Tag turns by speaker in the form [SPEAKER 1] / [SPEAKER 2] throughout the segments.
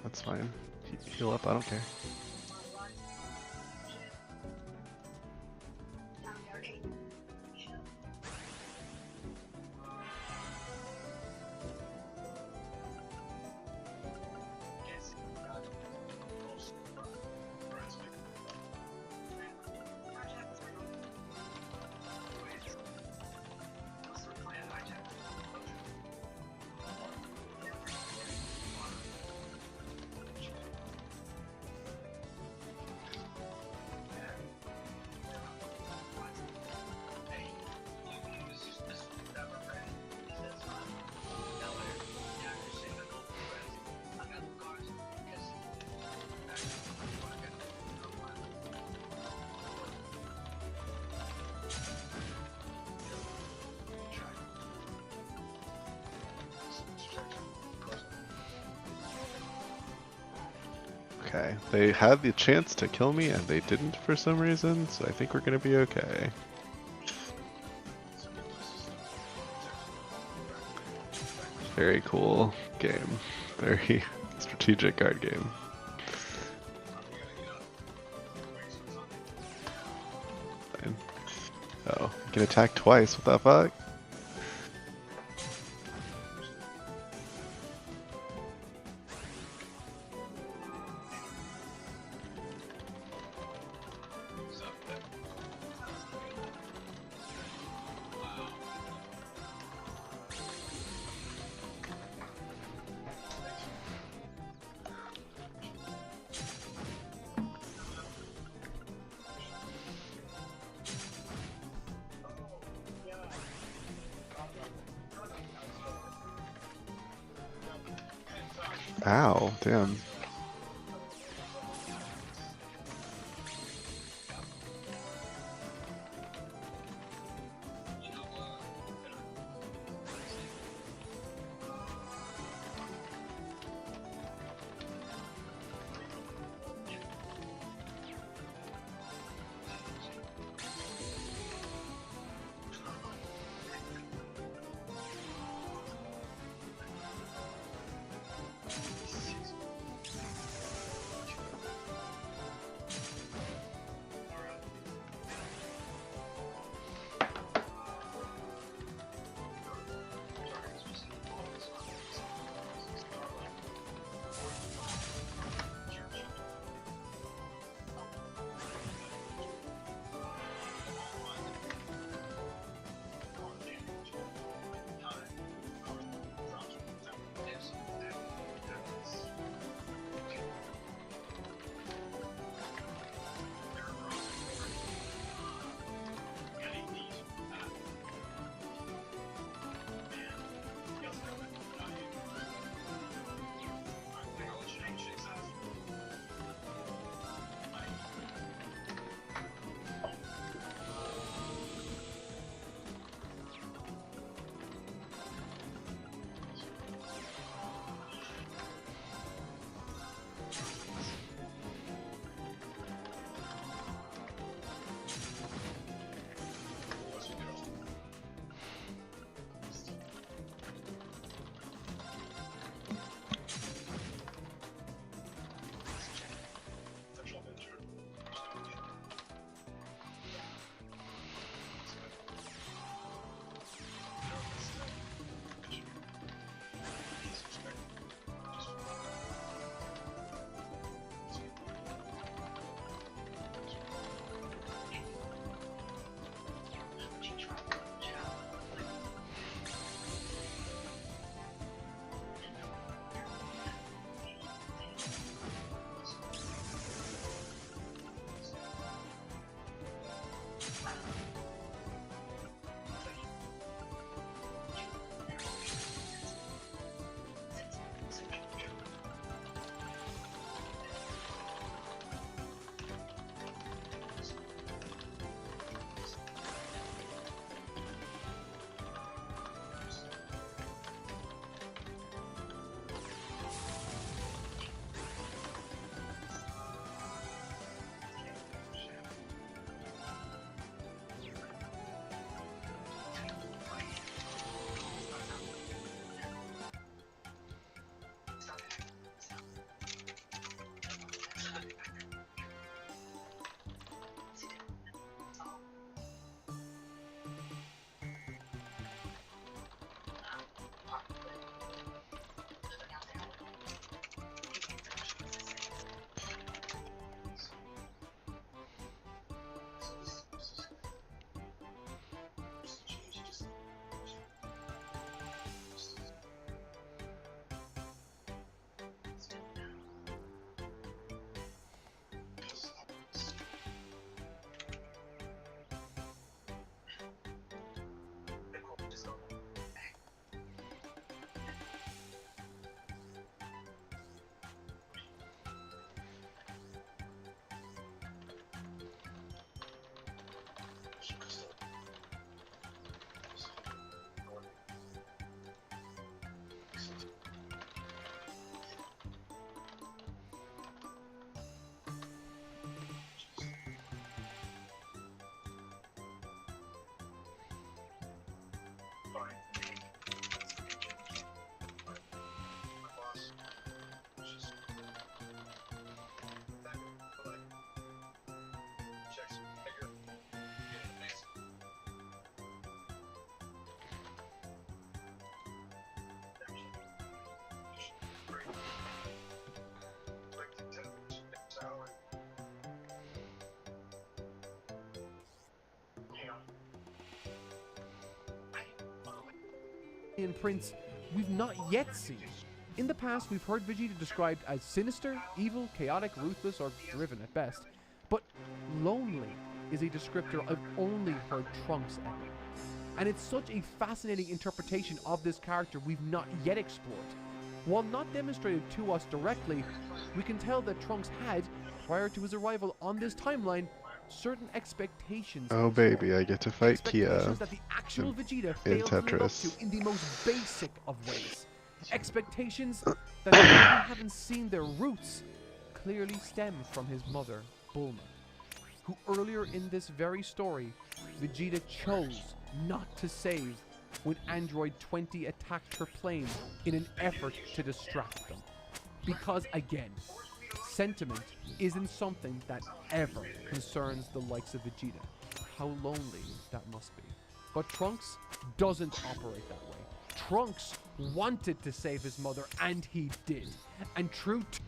[SPEAKER 1] That's fine. Heal up, I don't care. Okay, they had the chance to kill me and they didn't for some reason, so I think we're gonna be okay. Very cool game. Very strategic card game. Fine. Oh, you can attack twice, what the fuck? Ow, damn.
[SPEAKER 2] prince we've not yet seen. In the past, we've heard Vegeta described as sinister, evil, chaotic, ruthless, or driven at best. But lonely is a descriptor I've only heard Trunks echo. And it's such a fascinating interpretation of this character we've not yet explored. While not demonstrated to us directly, we can tell that Trunks had, prior to his arrival on this timeline, certain expectations.
[SPEAKER 1] Oh baby, I get to fight Kia
[SPEAKER 2] that the actual Vegeta
[SPEAKER 1] in
[SPEAKER 2] failed to live up
[SPEAKER 1] Tetris.
[SPEAKER 2] to in the most basic of ways. Expectations that we haven't seen their roots clearly stem from his mother, Bulma, who earlier in this very story, Vegeta chose not to save when Android 20 attacked her plane in an effort to distract them. Because again, sentiment isn't something that ever concerns the likes of Vegeta. How lonely that must be. But Trunks doesn't operate that way. Trunks wanted to save his mother, and he did. And true to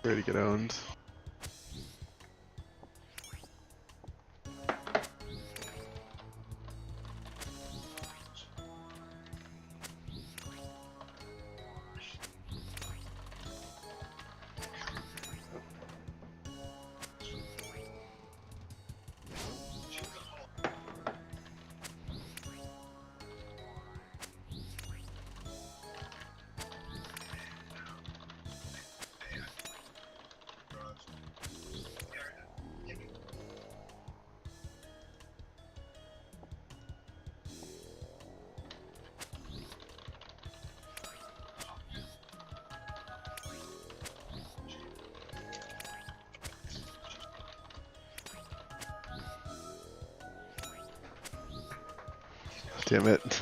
[SPEAKER 1] Ready to get owned. Damn it.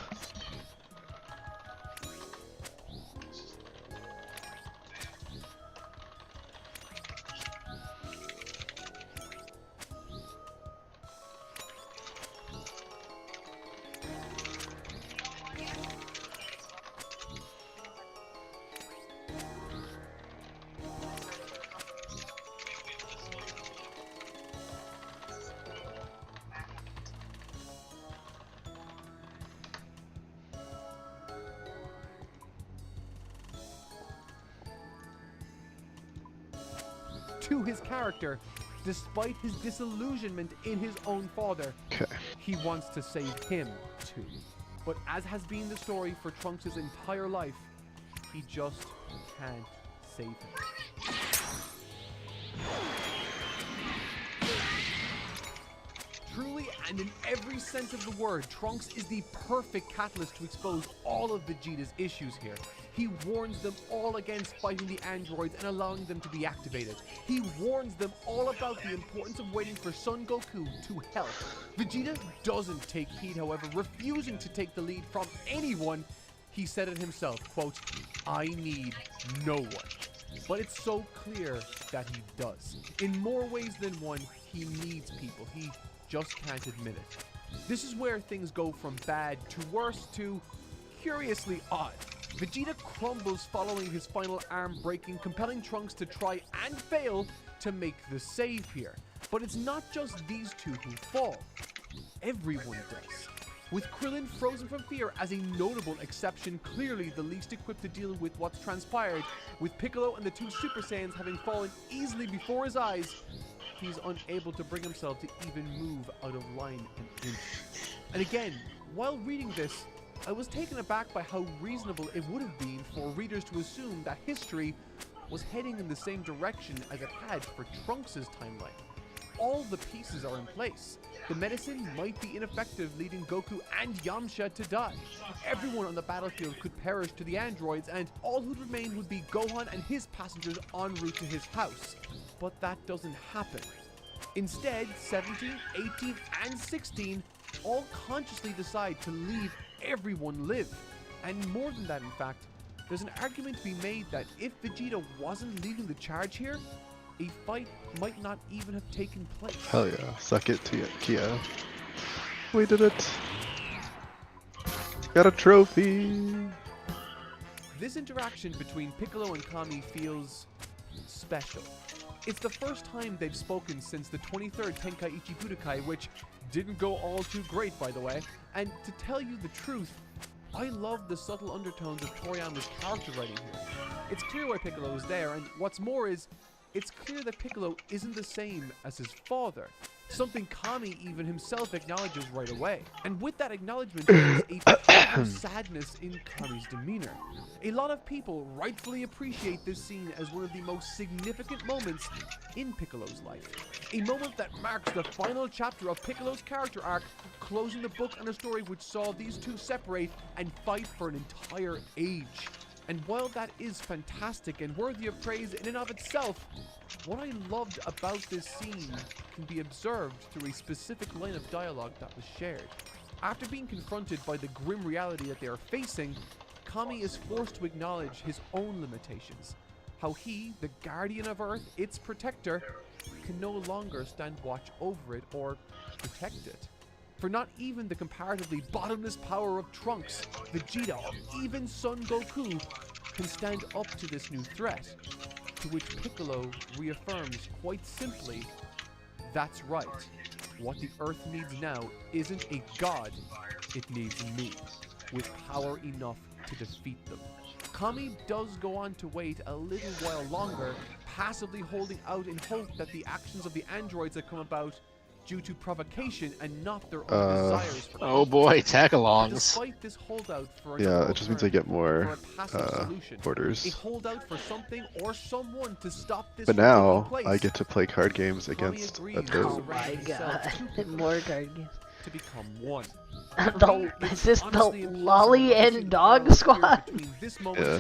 [SPEAKER 2] to his character, despite his disillusionment in his own father.
[SPEAKER 1] Okay.
[SPEAKER 2] He wants to save him too. But as has been the story for Trunks' entire life, he just can't save him. Truly, and in every sense of the word, Trunks is the perfect catalyst to expose all of Vegeta's issues here. He warns them all against fighting the androids and allowing them to be activated. He warns them all about the importance of waiting for Son Goku to help. Vegeta doesn't take heed, however, refusing to take the lead from anyone. He said it himself, quote, "I need no one." But it's so clear that he does. In more ways than one, he needs people. He just can't admit it. This is where things go from bad to worse to curiously odd. Vegeta crumbles following his final arm breaking, compelling Trunks to try and fail to make the save here. But it's not just these two who fall. Everyone does. With Krillin frozen from fear as a notable exception, clearly the least equipped to deal with what's transpired, with Piccolo and the two Super Saiyans having fallen easily before his eyes, he's unable to bring himself to even move out of line an inch. And again, while reading this, I was taken aback by how reasonable it would have been for readers to assume that history was heading in the same direction as it had for Trunks' timeline. All the pieces are in place. The medicine might be ineffective, leading Goku and Yamcha to die. Everyone on the battlefield could perish to the androids, and all who'd remain would be Gohan and his passengers en route to his house. But that doesn't happen. Instead, 17, 18, and 16 all consciously decide to leave everyone live. And more than that, in fact, there's an argument to be made that if Vegeta wasn't leading the charge here, a fight might not even have taken place.
[SPEAKER 1] Hell yeah. Suck it, Kia. We did it. Got a trophy.
[SPEAKER 2] This interaction between Piccolo and Kami feels special. It's the first time they've spoken since the 23rd Tenkaichi Budokai, which didn't go all too great, by the way. And to tell you the truth, I love the subtle undertones of Toriyama's character writing here. It's clear why Piccolo is there, and what's more is, it's clear that Piccolo isn't the same as his father, something Kami even himself acknowledges right away. And with that acknowledgement, there's a palpable sadness in Kami's demeanor. A lot of people rightfully appreciate this scene as one of the most significant moments in Piccolo's life. A moment that marks the final chapter of Piccolo's character arc, closing the book on a story which saw these two separate and fight for an entire age. And while that is fantastic and worthy of praise in and of itself, what I loved about this scene can be observed through a specific line of dialogue that was shared. After being confronted by the grim reality that they are facing, Kami is forced to acknowledge his own limitations. How he, the guardian of Earth, its protector, can no longer stand watch over it or protect it. For not even the comparatively bottomless power of Trunks, Vegeta, or even Son Goku can stand up to this new threat, to which Piccolo reaffirms quite simply, that's right, what the Earth needs now isn't a god, it needs me, with power enough to defeat them. Kami does go on to wait a little while longer, passively holding out in hope that the actions of the androids that come about due to provocation and not their own desires for
[SPEAKER 3] Oh boy, tag-alongs.
[SPEAKER 2] Despite this holdout for
[SPEAKER 1] Yeah, it just means I get more
[SPEAKER 2] solution, a
[SPEAKER 1] orders.
[SPEAKER 2] holdout for something or someone to stop this
[SPEAKER 1] But
[SPEAKER 2] from
[SPEAKER 1] now
[SPEAKER 2] taking place.
[SPEAKER 1] I get to play card games
[SPEAKER 2] Kami
[SPEAKER 1] against
[SPEAKER 2] agrees
[SPEAKER 1] a
[SPEAKER 2] to
[SPEAKER 1] toad.
[SPEAKER 4] Oh my god, more card games.
[SPEAKER 2] to become one.
[SPEAKER 4] Is this the
[SPEAKER 2] Honestly, impossible
[SPEAKER 4] lolly
[SPEAKER 2] to see
[SPEAKER 4] and
[SPEAKER 2] the
[SPEAKER 4] dog
[SPEAKER 2] parallel
[SPEAKER 4] squad?
[SPEAKER 2] between this moment
[SPEAKER 1] Yeah.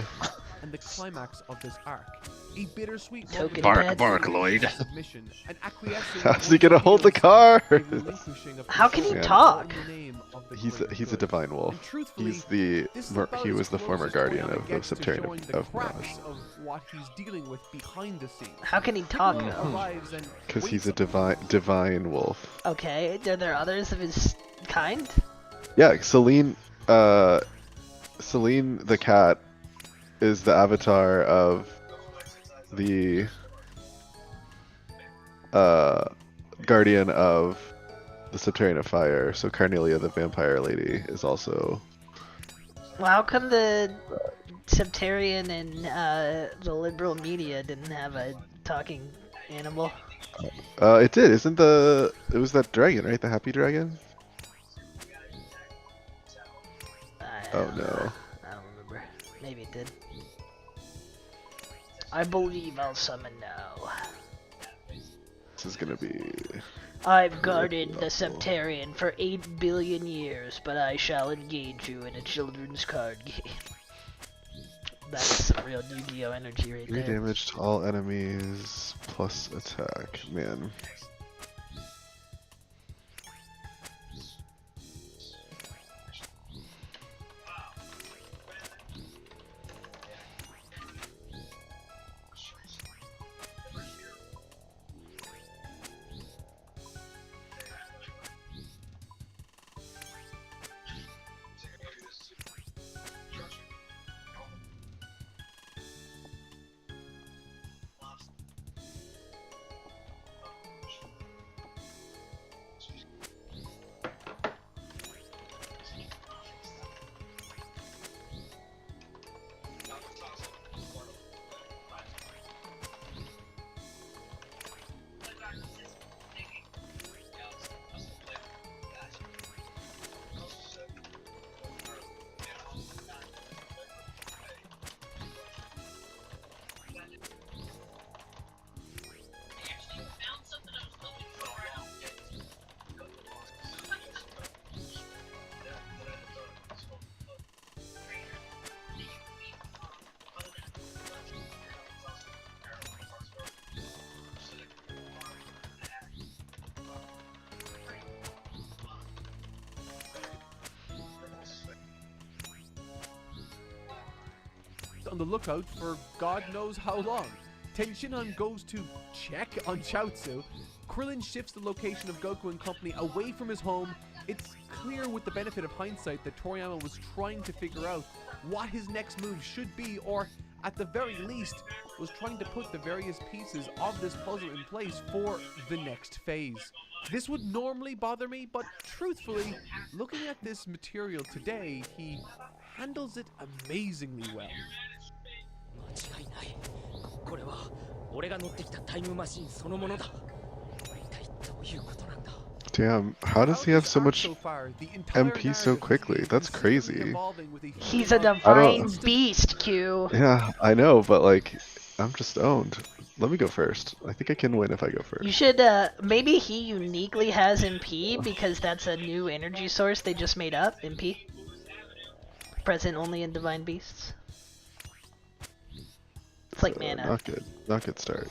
[SPEAKER 2] and the climax of this arc. A bittersweet
[SPEAKER 4] Token
[SPEAKER 2] moment
[SPEAKER 4] Bark,
[SPEAKER 3] bark, Lloyd.
[SPEAKER 2] submission, an acquiescence
[SPEAKER 1] How's he gonna hold the card?
[SPEAKER 2] a relinquishing of
[SPEAKER 4] How can he
[SPEAKER 2] control
[SPEAKER 4] talk?
[SPEAKER 2] in the name of the
[SPEAKER 1] He's
[SPEAKER 2] greater
[SPEAKER 1] a
[SPEAKER 2] good.
[SPEAKER 1] divine wolf.
[SPEAKER 2] And truthfully,
[SPEAKER 1] He's the
[SPEAKER 2] this is about
[SPEAKER 1] he
[SPEAKER 2] as
[SPEAKER 1] was the
[SPEAKER 2] close
[SPEAKER 1] former
[SPEAKER 2] as
[SPEAKER 1] guardian
[SPEAKER 2] Toriyama
[SPEAKER 1] of the
[SPEAKER 2] gets to
[SPEAKER 1] Subterranean
[SPEAKER 2] showing the
[SPEAKER 1] of
[SPEAKER 2] cracks
[SPEAKER 1] Mars.
[SPEAKER 2] of what he's dealing with behind the scenes.
[SPEAKER 4] How can he talk
[SPEAKER 2] Piccolo
[SPEAKER 4] though?
[SPEAKER 2] arrives and
[SPEAKER 1] Because he's
[SPEAKER 2] waits
[SPEAKER 1] a divine wolf.
[SPEAKER 4] Okay, are there others of his kind?
[SPEAKER 1] Yeah, Celine the cat is the avatar of the guardian of the Subterranean of Fire. So Carnelia, the vampire lady, is also.
[SPEAKER 4] Well, how come the Septarian and the liberal media didn't have a talking animal?
[SPEAKER 1] It did. Isn't the? It was that dragon, right? The happy dragon. Oh no.
[SPEAKER 4] I don't remember. Maybe it did. I believe I'll summon now.
[SPEAKER 1] This is gonna be.
[SPEAKER 4] I've guarded the Septarian for 8 billion years, but I shall engage you in a children's card game. That's some real Yu-Gi-Oh energy right
[SPEAKER 1] 3
[SPEAKER 4] there.
[SPEAKER 1] damage to all enemies plus attack. Man.
[SPEAKER 2] on the lookout for God knows how long. Tenshinhan goes to check on Chaozu. Krillin shifts the location of Goku and company away from his home. It's clear with the benefit of hindsight that Toriyama was trying to figure out what his next move should be, or at the very least, was trying to put the various pieces of this puzzle in place for the next phase. This would normally bother me, but truthfully, looking at this material today, he handles it amazingly well.
[SPEAKER 3] 間違いない。これは俺が乗ってきたタイムマシンそのものだ。一体どういうことなんだ。
[SPEAKER 1] Damn, how does he have so much
[SPEAKER 2] So far, the entire
[SPEAKER 1] MP so
[SPEAKER 2] narrative
[SPEAKER 1] quickly?
[SPEAKER 2] is
[SPEAKER 1] That's
[SPEAKER 2] consistently
[SPEAKER 1] crazy.
[SPEAKER 2] evolving with a
[SPEAKER 4] He's a
[SPEAKER 2] human-
[SPEAKER 4] divine beast, Q.
[SPEAKER 1] Yeah, I know, but like, I'm just owned. Let me go first. I think I can win if I go first.
[SPEAKER 4] You should, maybe he uniquely has MP because that's a new energy source they just made up, MP. Present only in divine beasts. It's like mana.
[SPEAKER 1] Not good. Not good start.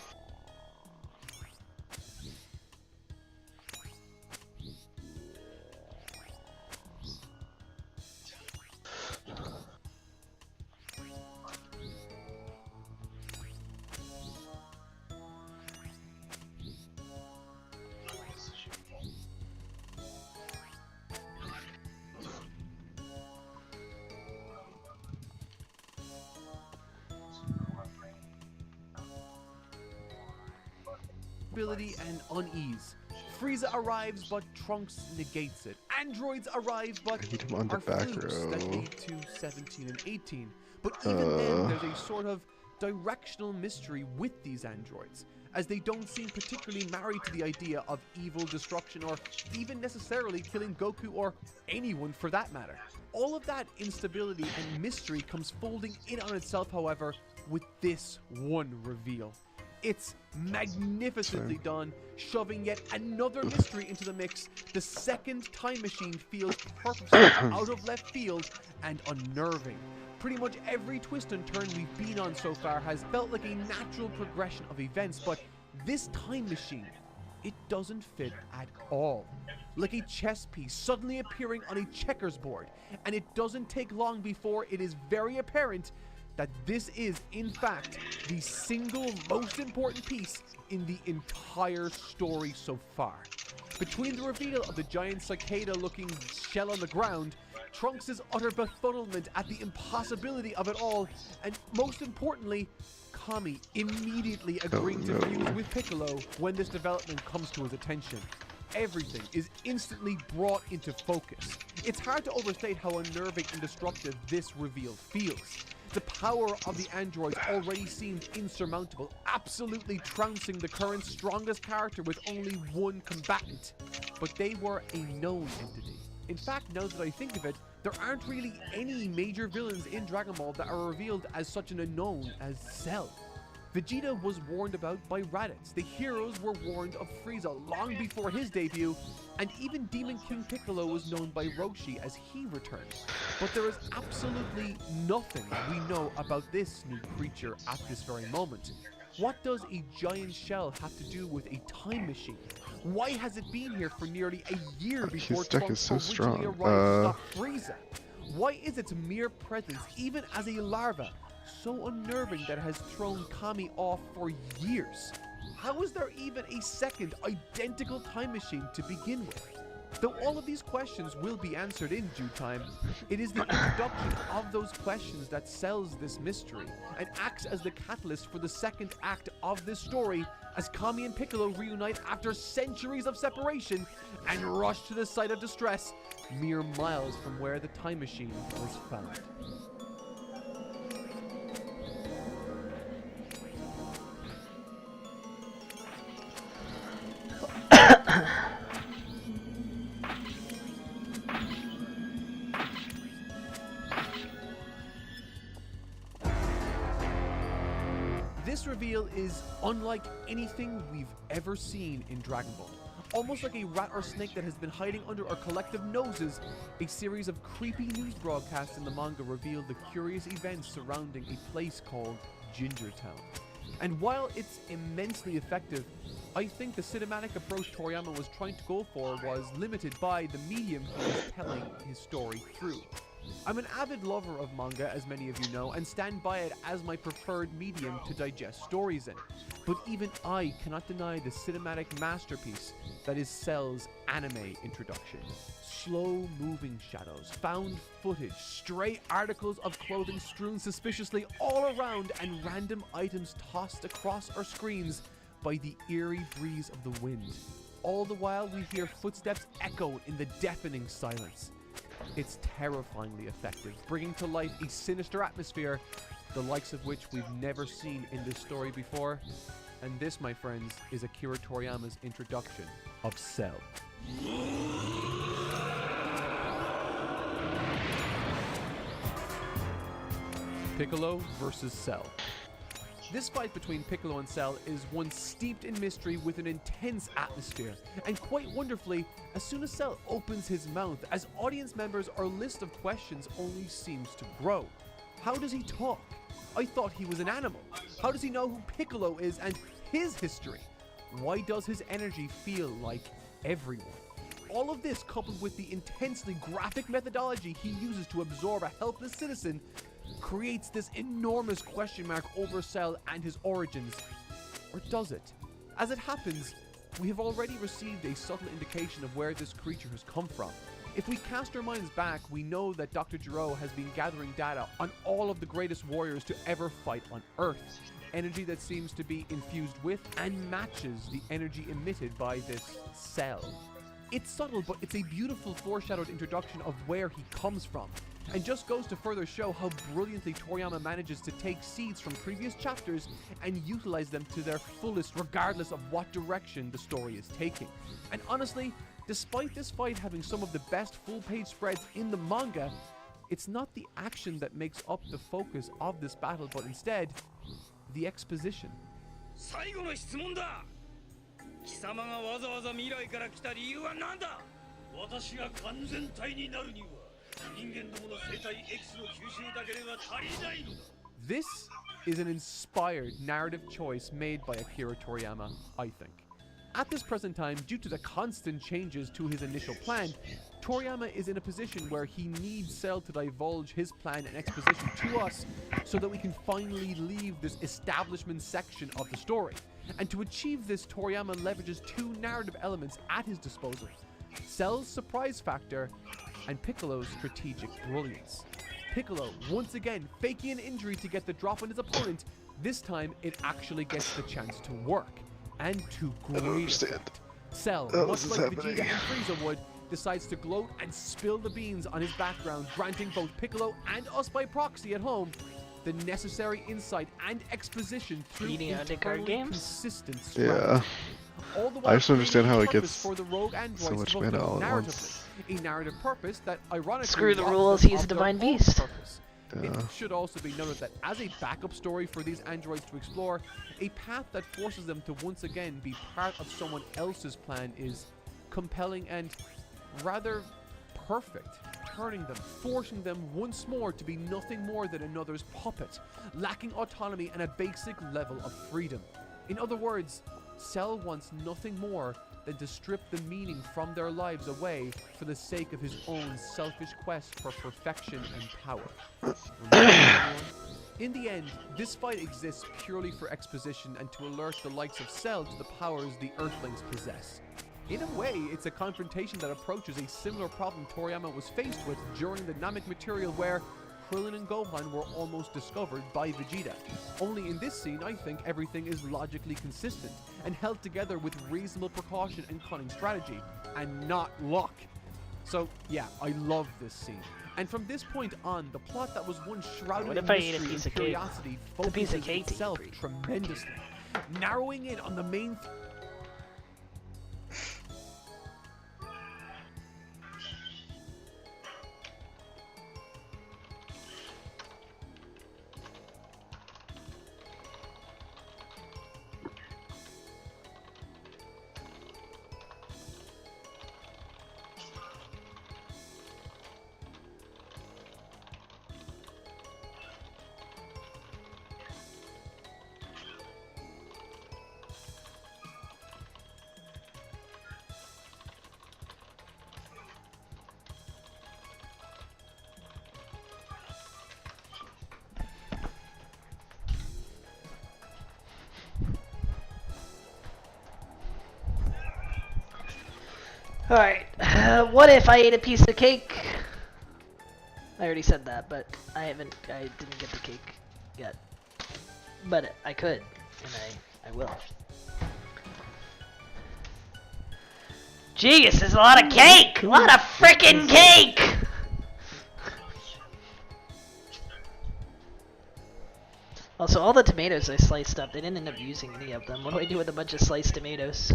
[SPEAKER 2] Ability and unease. Frieza arrives, but Trunks negates it. Androids arrive, but
[SPEAKER 1] I need him on the
[SPEAKER 2] are
[SPEAKER 1] back
[SPEAKER 2] flukes that
[SPEAKER 1] row.
[SPEAKER 2] lead to 17 and 18. But even then, there's a sort of directional mystery with these androids, as they don't seem particularly married to the idea of evil destruction or even necessarily killing Goku or anyone for that matter. All of that instability and mystery comes folding in on itself, however, with this one reveal. It's magnificently done, shoving yet another mystery into the mix. The second time machine feels purposeful, out of left field, and unnerving. Pretty much every twist and turn we've been on so far has felt like a natural progression of events, but this time machine, it doesn't fit at all. Like a chess piece suddenly appearing on a checkers board, and it doesn't take long before it is very apparent that this is, in fact, the single most important piece in the entire story so far. Between the reveal of the giant cicada-looking shell on the ground, Trunks' utter befuddlement at the impossibility of it all, and most importantly, Kami immediately agreeing to fuse with Piccolo when this development comes to his attention. Everything is instantly brought into focus. It's hard to overstate how unnerving and disruptive this reveal feels. The power of the androids already seemed insurmountable, absolutely trouncing the current strongest character with only one combatant. But they were a known entity. In fact, now that I think of it, there aren't really any major villains in Dragon Ball that are revealed as such an unknown as Cell. Vegeta was warned about by Raditz, the heroes were warned of Frieza long before his debut, and even Demon King Piccolo was known by Roshi as he returned. But there is absolutely nothing we know about this new creature at this very moment. What does a giant shell have to do with a time machine? Why has it been here for nearly a year before
[SPEAKER 1] His deck
[SPEAKER 2] Trunks
[SPEAKER 1] is so
[SPEAKER 2] originally
[SPEAKER 1] strong.
[SPEAKER 2] arrived to stop Frieza? Why is its mere presence, even as a larva, so unnerving that it has thrown Kami off for years? How is there even a second identical time machine to begin with? Though all of these questions will be answered in due time, it is the introduction of those questions that sells this mystery and acts as the catalyst for the second act of this story as Kami and Piccolo reunite after centuries of separation and rush to the site of distress mere miles from where the time machine was found. This reveal is unlike anything we've ever seen in Dragon Ball. Almost like a rat or snake that has been hiding under our collective noses, a series of creepy news broadcasts in the manga reveal the curious events surrounding a place called Ginger Town. And while it's immensely effective, I think the cinematic approach Toriyama was trying to go for was limited by the medium he was telling his story through. I'm an avid lover of manga, as many of you know, and stand by it as my preferred medium to digest stories in. But even I cannot deny the cinematic masterpiece that is Cell's anime introduction. Slow-moving shadows, found footage, stray articles of clothing strewn suspiciously all around, and random items tossed across our screens by the eerie breeze of the wind. All the while we hear footsteps echo in the deafening silence. It's terrifyingly effective, bringing to life a sinister atmosphere, the likes of which we've never seen in this story before. And this, my friends, is Akira Toriyama's introduction of Cell. Piccolo versus Cell. This fight between Piccolo and Cell is one steeped in mystery with an intense atmosphere, and quite wonderfully, as soon as Cell opens his mouth, as audience members, our list of questions only seems to grow. How does he talk? I thought he was an animal. How does he know who Piccolo is and his history? Why does his energy feel like everyone? All of this, coupled with the intensely graphic methodology he uses to absorb a helpless citizen, creates this enormous question mark over Cell and his origins. Or does it? As it happens, we have already received a subtle indication of where this creature has come from. If we cast our minds back, we know that Dr. Gero has been gathering data on all of the greatest warriors to ever fight on Earth. Energy that seems to be infused with and matches the energy emitted by this Cell. It's subtle, but it's a beautiful foreshadowed introduction of where he comes from, and just goes to further show how brilliantly Toriyama manages to take seeds from previous chapters and utilize them to their fullest regardless of what direction the story is taking. And honestly, despite this fight having some of the best full-page spreads in the manga, it's not the action that makes up the focus of this battle, but instead, the exposition.
[SPEAKER 3] 最後の質問だ。貴様がわざわざ未来から来た理由は何だ。私が完全体になるには人間どもの生体エキスの吸収だけでは足りないのだ。
[SPEAKER 2] This is an inspired narrative choice made by Akira Toriyama, I think. At this present time, due to the constant changes to his initial plan, Toriyama is in a position where he needs Cell to divulge his plan and exposition to us so that we can finally leave this establishment section of the story. And to achieve this, Toriyama leverages two narrative elements at his disposal: Cell's surprise factor and Piccolo's strategic brilliance. Piccolo, once again, faking an injury to get the drop on his opponent, this time it actually gets the chance to work. And to great effect. Cell, much like Vegeta and Frieza would, decides to gloat and spill the beans on his background, granting both Piccolo and us by proxy at home the necessary insight and exposition through internally consistent strategy. All the while
[SPEAKER 1] I just don't understand how it
[SPEAKER 2] creating a
[SPEAKER 1] gets
[SPEAKER 2] purpose for the rogue androids
[SPEAKER 1] so much
[SPEAKER 2] to
[SPEAKER 1] mana
[SPEAKER 2] fulfill
[SPEAKER 1] all at
[SPEAKER 2] narratively.
[SPEAKER 1] once.
[SPEAKER 2] A narrative purpose that ironically
[SPEAKER 4] Screw the
[SPEAKER 2] is
[SPEAKER 4] rules,
[SPEAKER 2] opposite
[SPEAKER 4] he's
[SPEAKER 2] of
[SPEAKER 4] a
[SPEAKER 2] their
[SPEAKER 4] divine
[SPEAKER 2] own
[SPEAKER 4] beast.
[SPEAKER 2] purpose. It should also be noted that as a backup story for these androids to explore, a path that forces them to once again be part of someone else's plan is compelling and rather perfect, turning them, forcing them once more to be nothing more than another's puppet, lacking autonomy and a basic level of freedom. In other words, Cell wants nothing more than to strip the meaning from their lives away for the sake of his own selfish quest for perfection and power. In the end, this fight exists purely for exposition and to alert the likes of Cell to the powers the Earthlings possess. In a way, it's a confrontation that approaches a similar problem Toriyama was faced with during the Namek material where Krillin and Gohan were almost discovered by Vegeta. Only in this scene, I think everything is logically consistent and held together with reasonable precaution and cunning strategy, and not luck. So yeah, I love this scene. And from this point on, the plot that was once shrouded
[SPEAKER 4] What
[SPEAKER 2] in
[SPEAKER 4] if I ate a
[SPEAKER 2] mystery
[SPEAKER 4] piece
[SPEAKER 2] and
[SPEAKER 4] of cake?
[SPEAKER 2] curiosity
[SPEAKER 4] It's a piece of
[SPEAKER 2] focuses
[SPEAKER 4] cake,
[SPEAKER 2] itself
[SPEAKER 4] Avery.
[SPEAKER 2] tremendously, narrowing in on the main
[SPEAKER 4] Alright, what if I ate a piece of cake? I already said that, but I didn't get the cake yet. But I could, and I will. Jeez, there's a lot of cake! A lot of frickin' cake! Also, all the tomatoes I sliced up, they didn't end up using any of them. What do I do with a bunch of sliced tomatoes?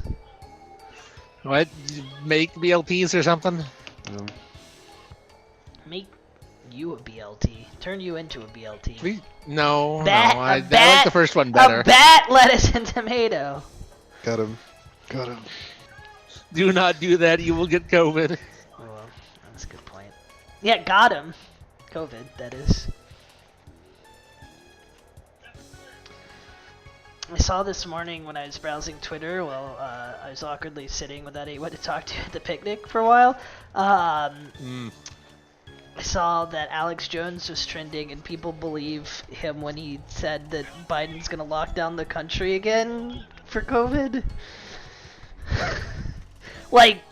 [SPEAKER 5] What? Make BLTs or something?
[SPEAKER 4] Make you a BLT. Turn you into a BLT.
[SPEAKER 5] No,
[SPEAKER 4] Bat,
[SPEAKER 5] no. I
[SPEAKER 4] a
[SPEAKER 5] like
[SPEAKER 4] bat,
[SPEAKER 5] the first one better.
[SPEAKER 4] A bat, lettuce, and tomato.
[SPEAKER 1] Got him. Got him.
[SPEAKER 5] Do not do that. You will get COVID.
[SPEAKER 4] Oh, well, that's a good point. Yeah, got him. COVID, that is. I saw this morning when I was browsing Twitter while I was awkwardly sitting without anyone to talk to at the picnic for a while. I saw that Alex Jones was trending and people believe him when he said that Biden's gonna lock down the country again for COVID. like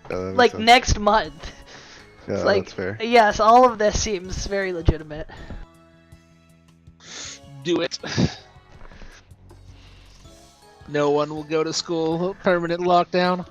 [SPEAKER 1] Sense.
[SPEAKER 4] next month.
[SPEAKER 1] Yeah,
[SPEAKER 4] Like,
[SPEAKER 1] that's fair.
[SPEAKER 4] yes, all of this seems very legitimate.
[SPEAKER 5] Do it. No one will go to school. Permanent lockdown.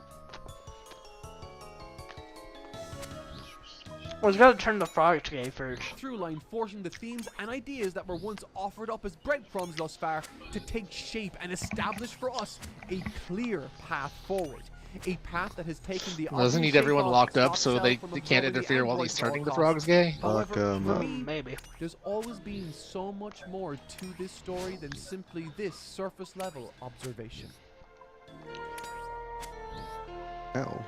[SPEAKER 4] I was gonna turn the frogs gay first.
[SPEAKER 2] Through line forcing the themes and ideas that were once offered up as breadcrumbs thus far to take shape and establish for us a clear path forward. A path that has taken the
[SPEAKER 5] Doesn't need everyone locked up so they can't interfere while he's turning the frogs gay?
[SPEAKER 1] Fuck 'em
[SPEAKER 2] for
[SPEAKER 1] up.
[SPEAKER 2] me,
[SPEAKER 4] Maybe.
[SPEAKER 2] there's always been so much more to this story than simply this surface level observation.
[SPEAKER 1] Ow.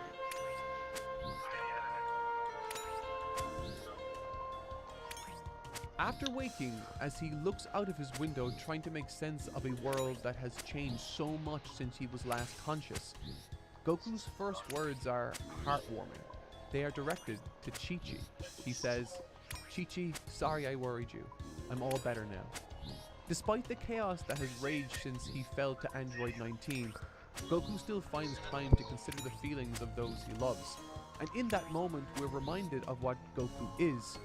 [SPEAKER 2] After waking, as he looks out of his window trying to make sense of a world that has changed so much since he was last conscious, Goku's first words are heartwarming. They are directed to Chi-Chi. He says, "Chi-Chi, sorry I worried you. I'm all better now." Despite the chaos that has raged since he fell to Android 19, Goku still finds time to consider the feelings of those he loves. And in that moment, we're reminded of what Goku is.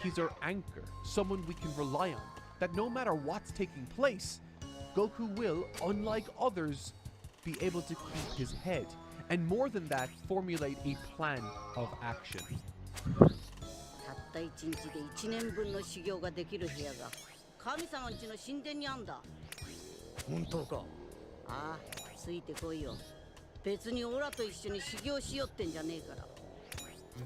[SPEAKER 2] He's our anchor, someone we can rely on, that no matter what's taking place, Goku will, unlike others, be able to keep his head, and more than that, formulate a plan of action.
[SPEAKER 6] たった1日で1年分の修行ができる部屋が神様んちの神殿にあんだ。本当か？ああ、ついてこいよ。別にオラと一緒に修行しよってんじゃねえから。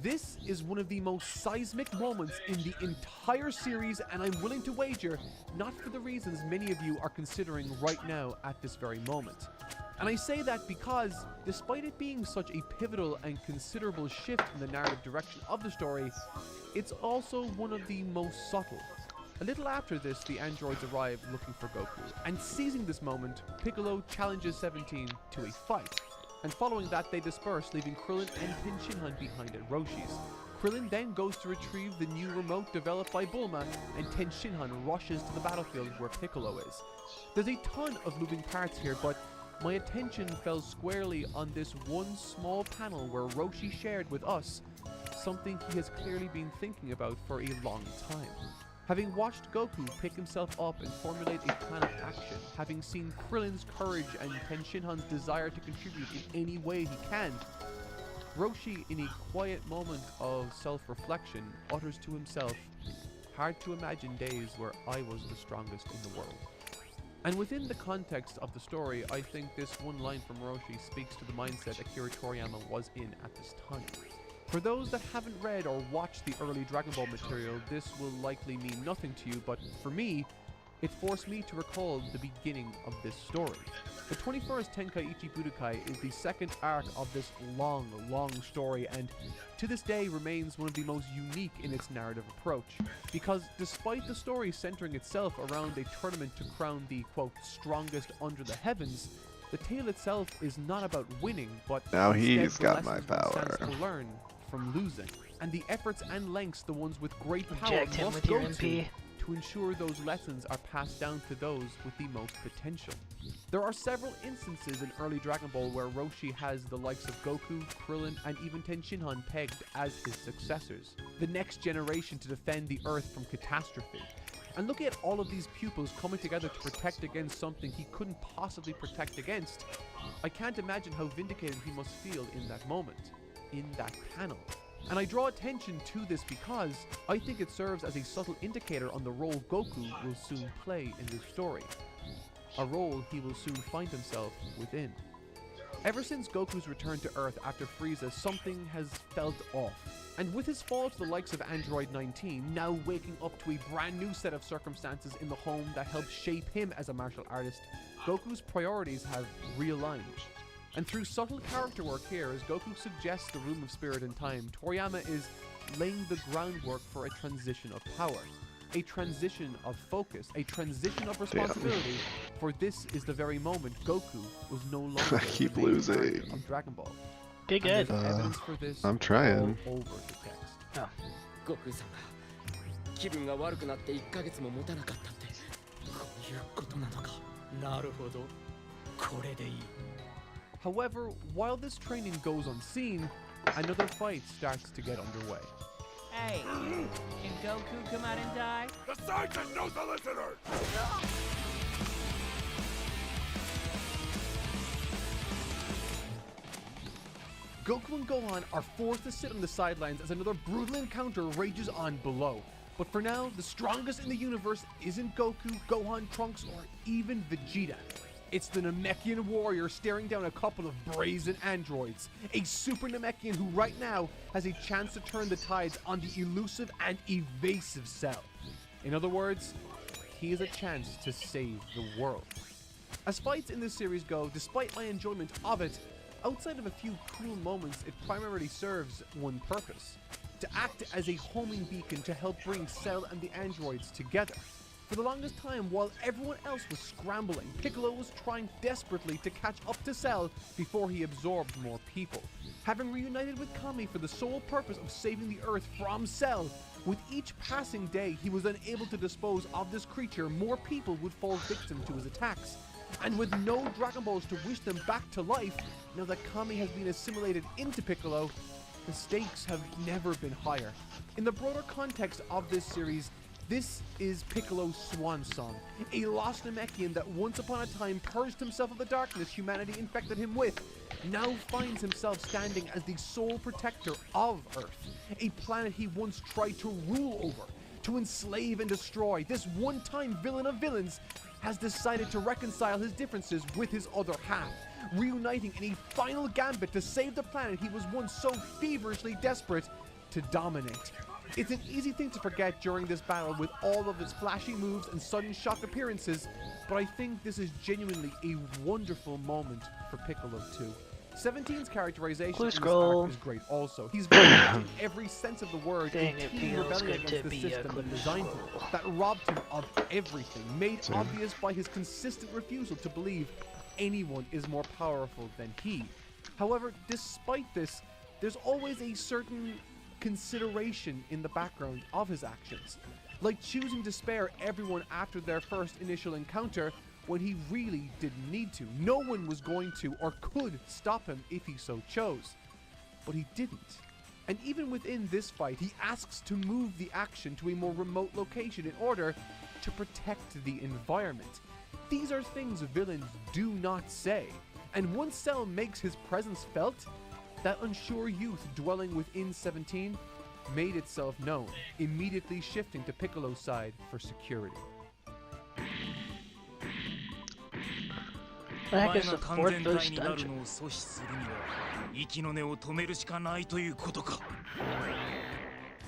[SPEAKER 2] This is one of the most seismic moments in the entire series, and I'm willing to wager, not for the reasons many of you are considering right now at this very moment. And I say that because, despite it being such a pivotal and considerable shift in the narrative direction of the story, it's also one of the most subtle. A little after this, the androids arrive looking for Goku, and seizing this moment, Piccolo challenges 17 to a fight. And following that, they disperse, leaving Krillin and Tin Shinhan behind at Roshi's. Krillin then goes to retrieve the new remote developed by Bulma, and Tin Shinhan rushes to the battlefield where Piccolo is. There's a ton of moving parts here, but my attention fell squarely on this one small panel where Roshi shared with us something he has clearly been thinking about for a long time. Having watched Goku pick himself up and formulate a plan of action, having seen Krillin's courage and Ten Shinhan's desire to contribute in any way he can, Roshi, in a quiet moment of self-reflection, utters to himself, "Hard to imagine days where I was the strongest in the world." And within the context of the story, I think this one line from Roshi speaks to the mindset Akira Toriyama was in at this time. For those that haven't read or watched the early Dragon Ball material, this will likely mean nothing to you, but for me, it forced me to recall the beginning of this story. The 21st Tenkaichi Budokai is the second arc of this long, long story, and to this day remains one of the most unique in its narrative approach. Because despite the story centering itself around a tournament to crown the, quote, strongest under the heavens, the tale itself is not about winning, but
[SPEAKER 1] Now
[SPEAKER 2] instead
[SPEAKER 1] he's
[SPEAKER 2] the
[SPEAKER 1] got my
[SPEAKER 2] lessons one stands
[SPEAKER 1] power.
[SPEAKER 2] to learn from losing, and the efforts and lengths the ones with great power
[SPEAKER 4] Inject him
[SPEAKER 2] must
[SPEAKER 4] with your
[SPEAKER 2] go
[SPEAKER 4] MP.
[SPEAKER 2] to ensure those lessons are passed down to those with the most potential. There are several instances in early Dragon Ball where Roshi has the likes of Goku, Krillin, and even Ten Shinhan pegged as his successors, the next generation to defend the Earth from catastrophe. And look at all of these pupils coming together to protect against something he couldn't possibly protect against. I can't imagine how vindicated he must feel in that moment, in that panel. And I draw attention to this because I think it serves as a subtle indicator on the role Goku will soon play in this story. A role he will soon find himself within. Ever since Goku's return to Earth after Frieza, something has felt off. And with his fall to the likes of Android 19, now waking up to a brand new set of circumstances in the home that helped shape him as a martial artist, Goku's priorities have realigned. And through subtle character work here, as Goku suggests the Room of Spirit and Time, Toriyama is laying the groundwork for a transition of power, a transition of focus, a transition of responsibility, for this is the very moment Goku was no longer
[SPEAKER 1] I keep
[SPEAKER 2] the main
[SPEAKER 1] losing.
[SPEAKER 2] character of Dragon Ball.
[SPEAKER 4] Good,
[SPEAKER 2] And
[SPEAKER 4] good.
[SPEAKER 2] there's evidence for this
[SPEAKER 1] I'm trying.
[SPEAKER 2] all over the text.
[SPEAKER 3] 悟空さんが気分が悪くなって1ヶ月も持たなかったってこういうことなのか。なるほど。これでいい。
[SPEAKER 2] However, while this training goes unseen, another fight starts to get underway.
[SPEAKER 7] Hey, can Goku come out and die?
[SPEAKER 8] The sergeant knows the listeners!
[SPEAKER 2] Goku and Gohan are forced to sit on the sidelines as another brutal encounter rages on below. But for now, the strongest in the universe isn't Goku, Gohan, Trunks, or even Vegeta. It's the Namekian warrior staring down a couple of brazen androids. A super Namekian who right now has a chance to turn the tides on the elusive and evasive Cell. In other words, he has a chance to save the world. As fights in this series go, despite my enjoyment of it, outside of a few cool moments, it primarily serves one purpose: to act as a homing beacon to help bring Cell and the androids together. For the longest time, while everyone else was scrambling, Piccolo was trying desperately to catch up to Cell before he absorbed more people. Having reunited with Kami for the sole purpose of saving the Earth from Cell, with each passing day he was unable to dispose of this creature, more people would fall victim to his attacks. And with no Dragon Balls to wish them back to life, now that Kami has been assimilated into Piccolo, the stakes have never been higher. In the broader context of this series, this is Piccolo's swan song, a lost Namekian that once upon a time purged himself of the darkness humanity infected him with, now finds himself standing as the sole protector of Earth, a planet he once tried to rule over, to enslave and destroy. This one-time villain of villains has decided to reconcile his differences with his other half, reuniting in a final gambit to save the planet he was once so feverishly desperate to dominate. It's an easy thing to forget during this battle with all of its flashy moves and sudden shock appearances, but I think this is genuinely a wonderful moment for Piccolo too. 17's characterization
[SPEAKER 4] Clue
[SPEAKER 2] in this
[SPEAKER 4] scroll.
[SPEAKER 2] arc is great also. He's very much in every sense of the word
[SPEAKER 4] Dang
[SPEAKER 2] a
[SPEAKER 4] it,
[SPEAKER 2] teen
[SPEAKER 4] feels
[SPEAKER 2] rebellion
[SPEAKER 4] good
[SPEAKER 2] against
[SPEAKER 4] to
[SPEAKER 2] the
[SPEAKER 4] be a
[SPEAKER 2] system
[SPEAKER 4] clue
[SPEAKER 2] that designed him,
[SPEAKER 4] scroll.
[SPEAKER 2] that robbed him of everything, made obvious by his consistent refusal to believe anyone is more powerful than he. However, despite this, there's always a certain consideration in the background of his actions, like choosing to spare everyone after their first initial encounter when he really didn't need to. No one was going to or could stop him if he so chose, but he didn't. And even within this fight, he asks to move the action to a more remote location in order to protect the environment. These are things villains do not say, and once Cell makes his presence felt, that unsure youth dwelling within 17 made itself known, immediately shifting to Piccolo's side for security.
[SPEAKER 4] The
[SPEAKER 3] お
[SPEAKER 4] heck
[SPEAKER 3] 前
[SPEAKER 4] is
[SPEAKER 3] が
[SPEAKER 4] the
[SPEAKER 3] 完
[SPEAKER 4] fourth
[SPEAKER 3] 全
[SPEAKER 4] boost
[SPEAKER 3] 体になる
[SPEAKER 4] dungeon?
[SPEAKER 3] のを阻止するには息の根を止めるしかないということか。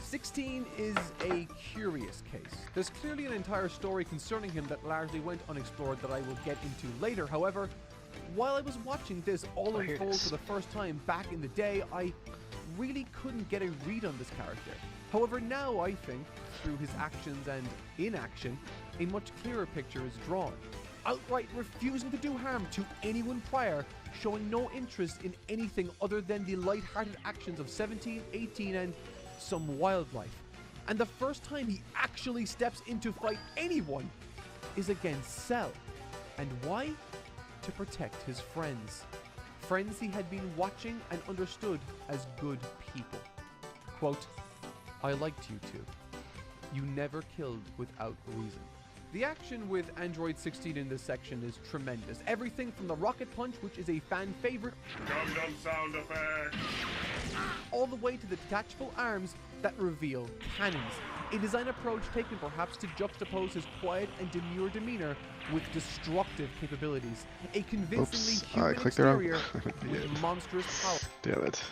[SPEAKER 2] 16 is a curious case. There's clearly an entire story concerning him that largely went unexplored that I will get into later. However, while I was watching this all
[SPEAKER 4] Oh, here it
[SPEAKER 2] unfold
[SPEAKER 4] is.
[SPEAKER 2] for the first time back in the day, I really couldn't get a read on this character. However, now I think, through his actions and inaction, a much clearer picture is drawn. Outright refusing to do harm to anyone prior, showing no interest in anything other than the light-hearted actions of 17, 18, and some wildlife. And the first time he actually steps in to fight anyone is against Cell. And why? To protect his friends. Friends he had been watching and understood as good people. Quote, "I liked you two. You never killed without reason. The action with Android 16 in this section is tremendous. Everything from the rocket punch, which is a fan favorite,
[SPEAKER 8] Gundam sound effect.
[SPEAKER 2] all the way to the detachable arms that reveal cannons. A design approach taken perhaps to juxtapose his quiet and demure demeanor with destructive capabilities. A convincingly
[SPEAKER 1] Oops, I
[SPEAKER 2] human
[SPEAKER 1] clicked the wrong-
[SPEAKER 2] exterior
[SPEAKER 1] Yeah.
[SPEAKER 2] with monstrous power.
[SPEAKER 1] Damn it.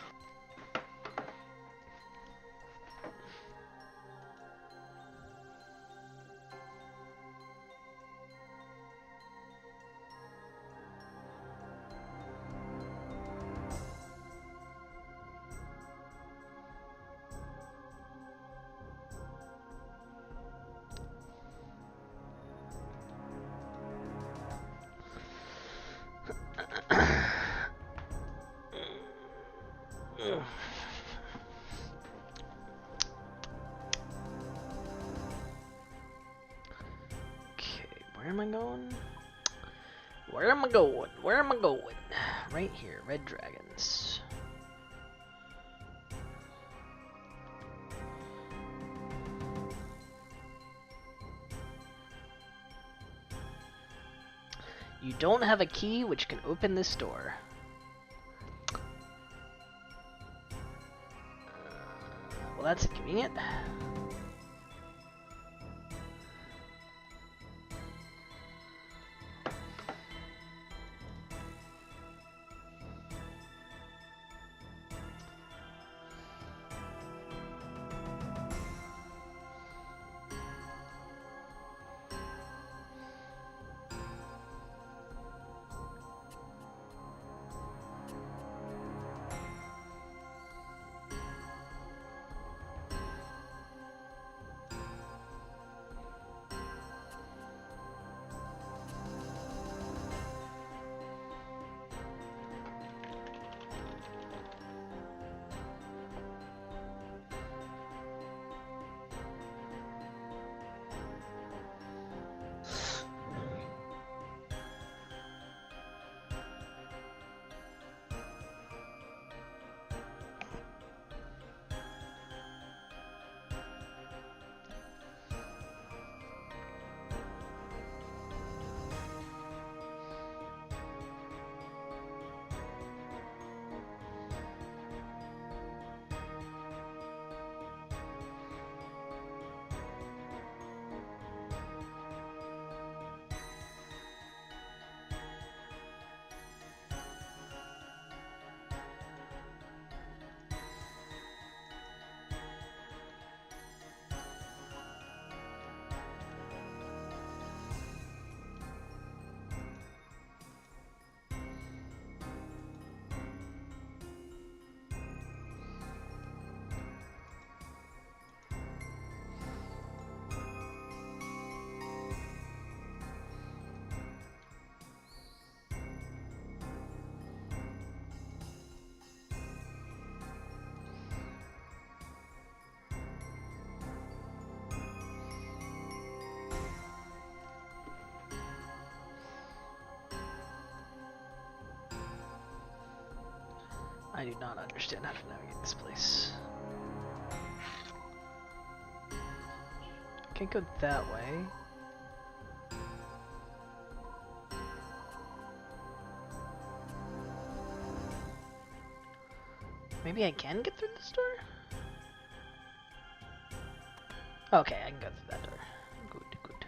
[SPEAKER 4] Okay, where am I going? Where am I going? Where am I going? Right here, red dragons. You don't have a key which can open this door. Well, that's inconvenient. I do not understand how to navigate this place. Can't go that way. Maybe I can get through this door? Okay, I can go through that door. Good, good.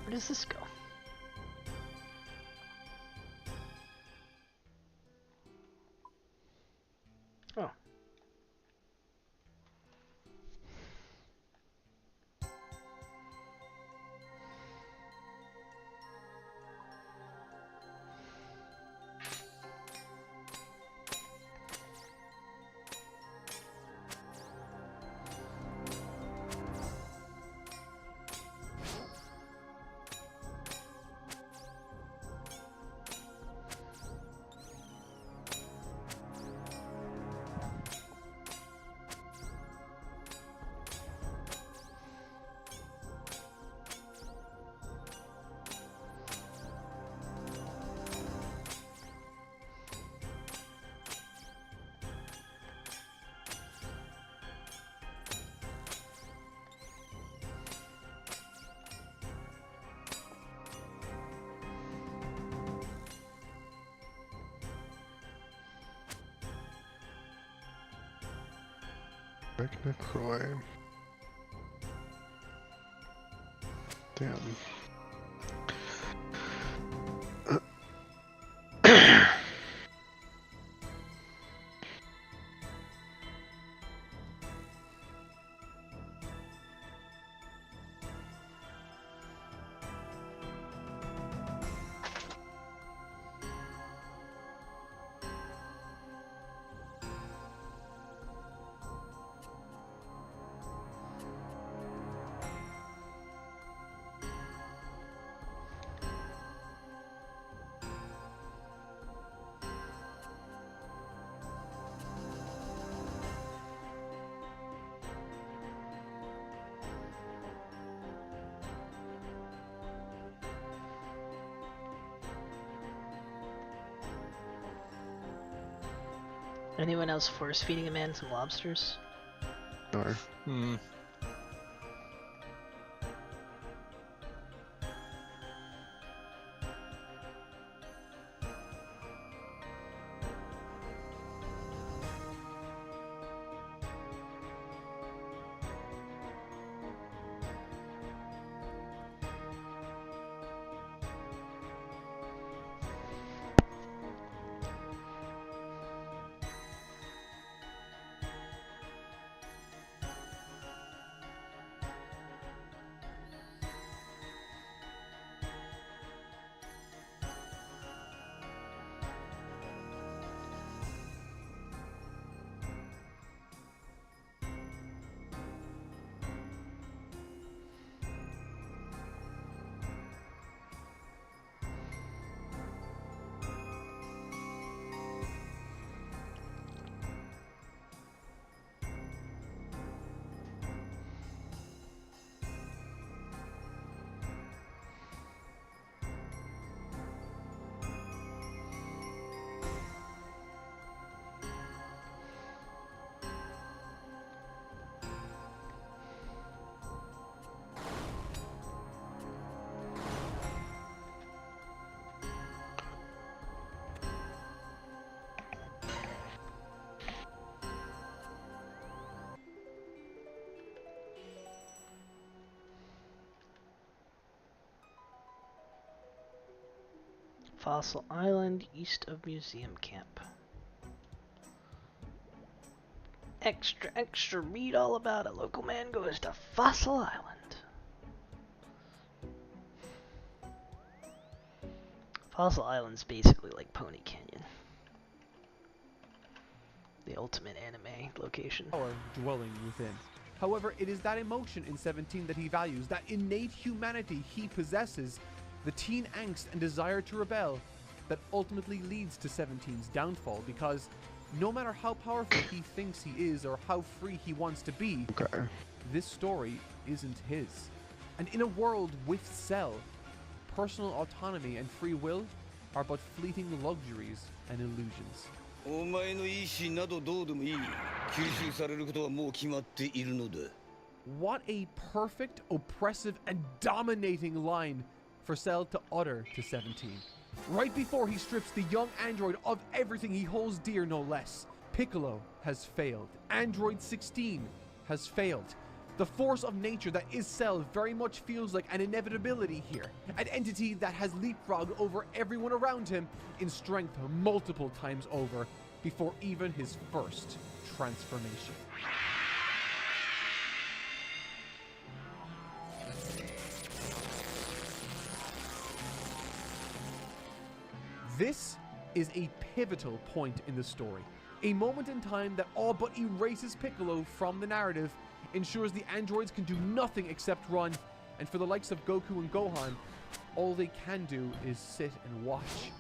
[SPEAKER 4] Where does this go? Oh.
[SPEAKER 1] Croy. Damn.
[SPEAKER 4] Anyone else force feeding a man some lobsters?
[SPEAKER 1] Or
[SPEAKER 4] Fossil Island, east of Museum Camp. Extra, extra, read all about it. Local man goes to Fossil Island. Fossil Island's basically like Pony Canyon. The ultimate anime location.
[SPEAKER 2] Power dwelling within. However, it is that emotion in 17 that he values, that innate humanity he possesses, the teen angst and desire to rebel, that ultimately leads to 17's downfall, because no matter how powerful he thinks he is or how free he wants to be, this story isn't his. And in a world with Cell, personal autonomy and free will are but fleeting luxuries and illusions.
[SPEAKER 3] お前の意志などどうでもいい。吸収されることはもう決まっているのだ。
[SPEAKER 2] What a perfect, oppressive, and dominating line for Cell to utter to 17. Right before he strips the young android of everything he holds dear, no less. Piccolo has failed. Android 16 has failed. The force of nature that is Cell very much feels like an inevitability here. An entity that has leapfrogged over everyone around him in strength multiple times over before even his first transformation. This is a pivotal point in the story. A moment in time that all but erases Piccolo from the narrative, ensures the androids can do nothing except run, and for the likes of Goku and Gohan, all they can do is sit and watch.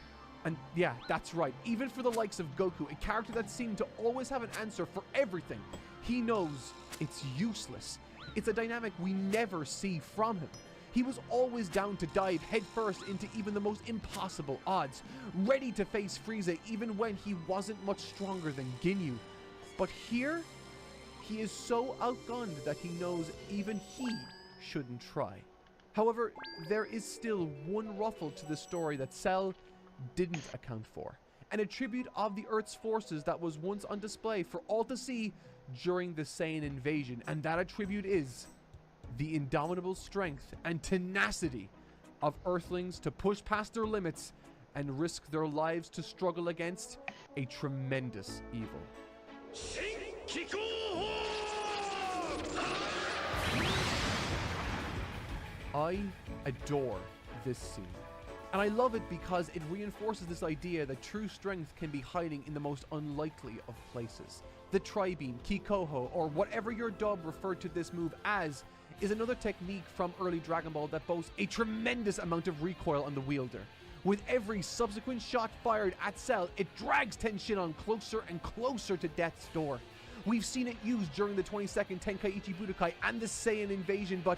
[SPEAKER 2] And yeah, that's right, even for the likes of Goku, a character that seemed to always have an answer for everything, he knows it's useless. It's a dynamic we never see from him. He was always down to dive headfirst into even the most impossible odds, ready to face Frieza even when he wasn't much stronger than Ginyu. But here, he is so outgunned that he knows even he shouldn't try. However, there is still one ruffle to the story that Cell didn't account for. An attribute of the Earth's forces that was once on display for all to see during the Saiyan invasion, and that attribute is the indomitable strength and tenacity of Earthlings to push past their limits and risk their lives to struggle against a tremendous evil. I adore this scene. And I love it because it reinforces this idea that true strength can be hiding in the most unlikely of places. The Tri-Beam, Kikoho, or whatever your dub referred to this move as, is another technique from early Dragon Ball that boasts a tremendous amount of recoil on the wielder. With every subsequent shot fired at Cell, it drags Tenshinhan closer and closer to death's door. We've seen it used during the 22nd Tenkaichi Budokai and the Saiyan invasion, but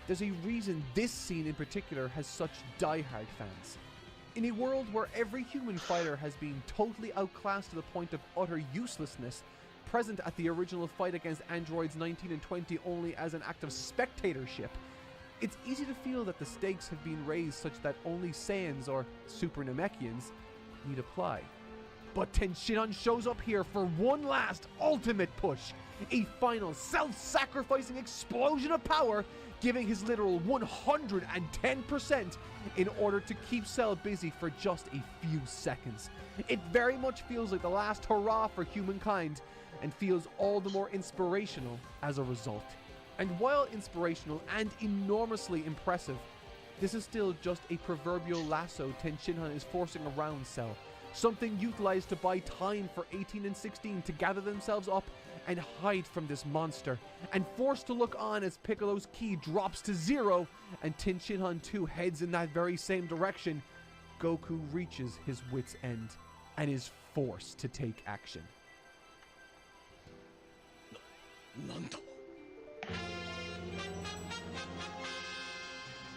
[SPEAKER 2] there's a reason this scene in particular has such die-hard fans. In a world where every human fighter has been totally outclassed to the point of utter uselessness, present at the original fight against androids 19 and 20 only as an act of spectatorship, it's easy to feel that the stakes have been raised such that only Saiyans or Super Namekians need apply. But Tenshinhan shows up here for one last ultimate push, a final self-sacrificing explosion of power, giving his literal 110% in order to keep Cell busy for just a few seconds. It very much feels like the last hurrah for humankind, and feels all the more inspirational as a result. And while inspirational and enormously impressive, this is still just a proverbial lasso Tenshinhan is forcing around Cell, something utilized to buy time for 18 and 16 to gather themselves up and hide from this monster, and forced to look on as Piccolo's ki drops to 0 and Tenshinhan 2 heads in that very same direction. Goku reaches his wit's end and is forced to take action.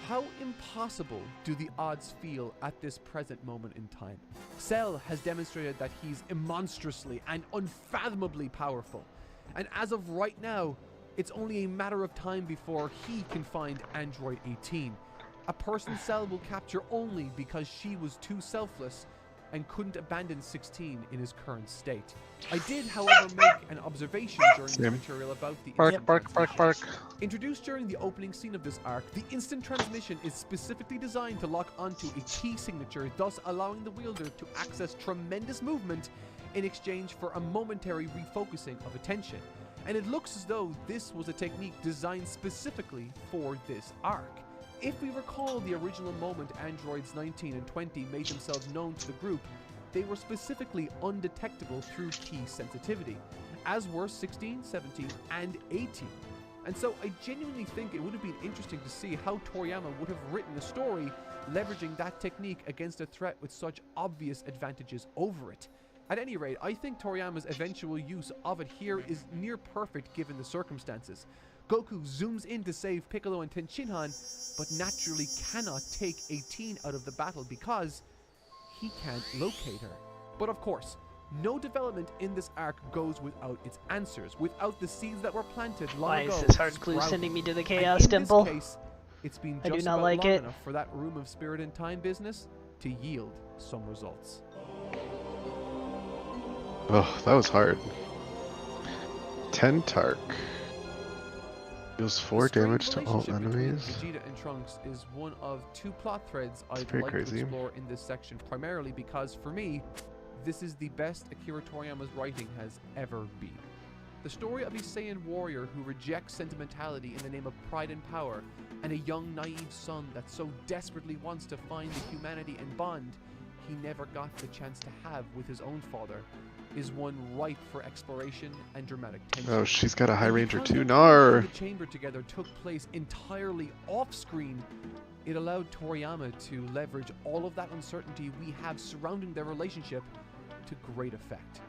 [SPEAKER 2] How impossible do the odds feel at this present moment in time? Cell has demonstrated that he's monstrously and unfathomably powerful. And as of right now, it's only a matter of time before he can find Android 18. A person Cell will capture only because she was too selfless and couldn't abandon 16 in his current state. I did, however, make an observation during this material about the instant transmission. Introduced during the opening scene of this arc, the instant transmission is specifically designed to lock onto a key signature, thus allowing the wielder to access tremendous movement in exchange for a momentary refocusing of attention. And it looks as though this was a technique designed specifically for this arc. If we recall the original moment androids 19 and 20 made themselves known to the group, they were specifically undetectable through key sensitivity, as were 16, 17, and 18. And so I genuinely think it would have been interesting to see how Toriyama would have written a story leveraging that technique against a threat with such obvious advantages over it. At any rate, I think Toriyama's eventual use of it here is near perfect given the circumstances. Goku zooms in to save Piccolo and Tenshinhan, but naturally cannot take 18 out of the battle because he can't locate her. But of course, no development in this arc goes without its answers, without the seeds that were planted long ago.
[SPEAKER 4] Why is this hard clue sending me to the Chaos Temple?
[SPEAKER 2] In this case, it's been
[SPEAKER 4] I
[SPEAKER 2] just
[SPEAKER 4] do not
[SPEAKER 2] about
[SPEAKER 4] like
[SPEAKER 2] long
[SPEAKER 4] it.
[SPEAKER 2] enough for that Room of Spirit and Time business to yield some results.
[SPEAKER 1] Oh, that was hard. Tentark. Deals 4 damage to all enemies.
[SPEAKER 2] Vegeta and Trunks is one of 2 plot threads I'd
[SPEAKER 1] pretty
[SPEAKER 2] like
[SPEAKER 1] crazy.
[SPEAKER 2] to explore in this section, primarily because, for me, this is the best Akira Toriyama's writing has ever been. The story of a Saiyan warrior who rejects sentimentality in the name of pride and power, and a young, naive son that so desperately wants to find the humanity and bond he never got the chance to have with his own father, is one ripe for exploration and dramatic tension.
[SPEAKER 1] Oh, she's got a High Ranger
[SPEAKER 2] Because
[SPEAKER 1] too.
[SPEAKER 2] the
[SPEAKER 1] Nar.
[SPEAKER 2] the chamber together took place entirely off-screen, it allowed Toriyama to leverage all of that uncertainty we have surrounding their relationship to great effect.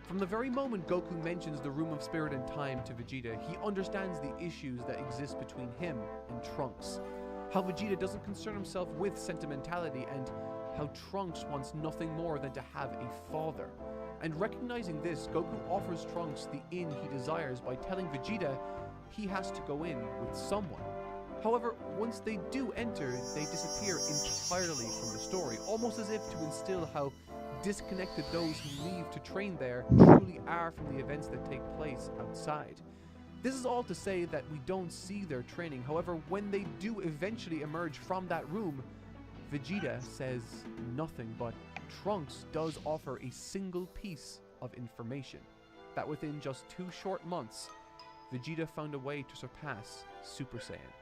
[SPEAKER 2] From the very moment Goku mentions the Room of Spirit and Time to Vegeta, he understands the issues that exist between him and Trunks. How Vegeta doesn't concern himself with sentimentality, and how Trunks wants nothing more than to have a father. And recognizing this, Goku offers Trunks the inn he desires by telling Vegeta he has to go in with someone. However, once they do enter, they disappear entirely from the story, almost as if to instill how disconnected those who leave to train there truly are from the events that take place outside. This is all to say that we don't see their training. However, when they do eventually emerge from that room, Vegeta says nothing, but Trunks does offer a single piece of information, that within just 2 short months, Vegeta found a way to surpass Super Saiyan.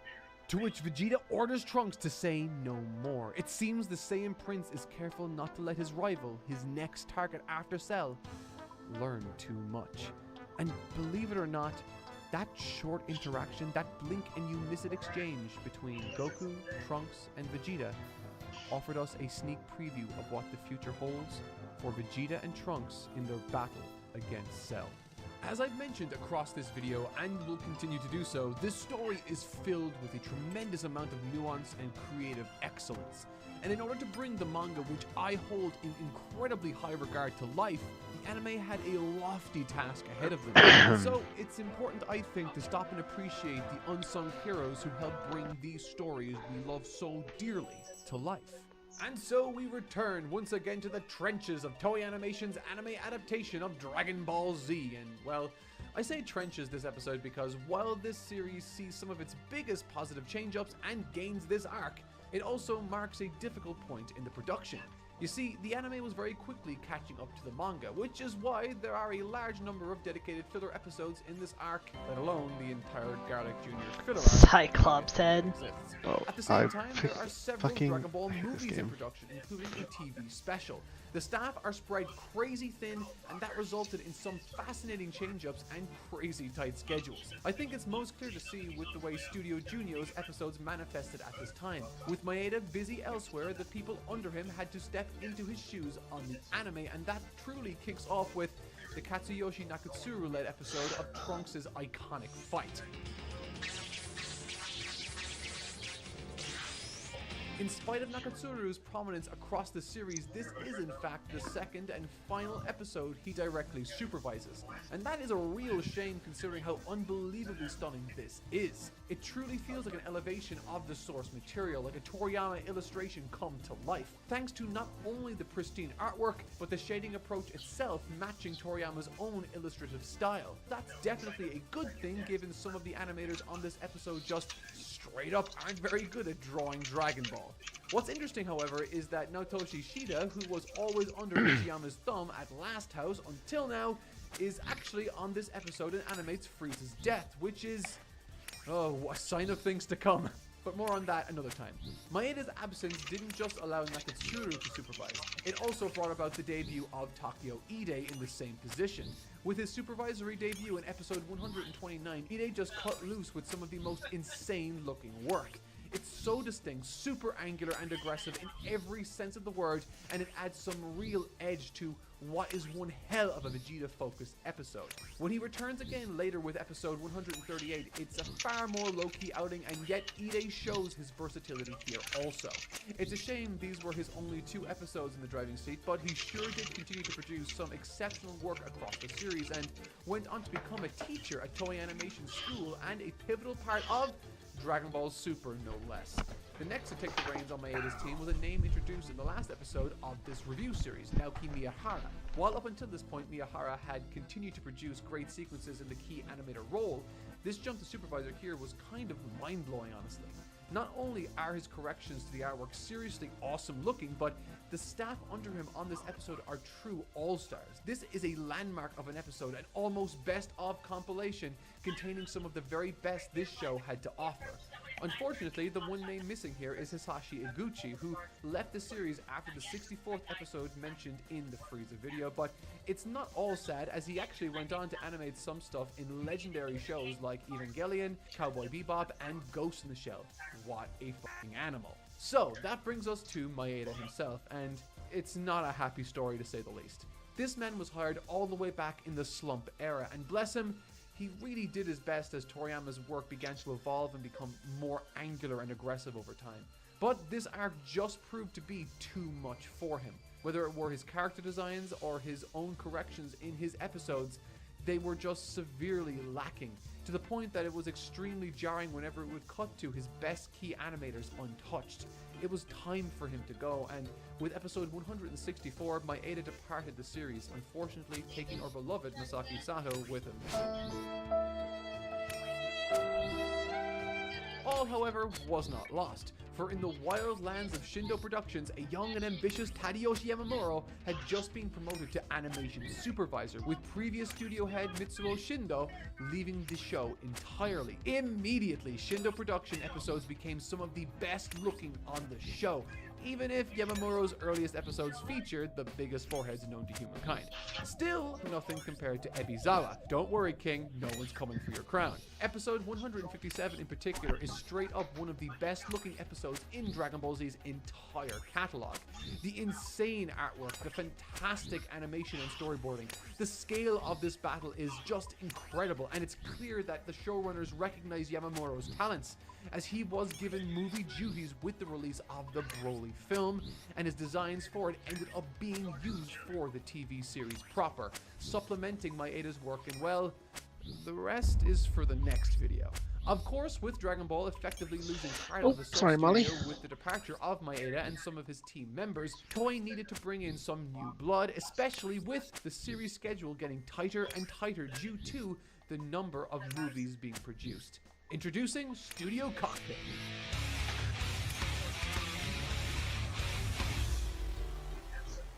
[SPEAKER 2] To which Vegeta orders Trunks to say no more. It seems the Saiyan Prince is careful not to let his rival, his next target after Cell, learn too much. And believe it or not, that short interaction, that blink and you miss it exchange between Goku, Trunks, and Vegeta offered us a sneak preview of what the future holds for Vegeta and Trunks in their battle against Cell. As I've mentioned across this video, and will continue to do so, this story is filled with a tremendous amount of nuance and creative excellence. And in order to bring the manga, which I hold in incredibly high regard to life, the anime had a lofty task ahead of them. So it's important, I think, to stop and appreciate the unsung heroes who helped bring these stories we love so dearly to life. And so we return once again to the trenches of Toei Animation's anime adaptation of Dragon Ball Z. And well, I say trenches this episode because while this series sees some of its biggest positive change-ups and gains this arc, it also marks a difficult point in the production. You see, the anime was very quickly catching up to the manga, which is why there are a large number of dedicated filler episodes in this arc, let alone the entire Garlic Jr. filler arc.
[SPEAKER 4] Cyclops head.
[SPEAKER 1] Oh,
[SPEAKER 2] At the same time, there are several Dragon Ball movies in
[SPEAKER 1] game.
[SPEAKER 2] production, including a TV special. The staff are spread crazy thin, and that resulted in some fascinating change-ups and crazy tight schedules. I think it's most clear to see with the way Studio Junio's episodes manifested at this time. With Maeda busy elsewhere, the people under him had to step into his shoes on the anime, and that truly kicks off with the Katsuyoshi Nakatsuru-led episode of Trunks' iconic fight. In spite of Nakatsuru's prominence across the series, this is in fact the second and final episode he directly supervises. And that is a real shame considering how unbelievably stunning this is. It truly feels like an elevation of the source material, like a Toriyama illustration come to life, thanks to not only the pristine artwork, but the shading approach itself matching Toriyama's own illustrative style. That's definitely a good thing given some of the animators on this episode just straight up aren't very good at drawing Dragon Ball. What's interesting, however, is that Naotoshi Shida, who was always under Nishiyama's thumb at Last House until now, is actually on this episode and animates Frieza's death, which is, oh, a sign of things to come. But more on that another time. Maeda's absence didn't just allow Nakatsuru to supervise, it also brought about the debut of Takeo Ide in the same position. With his supervisory debut in episode 129, Ide just cut loose with some of the most insane looking work. It's so distinct, super angular and aggressive in every sense of the word, and it adds some real edge to what is one hell of a Vegeta-focused episode. When he returns again later with episode 138, it's a far more low-key outing, and yet Ide shows his versatility here also. It's a shame these were his only 2 episodes in the driving seat, but he sure did continue to produce some exceptional work across the series, and went on to become a teacher at Toei Animation School and a pivotal part of Dragon Ball Super, no less. The next to take the reins on Maeda's team was a name introduced in the last episode of this review series, Naoki Miyahara. While up until this point Miyahara had continued to produce great sequences in the key animator role, this jump to supervisor here was kind of mind-blowing, honestly. Not only are his corrections to the artwork seriously awesome looking, but the staff under him on this episode are true all-stars. This is a landmark of an episode, an almost best-of compilation containing some of the very best this show had to offer. Unfortunately, the one name missing here is Hisashi Iguchi, who left the series after the 64th episode mentioned in the Frieza video, but it's not all sad, as he actually went on to animate some stuff in legendary shows like Evangelion, Cowboy Bebop, and Ghost in the Shell. What a fucking animal. So, that brings us to Maeda himself, and it's not a happy story to say the least. This man was hired all the way back in the Slump era, and bless him, he really did his best as Toriyama's work began to evolve and become more angular and aggressive over time. But this arc just proved to be too much for him. Whether it were his character designs or his own corrections in his episodes, they were just severely lacking. to the point that it was extremely jarring whenever it would cut to his best key animators untouched. It was time for him to go, and with episode 164, Maeda departed the series, unfortunately taking our beloved Masaki Sato with him. All, however, was not lost, for in the wild lands of Shindo Productions, a young and ambitious Tadayoshi Yamamuro had just been promoted to animation supervisor, with previous studio head Mitsuo Shindo leaving the show entirely. Immediately, Shindo Production episodes became some of the best looking on the show, even if Yamamuro's earliest episodes featured the biggest foreheads known to humankind. Still, nothing compared to Ebizawa. Don't worry, King, no one's coming for your crown. Episode 157 in particular is straight up one of the best looking episodes in Dragon Ball Z's entire catalog. The insane artwork, the fantastic animation and storyboarding, the scale of this battle is just incredible, and it's clear that the showrunners recognize Yamamuro's talents, as he was given movie duties with the release of the Broly film, and his designs for it ended up being used for the TV series proper, supplementing Maeda's work, and well, the rest is for the next video. Of course, with Dragon Ball effectively losing part of the sub-studio with the departure of Maeda and some of his team members, Toei needed to bring in some new blood, especially with the series schedule getting tighter and tighter due to the number of movies being produced. Introducing Studio Cockpit.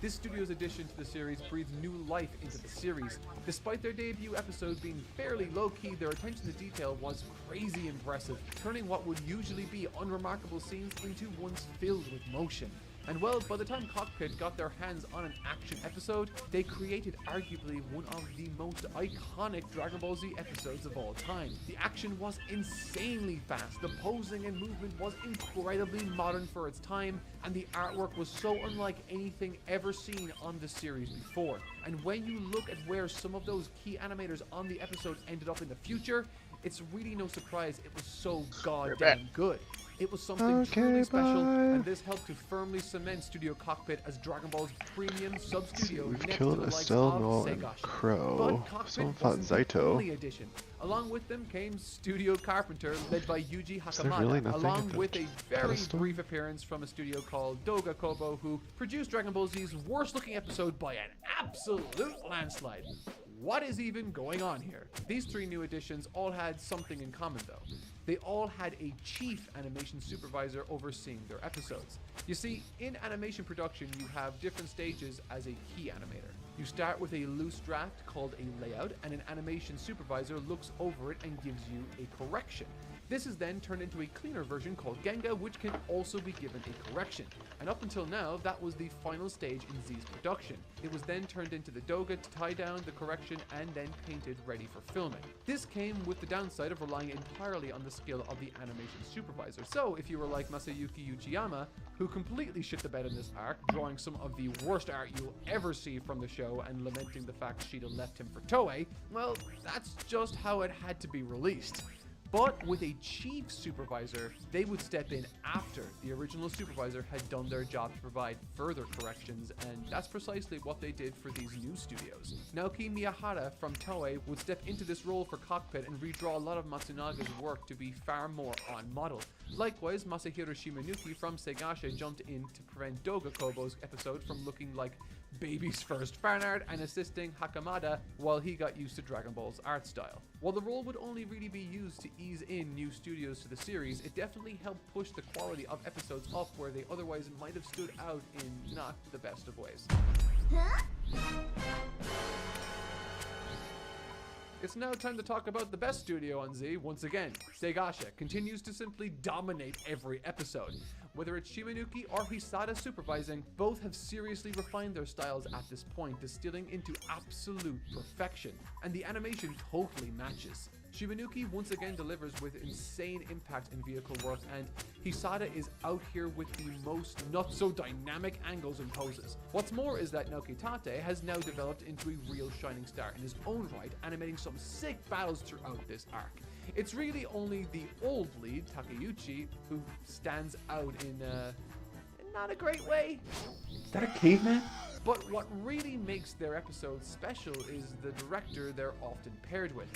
[SPEAKER 2] This studio's addition to the series breathed new life into the series. Despite their debut episode being fairly low-key, their attention to detail was crazy impressive, turning what would usually be unremarkable scenes into ones filled with motion. And well, by the time Cockpit got their hands on an action episode, they created arguably one of the most iconic Dragon Ball Z episodes of all time. The action was insanely fast, the posing and movement was incredibly modern for its time, and the artwork was so unlike anything ever seen on the series before. And when you look at where some of those key animators on the episode ended up in the future, it's really no surprise it was so goddamn good. It was something truly special, and this helped to firmly cement Studio Cockpit as Dragon Ball's premium sub-studio next to the likes of Segashi. But Cockpit wasn't the only addition. Along with them came Studio Carpenter, led by Yuji Hakamada, along with a very brief appearance from a studio called Doga Kobo, who produced Dragon Ball Z's worst-looking episode by an absolute landslide. What is even going on here? These three new additions all had something in common though. They all had a chief animation supervisor overseeing their episodes. You see, in animation production you have different stages as a key animator. You start with a loose draft called a layout, and an animation supervisor looks over it and gives you a correction. This is then turned into a cleaner version called Genga, which can also be given a correction. And up until now, that was the final stage in Z's production. It was then turned into the Doga to tie down the correction and then painted ready for filming. This came with the downside of relying entirely on the skill of the animation supervisor. So if you were like Masayuki Uchiyama, who completely shit the bed in this arc, drawing some of the worst art you'll ever see from the show and lamenting the fact Shida left him for Toei, well, that's just how it had to be released. But with a chief supervisor, they would step in after the original supervisor had done their job to provide further corrections, and that's precisely what they did for these new studios. Naoki Miyahara from Toei would step into this role for Cockpit and redraw a lot of Matsunaga's work to be far more on model. Likewise, Masahiro Shimanuki from Segashi jumped in to prevent Doga Kobo's episode from looking like baby's first fan art and assisting Hakamada while he got used to Dragon Ball's art style. While the role would only really be used to ease in new studios to the series, it definitely helped push the quality of episodes up where they otherwise might have stood out in not the best of ways. It's now time to talk about the best studio on Z once again. Segashi continues to simply dominate every episode. Whether it's Shimanuki or Hisada supervising, both have seriously refined their styles at this point, distilling into absolute perfection, and the animation totally matches. Shimanuki once again delivers with insane impact in vehicle work, and Hisada is out here with the most not so dynamic angles and poses. What's more is that Naoki Tate has now developed into a real shining star in his own right, animating some sick battles throughout this arc. It's really only the old lead, Takeuchi, who stands out in not a great way.
[SPEAKER 9] Is that a caveman?
[SPEAKER 2] But what really makes their episodes special is the director they're often paired with.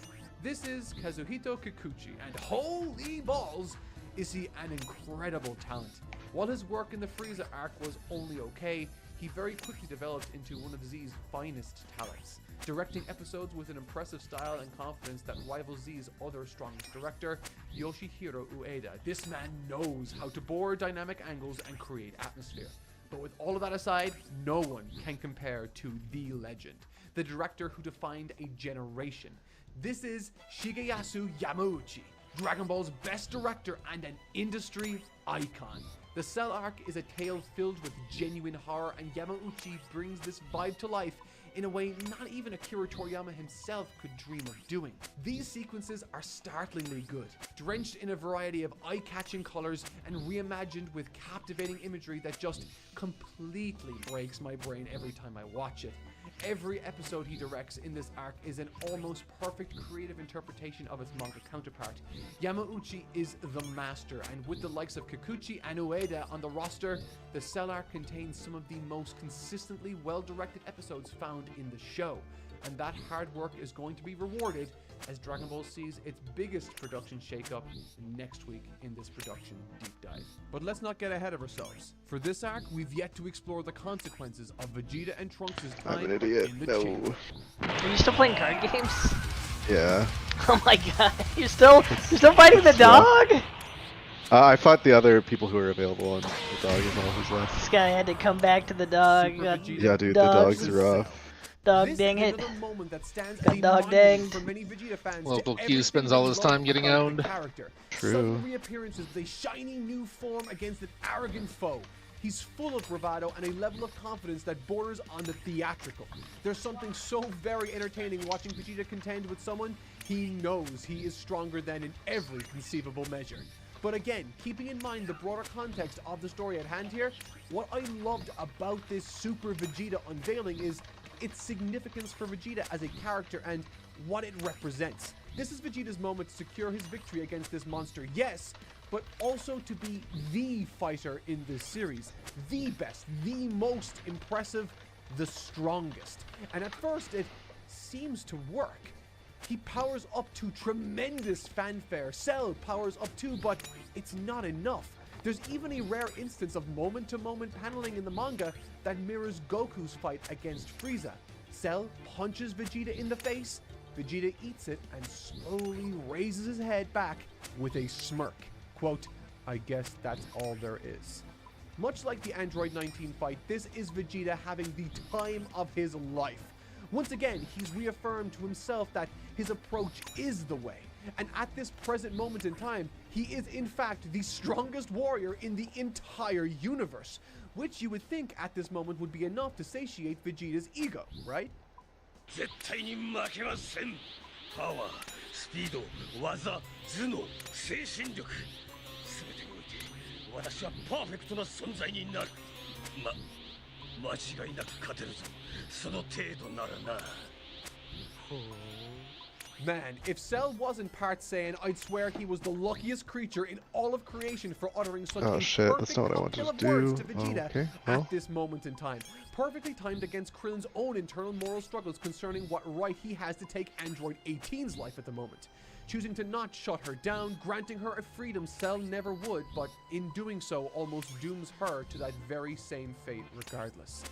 [SPEAKER 2] This is Kazuhito Kikuchi, and holy balls, is he an incredible talent. While his work in the Frieza arc was only okay, he very quickly developed into one of Z's finest talents, directing episodes with an impressive style and confidence that rivals Z's other strongest director, Yoshihiro Ueda. This man knows how to bore dynamic angles and create atmosphere. But with all of that aside, no one can compare to the legend, the director who defined a generation. This is Shigeyasu Yamauchi, Dragon Ball's best director and an industry icon. The Cell arc is a tale filled with genuine horror, and Yamauchi brings this vibe to life in a way not even Akira Toriyama himself could dream of doing. These sequences are startlingly good, drenched in a variety of eye-catching colors and reimagined with captivating imagery that just completely breaks my brain every time I watch it. Every episode he directs in this arc is an almost perfect creative interpretation of its manga counterpart. Yamauchi is the master, and with the likes of Kikuchi and Ueda on the roster, the Cell arc contains some of the most consistently well-directed episodes found in the show. And that hard work is going to be rewarded as Dragon Ball sees its biggest production shakeup next week in this production deep dive. But let's not get ahead of ourselves. For this arc, we've yet to explore the consequences of Vegeta and Trunks' time
[SPEAKER 1] I'm an idiot.
[SPEAKER 2] in the
[SPEAKER 1] No.
[SPEAKER 2] chamber.
[SPEAKER 4] Are you still playing card games?
[SPEAKER 1] Yeah.
[SPEAKER 4] Oh my god, you're still fighting the dog?
[SPEAKER 1] I fought the other people who were available on the dog as well who's left.
[SPEAKER 4] This guy had to come back to the dog.
[SPEAKER 2] Super
[SPEAKER 4] Got
[SPEAKER 2] Vegeta.
[SPEAKER 1] Yeah, dude,
[SPEAKER 4] dogs.
[SPEAKER 1] the dogs are rough.
[SPEAKER 4] Dog
[SPEAKER 2] This
[SPEAKER 4] dang
[SPEAKER 2] is
[SPEAKER 4] it.
[SPEAKER 2] another moment that stands
[SPEAKER 4] Got
[SPEAKER 2] as a
[SPEAKER 4] dog
[SPEAKER 2] monument
[SPEAKER 4] danged.
[SPEAKER 2] for many Vegeta fans
[SPEAKER 5] Local
[SPEAKER 2] to
[SPEAKER 5] Q
[SPEAKER 2] everything
[SPEAKER 5] spends
[SPEAKER 2] they
[SPEAKER 5] all his
[SPEAKER 2] love
[SPEAKER 5] time getting
[SPEAKER 2] about the
[SPEAKER 5] owned.
[SPEAKER 2] character.
[SPEAKER 1] True.
[SPEAKER 2] Sudden reappearances with a shiny new form against an arrogant foe. He's full of bravado and a level of confidence that borders on the theatrical. There's something so very entertaining watching Vegeta contend with someone he knows he is stronger than in every conceivable measure. But again, keeping in mind the broader context of the story at hand here, what I loved about this Super Vegeta unveiling is its significance for Vegeta as a character and what it represents. This is Vegeta's moment to secure his victory against this monster, yes, but also to be the fighter in this series. The best, the most impressive, the strongest. And at first it seems to work. He powers up to tremendous fanfare. Cell powers up too, but it's not enough. There's even a rare instance of moment-to-moment paneling in the manga that mirrors Goku's fight against Frieza. Cell punches Vegeta in the face, Vegeta eats it and slowly raises his head back with a smirk. Quote, "I guess that's all there is." Much like the Android 19 fight, this is Vegeta having the time of his life. Once again, he's reaffirmed to himself that his approach is the way. And at this present moment in time, he is in fact the strongest warrior in the entire universe, which you would think at this moment would be enough to satiate Vegeta's ego, right?
[SPEAKER 3] 絶対に負けません。パワー、スピード、技、頭脳、精神力、すべてにおいて私はパーフェクトな存在になる。間違いなく勝てるぞ。その程度ならな。
[SPEAKER 2] Man, if Cell wasn't part Saiyan, I'd swear he was the luckiest creature in all of creation for uttering such
[SPEAKER 1] Oh
[SPEAKER 2] a
[SPEAKER 1] shit,
[SPEAKER 2] perfect
[SPEAKER 1] that's not what I wanted
[SPEAKER 2] cocktail
[SPEAKER 1] to
[SPEAKER 2] of words
[SPEAKER 1] do.
[SPEAKER 2] to Vegeta
[SPEAKER 1] Okay, well.
[SPEAKER 2] at this moment in time. Perfectly timed against Krillin's own internal moral struggles concerning what right he has to take Android 18's life at the moment. Choosing to not shut her down, granting her a freedom Cell never would, but in doing so almost dooms her to that very same fate regardless.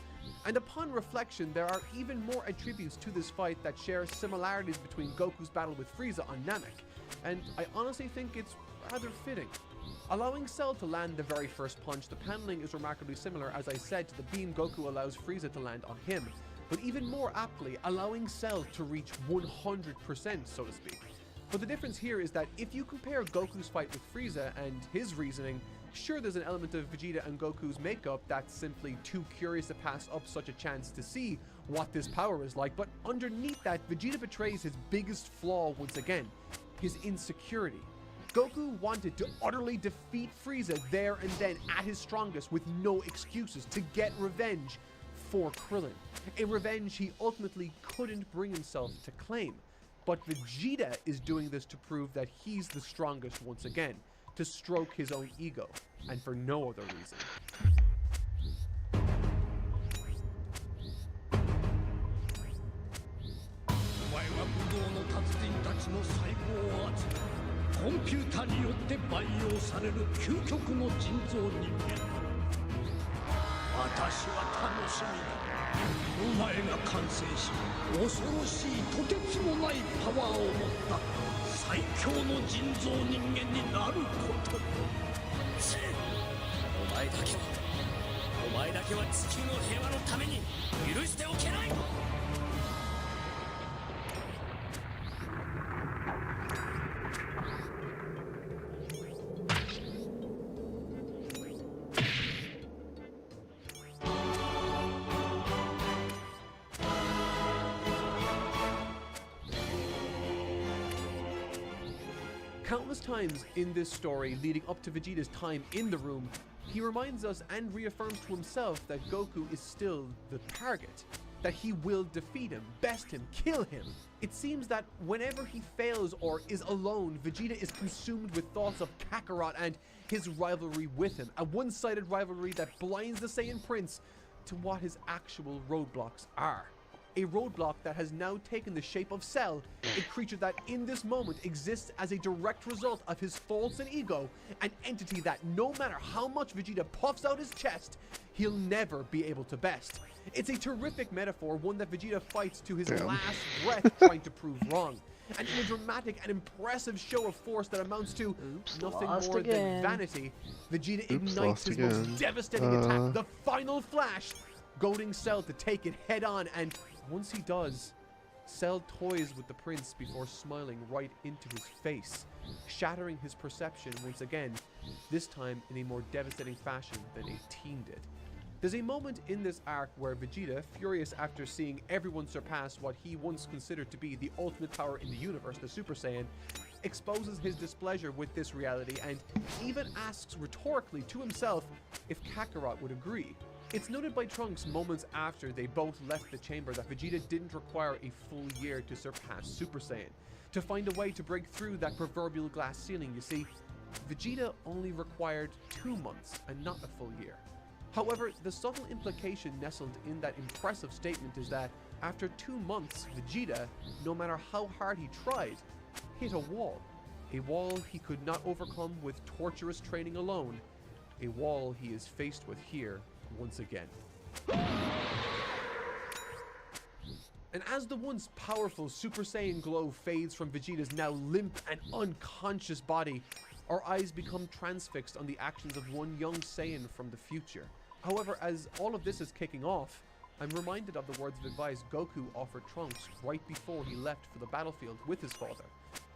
[SPEAKER 2] And upon reflection, there are even more attributes to this fight that share similarities between Goku's battle with Frieza on Namek, and I honestly think it's rather fitting. Allowing Cell to land the very first punch, the paneling is remarkably similar, as I said, to the beam Goku allows Frieza to land on him, but even more aptly, allowing Cell to reach 100%, so to speak. But the difference here is that if you compare Goku's fight with Frieza and his reasoning, sure, there's an element of Vegeta and Goku's makeup that's simply too curious to pass up such a chance to see what this power is like, but underneath that, Vegeta betrays his biggest flaw once again, his insecurity. Goku wanted to utterly defeat Frieza there and then at his strongest with no excuses to get revenge for Krillin, a revenge he ultimately couldn't bring himself to claim. But Vegeta is doing this to prove that he's the strongest once again, to stroke his own ego, and for no other reason.
[SPEAKER 3] お前は武道の達人たちの最コンピューターによって培養される究極の人造人間だ。私は楽しみだ。お前が完成し、恐ろしいとてつもないパワーを持った最強の人造人間になること。お前だけは地球の平和のために許しておけない。
[SPEAKER 2] Countless times in this story leading up to Vegeta's time in the room, he reminds us and reaffirms to himself that Goku is still the target, that he will defeat him, best him, kill him. It seems that whenever he fails or is alone, Vegeta is consumed with thoughts of Kakarot and his rivalry with him, a one-sided rivalry that blinds the Saiyan Prince to what his actual roadblocks are. A roadblock that has now taken the shape of Cell, a creature that in this moment exists as a direct result of his faults and ego, an entity that no matter how much Vegeta puffs out his chest, he'll never be able to best. It's a terrific metaphor, one that Vegeta fights to his last breath trying to prove wrong. And in a dramatic and impressive show of force that amounts to nothing more than vanity, Vegeta ignites his most devastating attack, the final flash, goading Cell to take it head on, and once he does, Cell toys with the prince before smiling right into his face, shattering his perception once again, this time in a more devastating fashion than a teen did. There's a moment in this arc where Vegeta, furious after seeing everyone surpass what he once considered to be the ultimate power in the universe, the Super Saiyan, exposes his displeasure with this reality and even asks rhetorically to himself if Kakarot would agree. It's noted by Trunks moments after they both left the chamber that Vegeta didn't require a full year to surpass Super Saiyan, to find a way to break through that proverbial glass ceiling. You see, Vegeta only required 2 months and not a full year. However, the subtle implication nestled in that impressive statement is that after 2 months, Vegeta, no matter how hard he tried, hit a wall he could not overcome with torturous training alone, a wall he is faced with here once again. And as the once powerful Super Saiyan glow fades from Vegeta's now limp and unconscious body, our eyes become transfixed on the actions of one young Saiyan from the future. However, as all of this is kicking off, I'm reminded of the words of advice Goku offered Trunks right before he left for the battlefield with his father.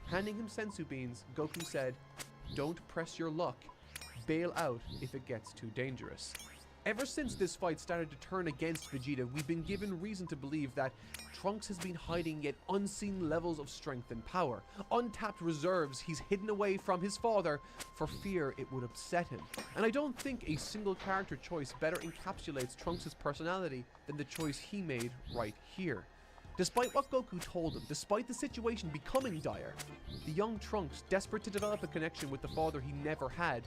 [SPEAKER 2] Handing him senzu beans, Goku said, "Don't press your luck. Bail out if it gets too dangerous." Ever since this fight started to turn against Vegeta, we've been given reason to believe that Trunks has been hiding yet unseen levels of strength and power, untapped reserves he's hidden away from his father for fear it would upset him. And I don't think a single character choice better encapsulates Trunks' personality than the choice he made right here. Despite what Goku told him, despite the situation becoming dire, the young Trunks, desperate to develop a connection with the father he never had,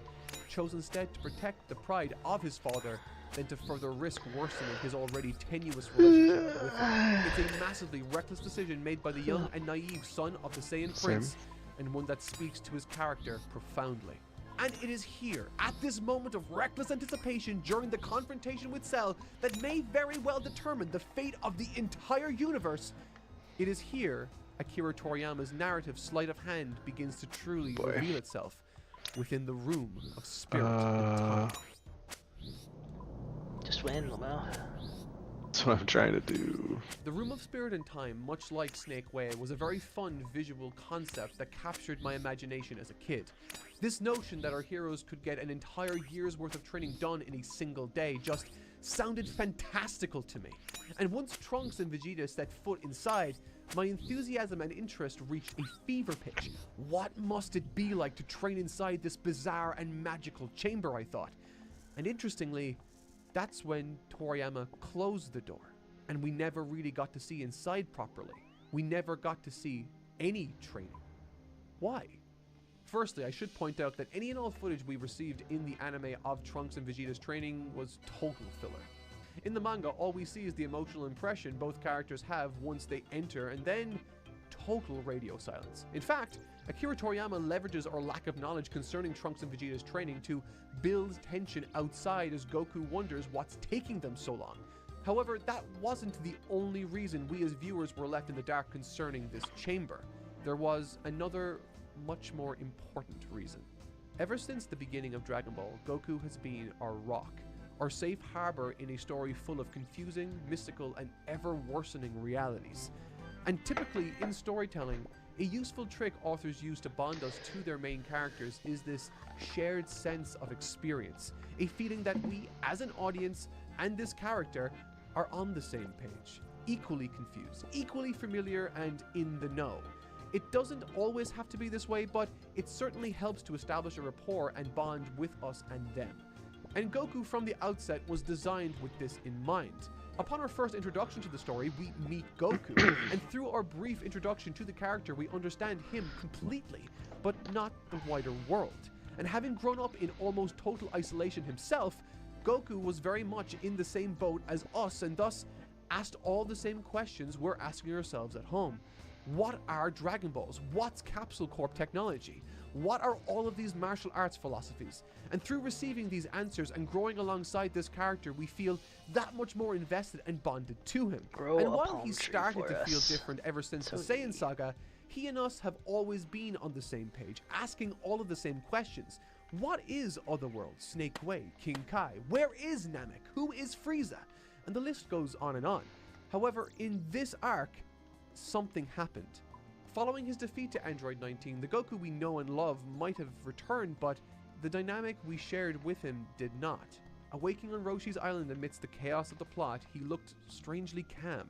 [SPEAKER 2] chose instead to protect the pride of his father than to further risk worsening his already tenuous relationship with him. It's a massively reckless decision made by the young and naive son of the Saiyan Prince, and one that speaks to his character profoundly. And it is here, at this moment of reckless anticipation during the confrontation with Cell, that may very well determine the fate of the entire universe. It is here Akira Toriyama's narrative sleight of hand begins to truly reveal itself within the room of spirit and time.
[SPEAKER 4] Just win, Lamau.
[SPEAKER 1] That's what I'm trying to do.
[SPEAKER 2] The Room of Spirit and Time, much like Snake Way, was a very fun visual concept that captured my imagination as a kid. This notion that our heroes could get an entire year's worth of training done in a single day just sounded fantastical to me. And once Trunks and Vegeta set foot inside, my enthusiasm and interest reached a fever pitch. What must it be like to train inside this bizarre and magical chamber, I thought. And interestingly, that's when Toriyama closed the door, and we never really got to see inside properly. We never got to see any training. Why? Firstly, I should point out that any and all footage we received in the anime of Trunks and Vegeta's training was total filler. In the manga, all we see is the emotional impression both characters have once they enter, and then total radio silence. In fact, Akira Toriyama leverages our lack of knowledge concerning Trunks and Vegeta's training to build tension outside as Goku wonders what's taking them so long. However, that wasn't the only reason we as viewers were left in the dark concerning this chamber. There was another, much more important reason. Ever since the beginning of Dragon Ball, Goku has been our rock, our safe harbor in a story full of confusing, mystical, and ever-worsening realities. And typically, in storytelling, a useful trick authors use to bond us to their main characters is this shared sense of experience, a feeling that we, as an audience, and this character, are on the same page, equally confused, equally familiar, and in the know. It doesn't always have to be this way, but it certainly helps to establish a rapport and bond with us and them. And Goku from the outset was designed with this in mind. Upon our first introduction to the story, we meet Goku, and through our brief introduction to the character, we understand him completely, but not the wider world. And having grown up in almost total isolation himself, Goku was very much in the same boat as us, and thus asked all the same questions we're asking ourselves at home. What are Dragon Balls? What's Capsule Corp technology? What are all of these martial arts philosophies? And through receiving these answers and growing alongside this character, we feel that much more invested and bonded to him. And while he started to feel different ever since the Saiyan saga, he and us have always been on the same page, asking all of the same questions. What is Otherworld, Snake Way, King Kai? Where is Namek? Who is Frieza? And the list goes on and on. However, in this arc, something happened. Following his defeat to Android 19, the Goku we know and love might have returned, but the dynamic we shared with him did not. Awaking on Roshi's island amidst the chaos of the plot, he looked strangely calm.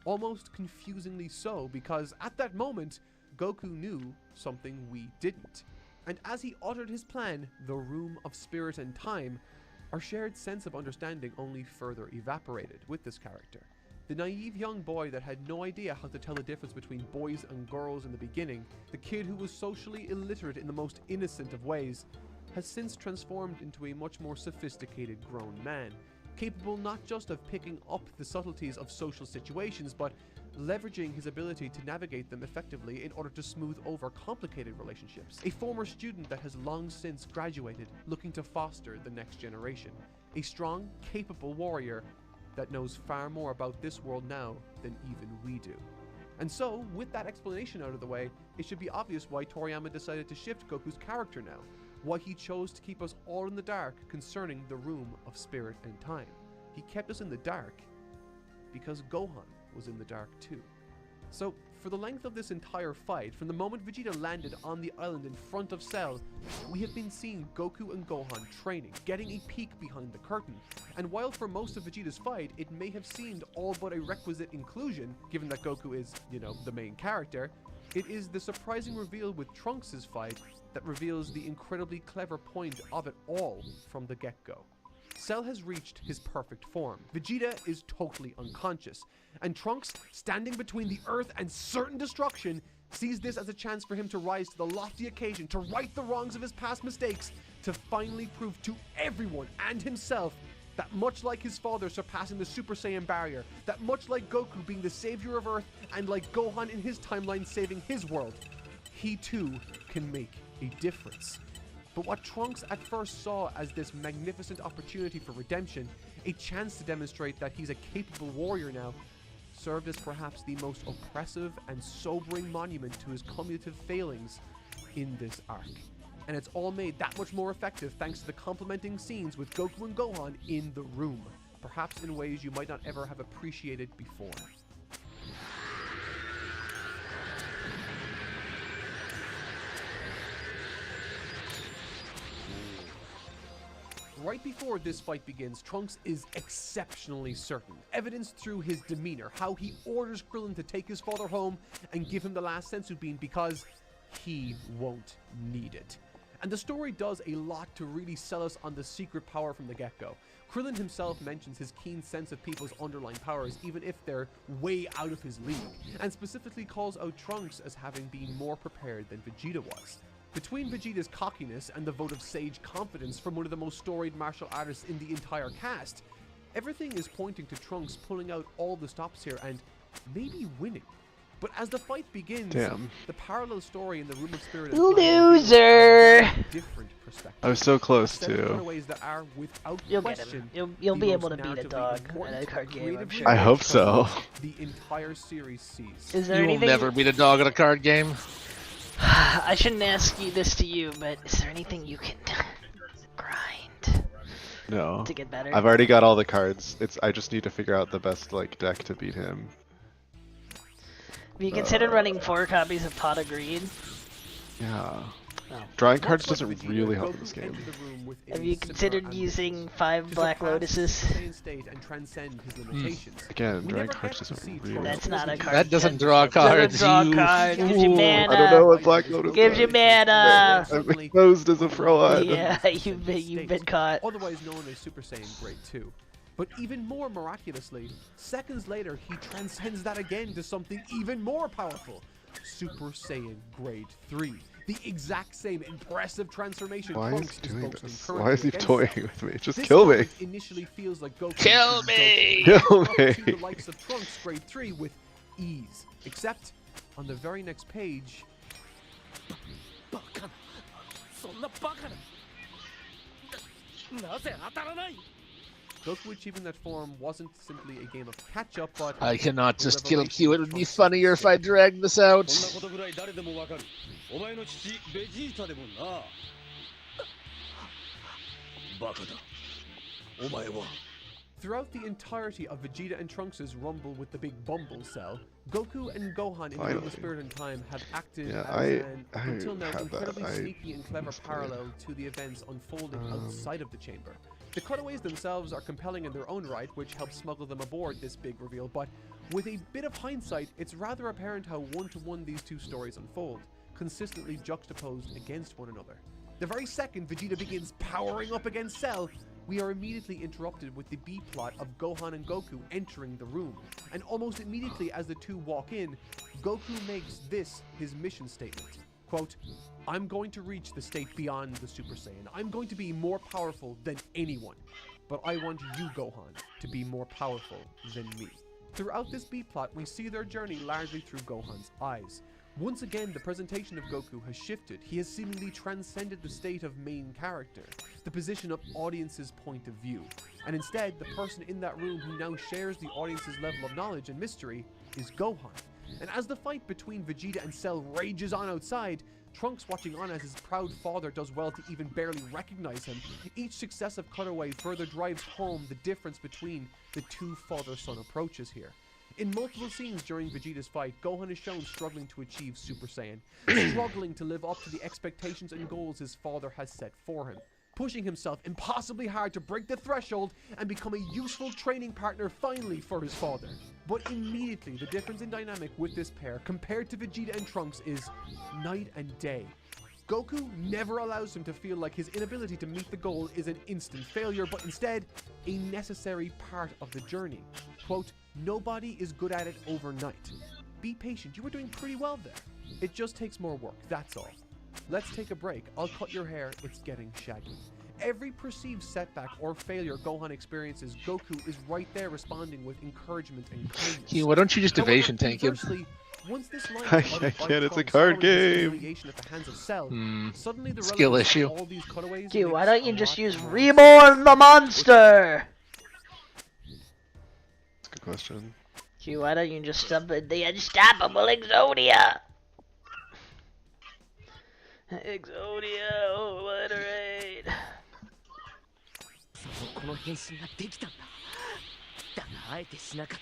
[SPEAKER 2] Almost confusingly so, because at that moment, Goku knew something we didn't. And as he uttered his plan, the Room of Spirit and Time, our shared sense of understanding only further evaporated with this character. The naive young boy that had no idea how to tell the difference between boys and girls in the beginning, the kid who was socially illiterate in the most innocent of ways, has since transformed into a much more sophisticated grown man, capable not just of picking up the subtleties of social situations, but leveraging his ability to navigate them effectively in order to smooth over complicated relationships. A former student that has long since graduated, looking to foster the next generation. A strong, capable warrior that knows far more about this world now than even we do. And so, with that explanation out of the way, it should be obvious why Toriyama decided to shift Goku's character now, why he chose to keep us all in the dark concerning the Room of Spirit and Time. He kept us in the dark because Gohan was in the dark too. So, for the length of this entire fight, from the moment Vegeta landed on the island in front of Cell, we have been seeing Goku and Gohan training, getting a peek behind the curtain. And while for most of Vegeta's fight, it may have seemed all but a requisite inclusion, given that Goku is, the main character, it is the surprising reveal with Trunks' fight that reveals the incredibly clever point of it all from the get-go. Cell has reached his perfect form. Vegeta is totally unconscious, and Trunks, standing between the Earth and certain destruction, sees this as a chance for him to rise to the lofty occasion, to right the wrongs of his past mistakes, to finally prove to everyone and himself that much like his father surpassing the Super Saiyan barrier, that much like Goku being the savior of Earth, and like Gohan in his timeline saving his world, he too can make a difference. But what Trunks at first saw as this magnificent opportunity for redemption, a chance to demonstrate that he's a capable warrior now, served as perhaps the most oppressive and sobering monument to his cumulative failings in this arc. And it's all made that much more effective thanks to the complementing scenes with Goku and Gohan in the room, perhaps in ways you might not ever have appreciated before. Right before this fight begins, Trunks is exceptionally certain, evidenced through his demeanor, how he orders Krillin to take his father home and give him the last senzu bean because he won't need it. And the story does a lot to really sell us on the secret power from the get-go. Krillin himself mentions his keen sense of people's underlying powers, even if they're way out of his league, and specifically calls out Trunks as having been more prepared than Vegeta was. Between Vegeta's cockiness and the vote of sage confidence from one of the most storied martial artists in the entire cast, everything is pointing to Trunks pulling out all the stops here and maybe winning. But as the fight begins,
[SPEAKER 1] Damn.
[SPEAKER 2] the parallel story in the Room of Spirit
[SPEAKER 4] Loser!
[SPEAKER 2] different perspective.
[SPEAKER 1] I was so close
[SPEAKER 2] Seven
[SPEAKER 1] to.
[SPEAKER 2] cutaways that are, without
[SPEAKER 4] You'll get
[SPEAKER 2] question,
[SPEAKER 4] him. You'll
[SPEAKER 2] the
[SPEAKER 4] be
[SPEAKER 2] most
[SPEAKER 4] able to beat a
[SPEAKER 2] narratively
[SPEAKER 4] dog
[SPEAKER 2] important,
[SPEAKER 4] at a card game, I'm
[SPEAKER 2] creatively
[SPEAKER 4] sure.
[SPEAKER 1] I hope
[SPEAKER 2] rich
[SPEAKER 1] so.
[SPEAKER 2] puzzles the entire series sees.
[SPEAKER 4] Is there
[SPEAKER 5] You will
[SPEAKER 4] anything?
[SPEAKER 5] never beat a dog at a card game.
[SPEAKER 4] I shouldn't ask you this to you, but is there anything you can grind
[SPEAKER 1] No.
[SPEAKER 4] to get better?
[SPEAKER 1] I've already got all the cards. I just need to figure out the best like deck to beat him.
[SPEAKER 4] Have you considered running 4 copies of Pot of Greed?
[SPEAKER 1] Yeah.
[SPEAKER 4] Oh.
[SPEAKER 1] Drawing
[SPEAKER 2] Much
[SPEAKER 1] cards
[SPEAKER 2] like
[SPEAKER 1] doesn't
[SPEAKER 2] Vegeta,
[SPEAKER 1] really help
[SPEAKER 2] Goku
[SPEAKER 1] in this game.
[SPEAKER 2] entered the room with
[SPEAKER 4] Have
[SPEAKER 2] a
[SPEAKER 4] you
[SPEAKER 2] similar
[SPEAKER 4] considered
[SPEAKER 2] ambition.
[SPEAKER 4] using 5
[SPEAKER 2] To
[SPEAKER 4] Black
[SPEAKER 2] surpass
[SPEAKER 4] Lotuses?
[SPEAKER 2] his insane state and transcend his limitations.
[SPEAKER 1] Again,
[SPEAKER 2] We
[SPEAKER 1] drawing
[SPEAKER 2] never
[SPEAKER 1] cards
[SPEAKER 2] get to
[SPEAKER 1] doesn't
[SPEAKER 2] see
[SPEAKER 1] really
[SPEAKER 2] Trunks
[SPEAKER 1] help.
[SPEAKER 4] That's not a
[SPEAKER 2] physically
[SPEAKER 4] card.
[SPEAKER 5] That doesn't
[SPEAKER 2] transcend
[SPEAKER 5] draw
[SPEAKER 2] himself.
[SPEAKER 5] cards.
[SPEAKER 4] Doesn't draw
[SPEAKER 5] you-
[SPEAKER 4] cards. Gives you
[SPEAKER 1] Ooh,
[SPEAKER 4] mana.
[SPEAKER 1] I don't know what Black Lotus
[SPEAKER 4] Gives you
[SPEAKER 1] does.
[SPEAKER 4] mana.
[SPEAKER 1] I'm exposed as a fraud.
[SPEAKER 4] Yeah, you've been caught.
[SPEAKER 2] Otherwise known as Super Saiyan Grade 2. But even more miraculously, seconds later he transcends that again to something even more powerful. Super Saiyan Grade 3. The exact same impressive transformation
[SPEAKER 1] Why is
[SPEAKER 2] Trunks
[SPEAKER 1] he doing
[SPEAKER 2] boasting
[SPEAKER 1] this?
[SPEAKER 2] currently
[SPEAKER 1] Why is he
[SPEAKER 2] against
[SPEAKER 1] toying
[SPEAKER 2] Cell.
[SPEAKER 1] with me? Just
[SPEAKER 2] This
[SPEAKER 1] kill me.
[SPEAKER 2] moment initially feels like Goku
[SPEAKER 5] Kill
[SPEAKER 2] is
[SPEAKER 5] me!
[SPEAKER 1] Kill
[SPEAKER 2] up to
[SPEAKER 1] me.
[SPEAKER 2] the likes of Trunks Grade 3 with ease. Except on the very next page, Goku achieving that form wasn't simply a game of catch-up, but
[SPEAKER 5] I cannot
[SPEAKER 2] a
[SPEAKER 5] just kill
[SPEAKER 2] revelation
[SPEAKER 5] Q. It
[SPEAKER 2] of
[SPEAKER 5] would be
[SPEAKER 2] Trunks'
[SPEAKER 5] funnier if I
[SPEAKER 2] state.
[SPEAKER 5] dragged this
[SPEAKER 3] こんな
[SPEAKER 5] out.
[SPEAKER 3] ことぐらい誰でもわかるお前の父ベジータでもなバカだお前は
[SPEAKER 2] Throughout the entirety of Vegeta and Trunks' rumble with the big Bumble Cell, Goku and Gohan in the Room
[SPEAKER 1] Finally.
[SPEAKER 2] of Spirit and Time have acted
[SPEAKER 1] Yeah,
[SPEAKER 2] as an,
[SPEAKER 1] I
[SPEAKER 2] until now,
[SPEAKER 1] had that.
[SPEAKER 2] incredibly
[SPEAKER 1] I
[SPEAKER 2] sneaky and clever
[SPEAKER 1] missed it.
[SPEAKER 2] parallel to the events unfolding outside of the chamber. The cutaways themselves are compelling in their own right, which helps smuggle them aboard this big reveal, but with a bit of hindsight, it's rather apparent how one-to-one these two stories unfold, consistently juxtaposed against one another. The very second Vegeta begins powering up against Cell, we are immediately interrupted with the B-plot of Gohan and Goku entering the room. And almost immediately as the two walk in, Goku makes this his mission statement. Quote, I'm going to reach the state beyond the Super Saiyan. I'm going to be more powerful than anyone. But I want you, Gohan, to be more powerful than me. Throughout this B-plot, we see their journey largely through Gohan's eyes. Once again, the presentation of Goku has shifted. He has seemingly transcended the state of main character, the position of audience's point of view. And instead, the person in that room who now shares the audience's level of knowledge and mystery is Gohan. And as the fight between Vegeta and Cell rages on outside, Trunks watching on as his proud father does well to even barely recognize him, each successive cutaway further drives home the difference between the two father-son approaches here. In multiple scenes during Vegeta's fight, Gohan is shown struggling to achieve Super Saiyan, struggling to live up to the expectations and goals his father has set for him, pushing himself impossibly hard to break the threshold and become a useful training partner finally for his father. But immediately, the difference in dynamic with this pair compared to Vegeta and Trunks is night and day. Goku never allows him to feel like his inability to meet the goal is an instant failure, but instead, a necessary part of the journey. Quote, nobody is good at it overnight. Be patient, you were doing pretty well there. It just takes more work, that's all. Let's take a break, I'll cut your hair, it's getting shaggy. Every perceived setback or failure Gohan experiences, Goku is right there responding with encouragement and kindness.
[SPEAKER 5] Q, why don't you just
[SPEAKER 2] However,
[SPEAKER 5] evasion tank him?
[SPEAKER 2] conversely, once this line
[SPEAKER 1] I
[SPEAKER 2] is uttered by
[SPEAKER 1] can't, it's a
[SPEAKER 2] Trunks
[SPEAKER 1] card
[SPEAKER 2] following his
[SPEAKER 1] game.
[SPEAKER 2] humiliation at the hands of Cell, suddenly the
[SPEAKER 5] Skill
[SPEAKER 2] relevance of
[SPEAKER 5] issue.
[SPEAKER 2] all these cutaways
[SPEAKER 4] Q, why
[SPEAKER 2] makes
[SPEAKER 4] don't you
[SPEAKER 2] a
[SPEAKER 4] just
[SPEAKER 2] lot
[SPEAKER 4] use
[SPEAKER 2] more
[SPEAKER 4] Reborn the Monster?
[SPEAKER 1] That's a good question.
[SPEAKER 4] Q, why don't you just summon the unstoppable Exodia? Exodia, obliterate.
[SPEAKER 9] この変身ができたんだ。だがあえてしなかっ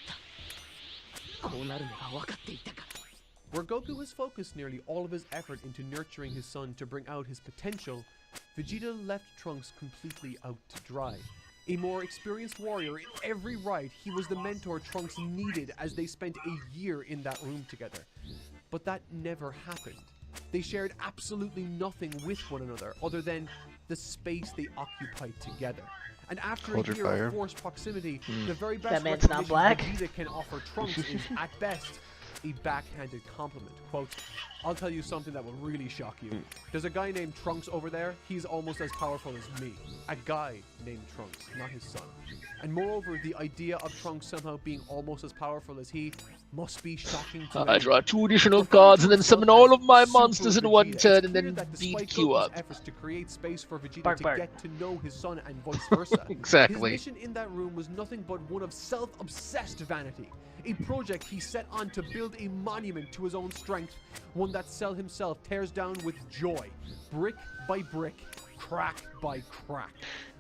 [SPEAKER 9] た。こうなるのが分かっていたか。
[SPEAKER 2] Where Goku has focused nearly all of his effort into nurturing his son to bring out his potential, Vegeta left Trunks completely out to dry. A more experienced warrior in every right, he was the mentor Trunks needed as they spent a year in that room together. But that never happened. They shared absolutely nothing with one another other than the space they occupied together. And after
[SPEAKER 1] Hold
[SPEAKER 2] a
[SPEAKER 1] your
[SPEAKER 2] year
[SPEAKER 1] fire.
[SPEAKER 2] of forced proximity, the very best
[SPEAKER 4] That man's not
[SPEAKER 2] recognition
[SPEAKER 4] black?
[SPEAKER 2] Vegeta can offer Trunks is, at best, a backhanded compliment. Quote, I'll tell you something that will really shock you. There's a guy named Trunks over there. He's almost as powerful as me. A guy named Trunks, not his son. And moreover, the idea of Trunks somehow being almost as powerful as he must be shocking to
[SPEAKER 5] I draw
[SPEAKER 2] anyone.
[SPEAKER 5] 2 additional
[SPEAKER 2] Referring
[SPEAKER 5] cards
[SPEAKER 2] to
[SPEAKER 5] and then
[SPEAKER 2] himself
[SPEAKER 5] summon all
[SPEAKER 2] as
[SPEAKER 5] of my
[SPEAKER 2] Super
[SPEAKER 5] monsters in one
[SPEAKER 2] Vegeta,
[SPEAKER 5] turn
[SPEAKER 2] it's
[SPEAKER 5] and
[SPEAKER 2] clear
[SPEAKER 5] then
[SPEAKER 2] that
[SPEAKER 5] beat
[SPEAKER 2] despite
[SPEAKER 5] Q
[SPEAKER 2] Goku's
[SPEAKER 5] up.
[SPEAKER 2] efforts to create space for Vegeta
[SPEAKER 5] Bark,
[SPEAKER 2] to
[SPEAKER 5] bark.
[SPEAKER 2] get to know his son and vice versa,
[SPEAKER 5] Exactly.
[SPEAKER 2] his mission in that room was nothing but one of self-obsessed vanity. A project he set on to build a monument to his own strength, one that Cell himself tears down with joy, brick by brick, crack by crack,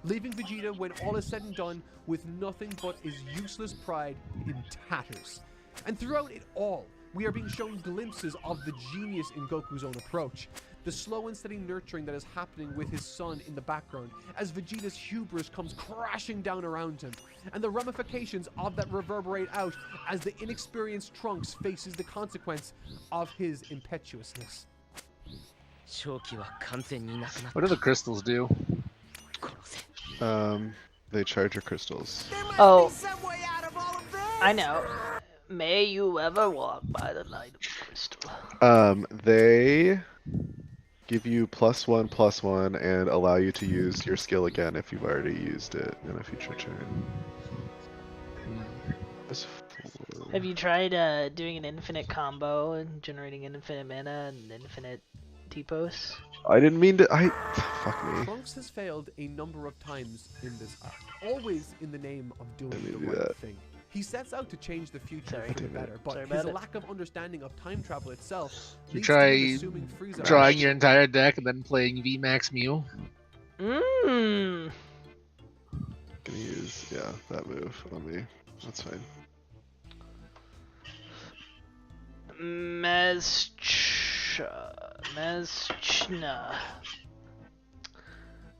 [SPEAKER 2] leaving Vegeta, when all is said and done, with nothing but his useless pride in tatters. And throughout it all, we are being shown glimpses of the genius in Goku's own approach. The slow and steady nurturing that is happening with his son in the background as Vegeta's hubris comes crashing down around him, and the ramifications of that reverberate out as the inexperienced Trunks faces the consequence of his impetuousness.
[SPEAKER 5] What do the crystals do?
[SPEAKER 1] They charge your crystals.
[SPEAKER 4] Oh, I know. May you ever walk by the light of the crystal.
[SPEAKER 1] They give you +1/+1 and allow you to use your skill again if you've already used it in a future turn.
[SPEAKER 4] Have you tried doing an infinite combo and generating infinite mana and infinite depots?
[SPEAKER 1] I didn't mean to. Fuck me.
[SPEAKER 2] Trunks has failed a number of times in this arc, always in the name of doing
[SPEAKER 1] Let me
[SPEAKER 2] the
[SPEAKER 1] do
[SPEAKER 2] right
[SPEAKER 1] that.
[SPEAKER 2] thing. He sets out to change the future
[SPEAKER 4] Sorry.
[SPEAKER 2] for the better, but
[SPEAKER 4] Sorry
[SPEAKER 2] his
[SPEAKER 4] about it.
[SPEAKER 2] lack of understanding of time travel itself
[SPEAKER 5] You
[SPEAKER 2] leads
[SPEAKER 5] try
[SPEAKER 2] to him assuming Frieza
[SPEAKER 5] drawing your entire deck and then playing VMAX Mew?
[SPEAKER 4] Mmm.
[SPEAKER 1] Gonna use, yeah, that move on me. That's fine.
[SPEAKER 4] Meschna.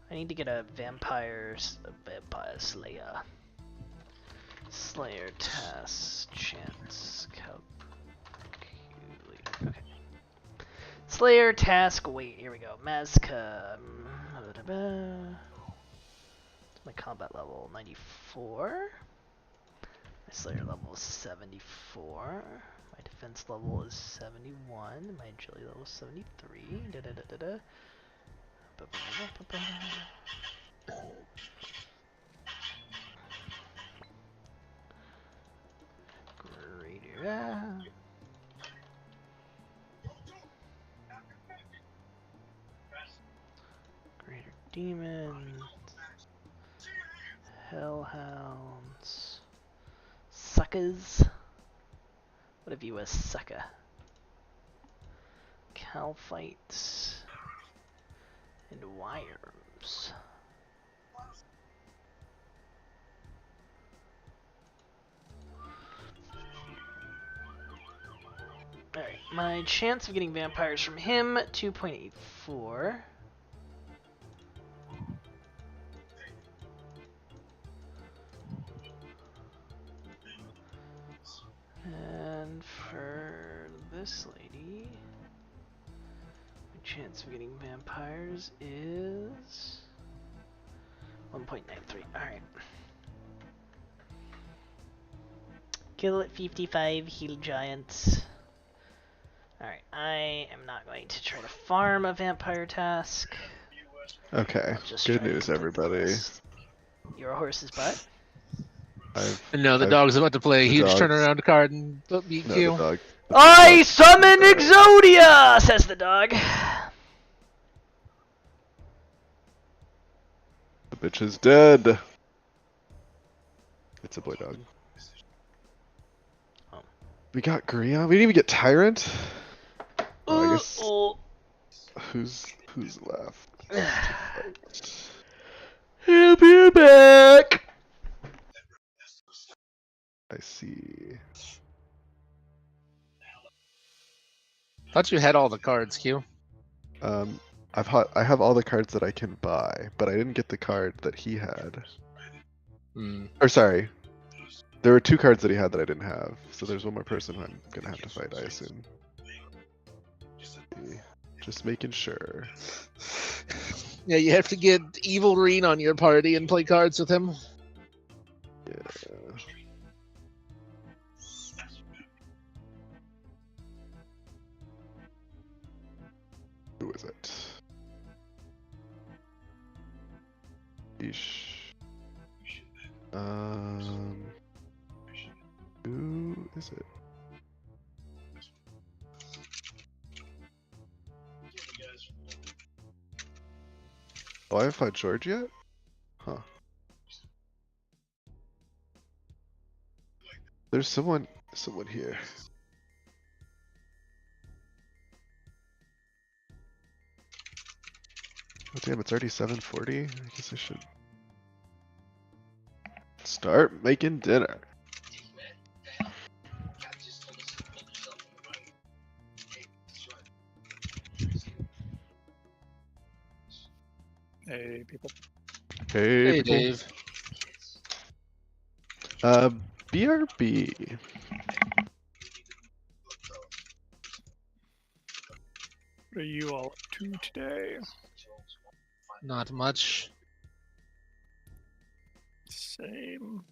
[SPEAKER 4] I need to get a vampire slayer. Slayer task chance calculator. Okay. Slayer task. Wait, here we go. Mazka. My combat level 94. My Slayer level is 74. My defense level is 71. My agility level is 73. Da da da da da. Greater. Greater demons. Hellhounds. Suckers. What have you a sucker? Calphites. And wires. Alright, my chance of getting vampires from him, 2.84. And for this lady, my chance of getting vampires is 1.93. Alright. Kill at 55, heal giants. Alright, I am not going to try to farm a vampire task.
[SPEAKER 1] Okay,
[SPEAKER 4] Just
[SPEAKER 1] good
[SPEAKER 4] try to
[SPEAKER 1] news,
[SPEAKER 4] complete the
[SPEAKER 1] everybody.
[SPEAKER 4] list. You're a horse's butt?
[SPEAKER 5] No, the
[SPEAKER 1] I've-
[SPEAKER 5] dog's about to play a
[SPEAKER 1] the
[SPEAKER 5] huge
[SPEAKER 1] dog's-
[SPEAKER 5] turnaround card and beat
[SPEAKER 1] No,
[SPEAKER 5] Q.
[SPEAKER 1] the dog.
[SPEAKER 4] I summon Exodia, says the dog.
[SPEAKER 1] The bitch is dead. It's a boy dog.
[SPEAKER 4] Oh.
[SPEAKER 1] We got Grion. We didn't even get Tyrant. Oh, I guess
[SPEAKER 4] Oh.
[SPEAKER 1] who's left?
[SPEAKER 4] He'll be back.
[SPEAKER 1] I see.
[SPEAKER 5] Thought you had all the cards, Q.
[SPEAKER 1] I have all the cards that I can buy, but I didn't get the card that he had. Or sorry, there were 2 cards that he had that I didn't have. So there's one more person who I'm gonna have to fight, I assume. Just making sure.
[SPEAKER 5] Yeah, you have to get Evil Reen on your party and play cards with him.
[SPEAKER 1] Yeah. Who is it? Yeesh. Who is it? Oh, I haven't fought George yet? Huh. There's someone here. Oh damn, it's already 7:40. I guess I should start making dinner.
[SPEAKER 10] Hey, people.
[SPEAKER 1] Hey, people.
[SPEAKER 5] Dave.
[SPEAKER 1] BRB.
[SPEAKER 10] What are you all up to today?
[SPEAKER 5] Not much.
[SPEAKER 10] Same.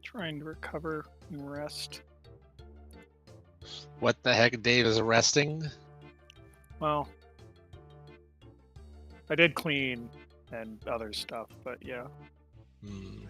[SPEAKER 10] Trying to recover and rest.
[SPEAKER 5] What the heck? Dave is resting?
[SPEAKER 10] Well, I did clean and other stuff, but yeah.
[SPEAKER 5] Hmm.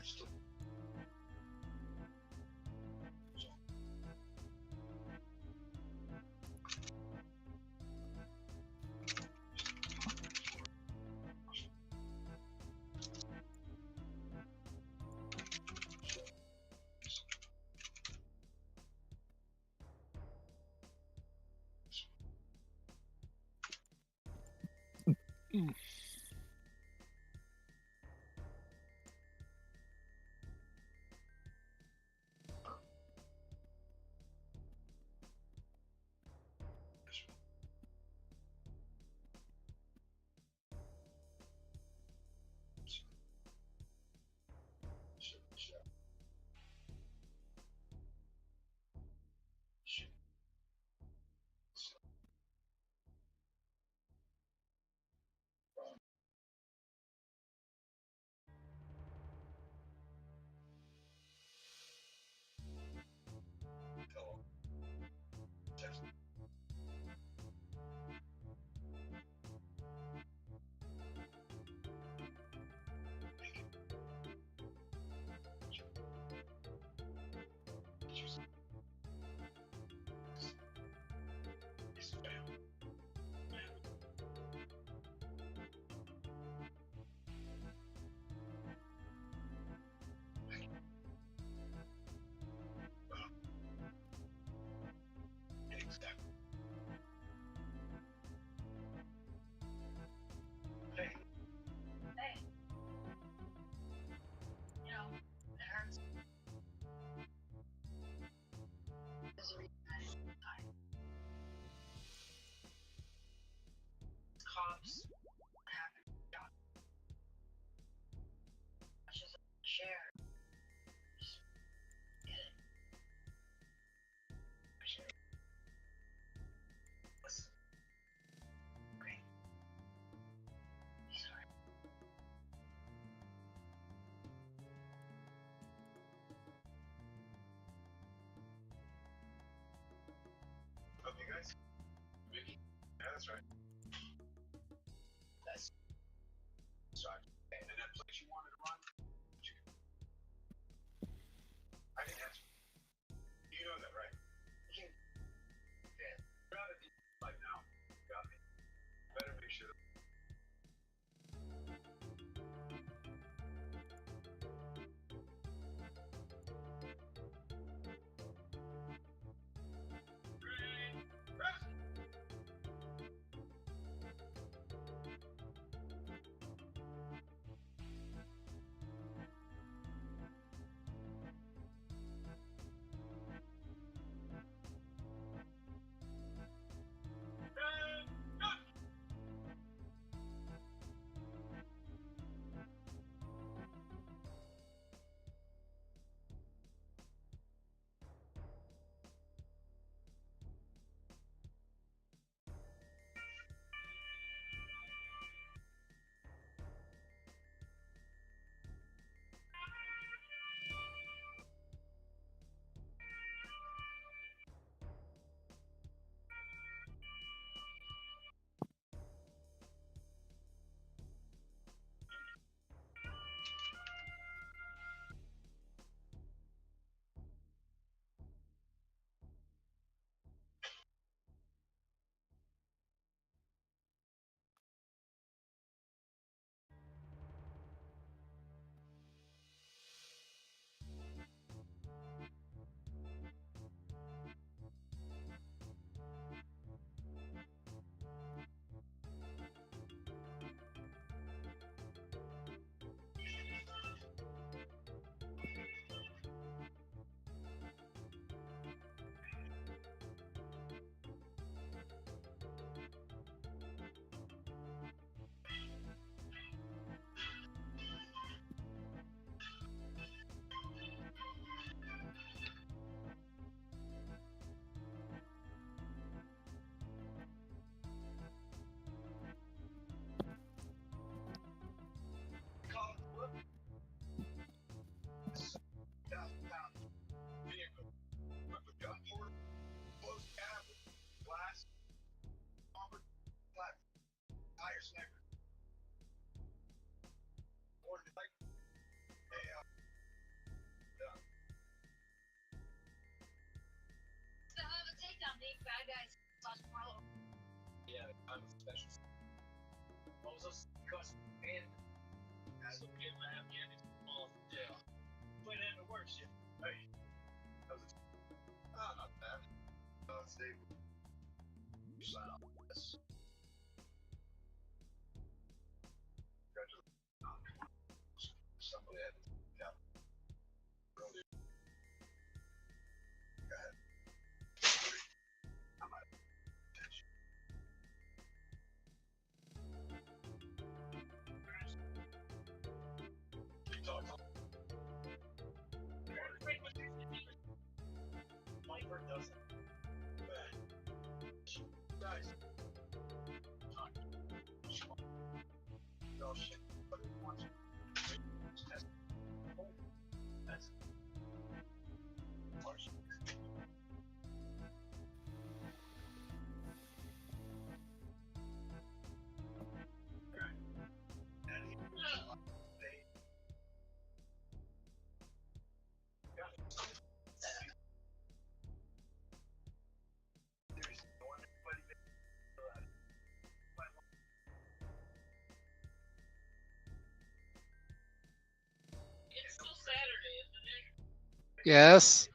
[SPEAKER 5] Yes.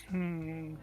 [SPEAKER 10] Hmm.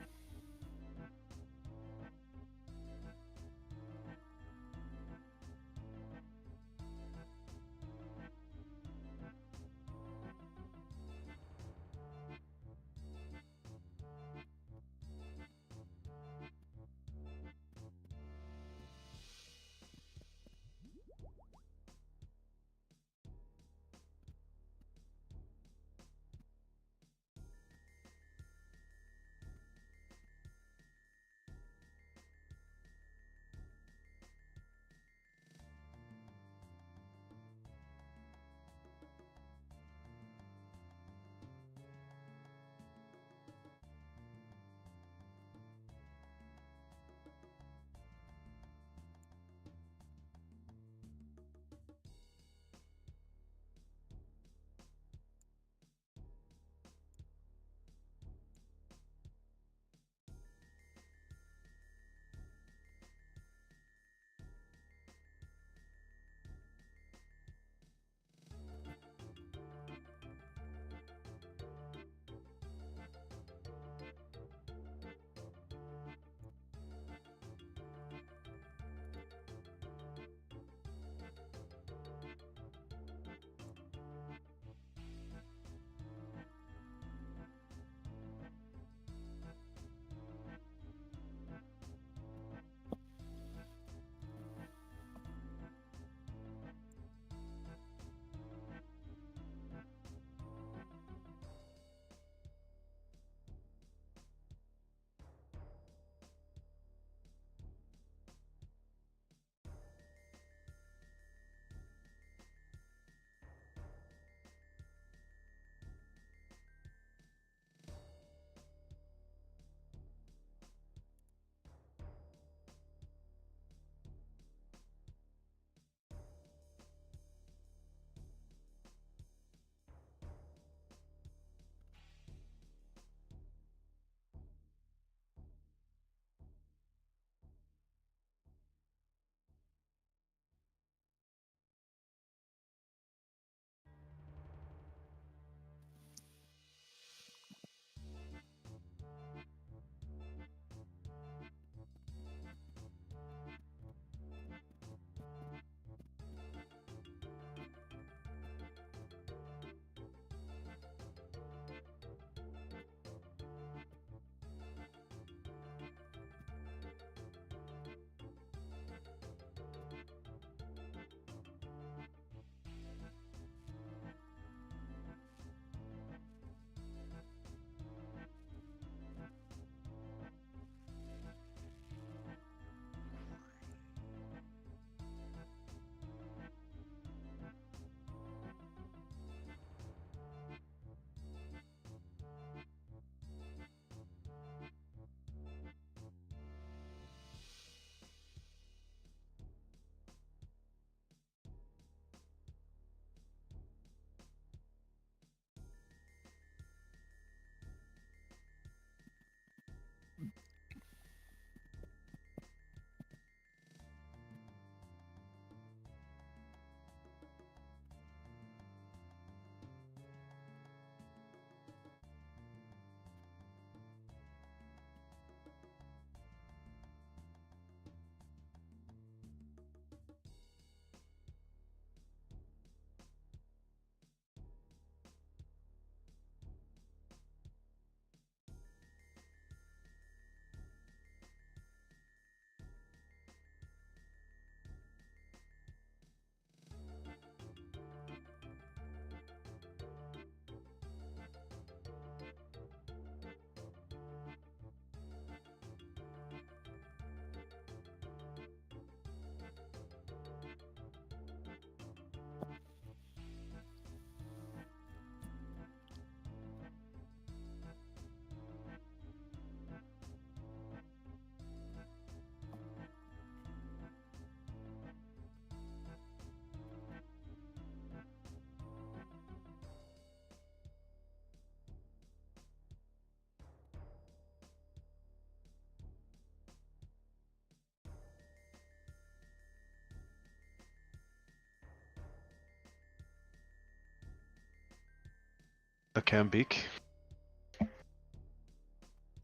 [SPEAKER 1] Okay, I'm Beak.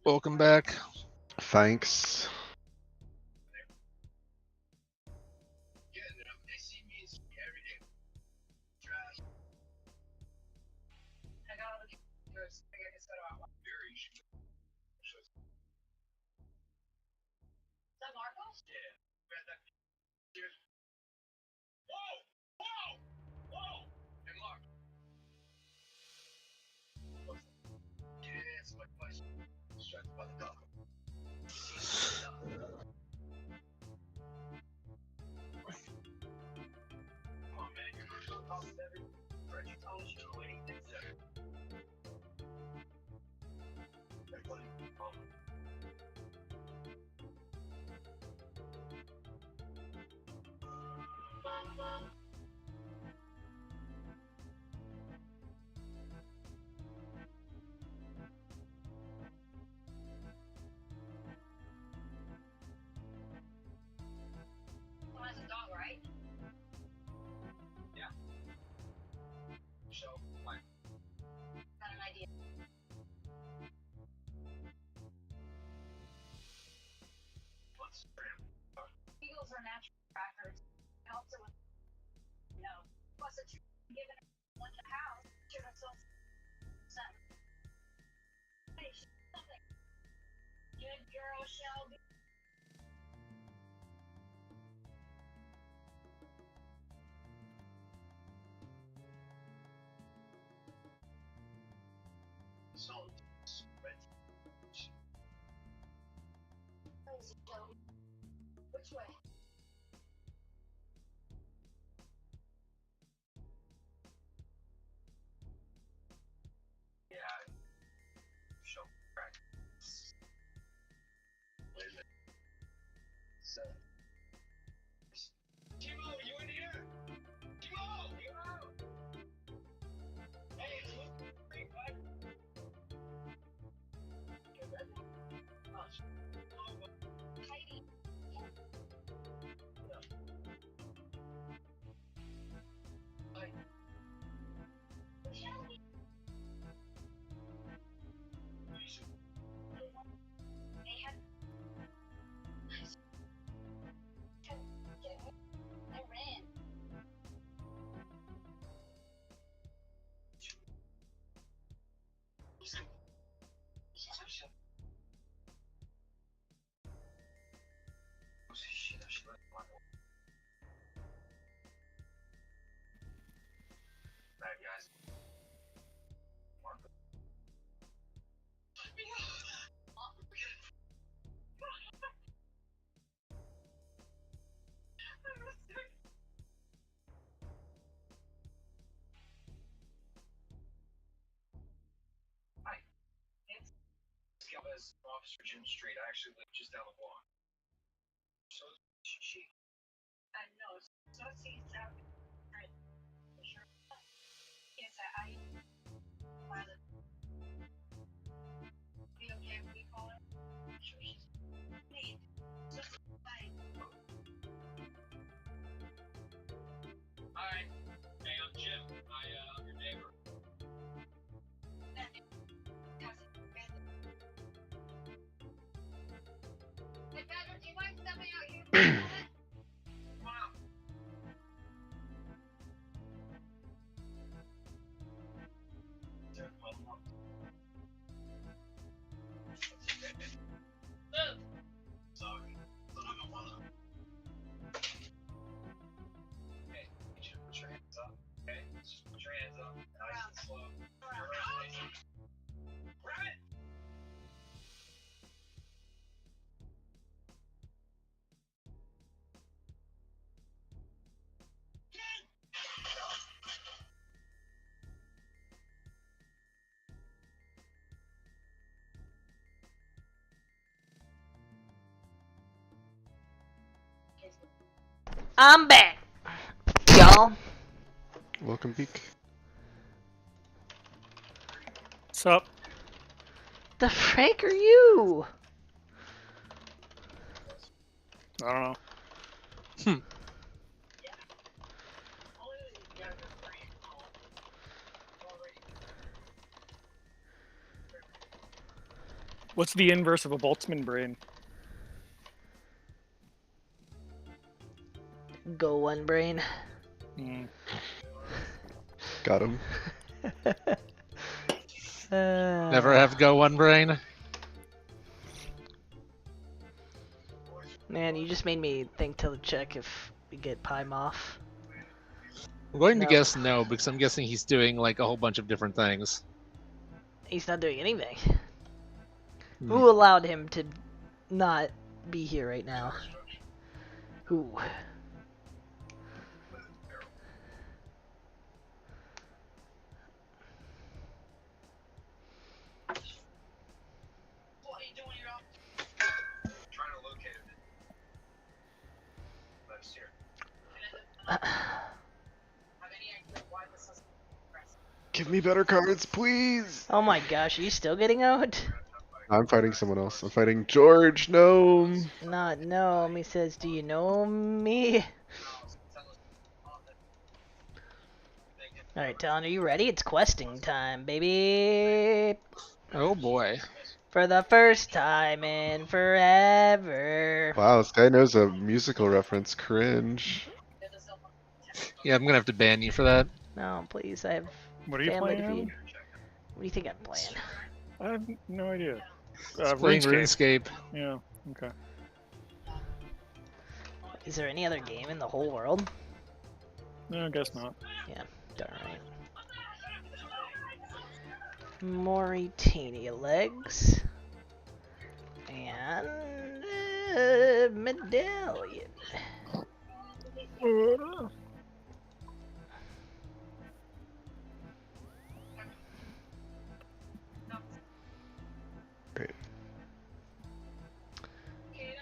[SPEAKER 5] Welcome back.
[SPEAKER 1] Thanks.
[SPEAKER 4] I'm back, y'all.
[SPEAKER 1] Welcome, Beak.
[SPEAKER 10] What's up?
[SPEAKER 4] The frick are you?
[SPEAKER 10] I don't know. What's the inverse of a Boltzmann brain?
[SPEAKER 4] Go one brain.
[SPEAKER 10] Hmm.
[SPEAKER 1] Got him.
[SPEAKER 5] Never have go one brain.
[SPEAKER 4] Man, you just made me think to check if we get Pi Moth.
[SPEAKER 5] I'm going to
[SPEAKER 4] No.
[SPEAKER 5] guess no, because I'm guessing he's doing like a whole bunch of different things.
[SPEAKER 4] He's not doing anything.
[SPEAKER 5] Hmm.
[SPEAKER 4] Who allowed him to not be here right now? Who?
[SPEAKER 1] Give me better cards, please.
[SPEAKER 4] Oh my gosh, are you still getting out?
[SPEAKER 1] I'm fighting someone else. I'm fighting George Gnome.
[SPEAKER 4] Not know. He says, do you know me? Alright, Talon, are you ready? It's questing time, baby.
[SPEAKER 5] Oh boy.
[SPEAKER 4] For the first time in forever.
[SPEAKER 1] Wow, this guy knows a musical reference. Cringe.
[SPEAKER 5] Yeah, I'm gonna have to ban you for that.
[SPEAKER 4] No, please, I have
[SPEAKER 10] What are you
[SPEAKER 4] family
[SPEAKER 10] playing,
[SPEAKER 4] to feed.
[SPEAKER 10] Alan?
[SPEAKER 4] What do you think I'm playing?
[SPEAKER 10] I have no idea.
[SPEAKER 5] He's playing RuneScape.
[SPEAKER 10] Yeah. Okay.
[SPEAKER 4] Is there any other game in the whole world?
[SPEAKER 10] No, I guess not.
[SPEAKER 4] Yeah, darn right. Mauritania legs. And medallion.
[SPEAKER 1] Great.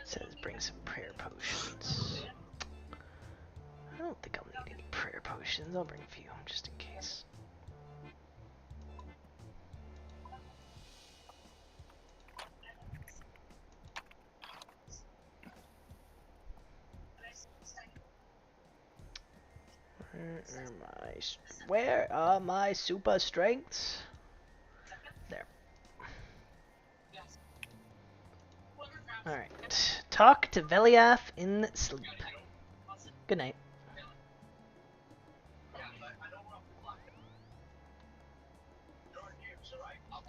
[SPEAKER 4] Says bring some prayer potions. I don't think I'll need any prayer potions. I'll bring a few just in case. Where are my super strengths? There. Alright. Talk to Veliath in sleep. Good night.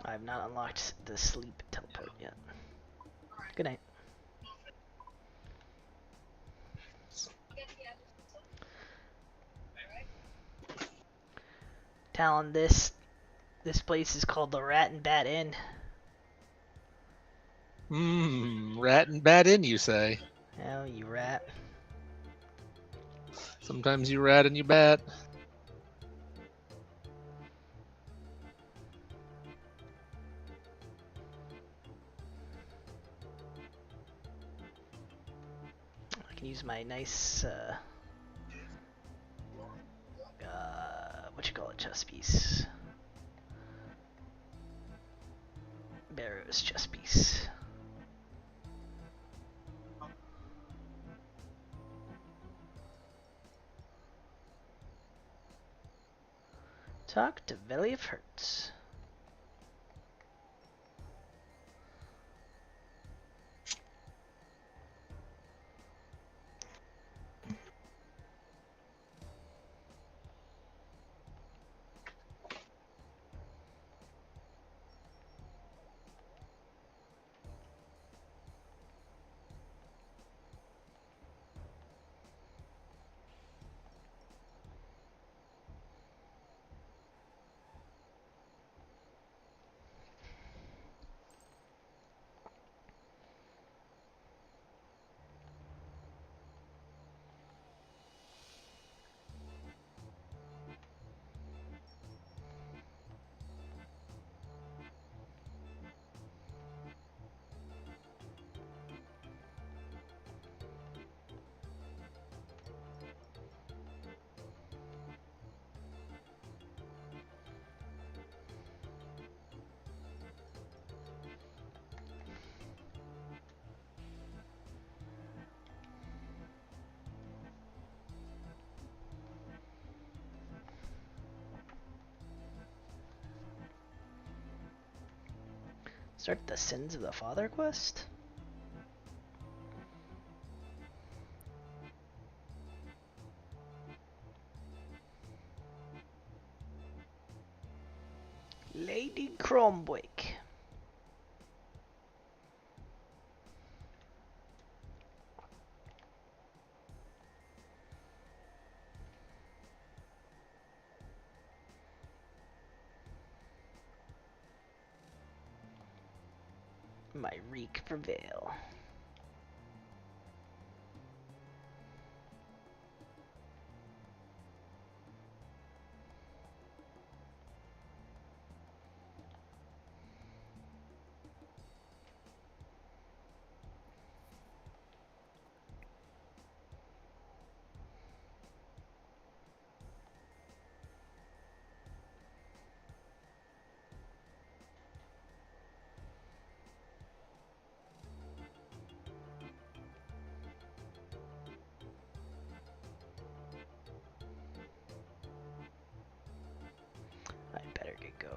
[SPEAKER 4] I have not unlocked the sleep teleport yet. Good night. Talon, this place is called the Rat and Bat Inn.
[SPEAKER 5] Rat and bat in, you say?
[SPEAKER 4] Oh, you rat.
[SPEAKER 5] Sometimes you rat and you bat.
[SPEAKER 4] I can use my nice, what you call it, chess piece. Barrow's chess piece. Talk to Valley of Hurts. Start the Sins of the Father quest? Lady Cromwick. My reek prevail. I better get going.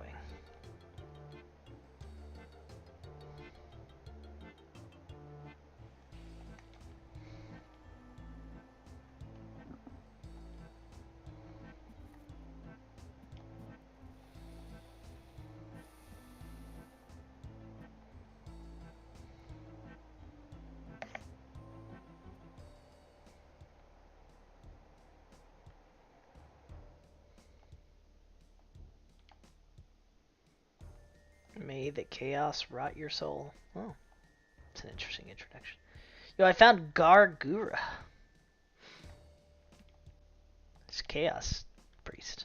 [SPEAKER 4] May the chaos rot your soul. Oh, it's an interesting introduction. Yo, I found Gargura. It's chaos priest.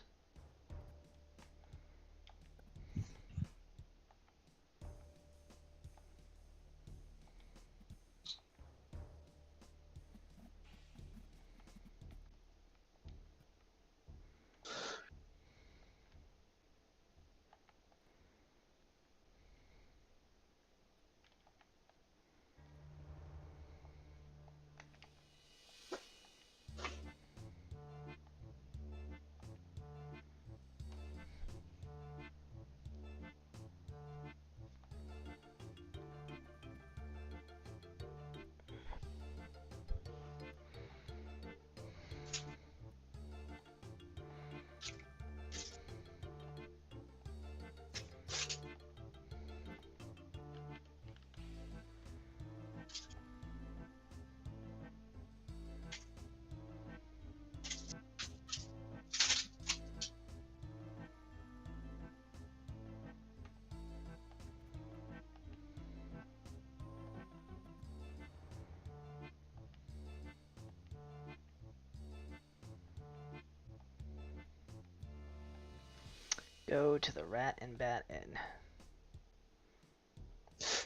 [SPEAKER 4] Go to the Rat and Bat Inn.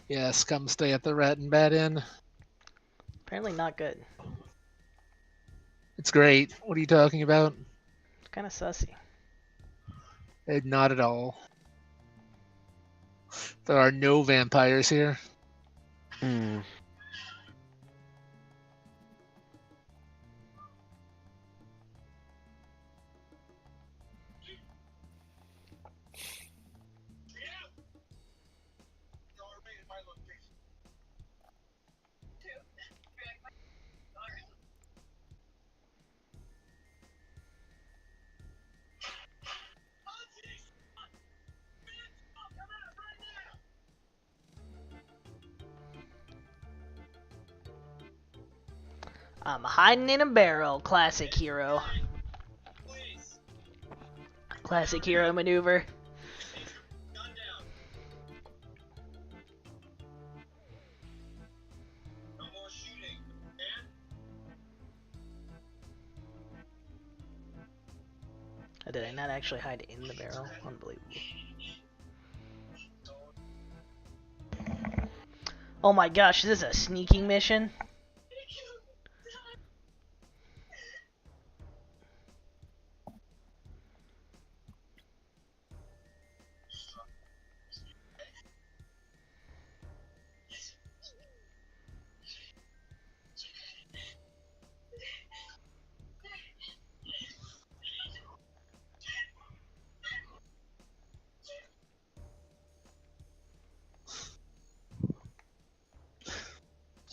[SPEAKER 5] Yeah, scum stay at the Rat and Bat Inn.
[SPEAKER 4] Apparently not good.
[SPEAKER 5] It's great. What are you talking about?
[SPEAKER 4] It's kind of sussy.
[SPEAKER 5] Not at all. There are no vampires here.
[SPEAKER 1] Hmm.
[SPEAKER 4] I'm hiding in a barrel. Classic hero. Classic hero maneuver. Did I not actually hide in the barrel? Unbelievable. Oh my gosh, is this a sneaking mission?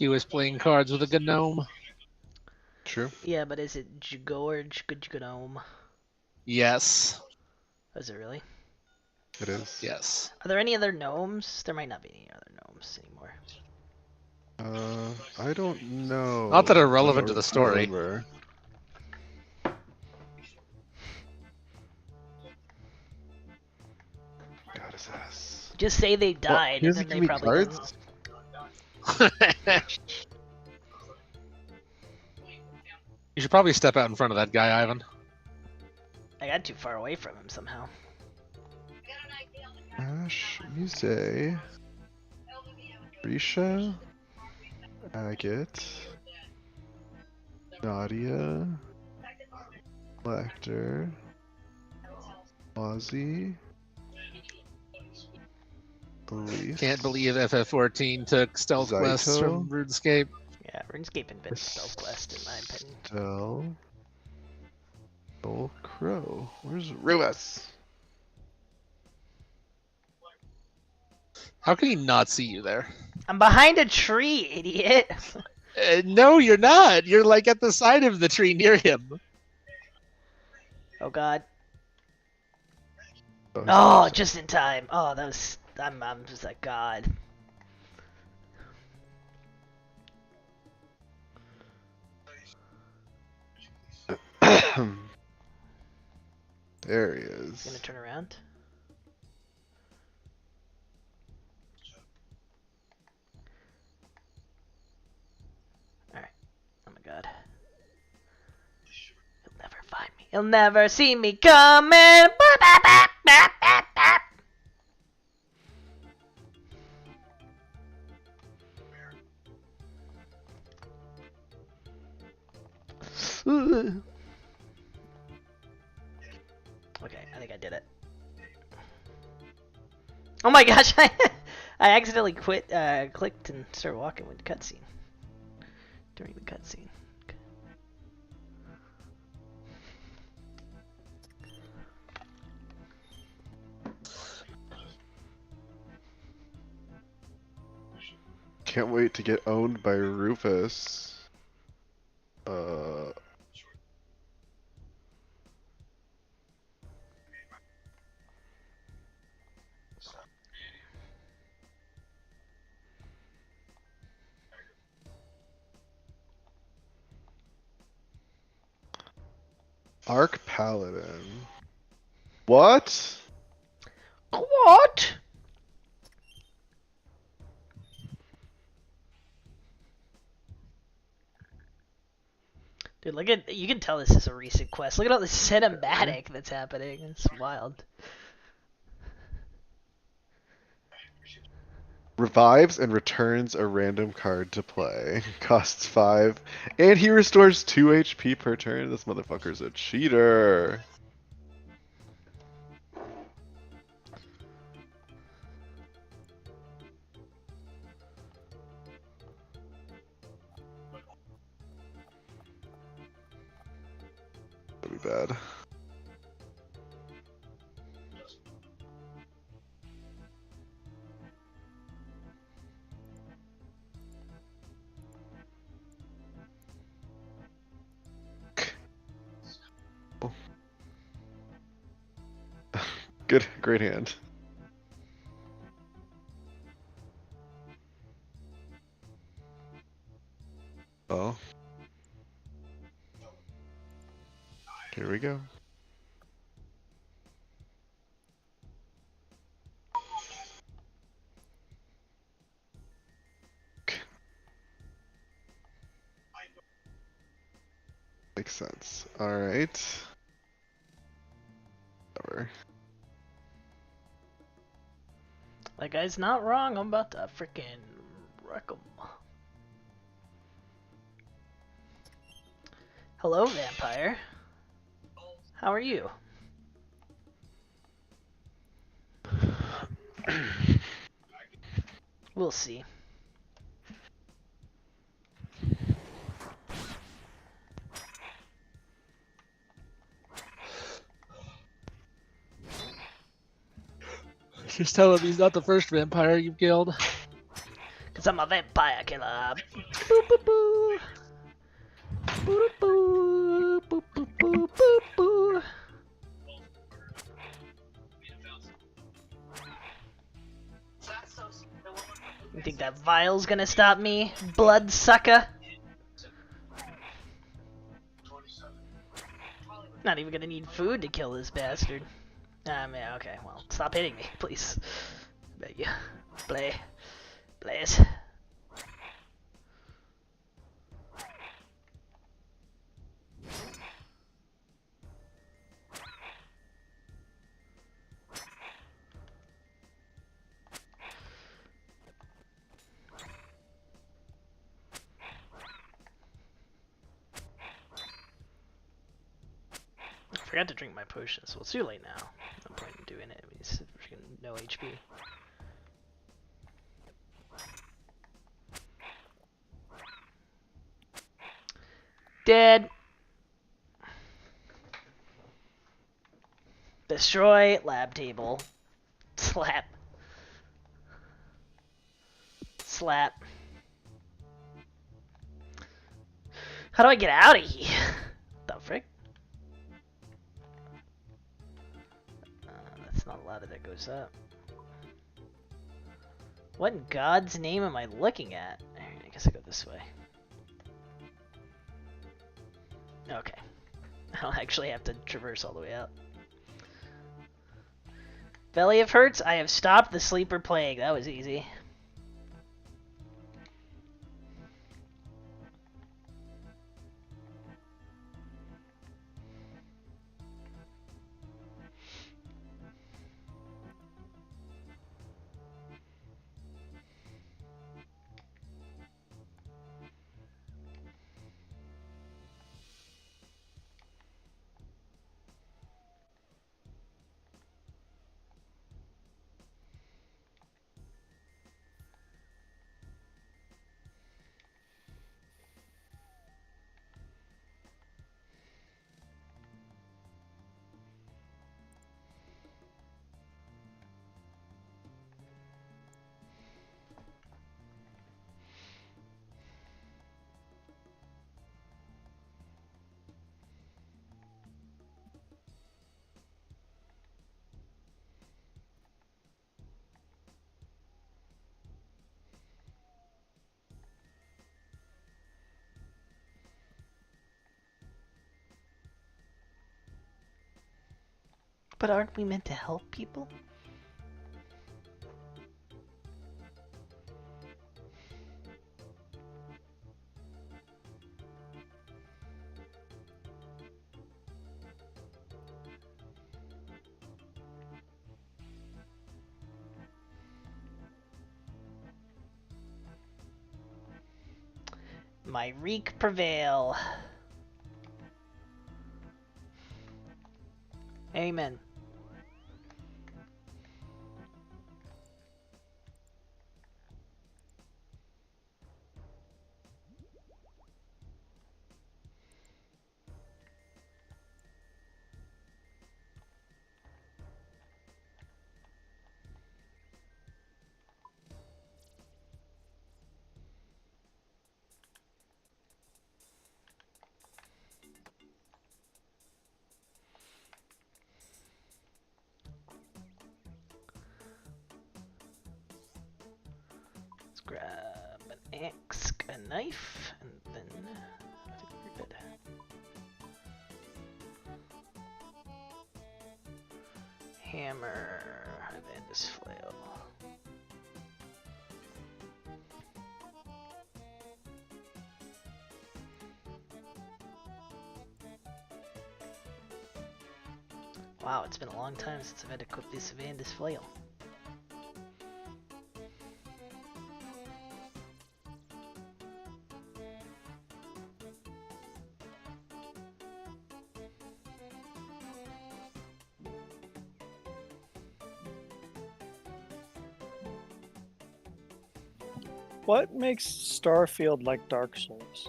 [SPEAKER 5] He was playing cards with a gnome.
[SPEAKER 1] True.
[SPEAKER 4] Yeah, but is it Jugo or Gnome?
[SPEAKER 5] Yes.
[SPEAKER 4] Is it really?
[SPEAKER 1] It is.
[SPEAKER 5] Yes.
[SPEAKER 4] Are there any other gnomes? There might not be any other gnomes anymore.
[SPEAKER 1] I don't know.
[SPEAKER 5] Not that are
[SPEAKER 1] I
[SPEAKER 5] relevant to
[SPEAKER 1] don't
[SPEAKER 5] the story.
[SPEAKER 1] remember. God, his ass.
[SPEAKER 4] Just say they died, and
[SPEAKER 1] does he
[SPEAKER 4] then
[SPEAKER 1] give
[SPEAKER 4] they
[SPEAKER 1] me
[SPEAKER 4] probably
[SPEAKER 1] cards?
[SPEAKER 4] didn't.
[SPEAKER 5] You should probably step out in front of that guy, Ivan.
[SPEAKER 4] I got too far away from him somehow.
[SPEAKER 1] Ash, Muse, Risha, Agate, Nadia, Lecter, Ozzy, Elise.
[SPEAKER 5] Can't believe FF14 took stealth quests from RuneScape.
[SPEAKER 4] Yeah, RuneScape invented stealth quest in my opinion.
[SPEAKER 1] Estelle, Old Crow. Where's Ruas?
[SPEAKER 5] How can he not see you there?
[SPEAKER 4] I'm behind a tree, idiot!
[SPEAKER 5] No, you're not. You're like at the side of the tree near him.
[SPEAKER 4] Oh god. Oh, just in time. Oh, that was... I'm just like, god.
[SPEAKER 1] There he is.
[SPEAKER 4] He's gonna turn around. Alright. Oh my god. He'll never find me. He'll never see me coming! Okay, I think I did it. Oh my gosh, I accidentally clicked and started walking with the cutscene. During the cutscene. Okay.
[SPEAKER 1] Can't wait to get owned by Rufus. Arc Paladin. What?
[SPEAKER 4] What? Dude, look at, you can tell this is a recent quest. Look at all the cinematic that's happening. It's wild.
[SPEAKER 1] Revives and returns a random card to play. Costs 5. And he restores 2 HP per turn. This motherfucker's a cheater. That'd be bad. Good, great hand. Oh. Here we go. Makes sense. Alright. Whatever.
[SPEAKER 4] That guy's not wrong. I'm about to freaking wreck him. Hello, vampire. How are you? We'll see.
[SPEAKER 5] Just tell him he's not the first vampire you've killed.
[SPEAKER 4] Cause I'm a vampire killer. Boo boo boo. Boo boo boo boo boo boo boo. You think that vial's gonna stop me, bloodsucker? Not even gonna need food to kill this bastard. Yeah, okay, well, stop hitting me, please. Beg you. Please. I forgot to drink my potions. Well, it's too late now. No point in doing it. He's freaking no HP. Dead. Destroy lab table. Slap. Slap. How do I get out of here? The frick? That's not a ladder that goes up. What in God's name am I looking at? Alright, I guess I go this way. Okay. I don't actually have to traverse all the way out. Valley of Hurts, I have stopped the sleeper plague. That was easy. But aren't we meant to help people? My reek prevail. Amen. Grab an axe, a knife, and then I think we're good. Hammer, and then this flail. Wow, it's been a long time since I've had to equip this Vandus flail.
[SPEAKER 10] What makes Starfield like Dark Souls?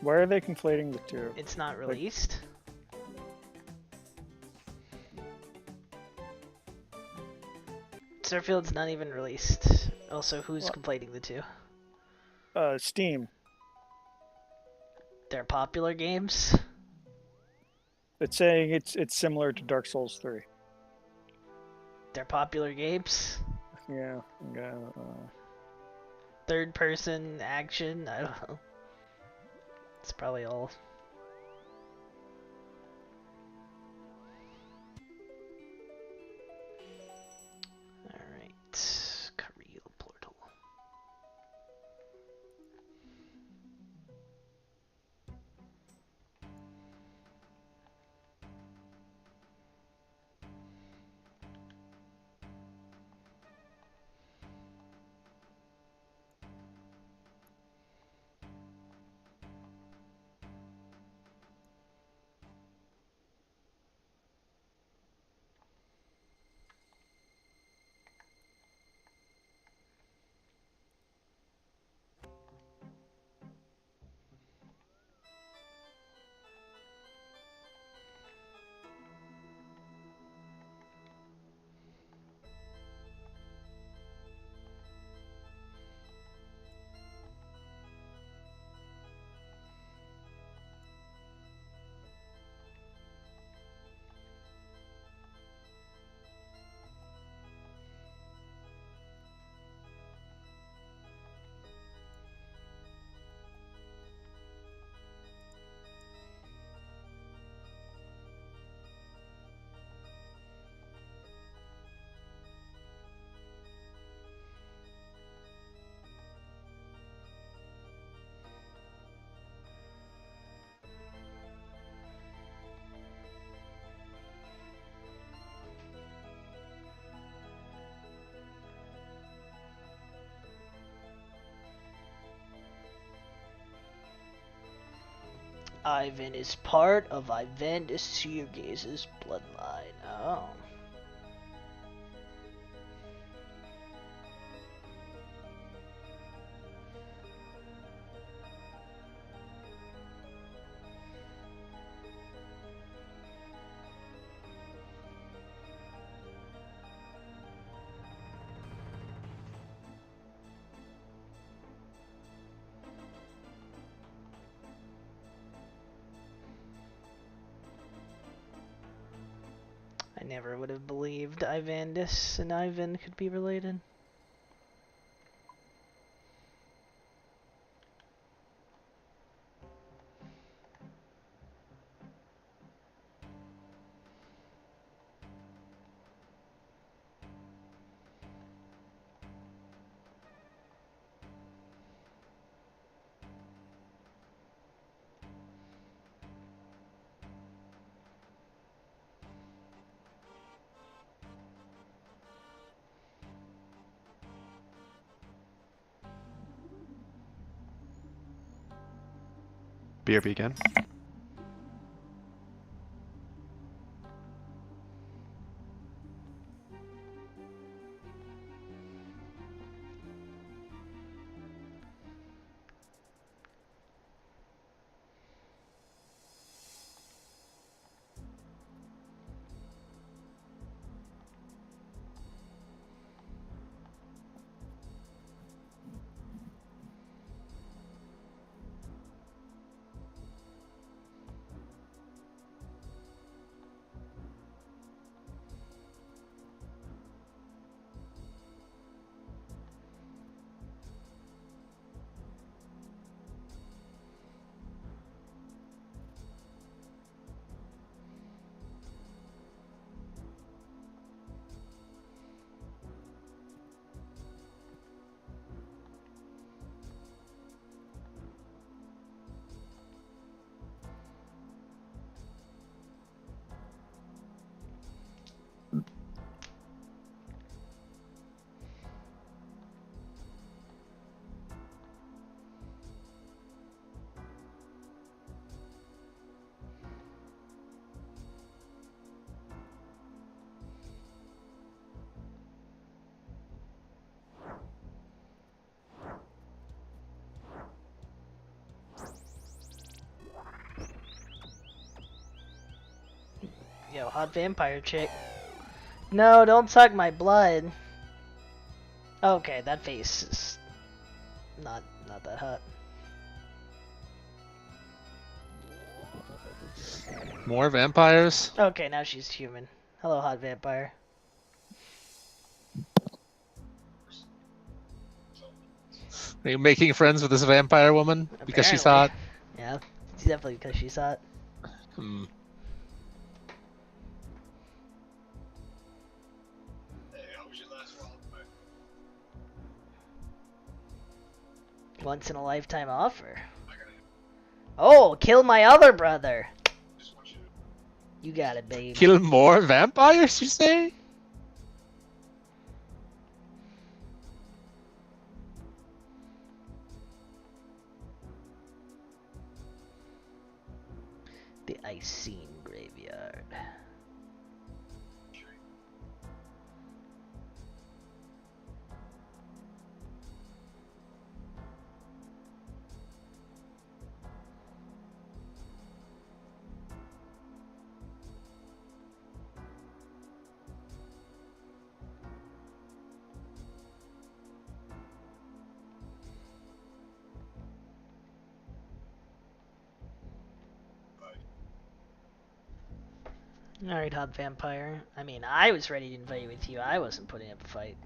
[SPEAKER 10] Why are they conflating the two?
[SPEAKER 4] It's not released. Starfield's not even released. Also, who's completing the two?
[SPEAKER 10] Steam.
[SPEAKER 4] They're popular games.
[SPEAKER 10] It's saying it's similar to Dark Souls 3.
[SPEAKER 4] They're popular games.
[SPEAKER 10] Yeah.
[SPEAKER 4] Third person action. I don't know. It's probably all. Alright. Career portal. Ivan is part of Ivan Sirges's bloodline. Oh. I never would have believed Ivandis and Ivan could be related.
[SPEAKER 1] BRB again.
[SPEAKER 4] Yo, hot vampire chick. No, don't suck my blood. Okay, that face is not that hot.
[SPEAKER 5] More vampires?
[SPEAKER 4] Okay, now she's human. Hello, hot vampire.
[SPEAKER 5] Are you making friends with this vampire woman? Because she's hot?
[SPEAKER 4] Yeah, it's definitely because she's hot.
[SPEAKER 5] Hmm.
[SPEAKER 4] Once in a lifetime offer. Oh, kill my other brother. You got it, babe.
[SPEAKER 5] Kill more vampires, you say?
[SPEAKER 4] The Icene Graveyard. Alright, hot vampire. I mean, I was ready to invite with you. I wasn't putting up a fight.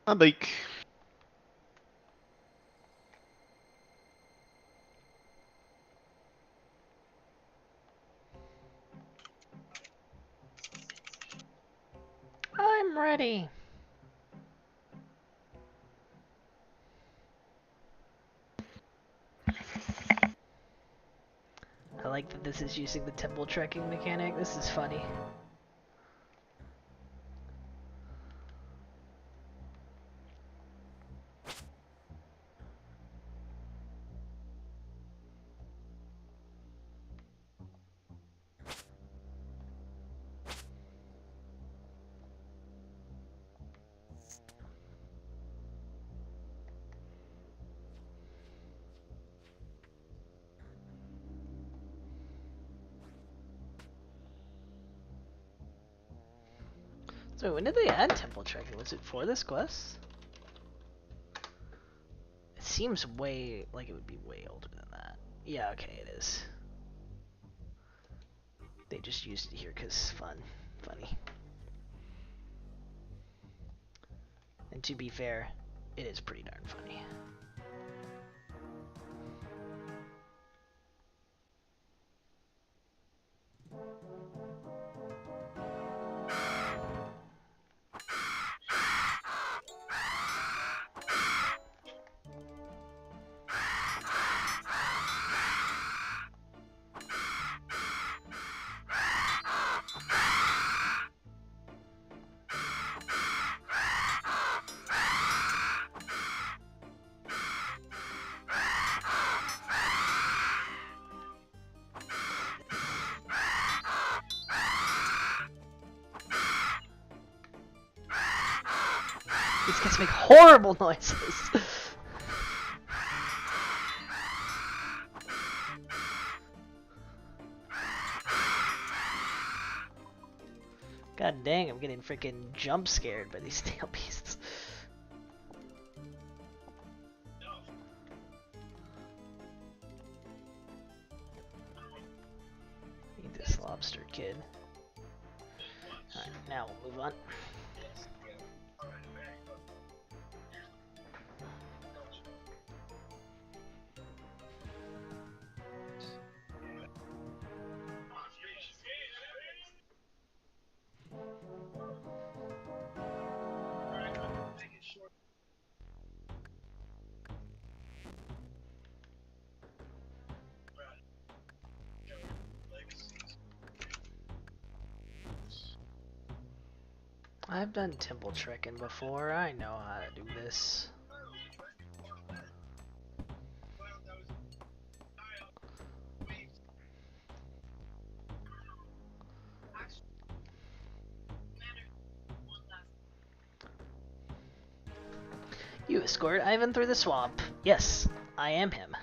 [SPEAKER 1] I'm like,
[SPEAKER 4] I'm ready. I like that this is using the temple trekking mechanic. This is funny. So when did they add temple trekking? Was it for this quest? It seems way like it would be way older than that. Yeah, okay, it is. They just used it here because funny. And to be fair, it is pretty darn funny. These guys make horrible noises. God dang, I'm getting freaking jump scared by these steel beasts. Need this lobster kid. Alright, now we'll move on. I've done temple trekking before. I know how to do this. You escort Ivan through the swamp. Yes, I am him.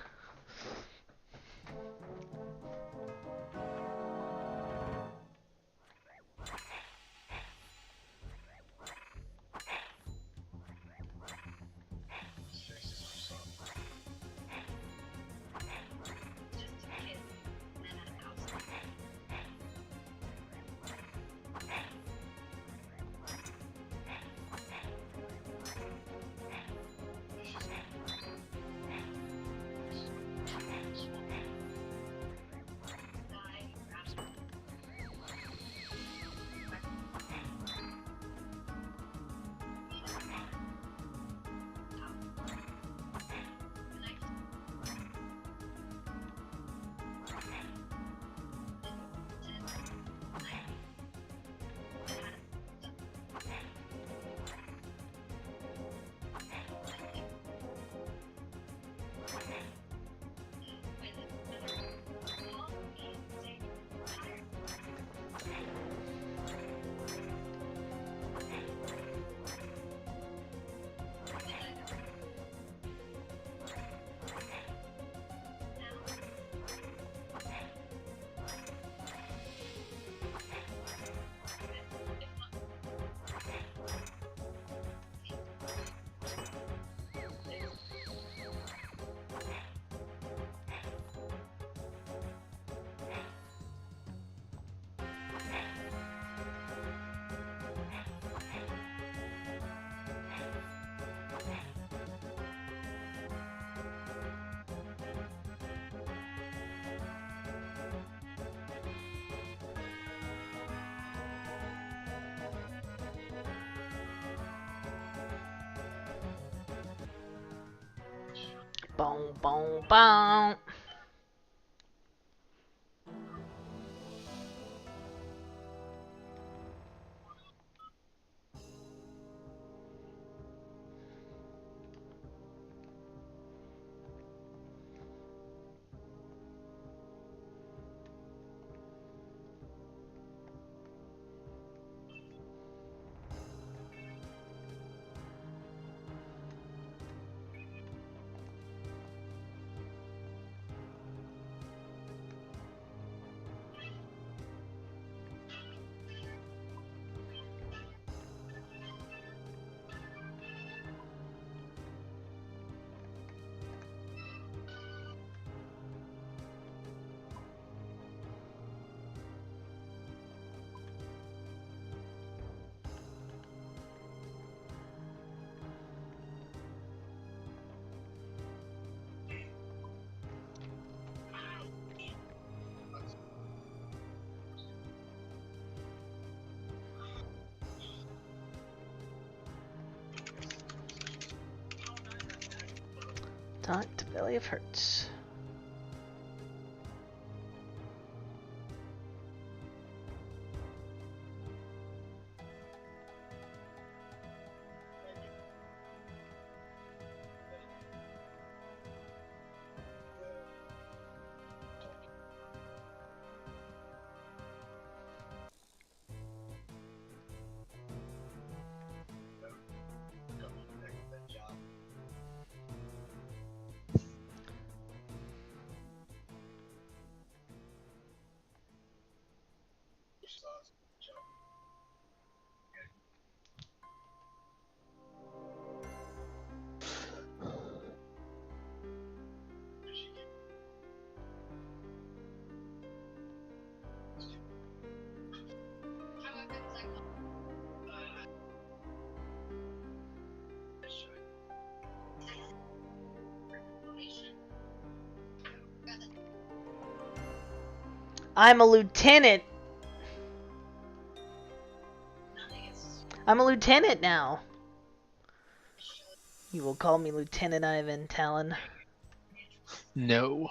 [SPEAKER 4] Boom, boom, boom. Taunt to Valley of Hurts. I'm a lieutenant. I'm a lieutenant now. You will call me Lieutenant Ivan Talon.
[SPEAKER 5] No.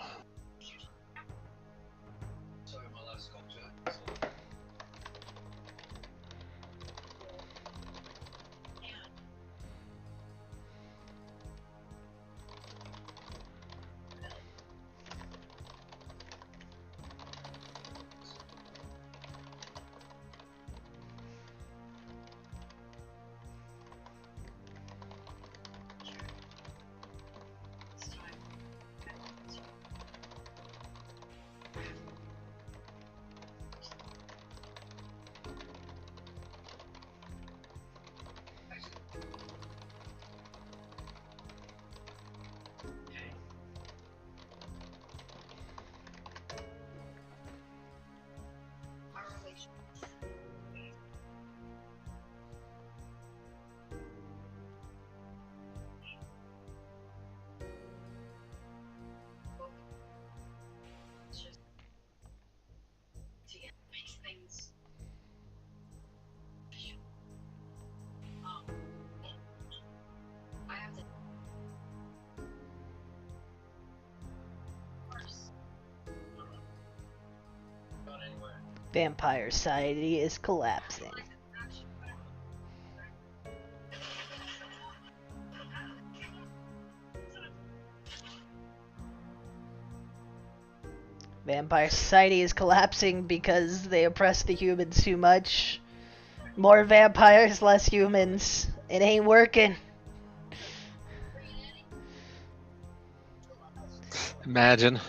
[SPEAKER 4] Vampire Society is collapsing. Vampire Society is collapsing because they oppress the humans too much. More vampires, less humans. It ain't working.
[SPEAKER 5] Imagine.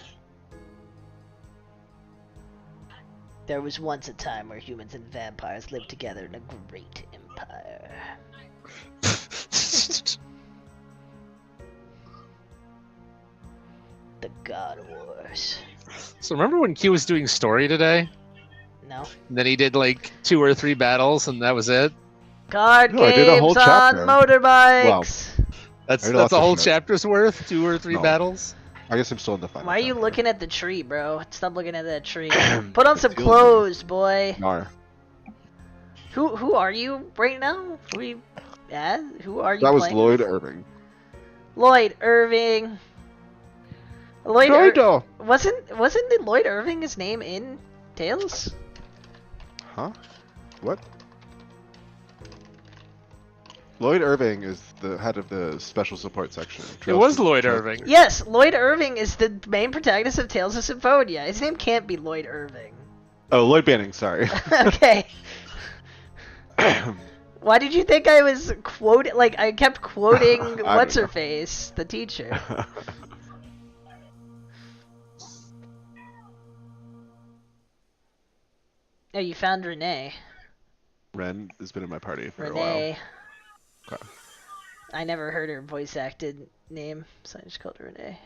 [SPEAKER 4] There was once a time where humans and vampires lived together in a great empire. The God Wars.
[SPEAKER 5] So remember when Q was doing story today?
[SPEAKER 4] No.
[SPEAKER 5] And then he did like 2 or 3 battles and that was it?
[SPEAKER 4] Card
[SPEAKER 1] No, I did a
[SPEAKER 4] games
[SPEAKER 1] whole
[SPEAKER 4] on
[SPEAKER 1] chapter.
[SPEAKER 4] motorbikes!
[SPEAKER 1] Wow.
[SPEAKER 5] That's
[SPEAKER 1] I did
[SPEAKER 5] a
[SPEAKER 1] lots of
[SPEAKER 5] whole
[SPEAKER 1] shit.
[SPEAKER 5] chapter's worth? 2 or 3
[SPEAKER 1] No.
[SPEAKER 5] battles?
[SPEAKER 1] I guess I'm still in the final
[SPEAKER 4] Why are you
[SPEAKER 1] chapter.
[SPEAKER 4] looking at the tree, bro? Stop looking at that tree. Put on some
[SPEAKER 1] It's
[SPEAKER 4] clothes, boy.
[SPEAKER 1] Nar.
[SPEAKER 4] Who are you right now? Who are you
[SPEAKER 1] That was
[SPEAKER 4] playing?
[SPEAKER 1] Lloyd Irving.
[SPEAKER 4] Lloyd Irving.
[SPEAKER 1] Lloyd.
[SPEAKER 4] Wasn't the Lloyd Irving his name in Tales?
[SPEAKER 1] Huh? What? Lloyd Irving is the head of the special support section.
[SPEAKER 5] It was Lloyd Irving.
[SPEAKER 4] Yes, Lloyd Irving is the main protagonist of Tales of Symphonia. His name can't be Lloyd Irving.
[SPEAKER 1] Oh, Lloyd Banning, sorry.
[SPEAKER 4] Okay. Why did you think I was quoting? Like, I kept quoting what's her face, the teacher. Oh, you found Renee.
[SPEAKER 1] Ren has been in my party for
[SPEAKER 4] Renee.
[SPEAKER 1] a while. Okay.
[SPEAKER 4] I never heard her voice acted name, so I just called her Renee.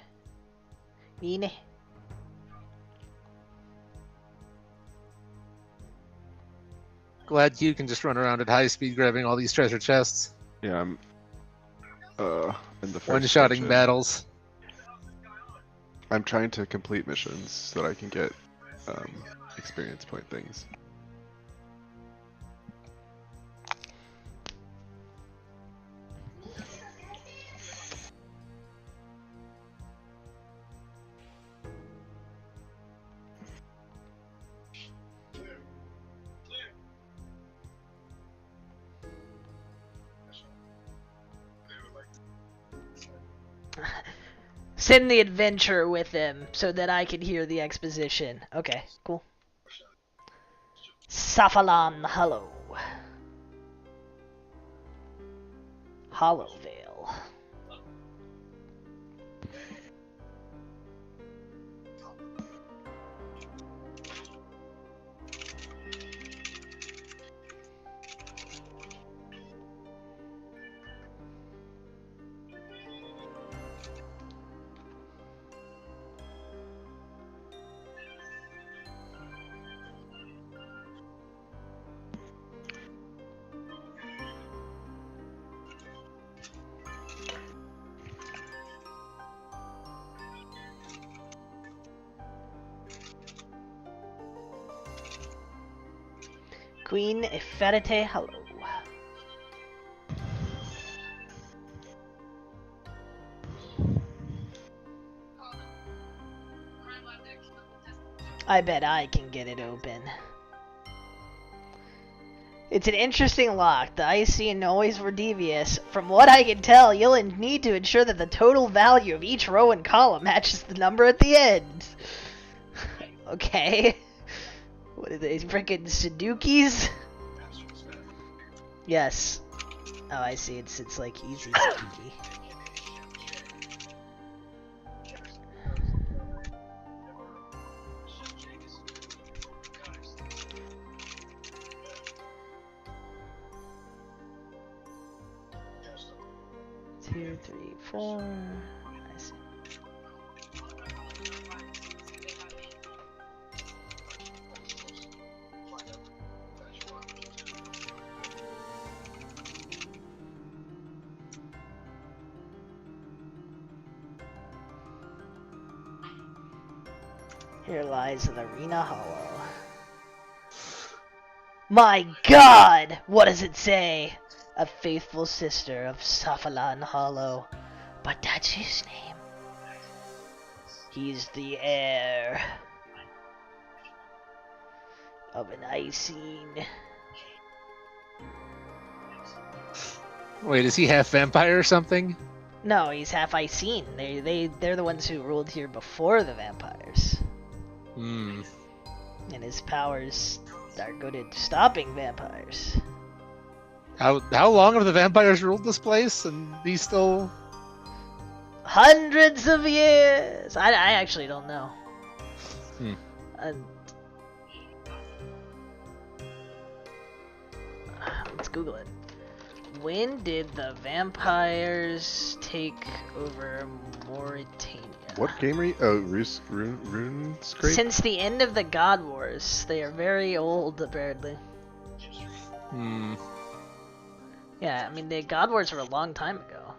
[SPEAKER 4] Renee.
[SPEAKER 5] Glad you can just run around at high speed grabbing all these treasure chests.
[SPEAKER 1] Yeah, I'm in the first
[SPEAKER 5] One-shotting
[SPEAKER 1] dungeon.
[SPEAKER 5] battles.
[SPEAKER 1] I'm trying to complete missions so that I can get experience point things.
[SPEAKER 4] Send the adventure with them so that I can hear the exposition. Okay, cool. Safalan Hollow. Hollowvale. Queen Eferete Hollow. I bet I can get it open. It's an interesting lock. The icy and always were devious. From what I can tell, you'll need to ensure that the total value of each row and column matches the number at the end. Okay. What are they, frickin' Sudokis? Yes. Oh, I see. It's like easy Sudoku. 2, 3, 4. I see. Here lies the Arena Hollow. My God! What does it say? A faithful sister of Safalan Hollow. But that's his name. He's the heir of an Icene.
[SPEAKER 5] Wait, is he half vampire or something?
[SPEAKER 4] No, he's half Icene. They're the ones who ruled here before the vampires.
[SPEAKER 5] Hmm.
[SPEAKER 4] And his powers are good at stopping vampires.
[SPEAKER 5] How long have the vampires ruled this place, and he's still...
[SPEAKER 4] Hundreds of years! I actually don't know. Let's Google it. When did the vampires take over Mauritania?
[SPEAKER 1] What game are you? Oh, RuneScape?
[SPEAKER 4] Since the end of the God Wars. They are very old, apparently.
[SPEAKER 5] Hmm.
[SPEAKER 4] Yeah, I mean, the God Wars were a long time ago.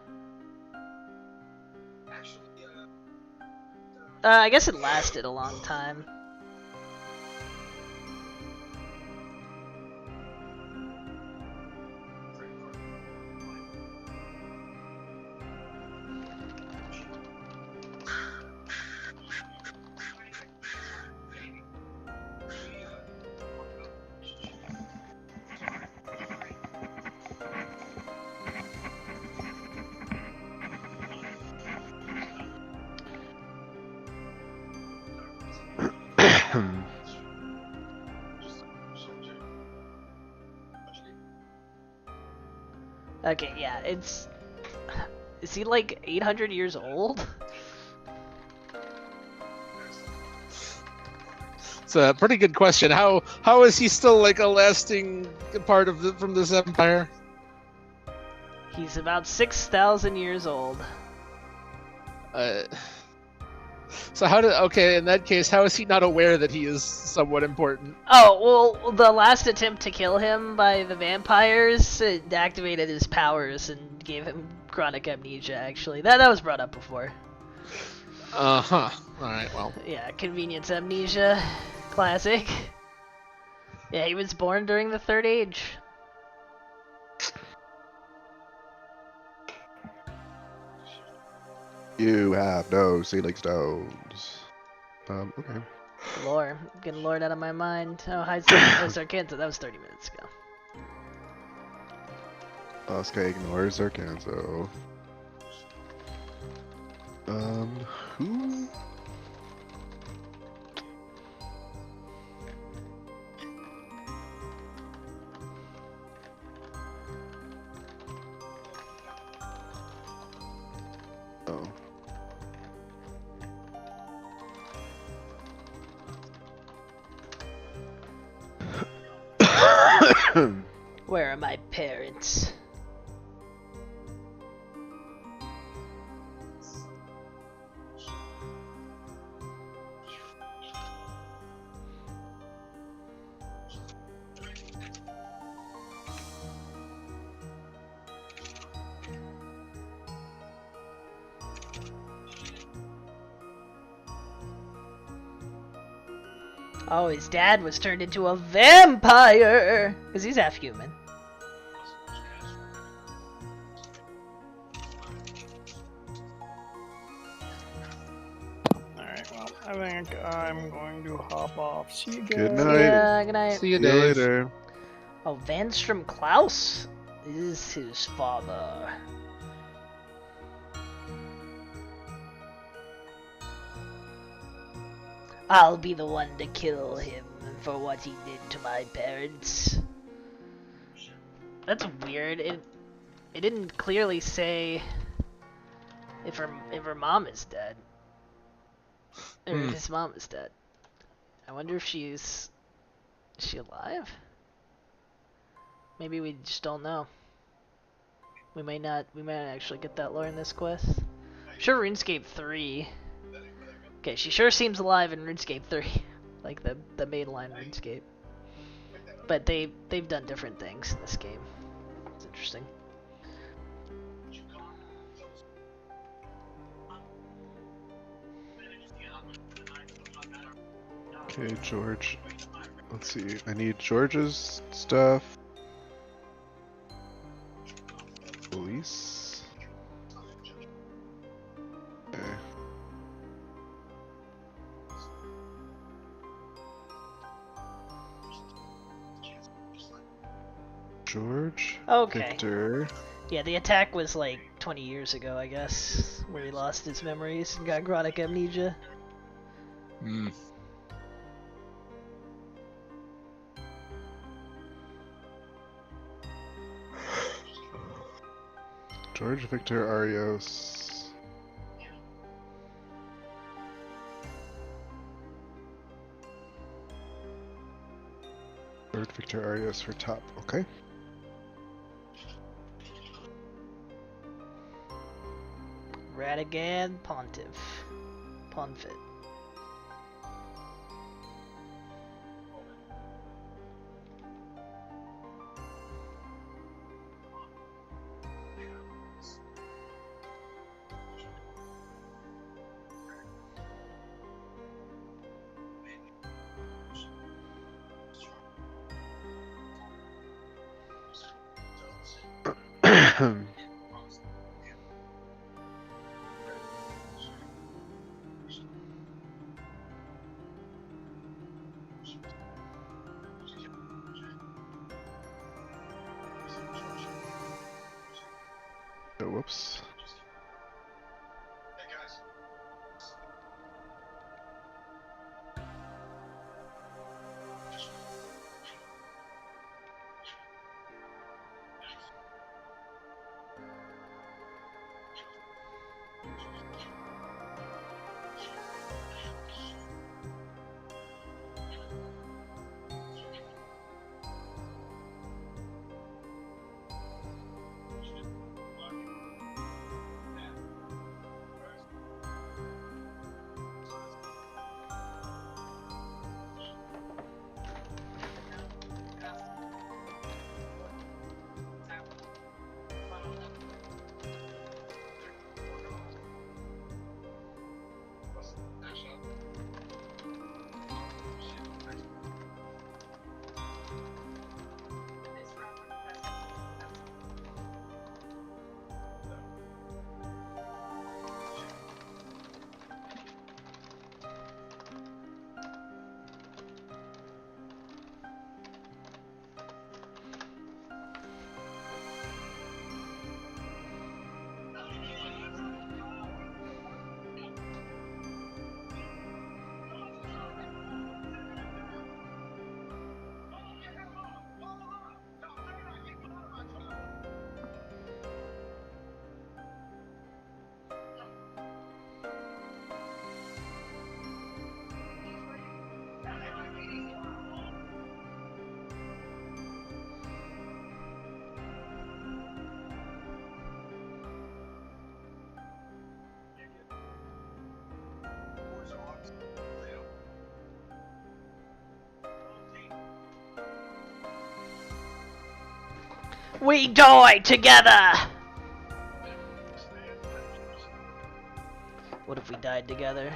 [SPEAKER 4] I guess it lasted a long time. Okay, yeah, it's... Is he like 800 years old?
[SPEAKER 5] It's a pretty good question. How is he still like a lasting part of from this empire?
[SPEAKER 4] He's about 6,000 years old.
[SPEAKER 5] So okay, in that case, how is he not aware that he is somewhat important?
[SPEAKER 4] Oh, well, the last attempt to kill him by the vampires activated his powers and gave him chronic amnesia, actually. That was brought up before.
[SPEAKER 5] Uh-huh. Alright, well.
[SPEAKER 4] Yeah, convenience amnesia. Classic. Yeah, he was born during the Third Age.
[SPEAKER 1] You have no sealing stones. Okay.
[SPEAKER 4] Lore. Getting Lord out of my mind. Oh, hi, Sarkanta. That was 30 minutes ago.
[SPEAKER 1] Asuka ignores Zarkanzo. Who?
[SPEAKER 4] Where are my parents? Oh, his dad was turned into a vampire! Because he's half human.
[SPEAKER 10] Alright, well, I think I'm going to hop off. See you guys.
[SPEAKER 1] Good night.
[SPEAKER 4] Yeah, good night.
[SPEAKER 5] See you,
[SPEAKER 1] See you
[SPEAKER 5] Dave.
[SPEAKER 1] later.
[SPEAKER 4] Oh, Vanstrom Klaus is his father. I'll be the one to kill him for what he did to my parents. That's weird. It didn't clearly say if her mom is dead. Or if his mom is dead. I wonder if is she alive? Maybe we just don't know. We might not actually get that lore in this quest. I'm sure RuneScape 3. Okay, she sure seems alive in RuneScape 3. Like the mainline RuneScape. But they've done different things in this game. It's interesting.
[SPEAKER 1] Okay, George. Let's see. I need George's stuff. Police. Okay. George.
[SPEAKER 4] Okay.
[SPEAKER 1] Victor.
[SPEAKER 4] Yeah, the attack was like 20 years ago, I guess, where he lost his memories and got chronic amnesia.
[SPEAKER 1] George Victor Arios. George Victor Arios for top. Okay.
[SPEAKER 4] Radigan Pontiff. Ponfit.
[SPEAKER 1] Oh, whoops.
[SPEAKER 4] We die together! What if we died together?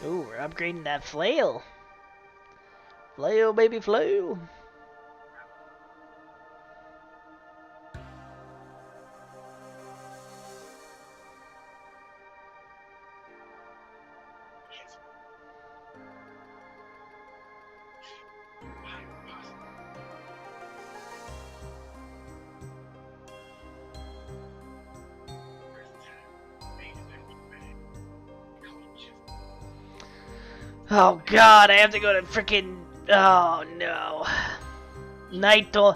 [SPEAKER 4] Ooh, we're upgrading that flail. Flail, baby, flail. Oh god, I have to go to freaking. Oh no. Nightmare.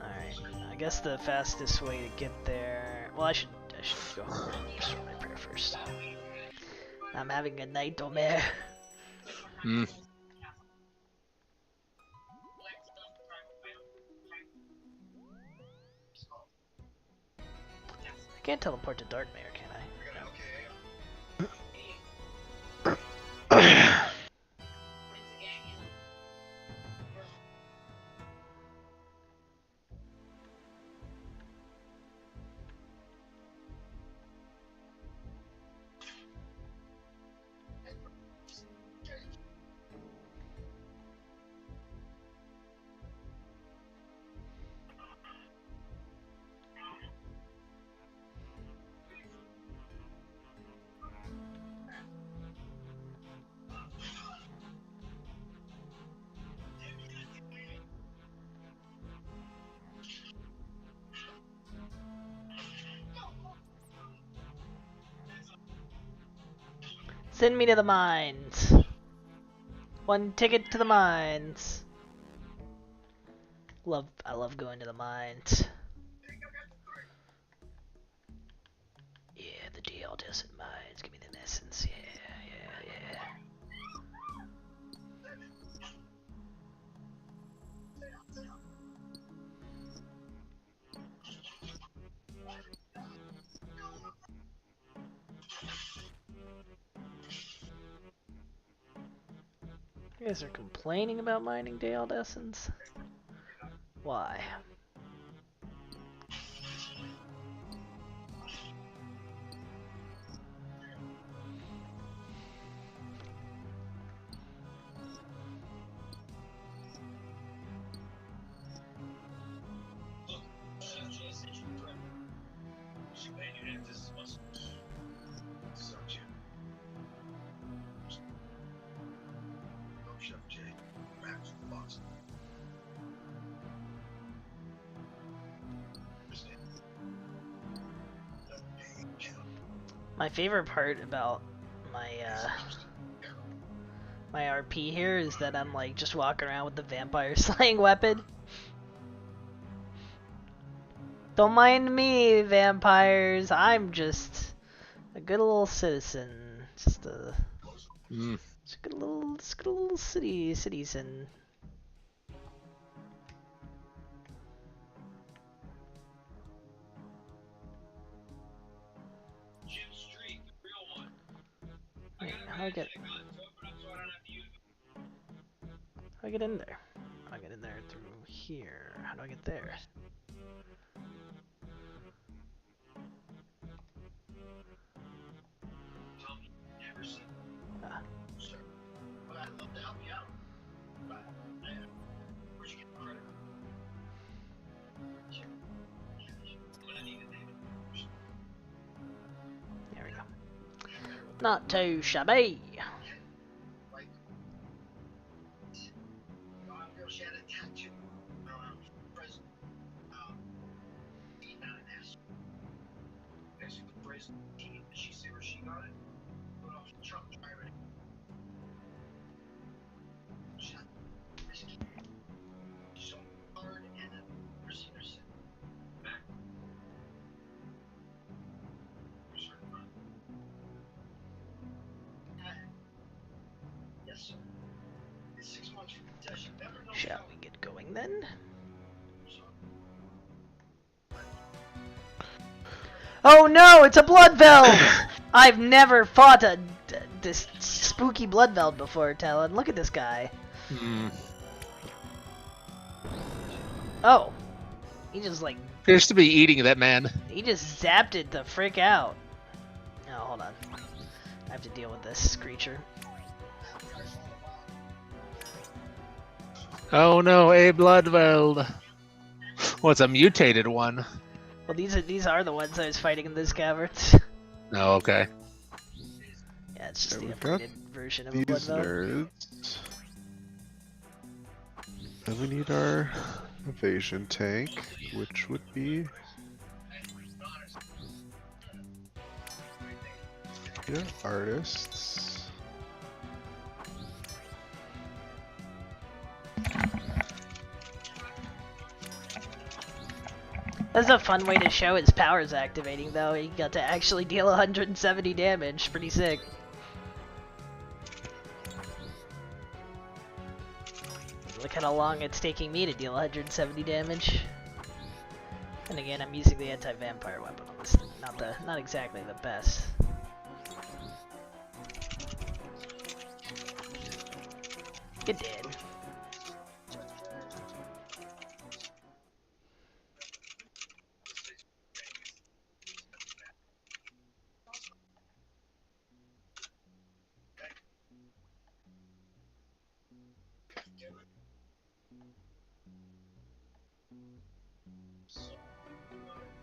[SPEAKER 4] Alright, I guess the fastest way to get there. Well, I should go restore my prayer first. I'm having a nightmare.
[SPEAKER 5] Hmm.
[SPEAKER 4] I can't teleport to Darkmare, can I? Send me to the mines. One ticket to the mines. I love going to the mines. Yeah, the DL Desert mines. Give me the essence. Yeah. You guys are complaining about mining Dale Essence? Why? My favorite part about my my RP here is that I'm like just walking around with the vampire slaying weapon. Don't mind me, vampires. I'm just a good little citizen. Just a good little citizen. Wait, how do I get in there? I get in there through here. How do I get there? Ah. There we go. Not too shabby. Shall we get going then? Oh no, it's a Bloodveld! I've never fought this spooky Bloodveld before, Talon. Look at this guy. Oh. He just like...
[SPEAKER 5] appears to be eating that man.
[SPEAKER 4] He just zapped it the frick out. hold on. I have to deal with this creature.
[SPEAKER 5] Oh no, a Bloodveld. What's a mutated one?
[SPEAKER 4] Well, these are the ones I was fighting in this cavern.
[SPEAKER 5] Oh, okay.
[SPEAKER 4] Yeah, it's just
[SPEAKER 1] Okay,
[SPEAKER 4] the
[SPEAKER 1] we've got
[SPEAKER 4] upgraded version of a
[SPEAKER 1] these
[SPEAKER 4] Bloodveld.
[SPEAKER 1] nerds. And we need our evasion tank, which would be... Yeah, artists.
[SPEAKER 4] That's a fun way to show his powers activating, though. He got to actually deal 170 damage. Pretty sick. Look how long it's taking me to deal 170 damage. And again, I'm using the anti-vampire weapon on this thing. Not exactly the best. Good did.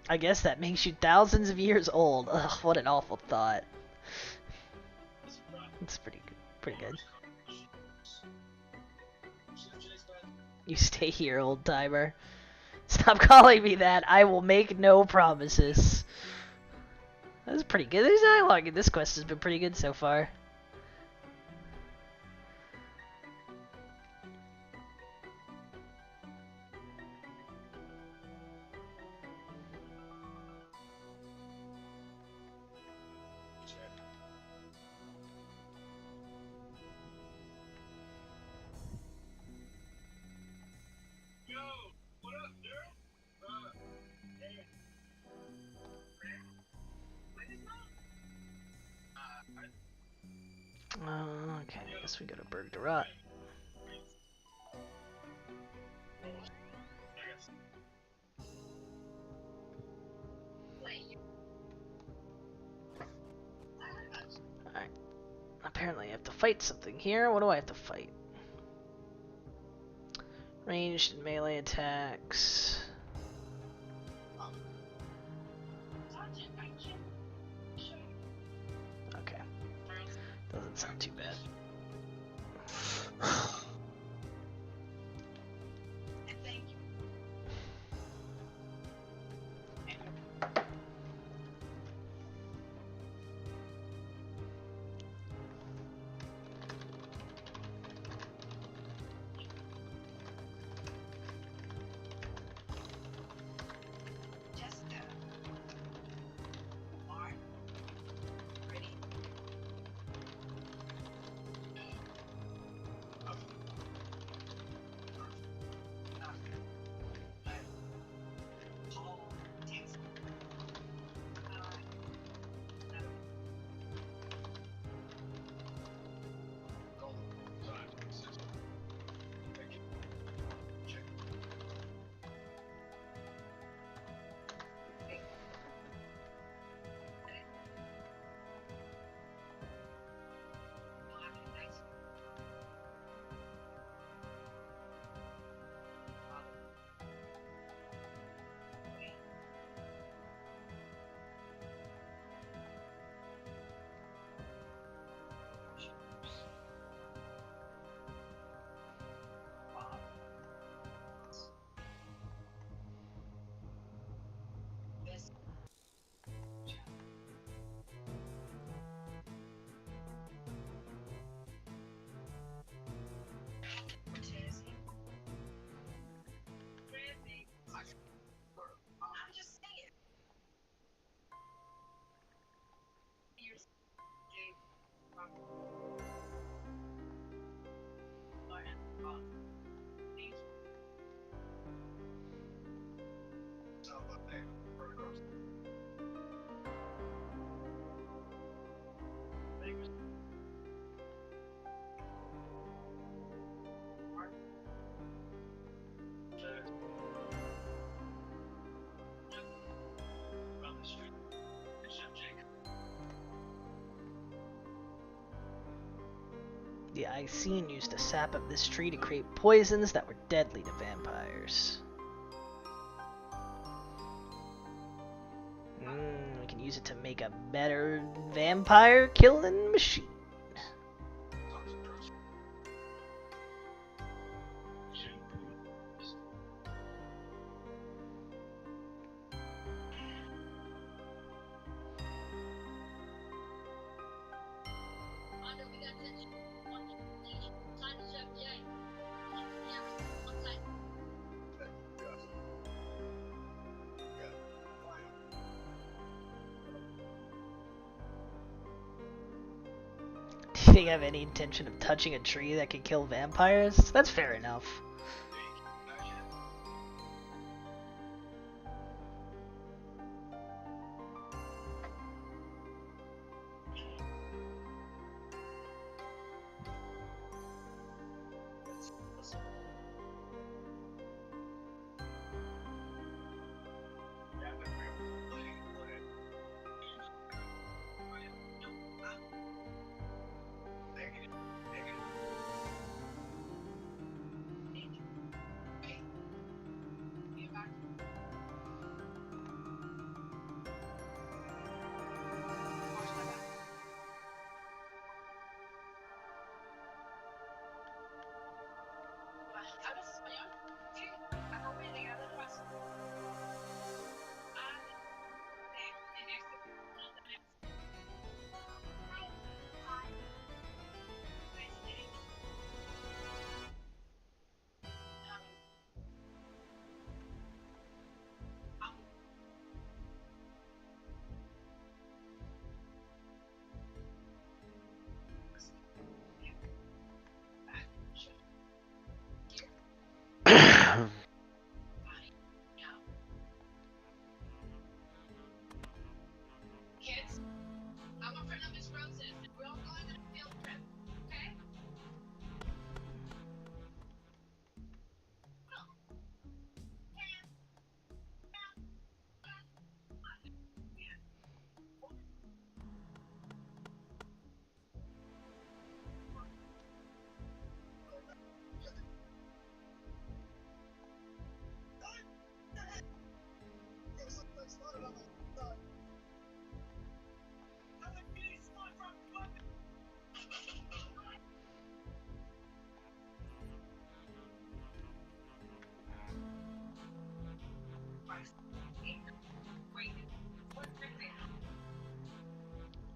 [SPEAKER 4] I guess that makes you thousands of years old. Ugh, what an awful thought. It's pretty good. Pretty good. You stay here, old timer. Stop calling me that. I will make no promises. That was pretty good. This dialogue in this quest has been pretty good so far. Okay, I guess we go to Berg de Rot. Alright. Apparently I have to fight something here. What do I have to fight? Ranged and melee attacks. Okay. Doesn't sound too bad. The Icene used the sap of this tree to create poisons that were deadly to vampires. We can use it to make a better vampire killing machine. Do you have any intention of touching a tree that can kill vampires? That's fair enough.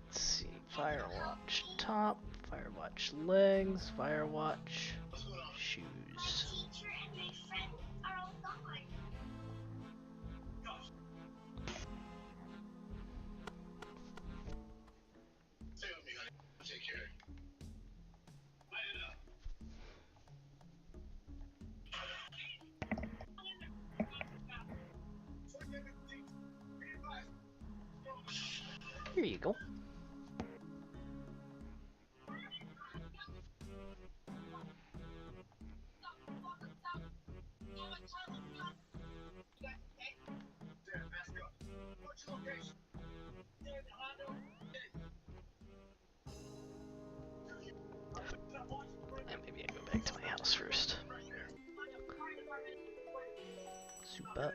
[SPEAKER 4] Let's see. Firewatch top, Firewatch legs, Firewatch shoes. Here you go. And maybe I go back to my house first. Super.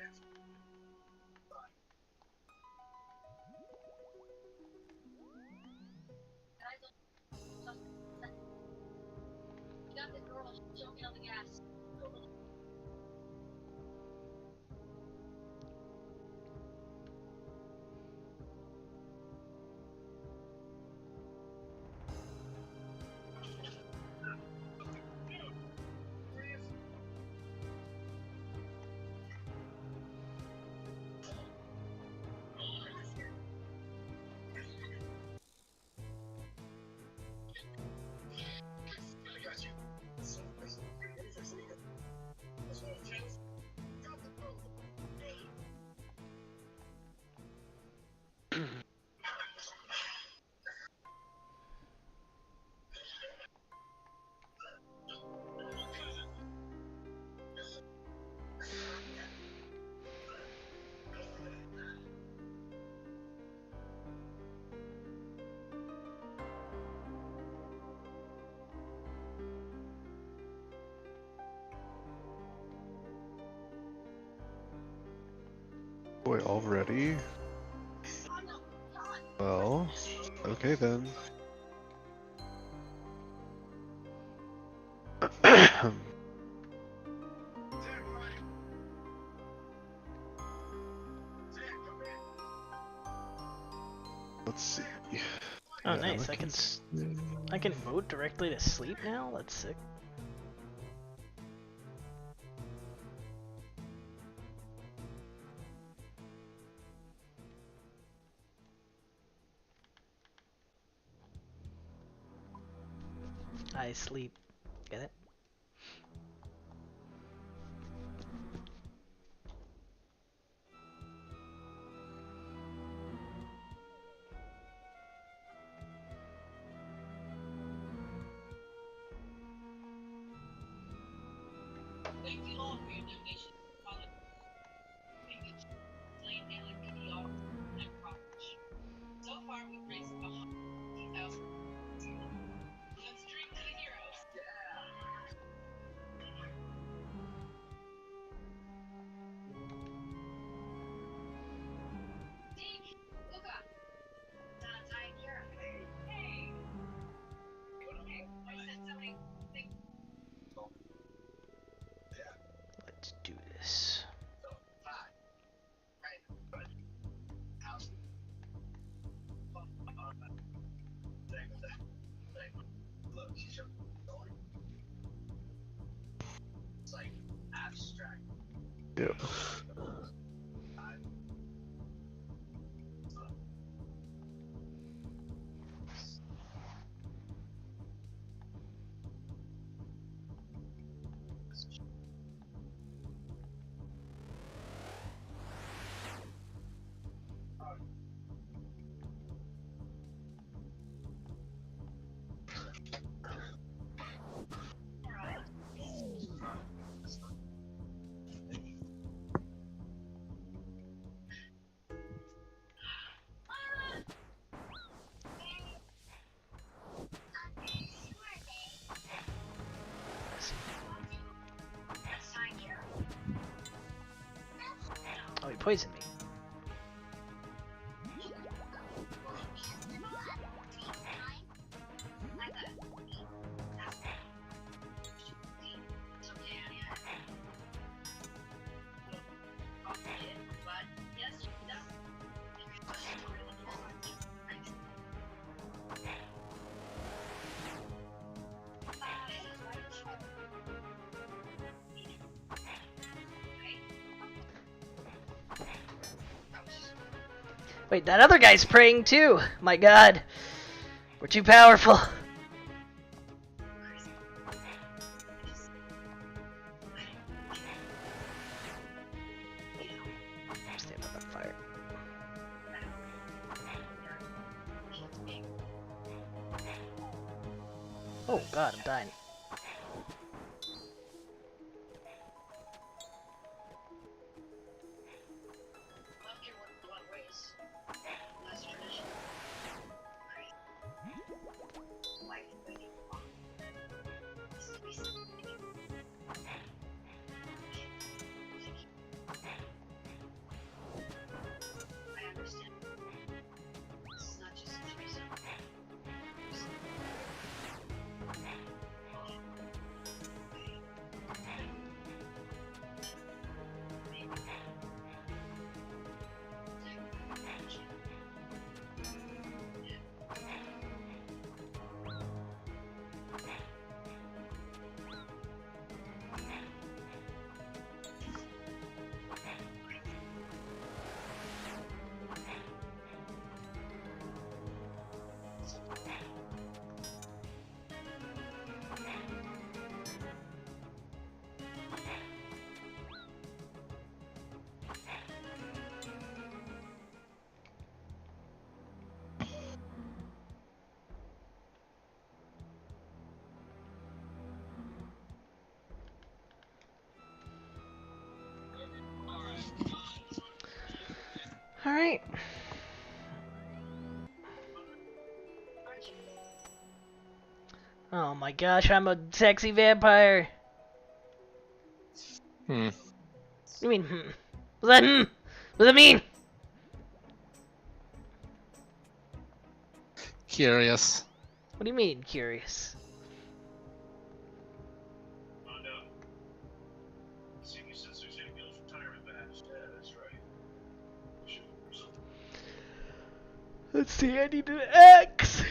[SPEAKER 1] Boy, already? Well, okay then. Let's see.
[SPEAKER 4] Oh,
[SPEAKER 1] Yeah,
[SPEAKER 4] nice.
[SPEAKER 1] Emma
[SPEAKER 4] I can vote directly to sleep now. That's sick. I sleep. Get it? Let's do this.
[SPEAKER 1] Yep.
[SPEAKER 4] Oh, he poisoned me. Wait, that other guy's praying too! My god. We're too powerful. Stay by that fire. Oh god, I'm dying. Alright. Oh my gosh, I'm a sexy vampire.
[SPEAKER 5] Hmm.
[SPEAKER 4] You mean, Was that What does it mean?
[SPEAKER 5] Curious.
[SPEAKER 4] What do you mean, curious? Let's see, I need an X.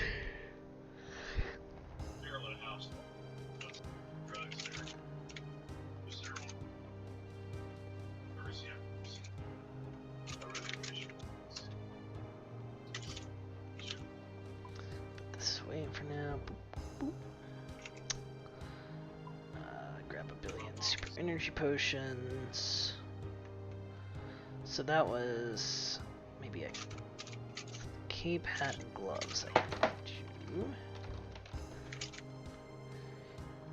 [SPEAKER 4] This way for now. Boop, boop. Grab a billion super energy potions. So that was maybe a cape, hat, and gloves. I can do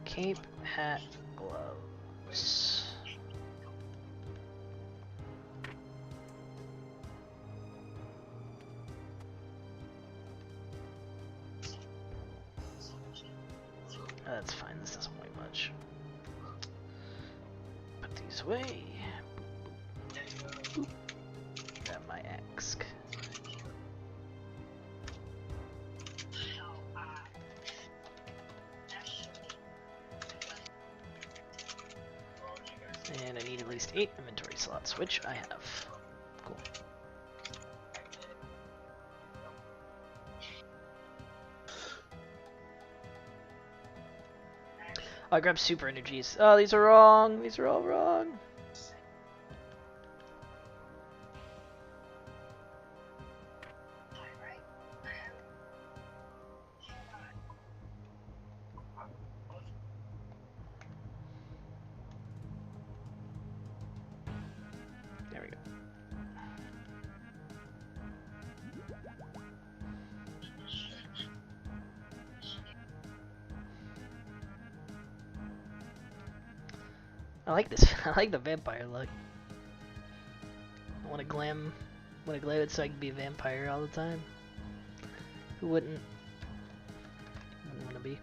[SPEAKER 4] cape, hat, gloves. That's fine, this doesn't weigh much. Put these away. Boop. Grab my axe. And I need at least 8 inventory slots, which I have. Cool. I grabbed super energies. Oh, these are wrong. These are all wrong. There we go. I like this. I like the vampire look. I want to glam it so I can be a vampire all the time. Who wouldn't? Wouldn't want to be.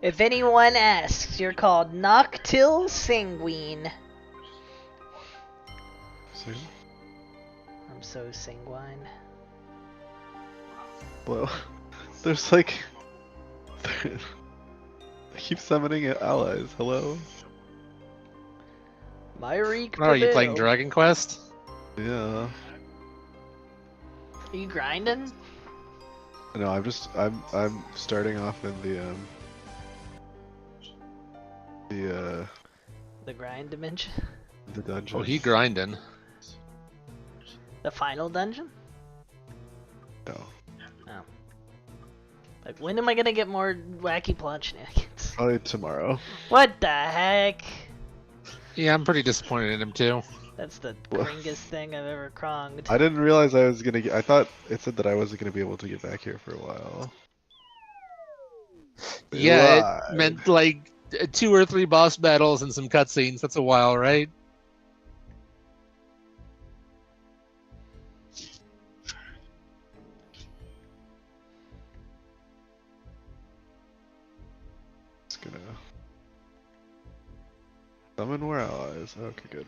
[SPEAKER 4] If anyone asks, you're called Noctil Sanguine.
[SPEAKER 1] See?
[SPEAKER 4] I'm so sanguine.
[SPEAKER 1] Well, there's like... I keep summoning allies. Hello?
[SPEAKER 4] Myrique
[SPEAKER 5] Oh, are you playing
[SPEAKER 4] Pavel.
[SPEAKER 5] Dragon Quest?
[SPEAKER 1] Yeah.
[SPEAKER 4] Are you grinding?
[SPEAKER 1] No, I'm starting off in
[SPEAKER 4] The grind dimension?
[SPEAKER 1] the dungeon.
[SPEAKER 5] Oh, he grinding.
[SPEAKER 4] The final dungeon?
[SPEAKER 1] No.
[SPEAKER 4] Oh. Like, when am I gonna get more wacky plot shenanigans?
[SPEAKER 1] Probably tomorrow.
[SPEAKER 4] What the heck?
[SPEAKER 5] Yeah, I'm pretty disappointed in him too.
[SPEAKER 4] That's the
[SPEAKER 1] Well,
[SPEAKER 4] gringest thing I've ever cronged.
[SPEAKER 1] I didn't realize I was gonna get. I thought it said that I wasn't gonna be able to get back here for a while. They
[SPEAKER 5] Yeah,
[SPEAKER 1] lied.
[SPEAKER 5] it meant like 2 or 3 boss battles and some cutscenes. That's a while, right?
[SPEAKER 1] It's gonna. Summon more allies. Okay, good.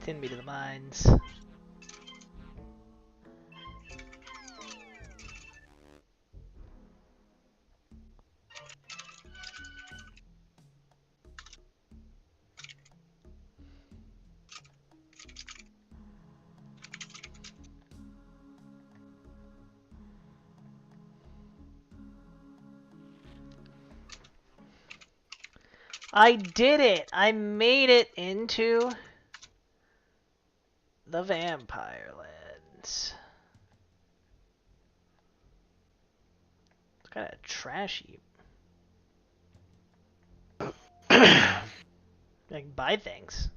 [SPEAKER 4] Send me to the mines. I did it! I made it into the Vampire Lands. It's kind of trashy. I can buy things.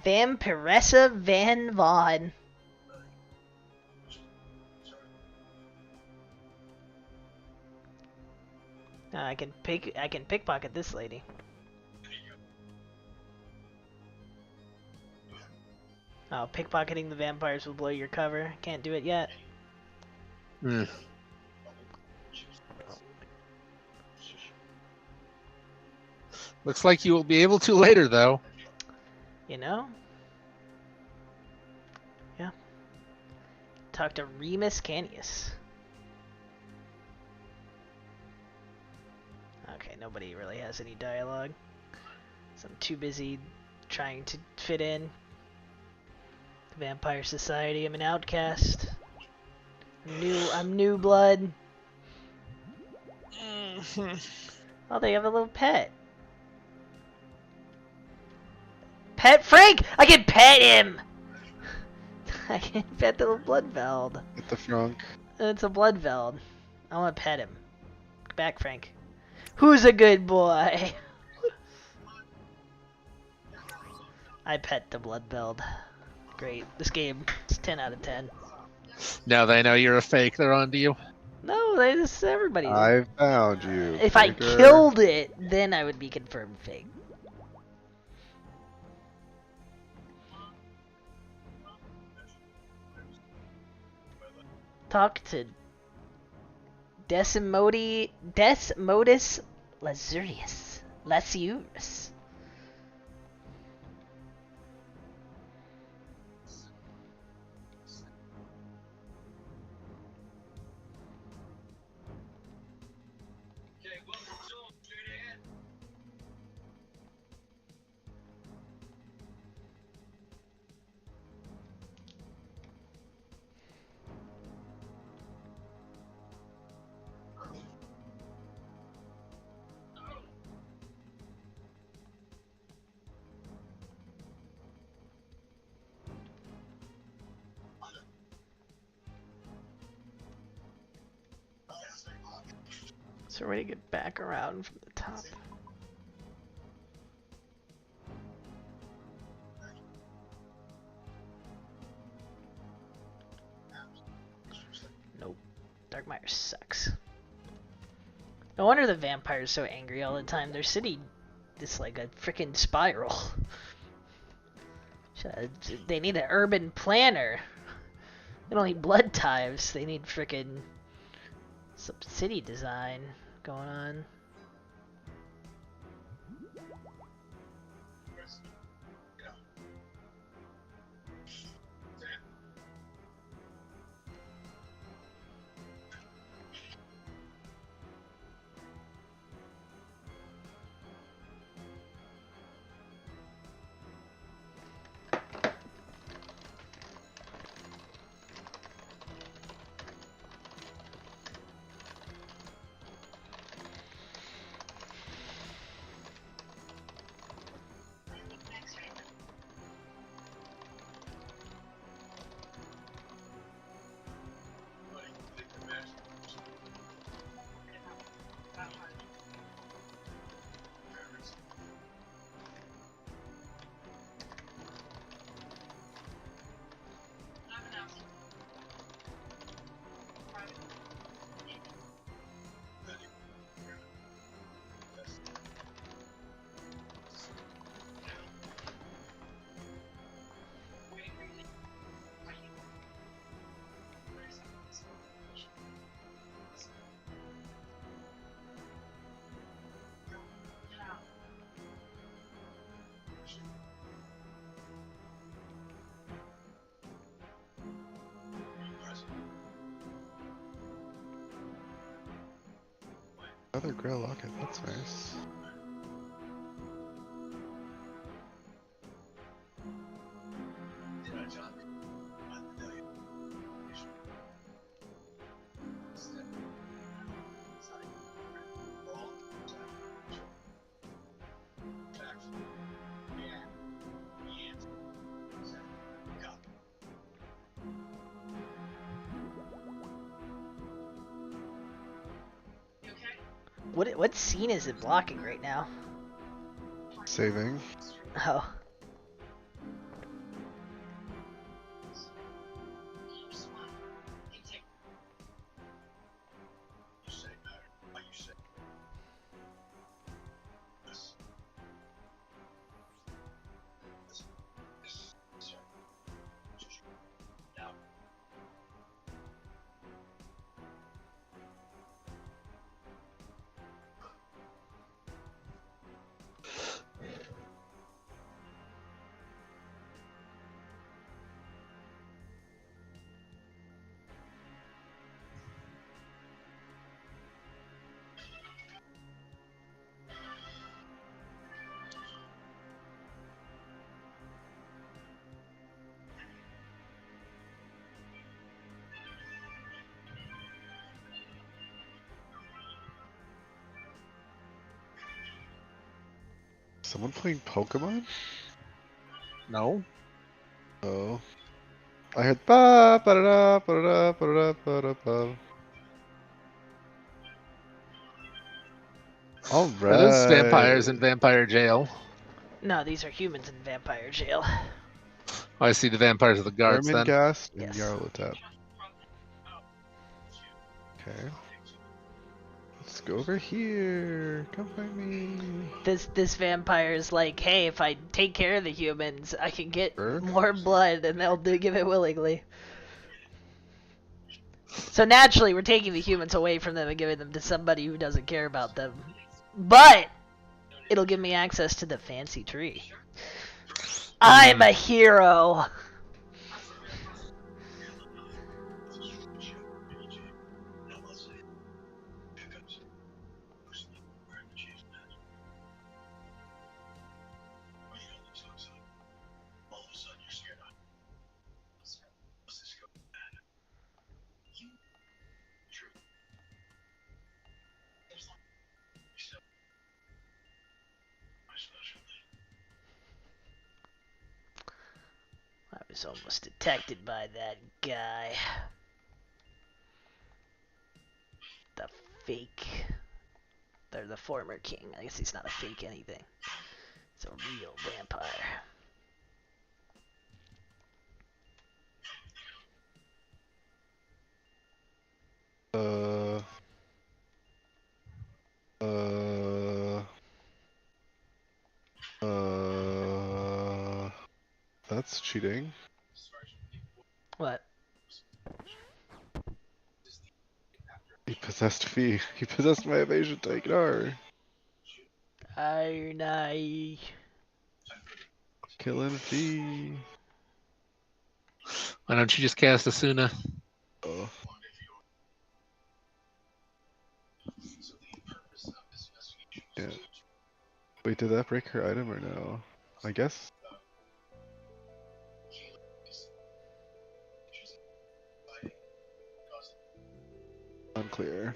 [SPEAKER 4] Vampiressa Van Vaughn. I can pickpocket this lady. Oh, pickpocketing the vampires will blow your cover. Can't do it yet.
[SPEAKER 5] Looks like you will be able to later, though.
[SPEAKER 4] You know? Yeah. Talk to Remus Canius. Okay, nobody really has any dialogue. So I'm too busy trying to fit in. The Vampire Society, I'm an outcast. I'm new blood. Oh, they have a little pet. Pet Frank! I can pet him! I can pet the little Bloodveld.
[SPEAKER 1] Get the Frank.
[SPEAKER 4] It's a Bloodveld. I want to pet him. Get back, Frank. Who's a good boy? I pet the Bloodveld. Great. This game is 10 out of 10.
[SPEAKER 5] Now they know you're a fake, they're onto you.
[SPEAKER 4] No, everybody.
[SPEAKER 1] I found you.
[SPEAKER 4] If
[SPEAKER 1] faker.
[SPEAKER 4] I killed it, then I would be confirmed fake. Talk to Desmodus Lasiurus. So we're gonna get back around from the top. Nope. Darkmire sucks. No wonder the vampires are so angry all the time. Their city is like a freaking spiral. They need an urban planner. They don't need blood types. They need freaking some city design going on.
[SPEAKER 1] Another Grail Locket, that's nice.
[SPEAKER 4] What scene is it blocking right now?
[SPEAKER 1] Saving.
[SPEAKER 4] Oh.
[SPEAKER 1] Someone playing Pokemon?
[SPEAKER 5] No.
[SPEAKER 1] Oh. I heard ba ba da ba da ba da ba da ba. All
[SPEAKER 5] Are those
[SPEAKER 1] right.
[SPEAKER 5] vampires in Vampire Jail?
[SPEAKER 4] No, these are humans in Vampire Jail.
[SPEAKER 5] Oh, I see the vampires of the guards then.
[SPEAKER 1] Ermengarst and
[SPEAKER 4] Yes.
[SPEAKER 1] Yarlatap. Okay. Let's go over here. Come find me.
[SPEAKER 4] This vampire is like, hey, if I take care of the humans, I can get
[SPEAKER 1] Sure.
[SPEAKER 4] more blood, and they'll give it willingly. So naturally, we're taking the humans away from them and giving them to somebody who doesn't care about them. But it'll give me access to the fancy tree. I'm a hero. I was almost detected by that guy. The fake. They're the former king. I guess he's not a fake anything. He's a real vampire.
[SPEAKER 1] That's cheating.
[SPEAKER 4] What?
[SPEAKER 1] He possessed Fee. He possessed my evasion to ignore.
[SPEAKER 4] Iron Eye.
[SPEAKER 1] Killing Fee.
[SPEAKER 5] Why don't you just cast Asuna?
[SPEAKER 1] Oh. Yeah. Wait, did that break her item or no? I guess. Unclear.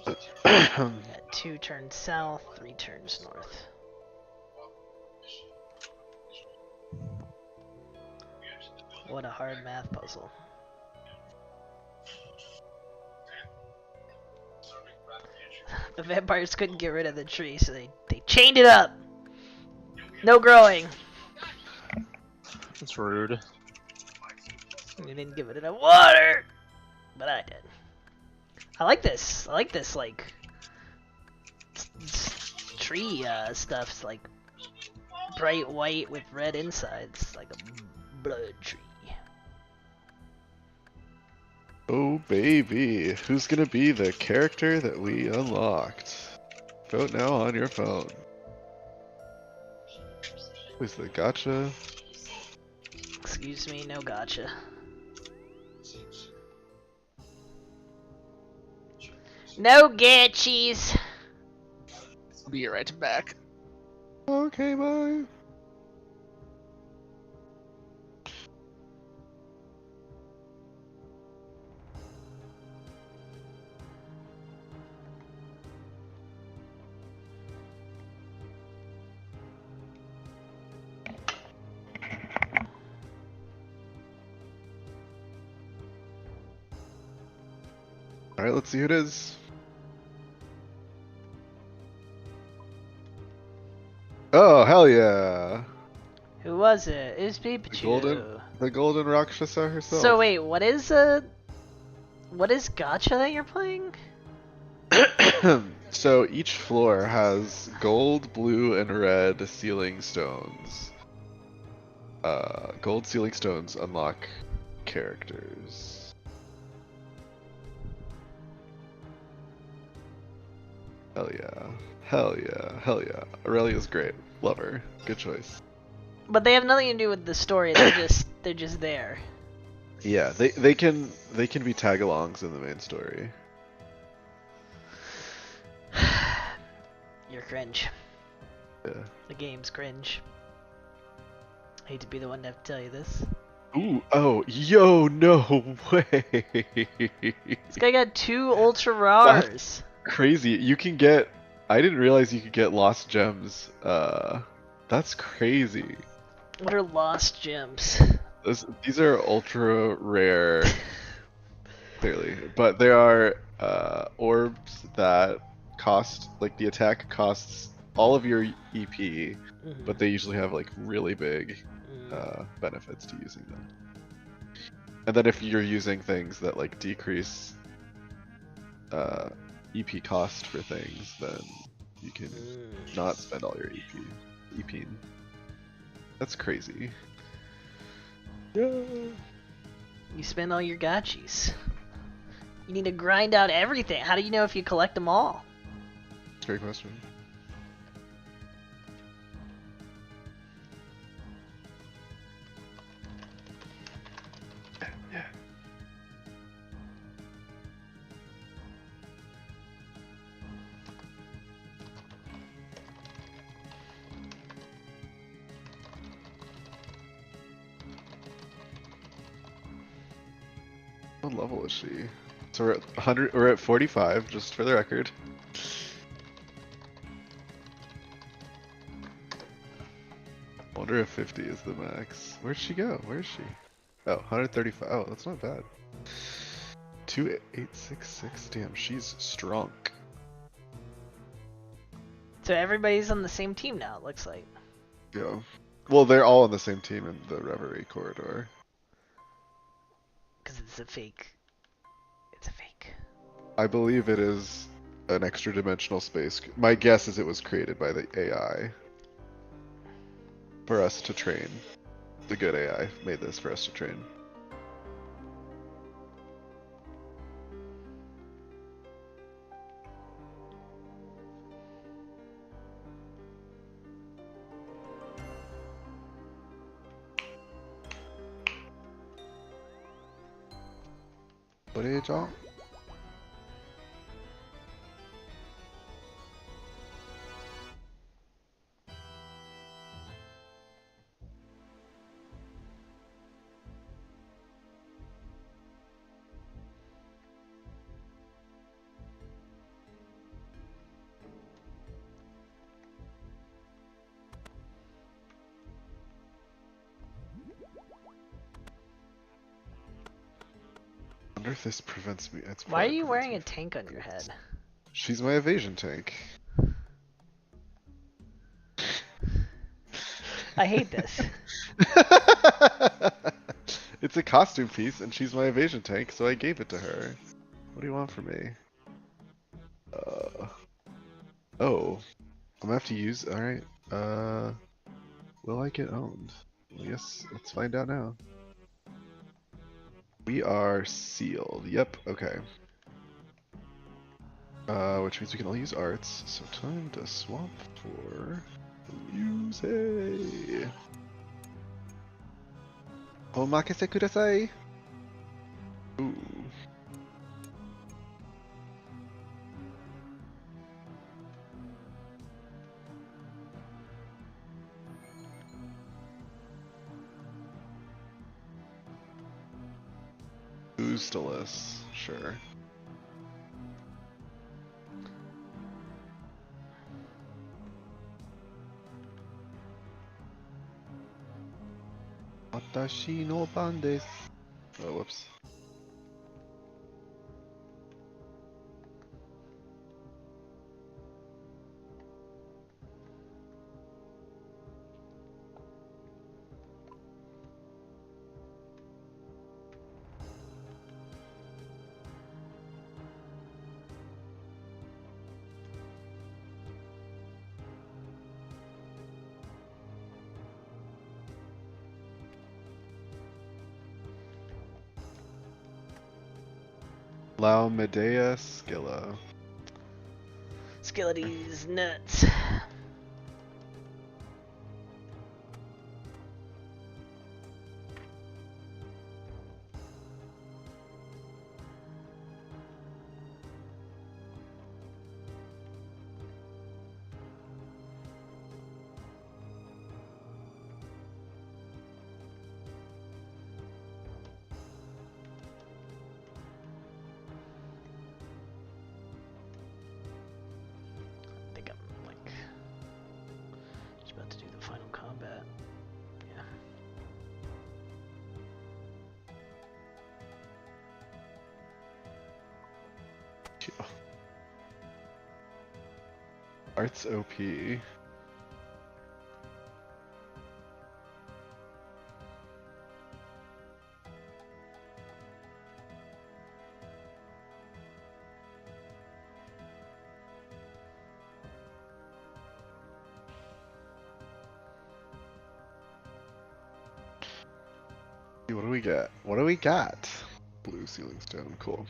[SPEAKER 4] Got 2 turns south, 3 turns north. What a hard math puzzle. The vampires couldn't get rid of the tree, so they chained it up. No growing.
[SPEAKER 5] That's rude.
[SPEAKER 4] You didn't give it enough water, but I did. I like this. I like this, like, tree stuff. It's like bright white with red insides, like a blood tree.
[SPEAKER 1] Oh baby, who's gonna be the character that we unlocked? Vote now on your phone. Who's the gotcha?
[SPEAKER 4] Excuse me, no gotcha. No gotchis!
[SPEAKER 5] I'll be right back.
[SPEAKER 1] Okay, bye. Alright, let's see who it is. Oh, hell yeah!
[SPEAKER 4] Who was it? It was Pikachu.
[SPEAKER 1] The golden Rakshasa herself.
[SPEAKER 4] So wait, what is gotcha that you're playing?
[SPEAKER 1] So each floor has gold, blue, and red ceiling stones. Gold ceiling stones unlock characters. Hell yeah. Hell yeah. Hell yeah. Aurelia's great. Love her. Good choice.
[SPEAKER 4] But they have nothing to do with the story. They're just there.
[SPEAKER 1] Yeah, they can be tag-alongs in the main story.
[SPEAKER 4] You're cringe.
[SPEAKER 1] Yeah.
[SPEAKER 4] The game's cringe. I hate to be the one to have to tell you this.
[SPEAKER 1] Ooh, oh, yo, no way.
[SPEAKER 4] This guy got 2 ultra rares.
[SPEAKER 1] Crazy. You can get, I didn't realize you could get lost gems. That's crazy.
[SPEAKER 4] What are lost gems?
[SPEAKER 1] These are ultra rare, clearly, but they are orbs that cost, like the attack costs all of your EP, but they usually have like really big benefits to using them. And then if you're using things that like decrease EP cost for things, then you can not spend all your EP. That's crazy.
[SPEAKER 4] You spend all your gotchis. You need to grind out everything. How do you know if you collect them all?
[SPEAKER 1] Great question. Yeah. What level is she? So we're at 100. We're at 45, just for the record. Wonder if 50 is the max. Where'd she go? Where is she? Oh, 135. Oh, that's not bad. 2866. Damn, she's strong.
[SPEAKER 4] So everybody's on the same team now, it looks like.
[SPEAKER 1] Yeah. Well, they're all on the same team in the Reverie corridor.
[SPEAKER 4] Because it's a fake. It's a fake.
[SPEAKER 1] I believe it is an extra dimensional space. My guess is it was created by the AI for us to train. The good AI made this for us to train. What age, y'all? I wonder if this prevents me.
[SPEAKER 4] Why are you wearing a tank on your head?
[SPEAKER 1] She's my evasion tank.
[SPEAKER 4] I hate this.
[SPEAKER 1] It's a costume piece, and she's my evasion tank, so I gave it to her. What do you want from me? Oh. I'm gonna have to use. Alright. Will I get owned? Well, yes, let's find out now. We are sealed. Yep, okay. Which means we can all use arts. So time to swap for Ryunes. Omakase kudasai. Ooh. Boostalus, sure. Watashi no ban desu. Oh, whoops. Lao Medea Skilla.
[SPEAKER 4] Skelety's nuts. I think I'm like just about to do the final combat. Yeah.
[SPEAKER 1] Yeah. Arts OP. What do we get? What do we got? Blue ceiling stone, cool.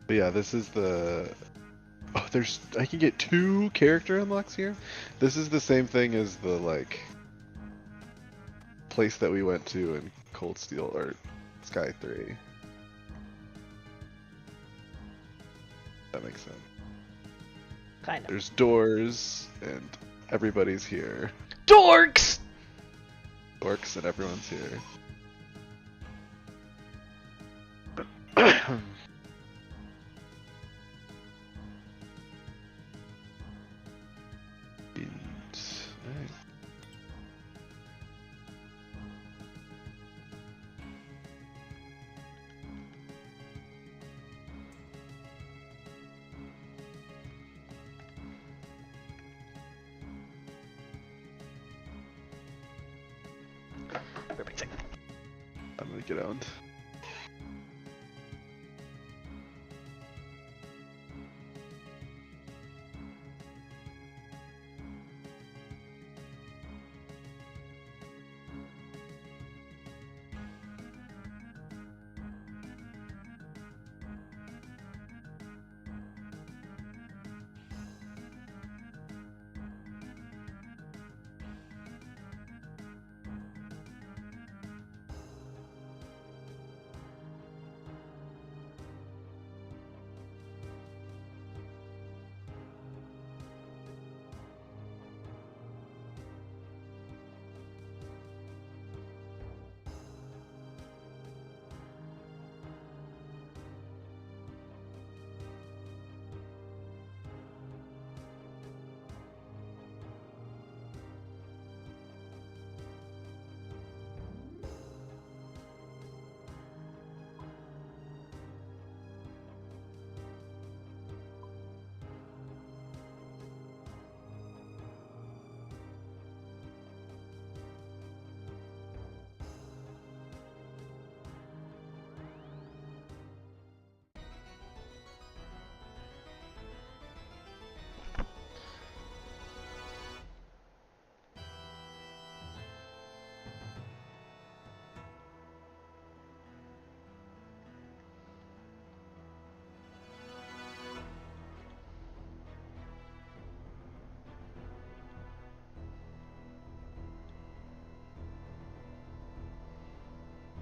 [SPEAKER 1] But yeah, this is the... Oh, I can get 2 character unlocks here? This is the same thing as the, like, place that we went to in Cold Steel, or Sky 3. That makes sense.
[SPEAKER 4] Kind of.
[SPEAKER 1] There's doors, and everybody's here.
[SPEAKER 4] Dorks!
[SPEAKER 1] Dorks, and everyone's here. Alright.
[SPEAKER 4] Perfect.
[SPEAKER 1] I'm gonna get owned.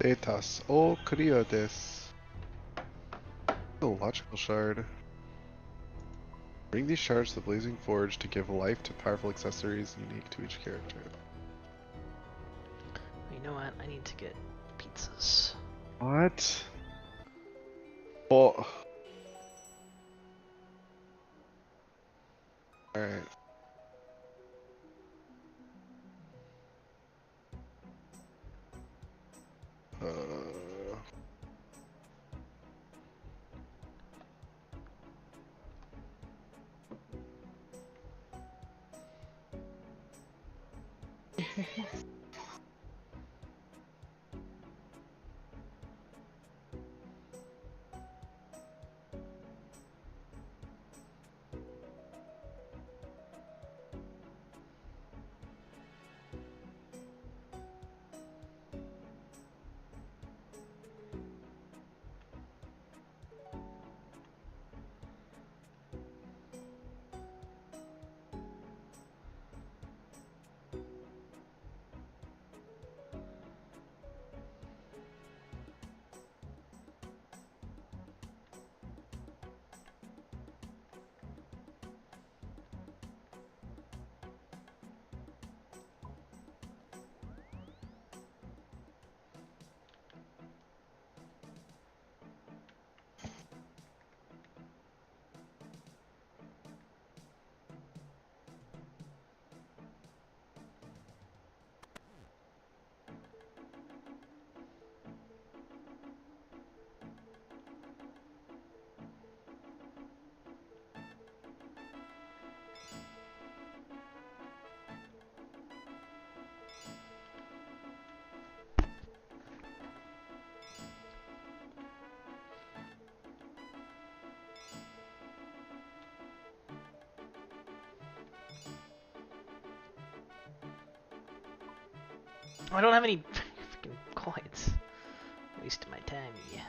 [SPEAKER 1] Etas o Criodes. Logical shard. Bring these shards to the Blazing Forge to give life to powerful accessories unique to each character.
[SPEAKER 4] You know what? I need to get pizzas.
[SPEAKER 1] What? Oh. Alright.
[SPEAKER 4] I don't have any freaking coins. Wasting my time, yeah.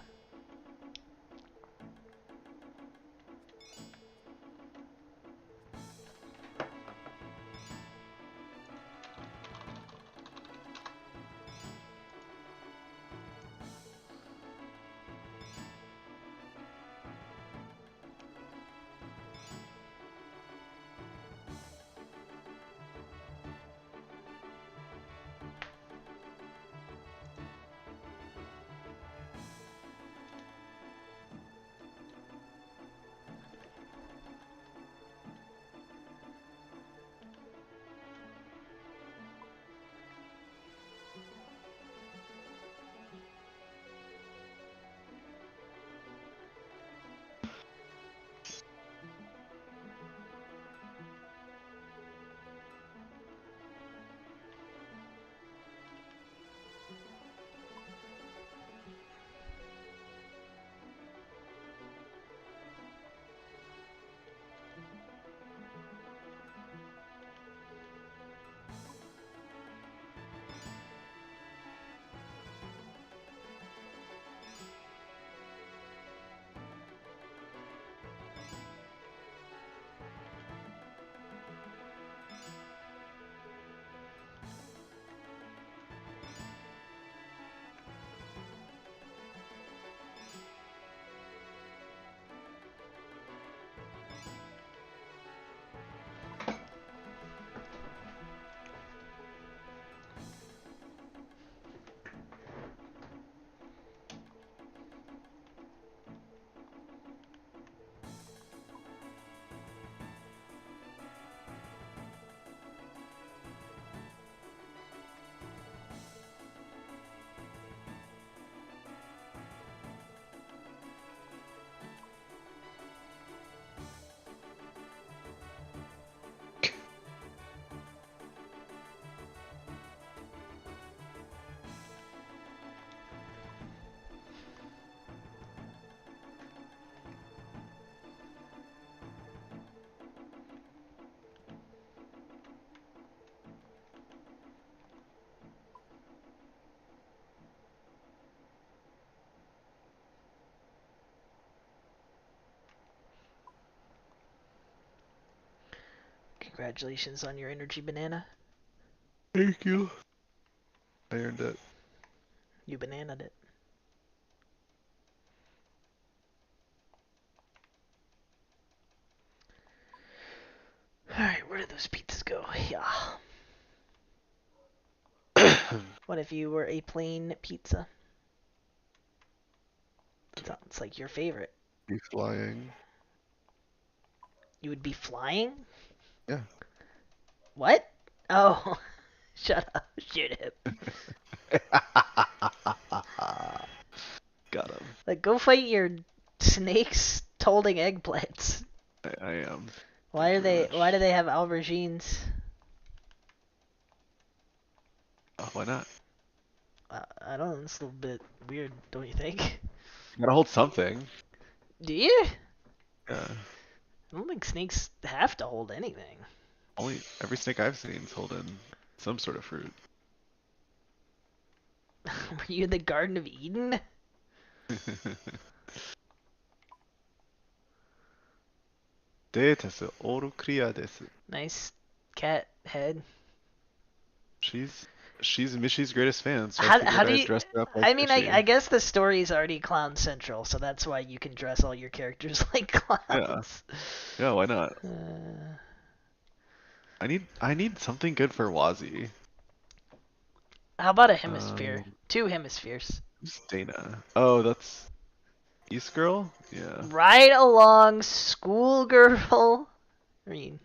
[SPEAKER 4] Congratulations on your energy banana.
[SPEAKER 1] Thank you. I earned it.
[SPEAKER 4] You bananaed it. Alright, where did those pizzas go? Yeah. What if you were a plain pizza? Sounds like your favorite.
[SPEAKER 1] Be flying.
[SPEAKER 4] You would be flying?
[SPEAKER 1] Yeah.
[SPEAKER 4] What? Oh. Shut up. Shoot him.
[SPEAKER 1] Got him.
[SPEAKER 4] Like, go fight your snakes holding eggplants.
[SPEAKER 1] I am.
[SPEAKER 4] Why do they have aubergines?
[SPEAKER 1] Oh, why not?
[SPEAKER 4] I don't know, it's a little bit weird, don't you think?
[SPEAKER 1] You gotta hold something.
[SPEAKER 4] Do you?
[SPEAKER 1] Yeah.
[SPEAKER 4] I don't think snakes have to hold anything.
[SPEAKER 1] Only every snake I've seen is holding some sort of fruit.
[SPEAKER 4] Were you in the Garden of Eden? Nice cat head.
[SPEAKER 1] She's Mishy's greatest fan, so
[SPEAKER 4] How
[SPEAKER 1] I figured
[SPEAKER 4] do
[SPEAKER 1] I'd
[SPEAKER 4] you?
[SPEAKER 1] dress her up like
[SPEAKER 4] I mean,
[SPEAKER 1] Mishy.
[SPEAKER 4] I guess the story is already clown central, so that's why you can dress all your characters like clowns.
[SPEAKER 1] Yeah, why not? I need something good for Wazzy.
[SPEAKER 4] How about a hemisphere? 2 hemispheres.
[SPEAKER 1] Who's Dana? Oh, that's East Girl? Yeah.
[SPEAKER 4] Right along, schoolgirl. Rin.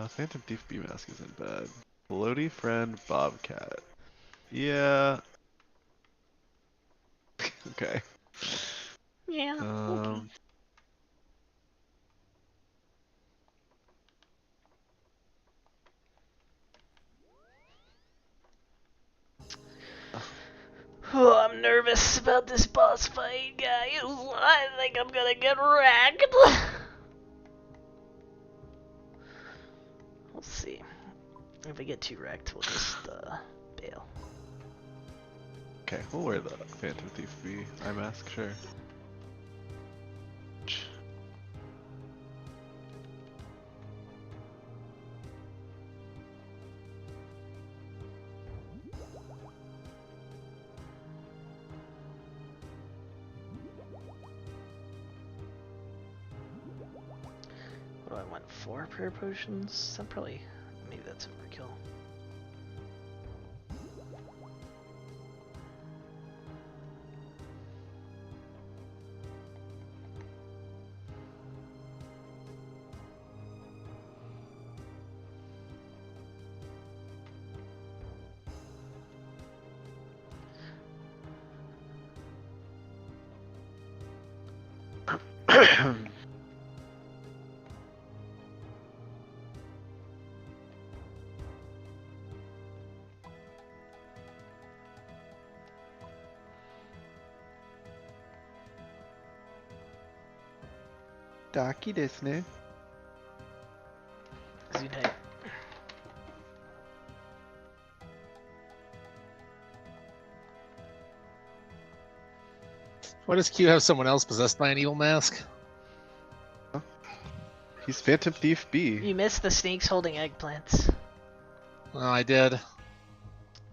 [SPEAKER 1] Phantom Thief B Mask isn't bad. Floaty Friend Bobcat. Yeah. Okay.
[SPEAKER 4] Yeah. Okay. Oh, I'm nervous about this boss fight, guys. I think I'm gonna get wrecked. We'll see. If I get too wrecked, we'll just bail.
[SPEAKER 1] Okay, we'll wear the Phantom Thief B eye mask, sure.
[SPEAKER 4] What do I want? 4 prayer potions? I'm probably... maybe that's overkill.
[SPEAKER 1] Daki desu ne?
[SPEAKER 4] Zunai.
[SPEAKER 5] Why does Q have someone else possessed by an evil mask?
[SPEAKER 1] Huh? He's Phantom Thief B.
[SPEAKER 4] You missed the snakes holding eggplants.
[SPEAKER 5] Oh, I did.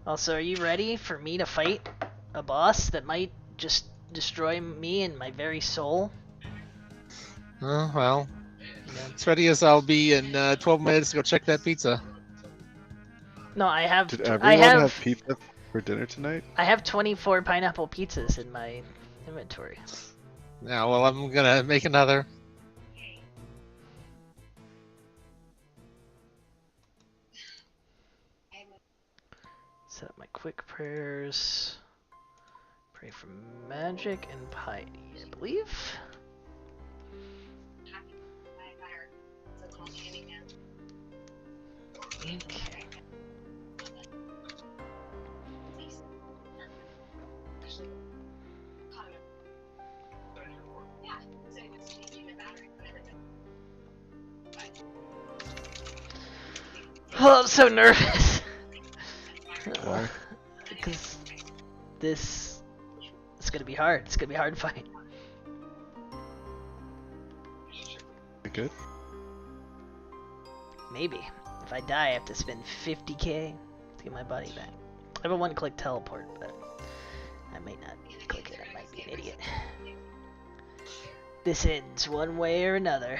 [SPEAKER 4] Also, are you ready for me to fight a boss that might just destroy me and my very soul?
[SPEAKER 5] Oh, well. As ready as I'll be in 12 minutes to go check that pizza.
[SPEAKER 4] No, I have...
[SPEAKER 1] Did everyone have pizza for dinner tonight?
[SPEAKER 4] I have 24 pineapple pizzas in my inventory.
[SPEAKER 5] Yeah, well, I'm gonna make another.
[SPEAKER 4] Set up my quick prayers. Pray for magic and piety, I believe. Okay. Oh, I'm so nervous.
[SPEAKER 1] Why?
[SPEAKER 4] Because this is gonna be hard. It's gonna be a hard fight.
[SPEAKER 1] You good?
[SPEAKER 4] Maybe. If I die, I have to spend 50k. to get my body back. I have a one-click teleport, but I might not click it. I might be an idiot. This ends one way or another.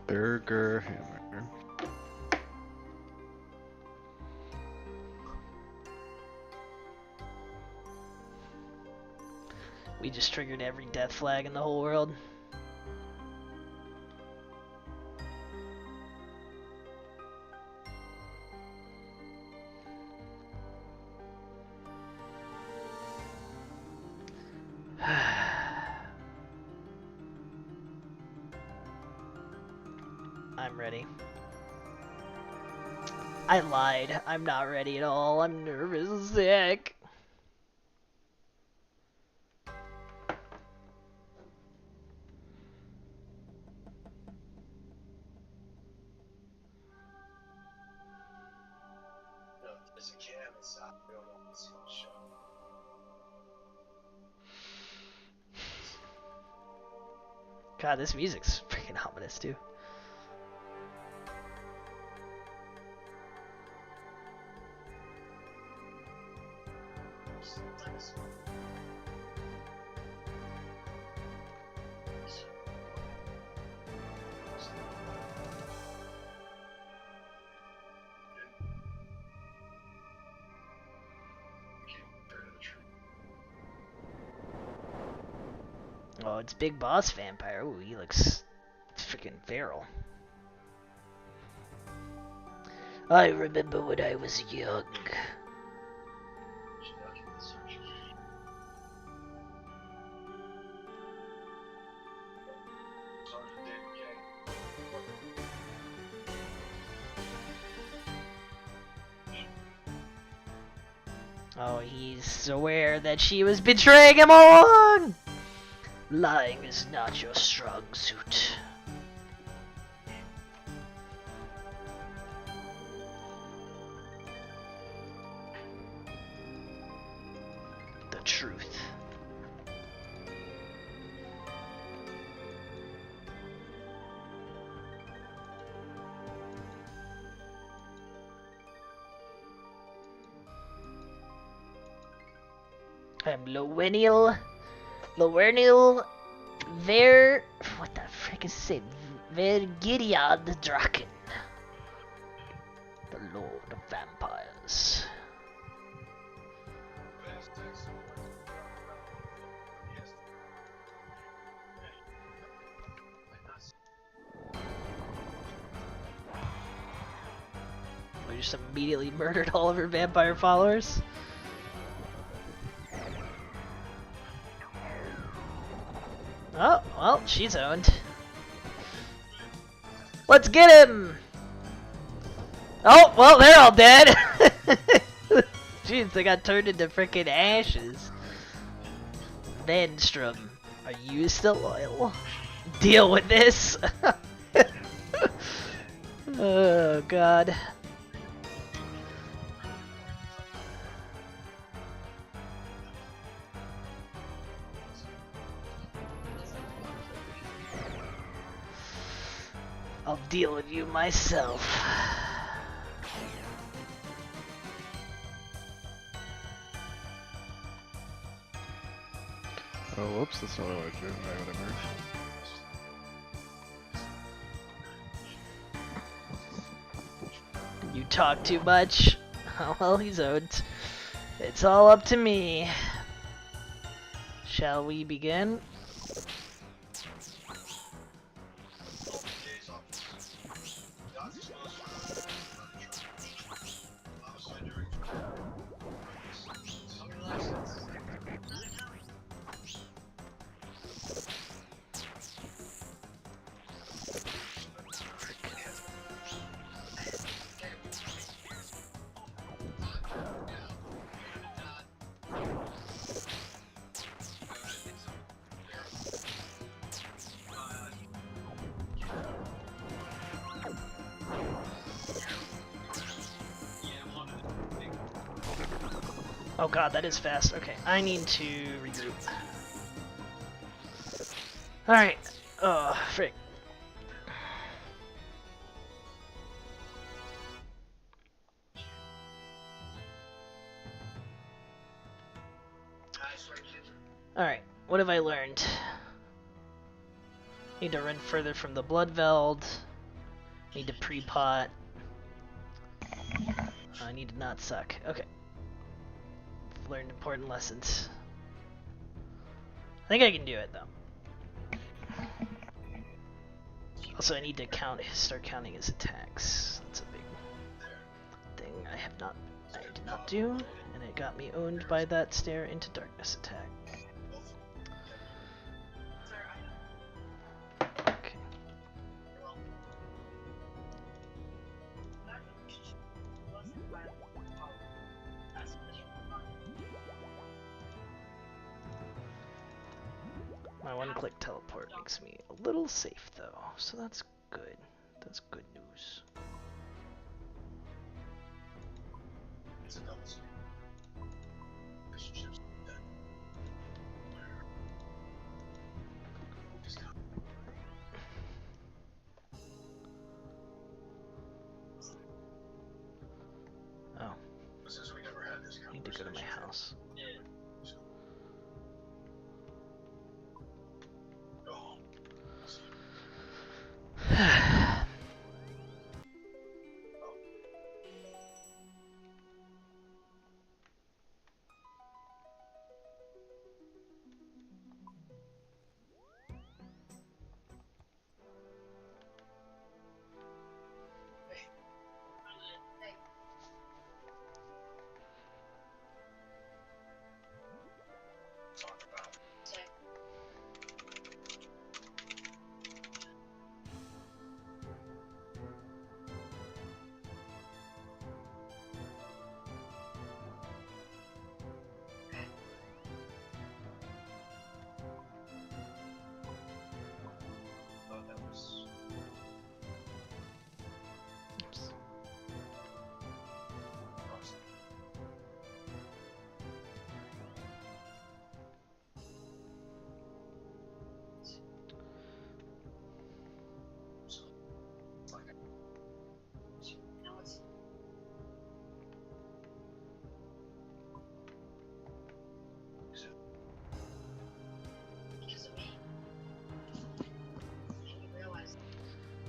[SPEAKER 1] Burger hammer.
[SPEAKER 4] We just triggered every death flag in the whole world. I'm ready. I lied. I'm not ready at all. I'm nervous and sick. God, this music's freaking ominous too. Oh, it's Big Boss Vampire. Ooh, he looks freaking feral. I remember when I was young. Oh, he's aware that she was betraying him all along! Lying is not your strong suit. The truth. I'm Lowenial what the frick is it? Vergiriad Draken. The Lord of Vampires. We just immediately murdered all of her vampire followers. Oh, well, she's owned. Let's get him! Oh, well, they're all dead! Jeez, they got turned into frickin' ashes. Vanstrom, are you still loyal? Deal with this! Oh, God. I'll deal with you myself.
[SPEAKER 1] Oh, whoops, that's not what I wanted to do. Alright, whatever.
[SPEAKER 4] You talk too much. Oh, well, he's owned. It's all up to me. Shall we begin? Oh god, that is fast. Okay, I need to regroup. Alright. Oh, frick. Alright, what have I learned? Need to run further from the Bloodveld. Need to pre-pot. I need to not suck. Okay. Learned important lessons. I think I can do it though. Also, I need to start counting his attacks. That's a big thing I did not do, and it got me owned by that Stare into Darkness attack. Okay. My one-click teleport makes me a little safe though, so that's good. That's good news. Oh. I need to go to my house.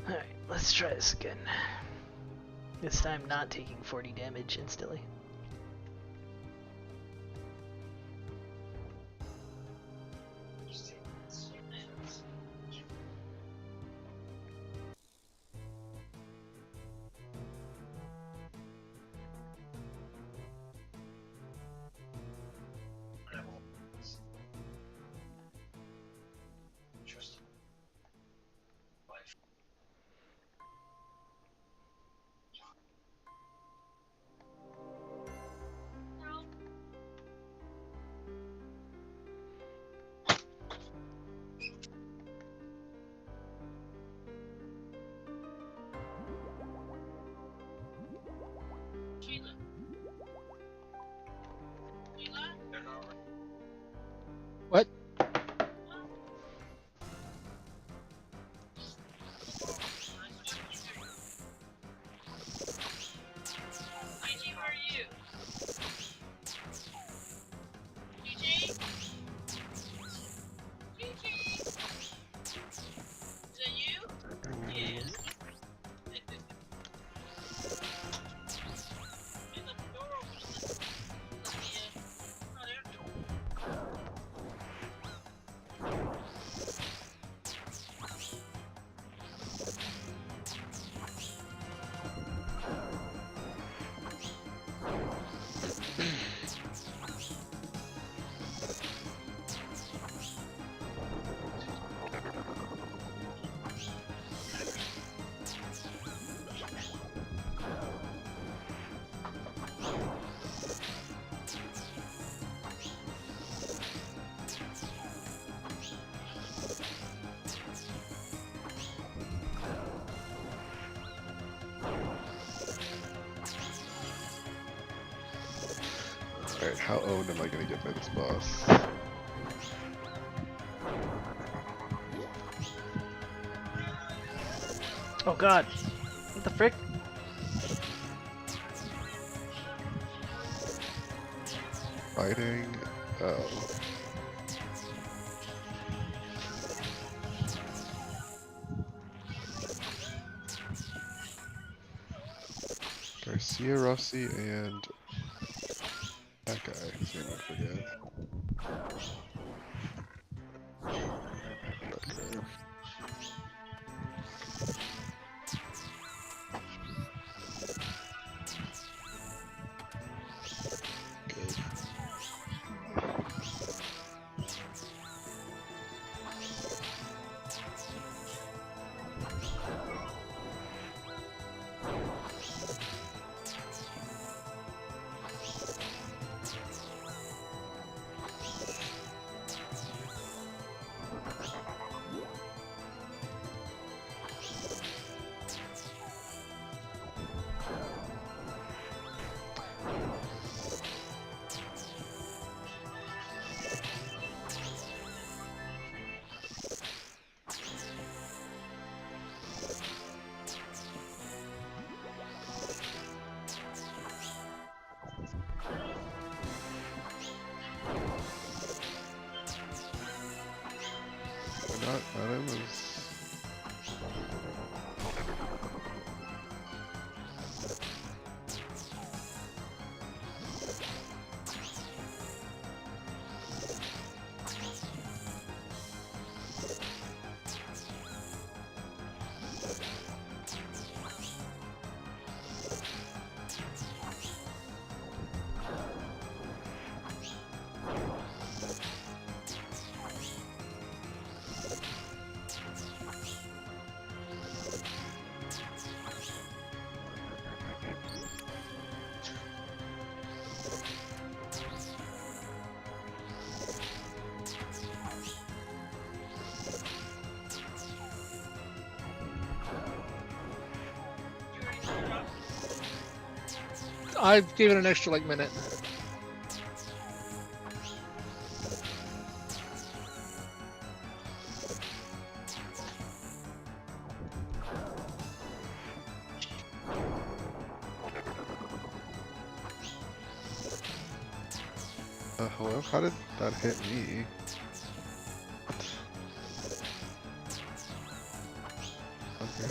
[SPEAKER 4] Alright, let's try this again. This time not taking 40 damage instantly.
[SPEAKER 1] Alright, how owned am I gonna get by this boss?
[SPEAKER 4] Oh god. What the frick?
[SPEAKER 1] Fighting. Oh. Garcia Rossi and that guy. His name I forget. Okay. Good. Not him was.
[SPEAKER 5] I gave it an extra like minute.
[SPEAKER 1] Hello? How did that hit me? What? Okay.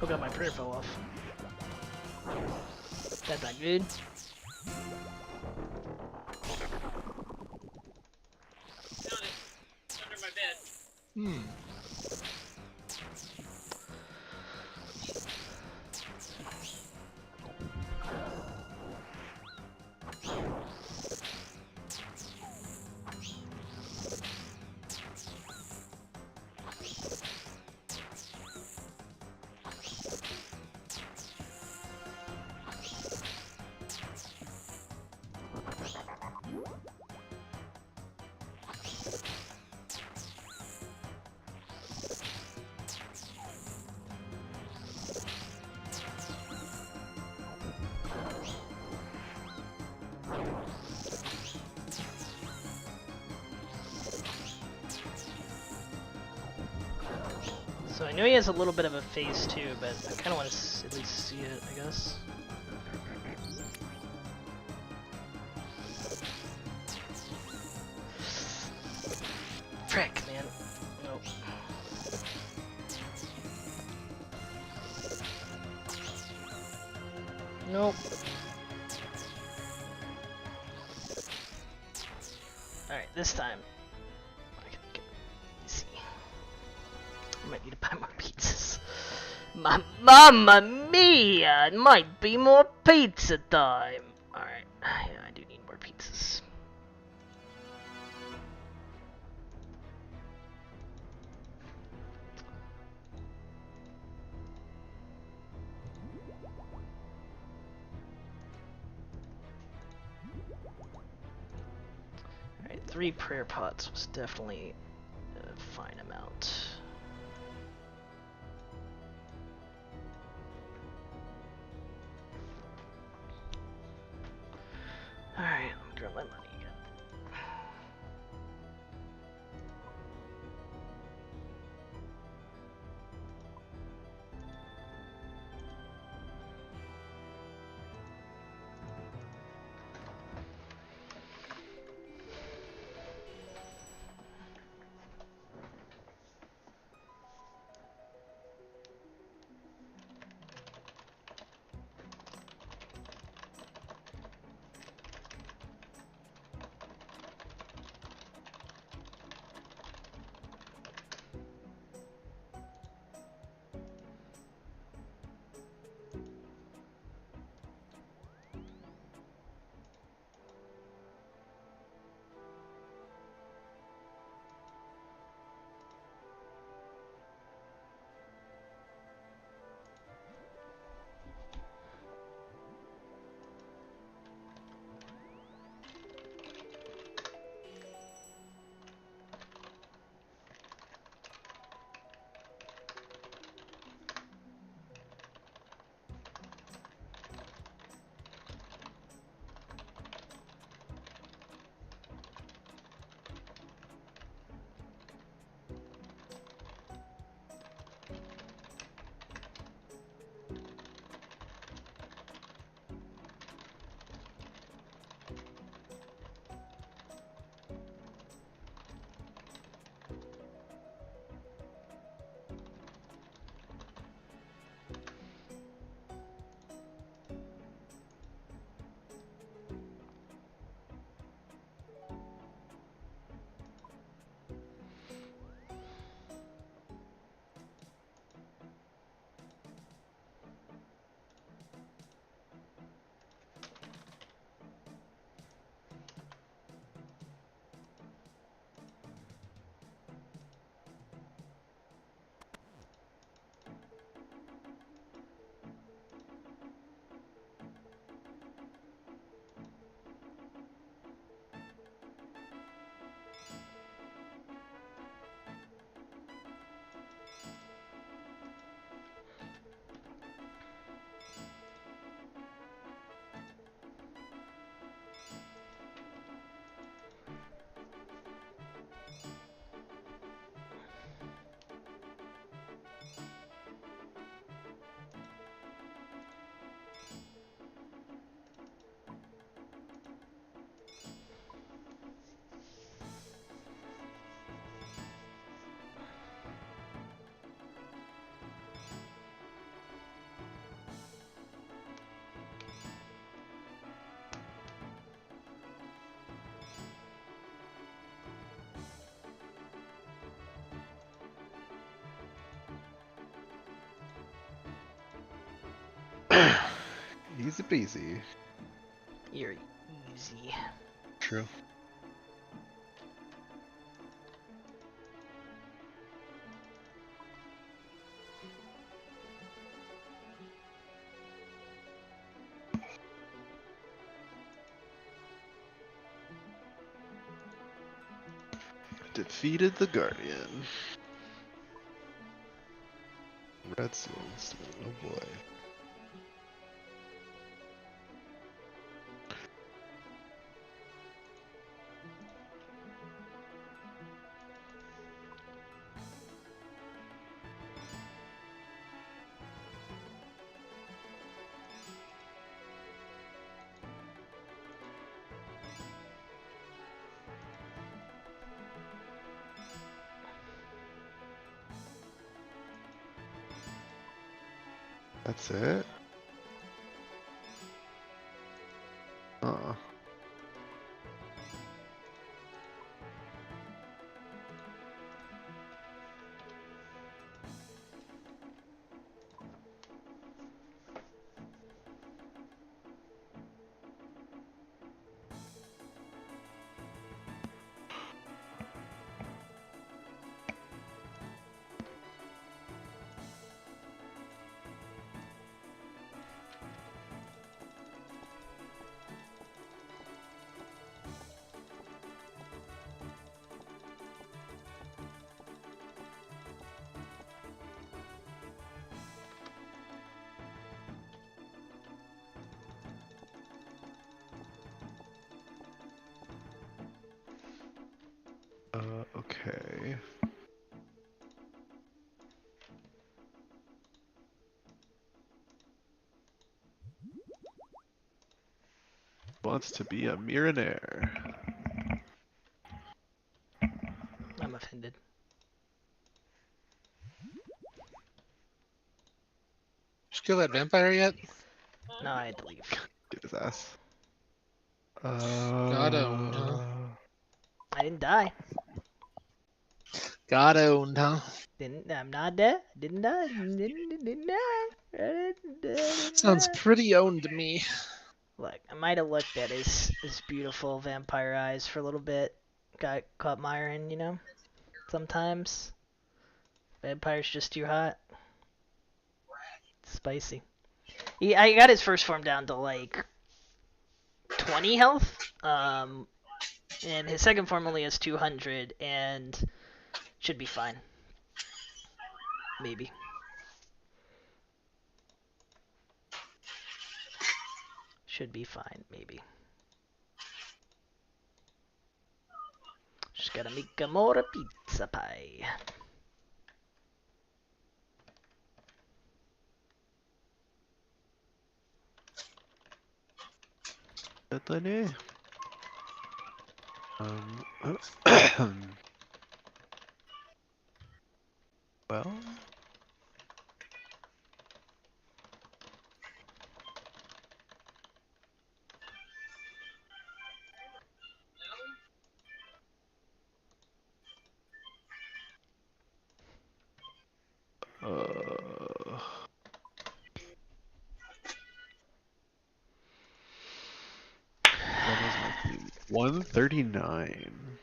[SPEAKER 4] Oh god, my prayer fell off. That's not good.
[SPEAKER 7] Found it. It's under my bed.
[SPEAKER 4] I know he has a little bit of a face too, but I kind of want to at least see it, I guess. Frick, man. Nope. Nope. Alright, this time. I can get easy. I might need to buy more pizzas. Mamma mia! It might be more pizza time! Alright, yeah, I do need more pizzas. Alright, 3 prayer pots was definitely a fine amount. Alright, let me grab my money again.
[SPEAKER 1] Easy peasy.
[SPEAKER 4] You're easy.
[SPEAKER 1] True. Defeated the Guardian. Red seals. Oh boy. That's it? Uh. Okay. Wants to be a millionaire.
[SPEAKER 4] I'm offended.
[SPEAKER 5] Did you kill that vampire yet?
[SPEAKER 4] No, I had to leave.
[SPEAKER 1] Get his ass.
[SPEAKER 5] Got owned, huh?
[SPEAKER 4] I didn't die.
[SPEAKER 5] Got owned, huh?
[SPEAKER 4] I'm not dead. Didn't die. Didn't die.
[SPEAKER 5] Sounds pretty owned to me.
[SPEAKER 4] Look, I might have looked at his beautiful vampire eyes for a little bit. Got caught Myron, you know? Sometimes. Vampire's just too hot. It's spicy. I got his first form down to like 20 health. And his second form only has 200 and should be fine. Maybe. Should be fine, maybe. Just gotta make a more pizza pie.
[SPEAKER 1] Well. What was my fee? 139.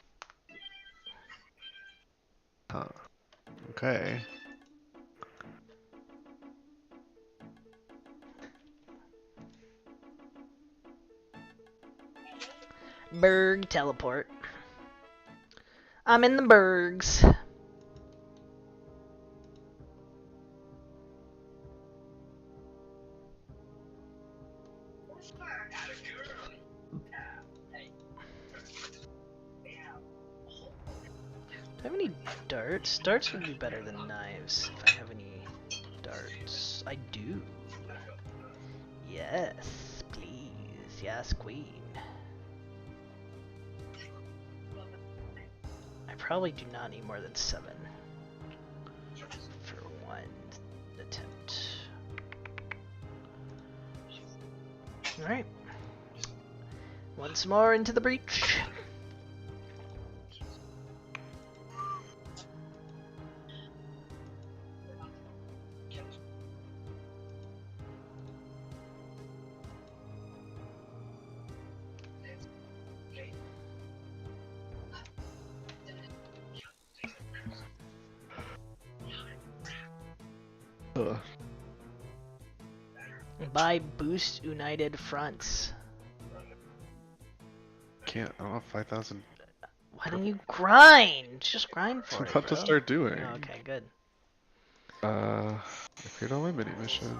[SPEAKER 1] Huh. Okay.
[SPEAKER 4] Berg teleport. I'm in the Bergs. Do I have any darts? Darts would be better than knives if I have any darts. I do. Yes, please. Yes, queen. I probably do not need more than 7 for one attempt. Alright. Once more into the breach. Buy Boost United Fronts.
[SPEAKER 1] Can't. I don't have 5,000.
[SPEAKER 4] Why don't you grind? Just grind for
[SPEAKER 1] I'm
[SPEAKER 4] it,
[SPEAKER 1] about to
[SPEAKER 4] bro.
[SPEAKER 1] start doing.
[SPEAKER 4] Oh, okay, good.
[SPEAKER 1] I cleared all my mini mission.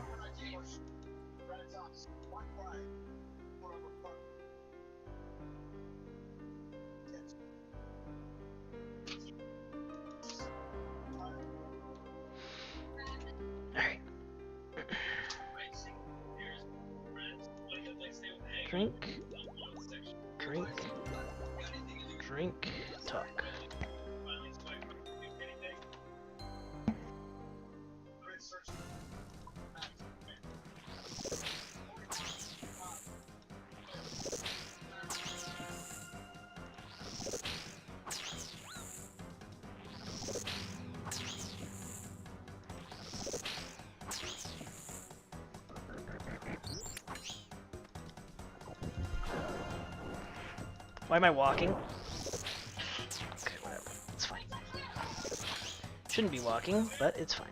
[SPEAKER 4] Alright. Drink. Drink. Drink. Talk. Why am I walking? Okay, whatever. It's fine. Shouldn't be walking, but it's fine.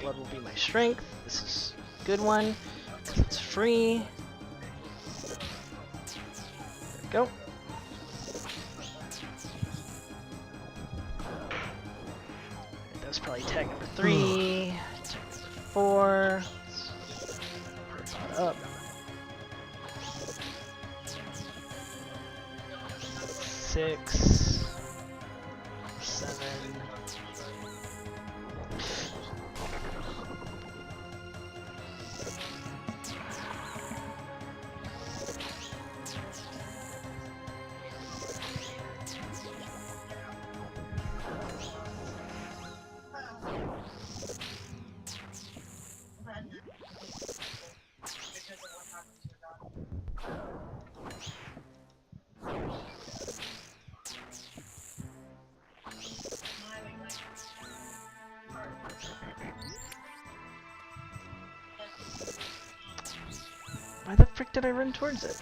[SPEAKER 4] Blood will be my strength. This is a good one because it's free. There we go. That was probably tag number 3. Tag number 4. Let's put that up. 6. 7. Why the frick did I run towards it?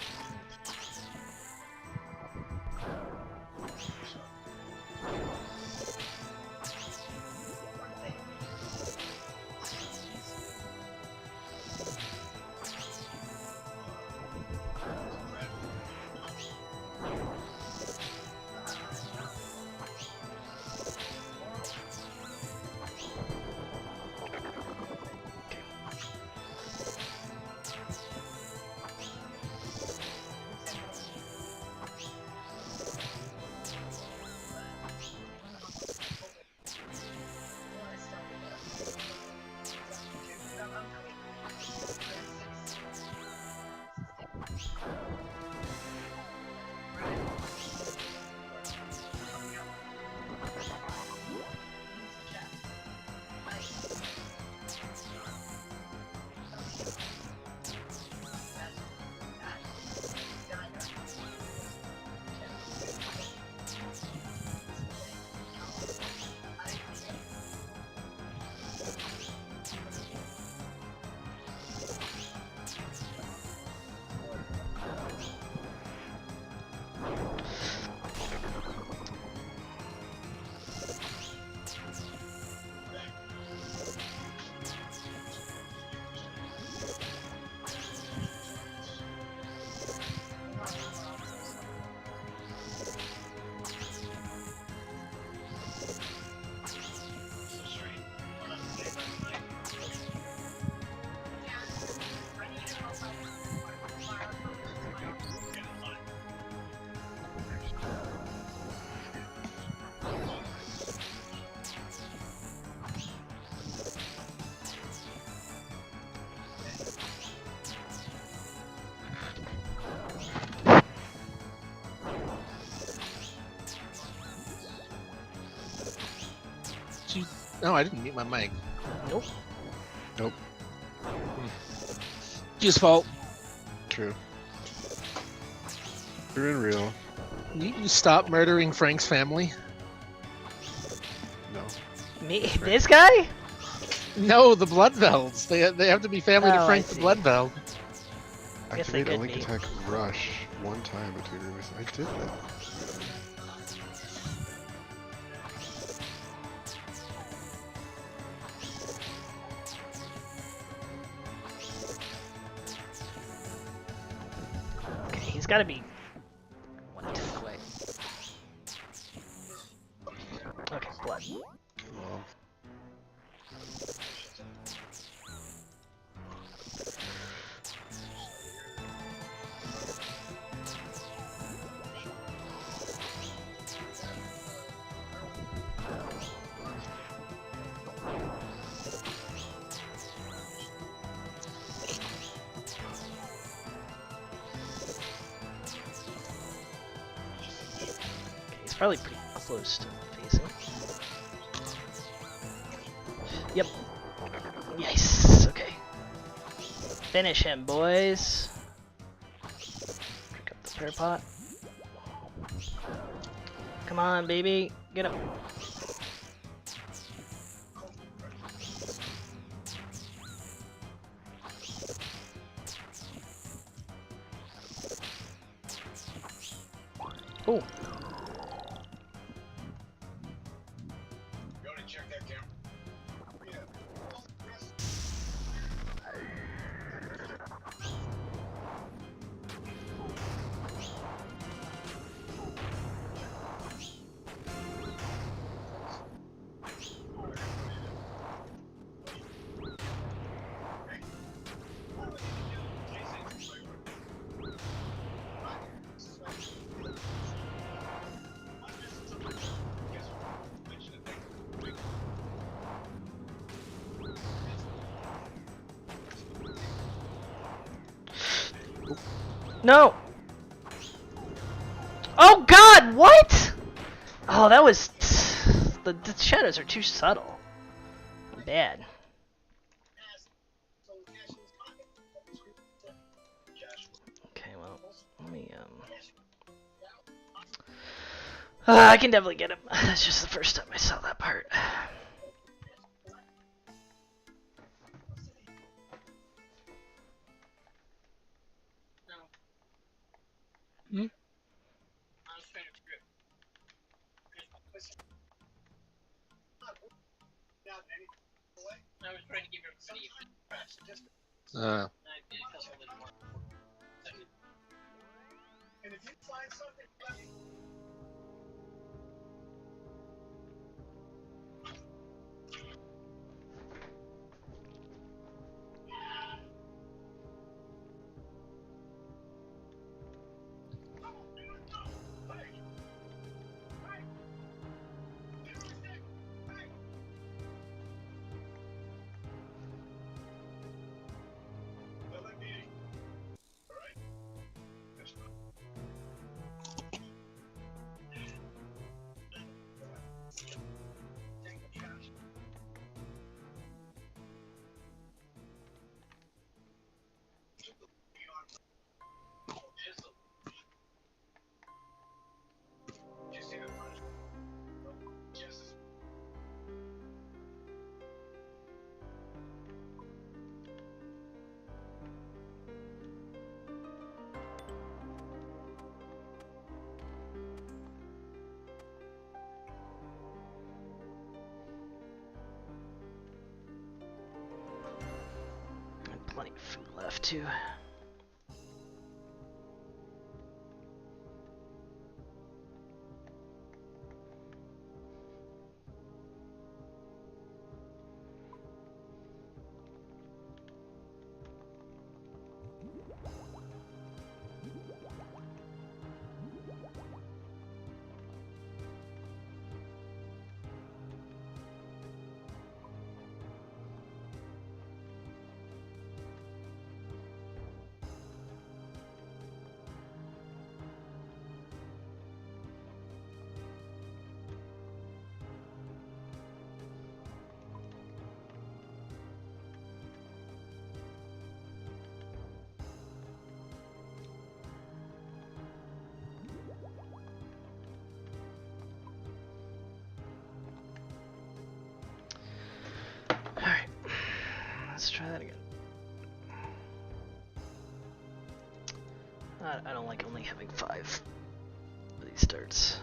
[SPEAKER 5] No, I didn't mute my mic.
[SPEAKER 4] Nope.
[SPEAKER 1] Nope.
[SPEAKER 5] His fault.
[SPEAKER 1] True. True and real.
[SPEAKER 5] You stop murdering Frank's family?
[SPEAKER 1] No.
[SPEAKER 4] Me? This guy?
[SPEAKER 5] No, the Bloodvelds. They have to be family to
[SPEAKER 4] Oh,
[SPEAKER 5] Frank
[SPEAKER 4] I
[SPEAKER 5] the
[SPEAKER 4] see.
[SPEAKER 5] Bloodveld.
[SPEAKER 4] I guess they
[SPEAKER 1] Activate a
[SPEAKER 4] could
[SPEAKER 1] link
[SPEAKER 4] be.
[SPEAKER 1] attack rush one time between rooms. I did that.
[SPEAKER 4] Okay, he's gotta be one attack away. Okay, blood.
[SPEAKER 1] Well,
[SPEAKER 4] He's probably pretty close to facing. Yep. Yes. Okay. Finish him, boys. fair pot. Come on, baby. Get up. Oh. No! Oh god, what? Oh, that was... The shadows are too subtle. Bad. Okay, well, let me, I can definitely get him. That's just the first time I saw that part.
[SPEAKER 5] Hmm? Uh.
[SPEAKER 4] Plenty of food left, too. Alright. Let's try that again. I don't like only having 5 of these starts.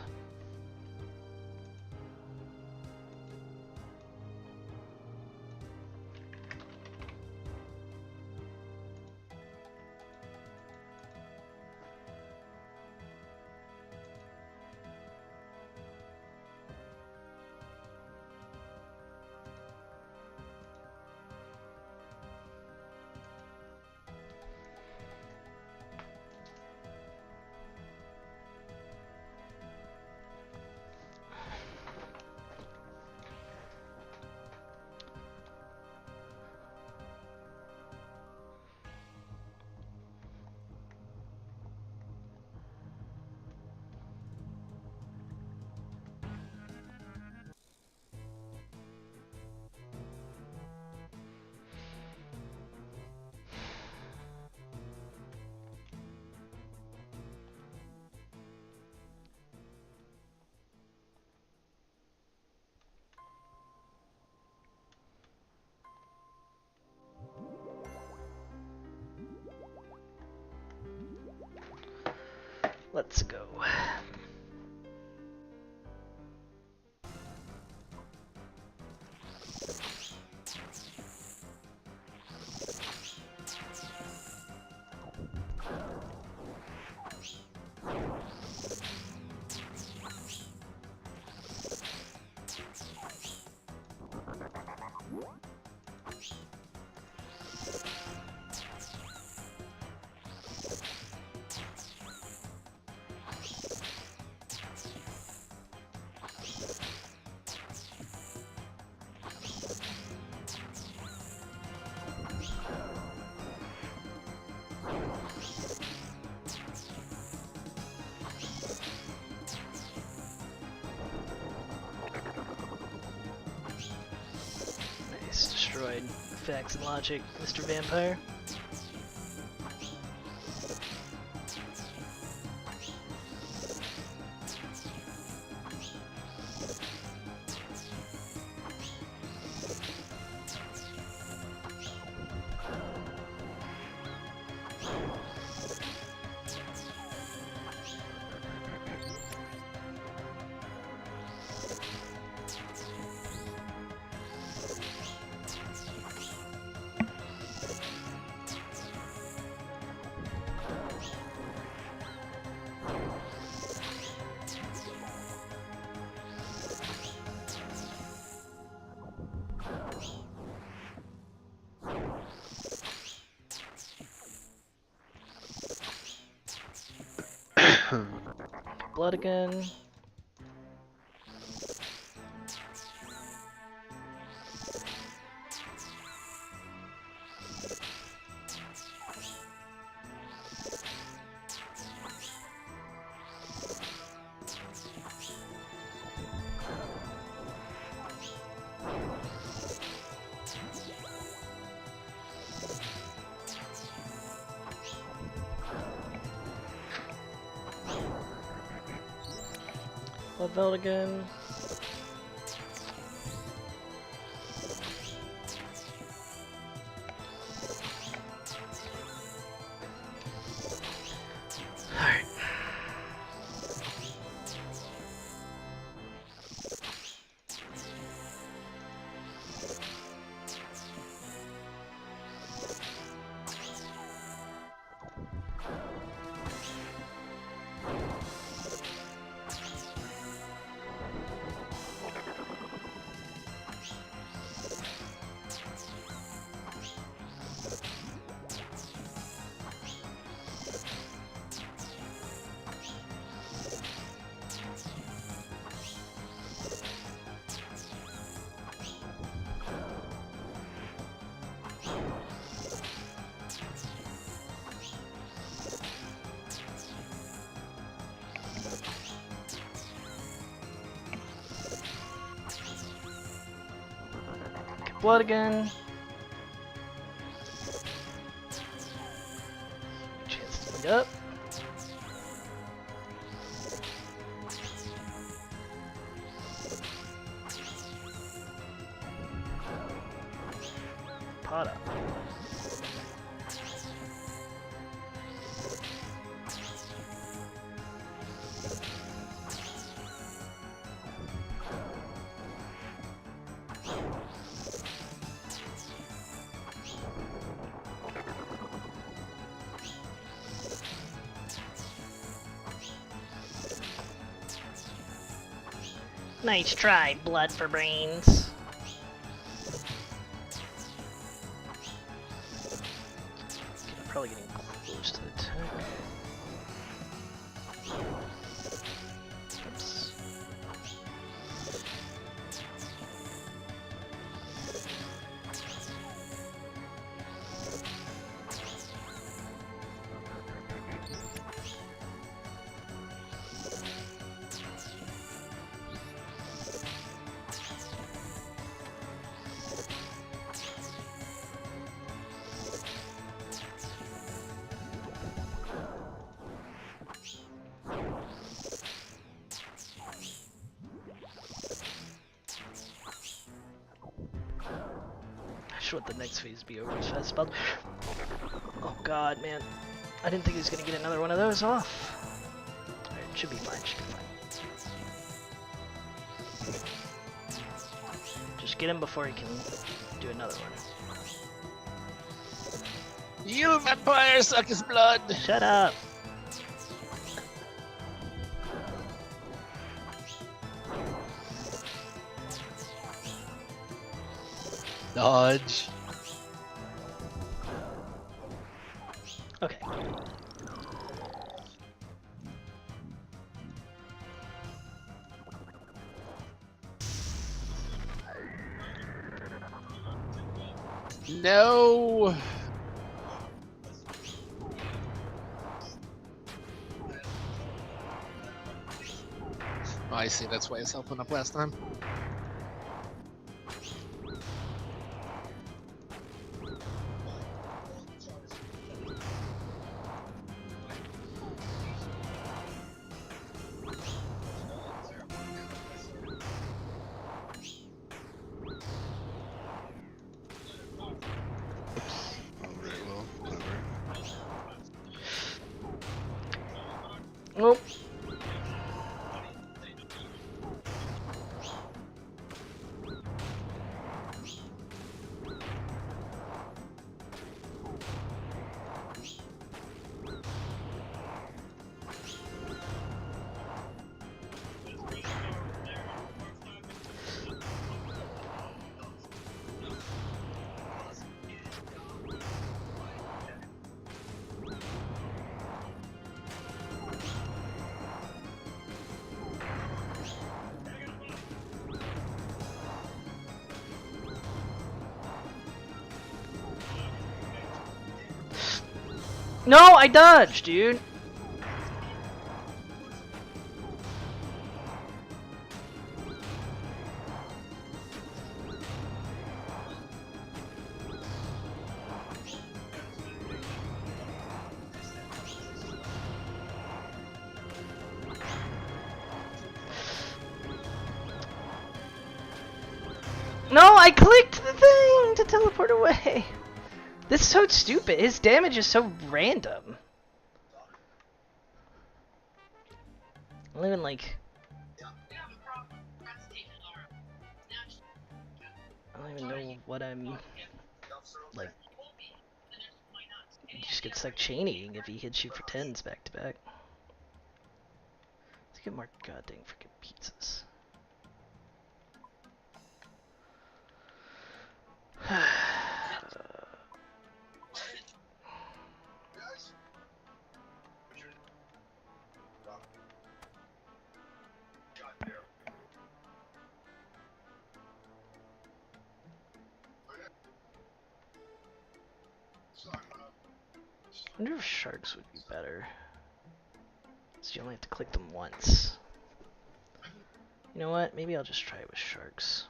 [SPEAKER 4] Let's go. Nice, destroyed facts and logic, Mr. Vampire. Blood again. Blood Veld again. Alright. Blood again. Chance to meet up. Pot up. Nice try, blood for brains. Okay, I'm probably getting close to the attack. Oops. I should let the next phase be over as fast as possible. Oh god, man. I didn't think he was gonna get another one of those off. Should be fine, should be fine. Just get him before he can do another one.
[SPEAKER 5] You vampire suck his blood!
[SPEAKER 4] Shut up!
[SPEAKER 5] Dodge.
[SPEAKER 4] Okay.
[SPEAKER 5] No! Oh, I see, that's why his health went up last time.
[SPEAKER 1] Alright, well, whatever.
[SPEAKER 4] Nope. No, I dodged, dude. No, I clicked the thing to teleport away. This is so stupid. His damage is so random. I don't even like. I don't even know what I'm like. He just gets like chain eating if he hits you for 10s back to back. Let's get more goddamn freaking pizzas. I wonder if sharks would be better. So you only have to click them once. You know what? Maybe I'll just try it with sharks.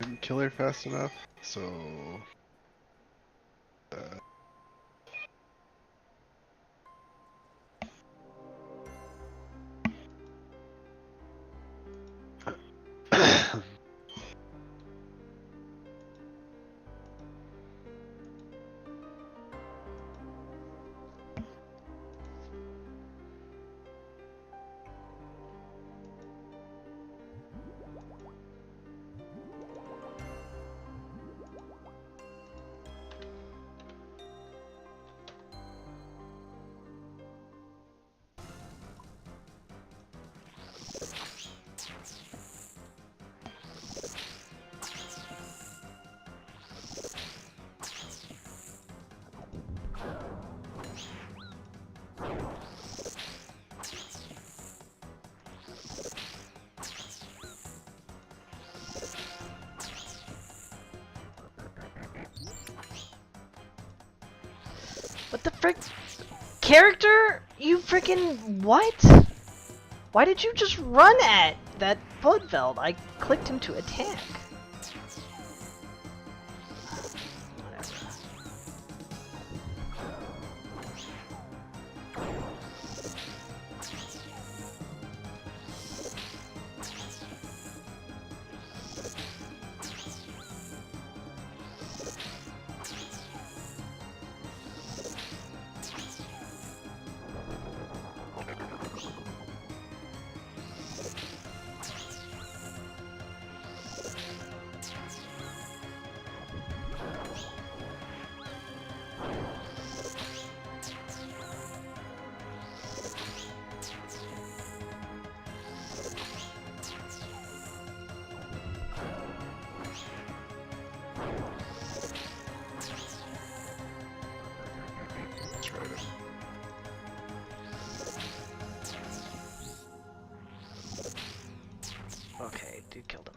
[SPEAKER 1] didn't kill her fast enough, so...
[SPEAKER 4] What the frick? Character? You freaking what? Why did you just run at that Bloodveld? I clicked him to attack. Okay, dude killed him.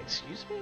[SPEAKER 4] Excuse me?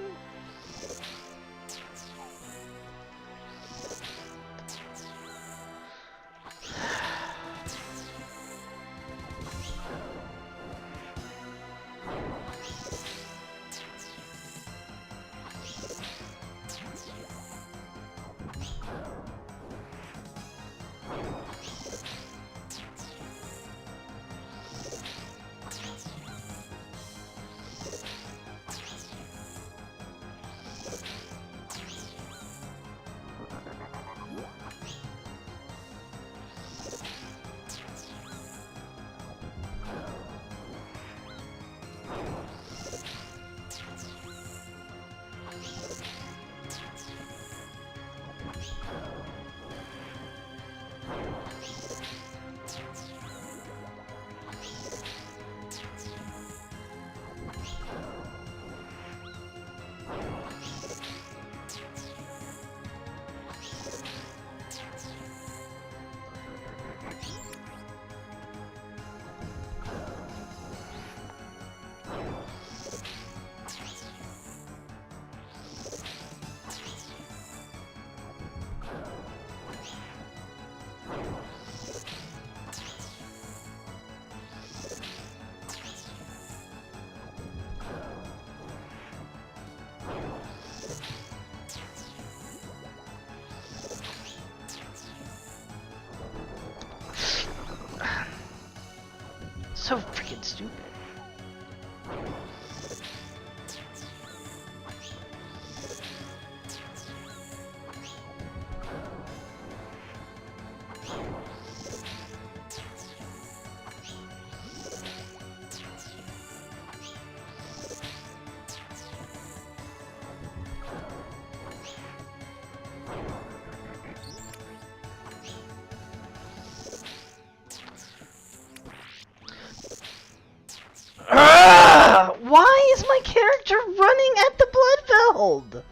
[SPEAKER 4] So freaking stupid. gold!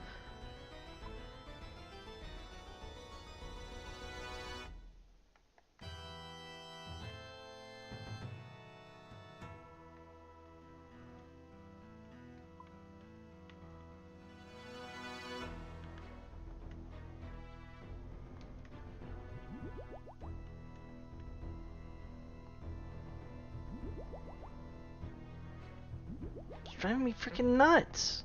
[SPEAKER 4] It's driving me freaking nuts!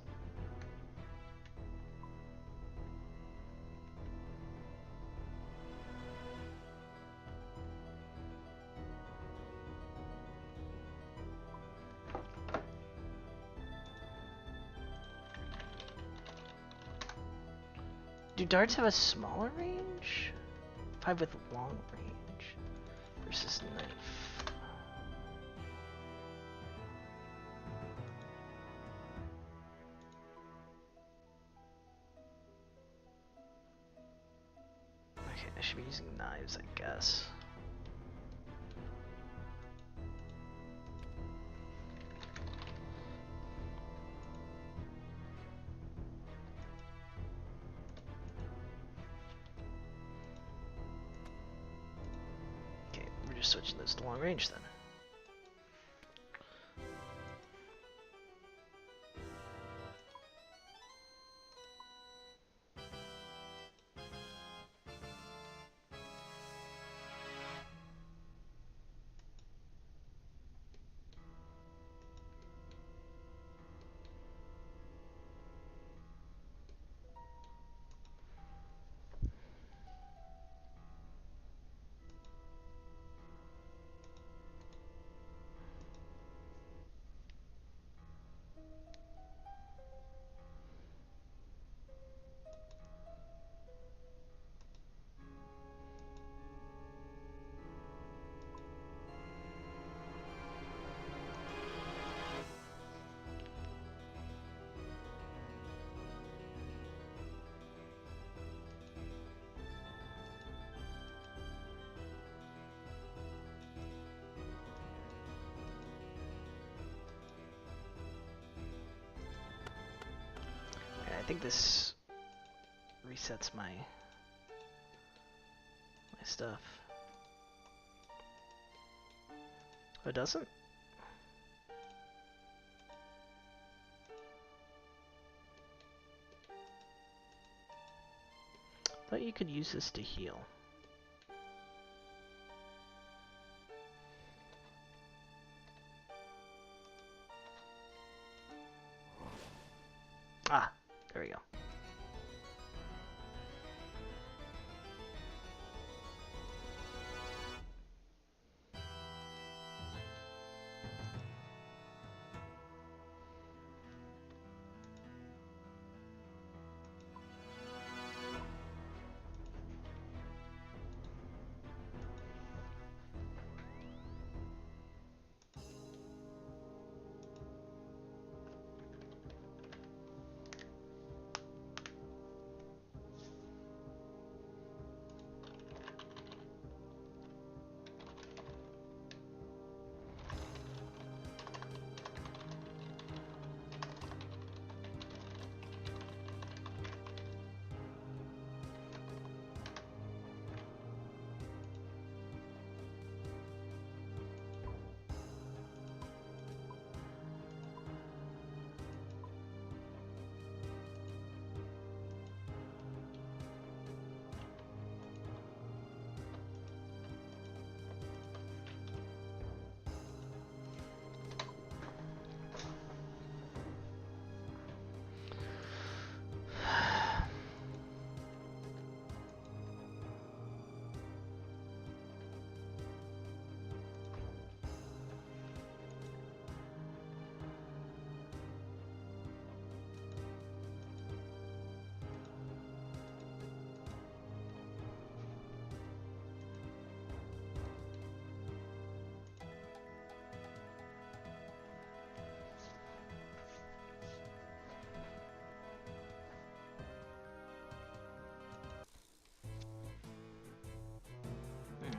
[SPEAKER 4] Do darts have a smaller range? 5 with long range versus knife. Okay, I should be using knives, I guess. Okay, we're just switching this to long range then. I think this resets my stuff. Oh, it doesn't? Thought you could use this to heal. Ah, there we go.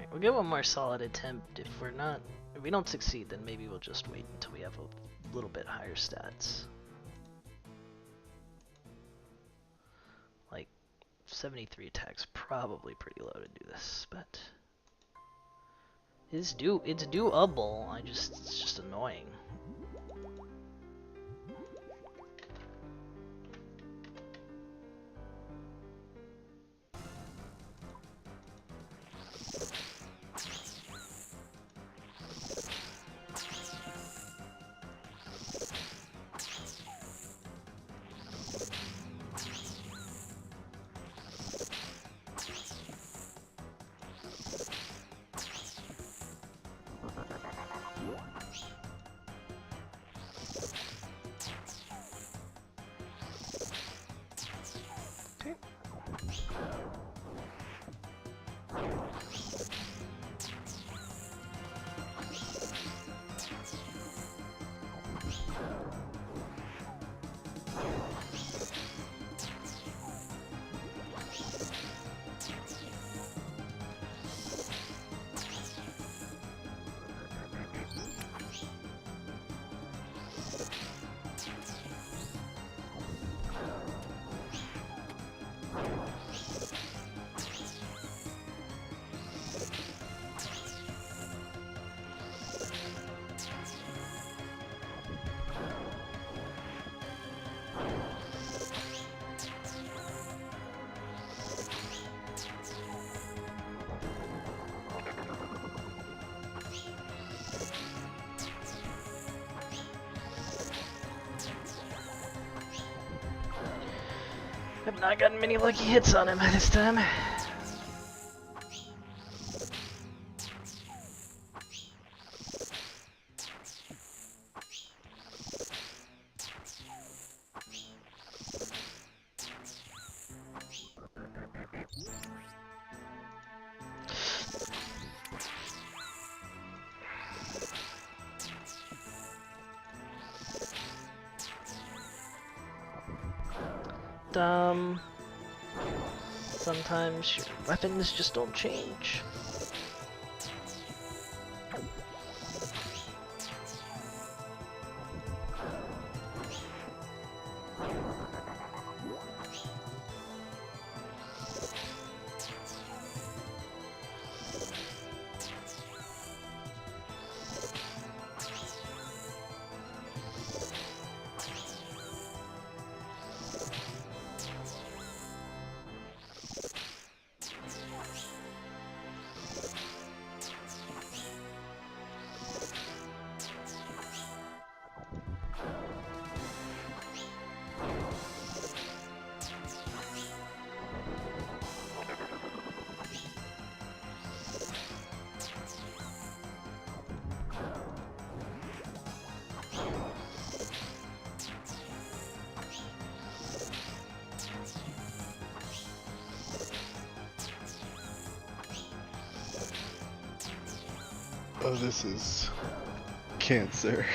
[SPEAKER 4] We'll get one more solid attempt. If we don't succeed, then maybe we'll just wait until we have a little bit higher stats. 73 attack's probably pretty low to do this, but it's doable. It's just annoying. I've not gotten many lucky hits on him this time. Sometimes your weapons just don't change.
[SPEAKER 1] Oh, this is cancer.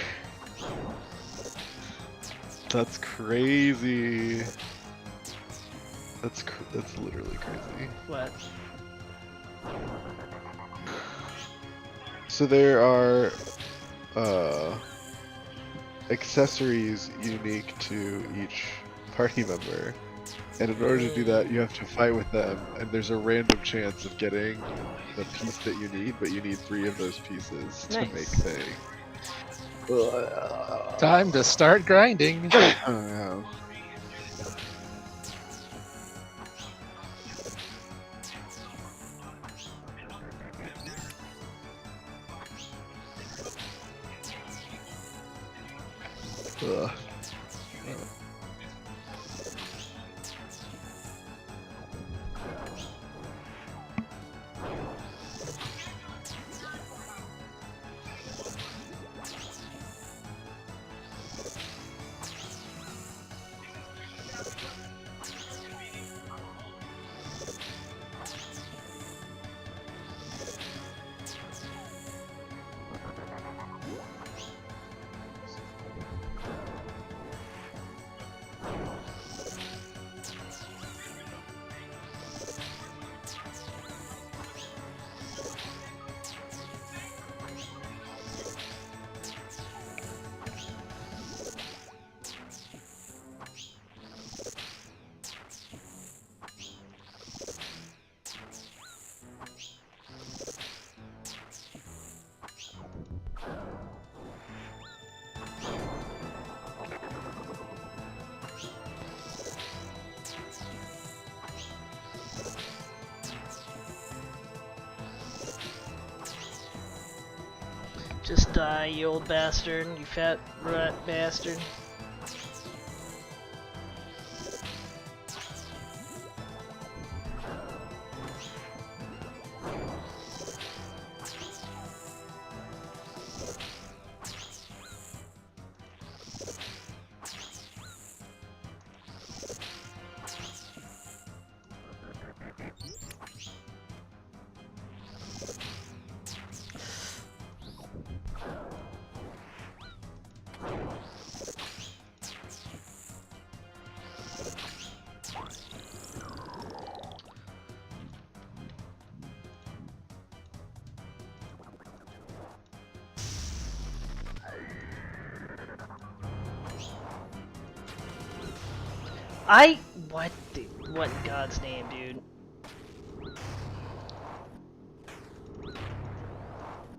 [SPEAKER 1] That's crazy. That's literally crazy.
[SPEAKER 4] What?
[SPEAKER 1] So there are accessories unique to each party member, and in order to do that you have to fight with them, and there's a random chance of getting the piece that you need, but you need 3 of those pieces to make thing.
[SPEAKER 5] Time to start grinding.
[SPEAKER 1] Oh, no. Ugh.
[SPEAKER 4] Just die, you old bastard, you fat rat bastard. What in God's name, dude?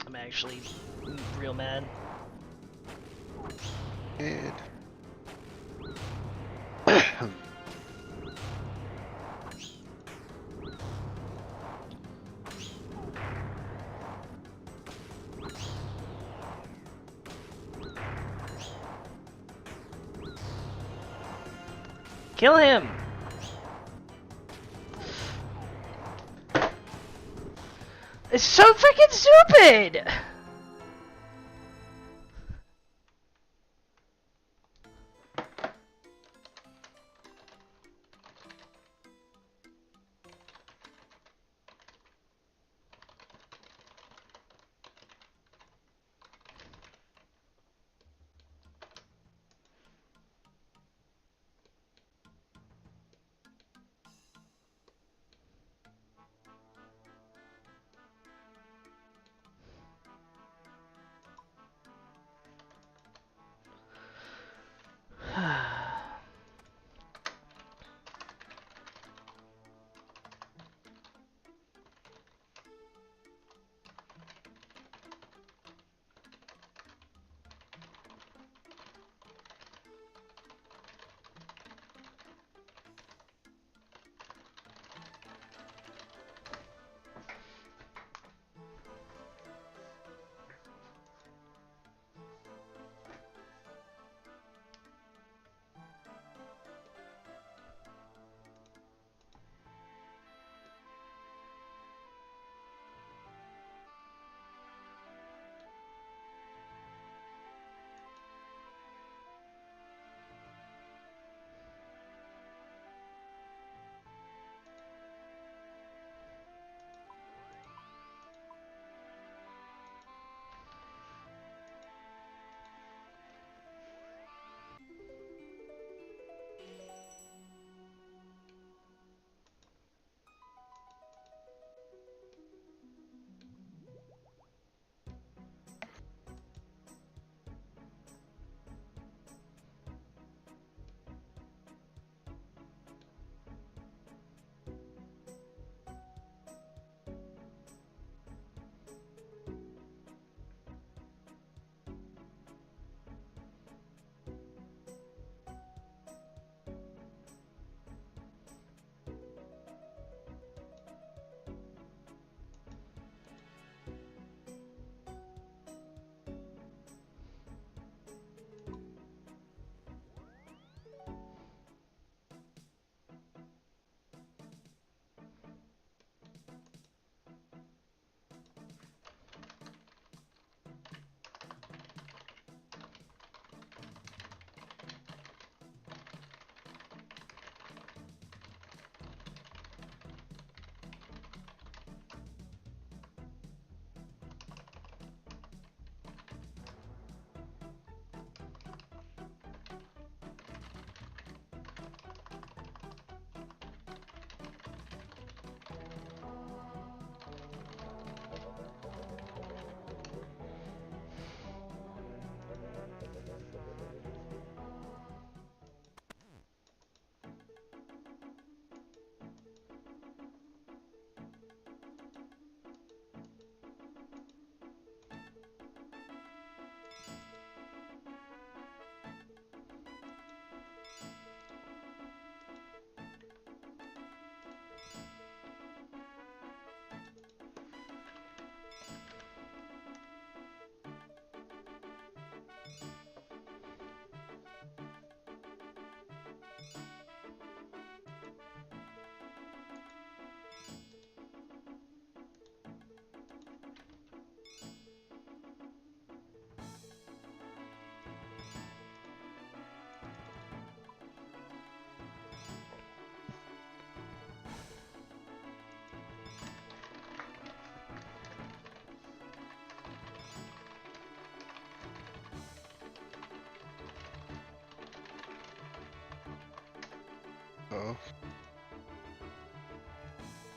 [SPEAKER 4] I'm actually real mad.
[SPEAKER 1] And
[SPEAKER 4] Kill him! It's so freaking stupid!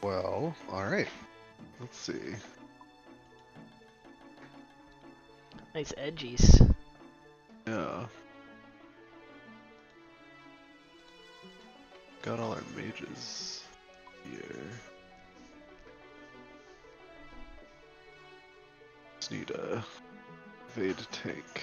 [SPEAKER 1] Well, alright. Let's see.
[SPEAKER 4] Nice edgies.
[SPEAKER 1] Yeah. Got all our mages here. Just need a evade tank.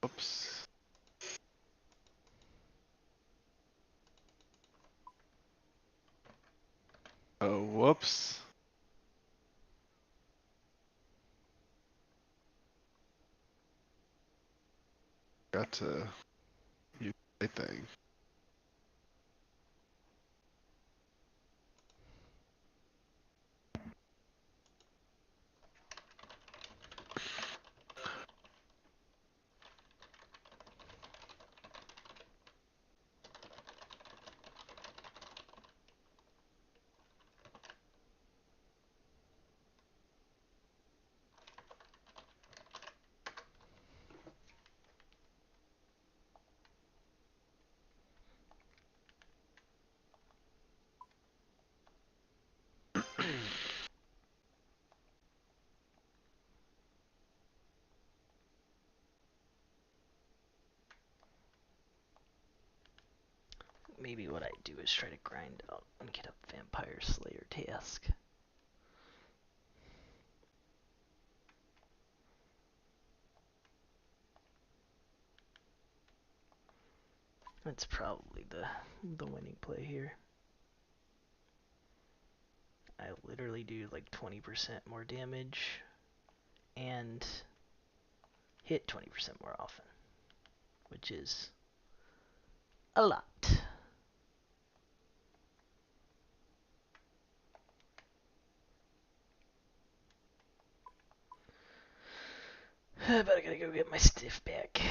[SPEAKER 1] Oops. Oh, whoops. Got to use the thing.
[SPEAKER 4] Maybe what I do is try to grind out and get a Vampire Slayer task. That's probably the winning play here. I literally do like 20% more damage and hit 20% more often, which is a lot. But I gotta go get my stiff back.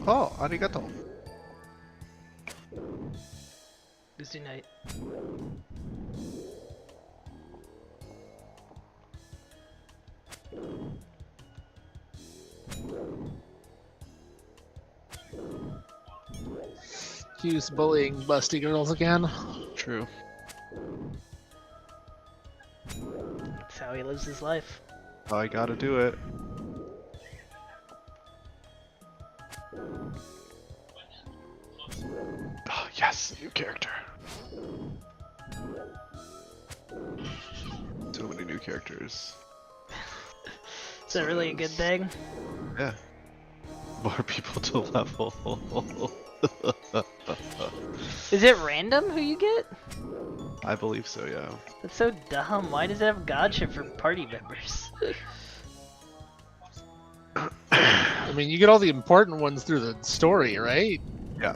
[SPEAKER 1] Oh, arigato.
[SPEAKER 4] Tuesday night.
[SPEAKER 5] Hughes bullying busty girls again.
[SPEAKER 1] True.
[SPEAKER 4] That's how he lives his life.
[SPEAKER 1] I gotta do it. Oh, yes, a new character. So many new characters.
[SPEAKER 4] Is that really a good thing?
[SPEAKER 1] Yeah. More people to level.
[SPEAKER 4] Is it random who you get?
[SPEAKER 1] I believe so, yeah.
[SPEAKER 4] That's so dumb. Why does it have gotcha for party members?
[SPEAKER 5] I mean, you get all the important ones through the story, right?
[SPEAKER 1] Yeah.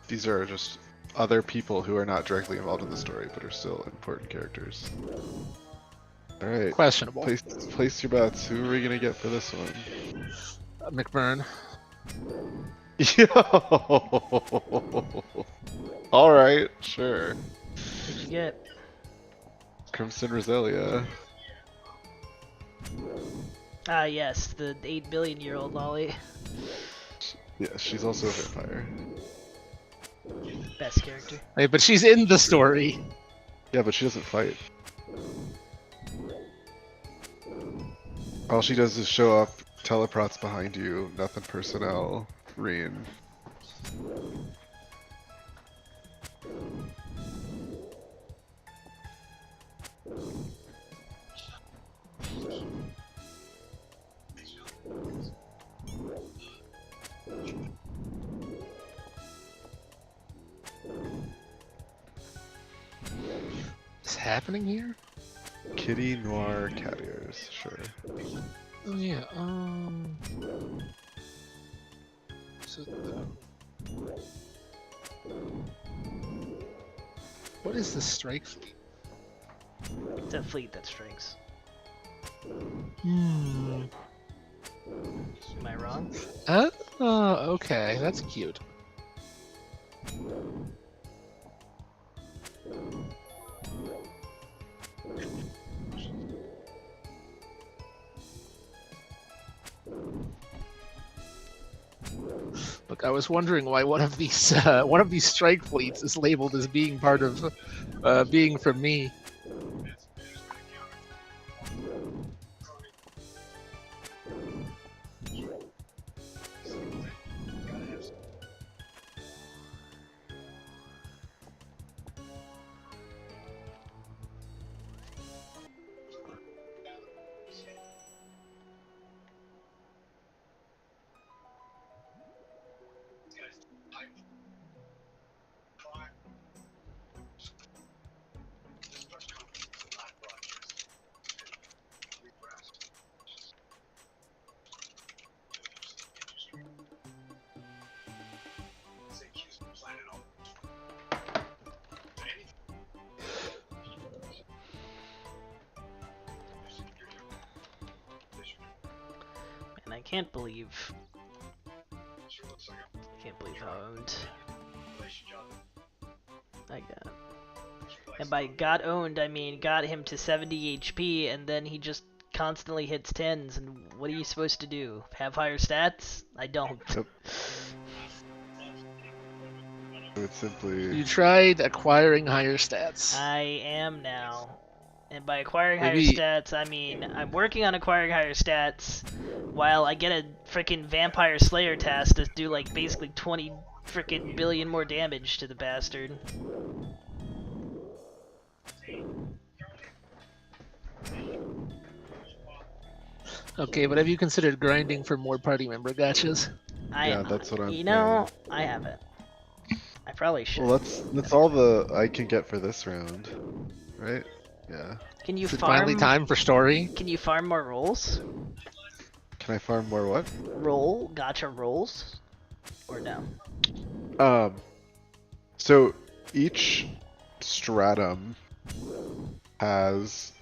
[SPEAKER 1] These are just other people who are not directly involved in the story, but are still important characters. Alright.
[SPEAKER 5] Questionable.
[SPEAKER 1] Place your bets. Who are we gonna get for this one?
[SPEAKER 5] McBurn.
[SPEAKER 1] Yo! Alright, sure.
[SPEAKER 4] What'd you get?
[SPEAKER 1] Crimson Roselia.
[SPEAKER 4] Ah, yes, the 8 billion-year-old lolly.
[SPEAKER 1] Yeah, she's also a vampire.
[SPEAKER 4] Best character.
[SPEAKER 5] Hey, but she's in the story.
[SPEAKER 1] Yeah, but she doesn't fight. All she does is show up, teleprots behind you, nothing personnel, Ryune.
[SPEAKER 5] What's happening here?
[SPEAKER 1] Kitty Noir cat ears, sure.
[SPEAKER 5] Oh yeah, so what is the strike fleet?
[SPEAKER 4] It's a fleet that strikes.
[SPEAKER 5] Hmm.
[SPEAKER 4] Am I wrong?
[SPEAKER 5] Okay, that's cute. Look, I was wondering why one of these strike fleets is labeled as being part of being from me.
[SPEAKER 4] And I can't believe how owned I got. And by got owned, I mean got him to 70 HP, and then he just constantly hits 10s, and what are you supposed to do? Have higher stats? I don't.
[SPEAKER 1] Yep. It's simply...
[SPEAKER 5] You tried acquiring higher stats.
[SPEAKER 4] I am now. And by acquiring
[SPEAKER 5] Maybe...
[SPEAKER 4] higher stats, I mean I'm working on acquiring higher stats while I get a freaking Vampire Slayer task to do like basically 20 freaking billion more damage to the bastard.
[SPEAKER 5] Okay, but have you considered grinding for more party member gotchas?
[SPEAKER 1] Yeah, that's what I'm
[SPEAKER 4] You know,
[SPEAKER 1] saying.
[SPEAKER 4] I haven't. I probably should.
[SPEAKER 1] Well, that's all the I can get for this round, right? Yeah.
[SPEAKER 4] Can you
[SPEAKER 5] Is it finally
[SPEAKER 4] farm?
[SPEAKER 5] time for story?
[SPEAKER 4] Can you farm more rolls?
[SPEAKER 1] Can I farm more what?
[SPEAKER 4] Gotcha rolls? Or no?
[SPEAKER 1] So each stratum has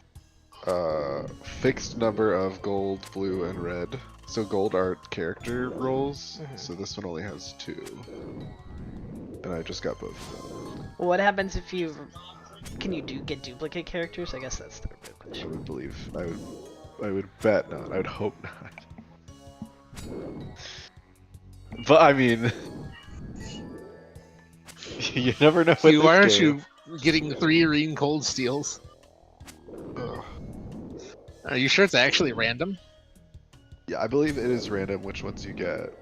[SPEAKER 1] a fixed number of gold, blue, and red. So gold are character rolls. So this one only has 2. And I just got both.
[SPEAKER 4] Well, what happens if you... Can you get duplicate characters? I guess that's the real
[SPEAKER 1] I
[SPEAKER 4] question.
[SPEAKER 1] would believe. I would bet not. I would hope not. But I mean, you never know.
[SPEAKER 5] Hugh, why aren't you getting 3 Reen cold steals?
[SPEAKER 1] Ugh.
[SPEAKER 5] Are you sure it's actually random?
[SPEAKER 1] Yeah, I believe it is random which ones you get.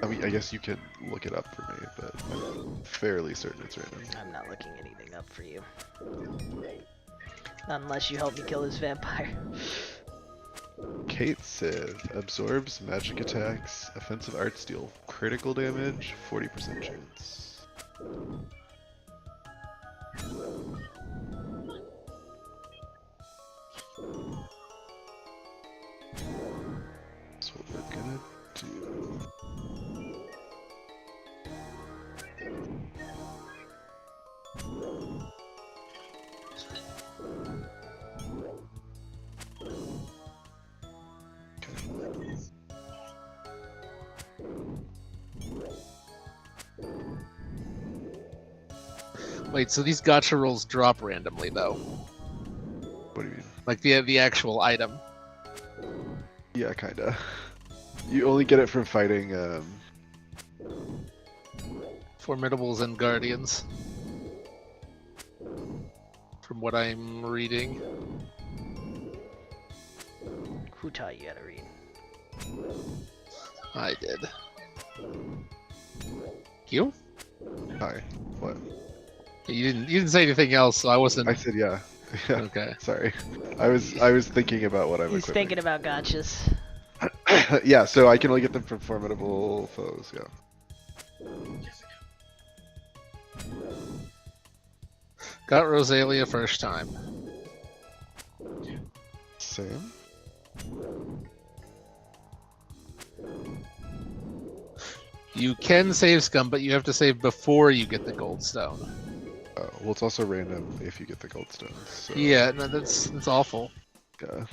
[SPEAKER 1] I mean, I guess you can look it up for me, but I'm fairly certain it's random.
[SPEAKER 4] I'm not looking anything up for you. Not unless you help me kill this vampire.
[SPEAKER 1] Kate Civ absorbs magic attacks, offensive art steal, critical damage, 40% chance. That's what we're gonna do.
[SPEAKER 5] Wait, so these gotcha rolls drop randomly though?
[SPEAKER 1] What do you mean?
[SPEAKER 5] Like the actual item?
[SPEAKER 1] Yeah, kinda. You only get it from fighting,
[SPEAKER 5] Formidables and Guardians. From what I'm reading.
[SPEAKER 4] Who taught you how to read?
[SPEAKER 5] I did. You?
[SPEAKER 1] Hi. What?
[SPEAKER 5] You didn't say anything else, so I wasn't.
[SPEAKER 1] I said yeah. Yeah.
[SPEAKER 5] Okay.
[SPEAKER 1] Sorry. I was thinking about what I'm
[SPEAKER 4] He's
[SPEAKER 1] equipping.
[SPEAKER 4] thinking about gotchas.
[SPEAKER 1] Yeah, so I can only get them from formidable foes, yeah.
[SPEAKER 5] Got Rosalia first time.
[SPEAKER 1] Same?
[SPEAKER 5] You can save scum, but you have to save before you get the gold stone.
[SPEAKER 1] Well, it's also random if you get the gold stones. So.
[SPEAKER 5] Yeah, no, that's awful.
[SPEAKER 1] Yeah.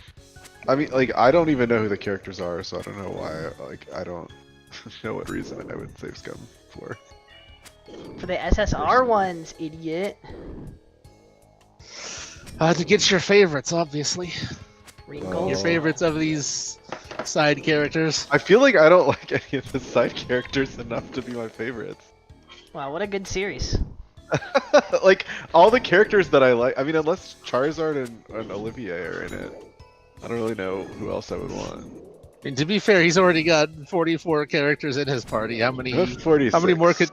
[SPEAKER 1] I mean, like, I don't even know who the characters are, so I don't know why. Like, I don't know what reason I would save scum for.
[SPEAKER 4] For the SSR ones, idiot.
[SPEAKER 5] To get your favorites, obviously.
[SPEAKER 4] Wrinkles.
[SPEAKER 5] Your favorites of these side characters.
[SPEAKER 1] I feel like I don't like any of the side characters enough to be my favorites.
[SPEAKER 4] Wow, what a good series.
[SPEAKER 1] Like, all the characters that I like, I mean, unless Charizard and Olivier are in it, I don't really know who else I would want.
[SPEAKER 5] I mean, to be fair, he's already got 44 characters in his party. How many?
[SPEAKER 1] 46.
[SPEAKER 5] How many more could?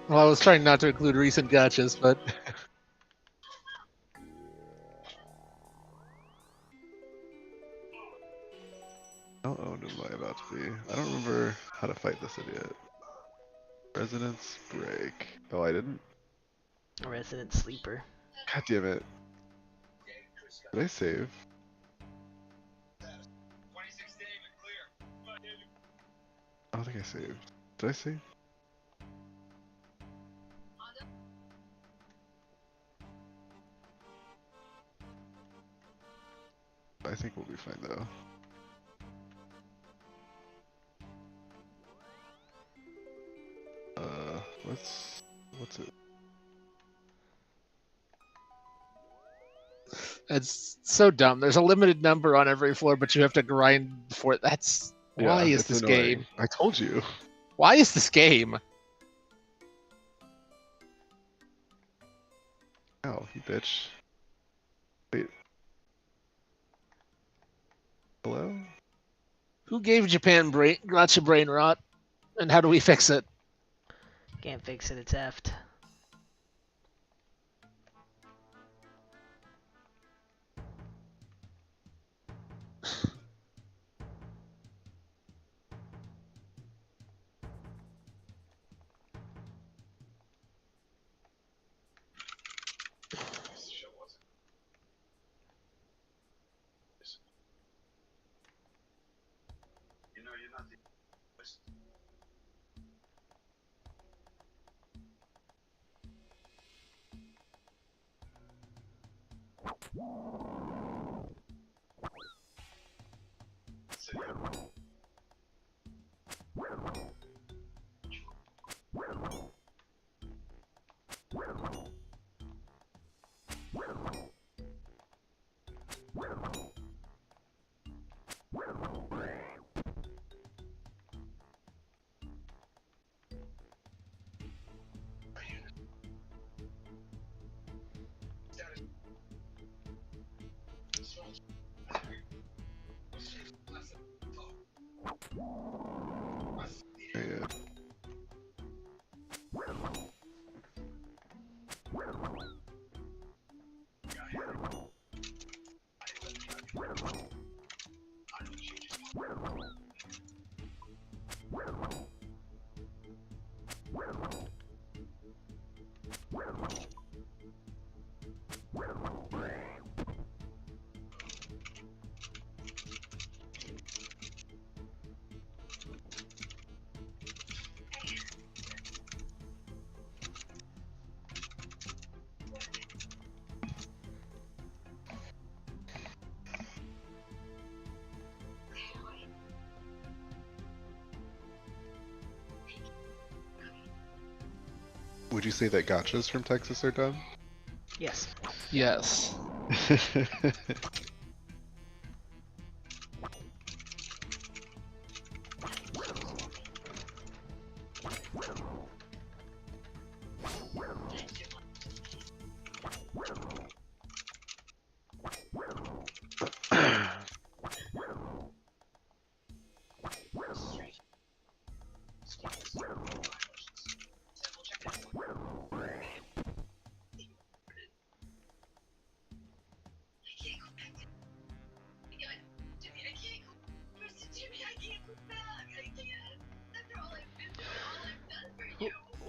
[SPEAKER 5] Well, I was trying not to include recent gotchas, but
[SPEAKER 1] How owned am I about to be? I don't remember how to fight this idiot. Resonance break. Oh, I didn't?
[SPEAKER 4] A resident sleeper.
[SPEAKER 1] God damn it. Did I save? I don't think I saved. Did I save? I think we'll be fine though. What's it?
[SPEAKER 5] it's so dumb. There's a limited number on every floor, but you have to grind for it. That's why is
[SPEAKER 1] it's
[SPEAKER 5] this
[SPEAKER 1] annoying.
[SPEAKER 5] game?
[SPEAKER 1] I told you.
[SPEAKER 5] Why is this game?
[SPEAKER 1] Ow, you bitch. Wait. Hello?
[SPEAKER 5] Who gave Japan gotcha brain rot? And how do we fix it?
[SPEAKER 4] Can't fix it, it's effed.
[SPEAKER 1] Yeah. Would you say that gotchas from Texas are dumb?
[SPEAKER 4] Yes.
[SPEAKER 5] Yes.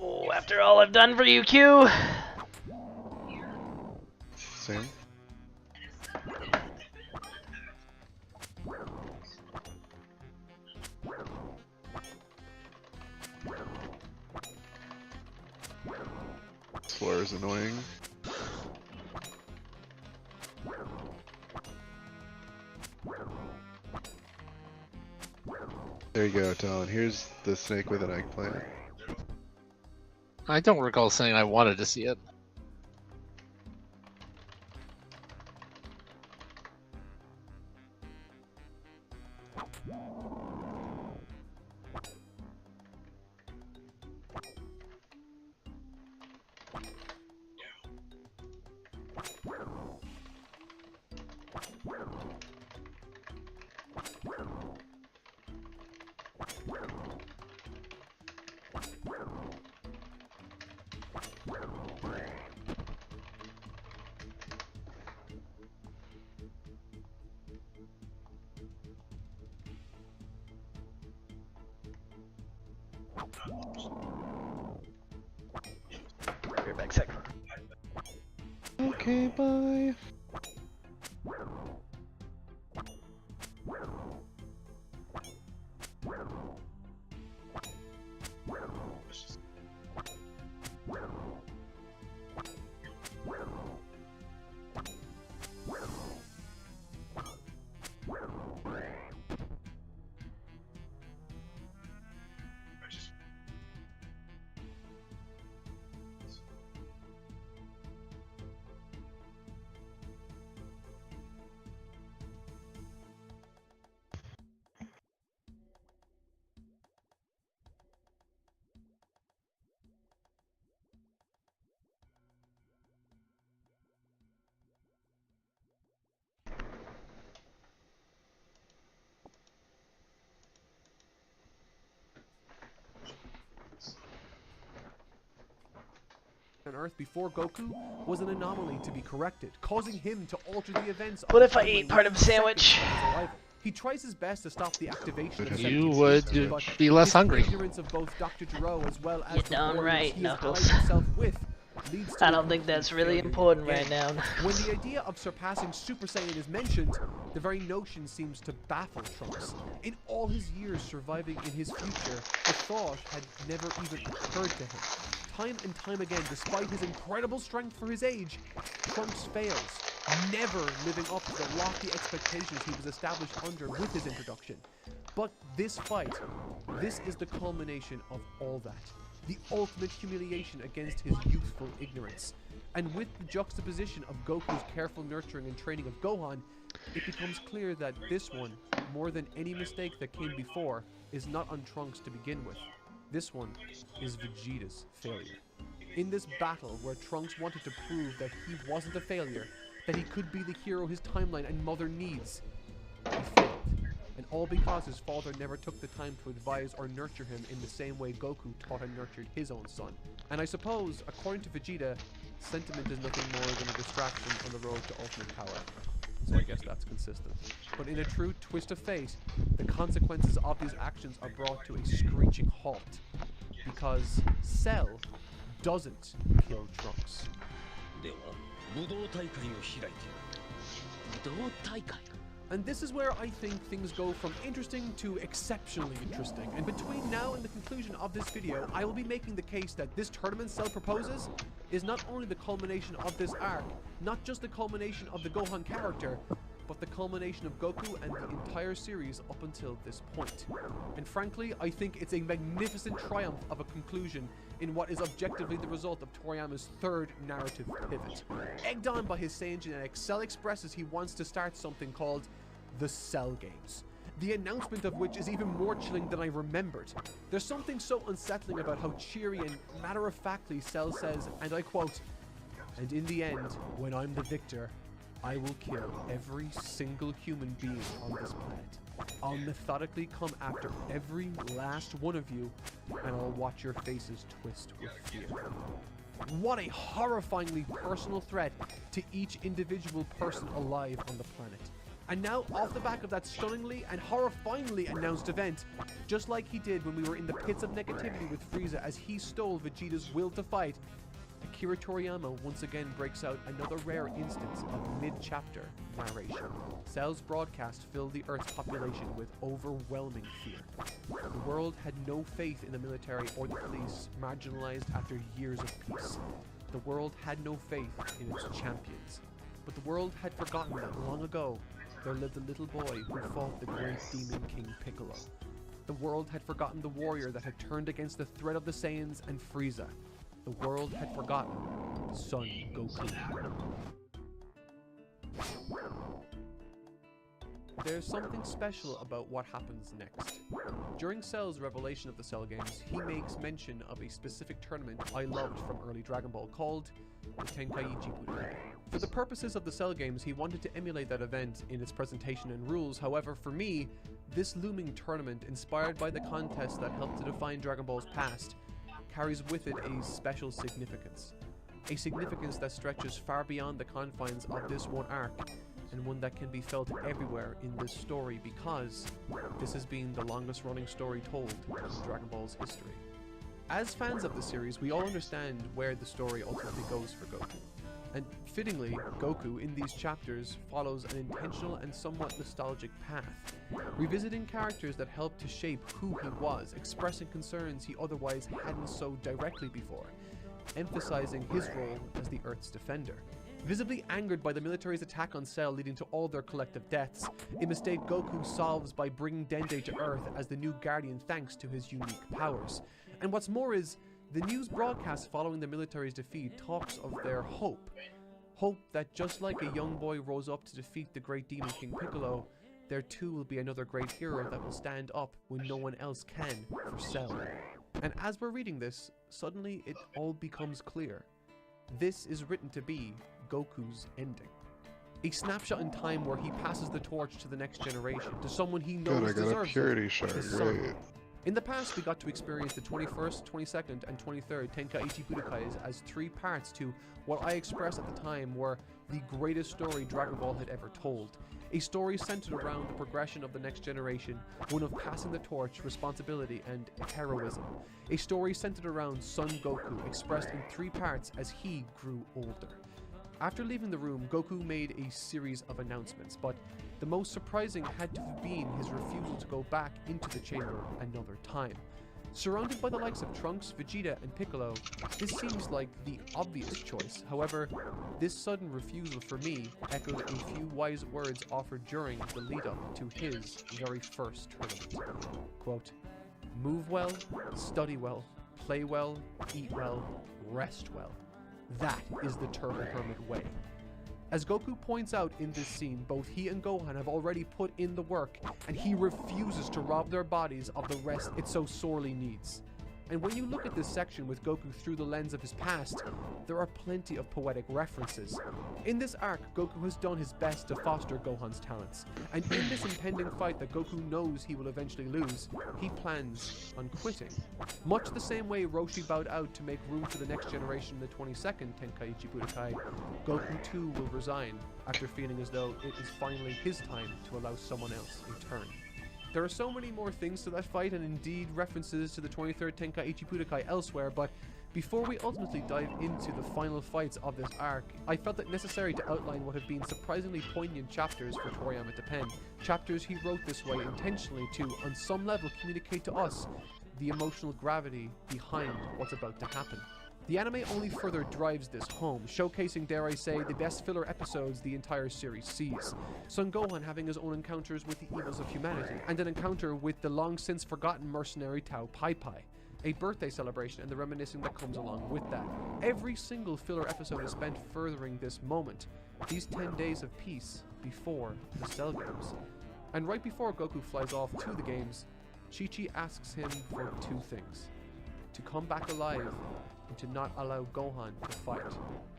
[SPEAKER 4] Oh, after all I've done for you, Q.
[SPEAKER 1] Same. This floor is annoying. There you go, Talon. Here's the snake with an eggplant.
[SPEAKER 5] I don't recall saying I wanted to see it.
[SPEAKER 4] You're back second.
[SPEAKER 1] Okay, bye.
[SPEAKER 2] On Earth before Goku was an anomaly to be corrected, causing him to alter the events.
[SPEAKER 4] What
[SPEAKER 2] of
[SPEAKER 4] if
[SPEAKER 2] the
[SPEAKER 4] I
[SPEAKER 2] timeline
[SPEAKER 4] ate part of a
[SPEAKER 2] within
[SPEAKER 4] sandwich?
[SPEAKER 2] seconds of his arrival. He tries his best to stop the activation of
[SPEAKER 5] You
[SPEAKER 2] sentient
[SPEAKER 5] would
[SPEAKER 2] creatures, but
[SPEAKER 5] be less
[SPEAKER 2] his
[SPEAKER 5] hungry.
[SPEAKER 2] ignorance of both Dr. Gero as well as
[SPEAKER 4] You're
[SPEAKER 2] the
[SPEAKER 4] darn
[SPEAKER 2] warriors
[SPEAKER 4] right,
[SPEAKER 2] he has allied
[SPEAKER 4] Knuckles.
[SPEAKER 2] himself with leads to
[SPEAKER 4] I
[SPEAKER 2] a
[SPEAKER 4] don't think
[SPEAKER 2] complete
[SPEAKER 4] that's really
[SPEAKER 2] failure
[SPEAKER 4] important
[SPEAKER 2] again.
[SPEAKER 4] right now.
[SPEAKER 2] When the idea of surpassing Super Saiyan is mentioned, the very notion seems to baffle Trunks. In all his years surviving in his future, the thought had never even occurred to him. Time and time again, despite his incredible strength for his age, Trunks fails. never living up to the lofty expectations he was established under with his introduction. But this fight, this is the culmination of all that. The ultimate humiliation against his youthful ignorance. And with the juxtaposition of Goku's careful nurturing and training of Gohan, it becomes clear that this one, more than any mistake that came before, is not on Trunks to begin with. This one is Vegeta's failure. In this battle where Trunks wanted to prove that he wasn't a failure, that he could be the hero his timeline and mother needs, he failed. And all because his father never took the time to advise or nurture him in the same way Goku taught and nurtured his own son. And I suppose, according to Vegeta, sentiment is nothing more than a distraction on the road to ultimate power. So I guess that's consistent. But in a true twist of fate, the consequences of these actions are brought to a screeching halt. Because Cell doesn't kill Trunks. And this is where I think things go from interesting to exceptionally interesting. And between now and the conclusion of this video, I will be making the case that this tournament Cell proposes is not only the culmination of this arc, not just the culmination of the Gohan character, but the culmination of Goku and the entire series up until this point. And frankly, I think it's a magnificent triumph of a conclusion in what is objectively the result of Toriyama's third narrative pivot. Egged on by his Saiyan genetics, Cell expresses he wants to start something called the Cell Games. The announcement of which is even more chilling than I remembered. There's something so unsettling about how cheery and matter-of-factly Cell says, and I quote, "And in the end, when I'm the victor, I will kill every single human being on this planet. I'll methodically come after every last one of you, and I'll watch your faces twist with fear." What a horrifyingly personal threat to each individual person alive on the planet. And now, off the back of that stunningly and horrifyingly announced event, just like he did when we were in the pits of negativity with Frieza as he stole Vegeta's will to fight, Akira Toriyama once again breaks out another rare instance of mid-chapter narration. Cell's broadcast filled the Earth's population with overwhelming fear. The world had no faith in the military or the police, marginalized after years of peace. The world had no faith in its champions. But the world had forgotten that long ago, there lived a little boy who fought the great demon King Piccolo. The world had forgotten the warrior that had turned against the threat of the Saiyans and Frieza. The world had forgotten Son Goku. There's something special about what happens next. During Cell's revelation of the Cell Games, he makes mention of a specific tournament I loved from early Dragon Ball called the Tenkaichi Budokai. For the purposes of the Cell Games, he wanted to emulate that event in its presentation and rules. However, for me, this looming tournament, inspired by the contest that helped to define Dragon Ball's past, carries with it a special significance. A significance that stretches far beyond the confines of this one arc, and one that can be felt everywhere in this story because this has been the longest running story told in Dragon Ball's history. As fans of the series, we all understand where the story ultimately goes for Goku. And fittingly, Goku in these chapters follows an intentional and somewhat nostalgic path, revisiting characters that helped to shape who he was, expressing concerns he otherwise hadn't so directly before, emphasizing his role as the Earth's defender. Visibly angered by the military's attack on Cell leading to all their collective deaths, a mistake Goku solves by bringing Dende to Earth as the new Guardian thanks to his unique powers. And what's more is, the news broadcast following the military's defeat talks of their hope. Hope that just like a young boy rose up to defeat the great demon King Piccolo, there too will be another great hero that will stand up when no one else can for Cell. And as we're reading this, suddenly it all becomes clear. This is written to be Goku's ending. A snapshot in time where he passes the torch to the next generation, to someone he knows deserves it, his son. In the past, we got to experience the 21st, 22nd, and 23rd Tenkaichi Budokais as 3 parts to what I expressed at the time were the greatest story Dragon Ball had ever told. A story centered around the progression of the next generation, one of passing the torch, responsibility, and heroism. A story centered around Son Goku, expressed in 3 parts as he grew older. After leaving the room, Goku made a series of announcements, but the most surprising had to have been his refusal to go back into the chamber another time. Surrounded by the likes of Trunks, Vegeta, and Piccolo, this seems like the obvious choice. However, this sudden refusal for me echoed a few wise words offered during the lead-up to his very first tournament. Quote, "Move well, study well, play well, eat well, rest well. That is the Turtle Hermit way." As Goku points out in this scene, both he and Gohan have already put in the work, and he refuses to rob their bodies of the rest it so sorely needs. And when you look at this section with Goku through the lens of his past, there are plenty of poetic references. In this arc, Goku has done his best to foster Gohan's talents, and in this impending fight that Goku knows he will eventually lose, he plans on quitting. Much the same way Roshi bowed out to make room for the next generation in the 22nd Tenkaichi Budokai, Goku too will resign after feeling as though it is finally his time to allow someone else a turn. There are so many more things to that fight, and indeed references to the 23rd Tenkaichi Budokai elsewhere, but before we ultimately dive into the final fights of this arc, I felt it necessary to outline what have been surprisingly poignant chapters for Toriyama to pen. Chapters he wrote this way intentionally to, on some level, communicate to us the emotional gravity behind what's about to happen. The anime only further drives this home, showcasing, dare I say, the best filler episodes the entire series sees. Son Gohan having his own encounters with the evils of humanity, and an encounter with the long-since forgotten mercenary Tao Pai Pai. A birthday celebration and the reminiscing that comes along with that. Every single filler episode is spent furthering this moment, these 10 days of peace before the Cell Games. And right before Goku flies off to the games, Chi-Chi asks him for two things: to come back alive, and to not allow Gohan to fight.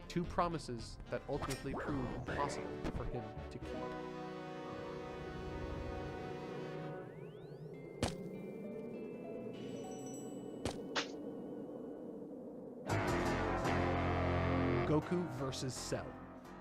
[SPEAKER 2] Two promises that ultimately prove impossible for him to keep. Goku versus Cell.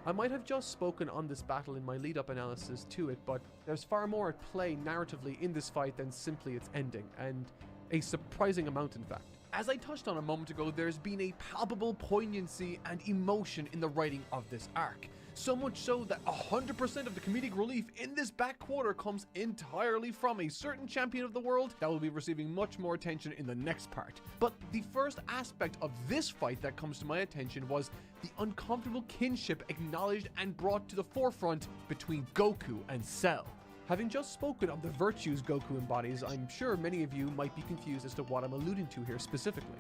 [SPEAKER 2] I might have just spoken on this battle in my lead-up analysis to it, but there's far more at play narratively in this fight than simply its ending, and a surprising amount in fact. As I touched on a moment ago, there's been a palpable poignancy and emotion in the writing of this arc. So much so that 100% of the comedic relief in this back quarter comes entirely from a certain champion of the world that will be receiving much more attention in the next part. But the first aspect of this fight that comes to my attention was the uncomfortable kinship acknowledged and brought to the forefront between Goku and Cell. Having just spoken of the virtues Goku embodies, I'm sure many of you might be confused as to what I'm alluding to here specifically.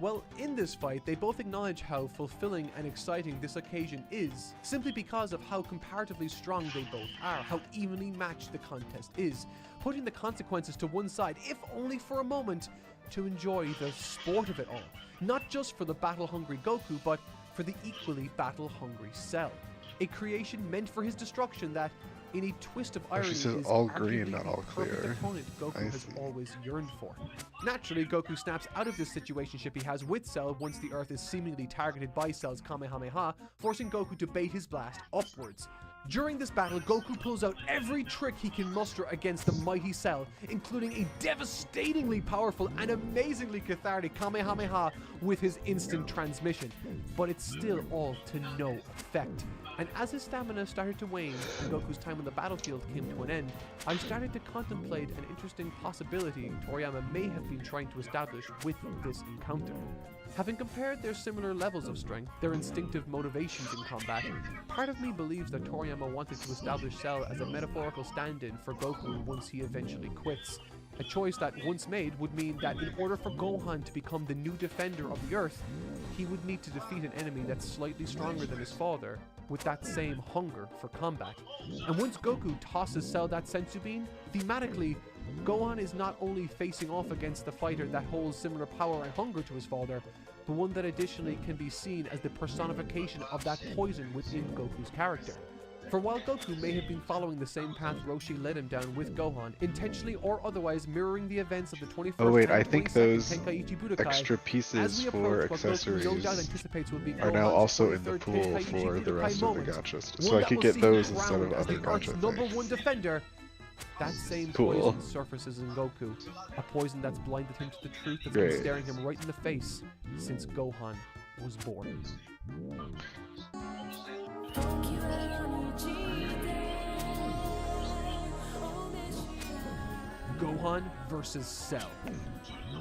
[SPEAKER 2] Well, in this fight, they both acknowledge how fulfilling and exciting this occasion is, simply because of how comparatively strong they both are, how evenly matched the contest is, putting the consequences to one side, if only for a moment, to enjoy the sport of it all. Not just for the battle-hungry Goku, but for the equally battle-hungry Cell. A creation meant for his destruction that, in a twist of irony, is
[SPEAKER 1] all
[SPEAKER 2] arguably
[SPEAKER 1] green, not all
[SPEAKER 2] the perfect
[SPEAKER 1] clear.
[SPEAKER 2] opponent Goku has always yearned for. Naturally, Goku snaps out of this situationship he has with Cell once the Earth is seemingly targeted by Cell's Kamehameha, forcing Goku to bait his blast upwards. During this battle, Goku pulls out every trick he can muster against the mighty Cell, including a devastatingly powerful and amazingly cathartic Kamehameha with his instant transmission. But it's still all to no effect. And as his stamina started to wane and Goku's time on the battlefield came to an end, I started to contemplate an interesting possibility Toriyama may have been trying to establish with this encounter. Having compared their similar levels of strength, their instinctive motivations in combat, part of me believes that Toriyama wanted to establish Cell as a metaphorical stand-in for Goku once he eventually quits. A choice that, once made, would mean that in order for Gohan to become the new defender of the Earth, he would need to defeat an enemy that's slightly stronger than his father, with that same hunger for combat. And once Goku tosses Cell that senzu bean, thematically, Gohan is not only facing off against the fighter that holds similar power and hunger to his father, but one that additionally can be seen as the personification of that poison within Goku's character. For while Goku may have been following the same path Roshi led him down with Gohan, intentionally or otherwise mirroring the events of the 21st
[SPEAKER 1] Oh wait,
[SPEAKER 2] and
[SPEAKER 1] I think
[SPEAKER 2] 22nd
[SPEAKER 1] those
[SPEAKER 2] Tenkaichi Budokai,
[SPEAKER 1] extra
[SPEAKER 2] as
[SPEAKER 1] pieces
[SPEAKER 2] we
[SPEAKER 1] for
[SPEAKER 2] approach what Goku no doubt
[SPEAKER 1] accessories
[SPEAKER 2] anticipates will be
[SPEAKER 1] are now
[SPEAKER 2] Gohan's
[SPEAKER 1] also in the
[SPEAKER 2] 23rd
[SPEAKER 1] pool
[SPEAKER 2] Tenkaichi
[SPEAKER 1] for the
[SPEAKER 2] Budokai
[SPEAKER 1] rest of the
[SPEAKER 2] moment,
[SPEAKER 1] gachas.
[SPEAKER 2] one
[SPEAKER 1] So I
[SPEAKER 2] that
[SPEAKER 1] could
[SPEAKER 2] will
[SPEAKER 1] get
[SPEAKER 2] see
[SPEAKER 1] those
[SPEAKER 2] him
[SPEAKER 1] instead of
[SPEAKER 2] crowned as
[SPEAKER 1] other
[SPEAKER 2] the Earth's
[SPEAKER 1] gacha
[SPEAKER 2] number
[SPEAKER 1] things.
[SPEAKER 2] one defender. That same
[SPEAKER 1] Cool.
[SPEAKER 2] poison surfaces in Goku, a poison that's blinded him to the truth that's been
[SPEAKER 1] Great.
[SPEAKER 2] staring him right in the face since Gohan was born. Gohan versus Cell.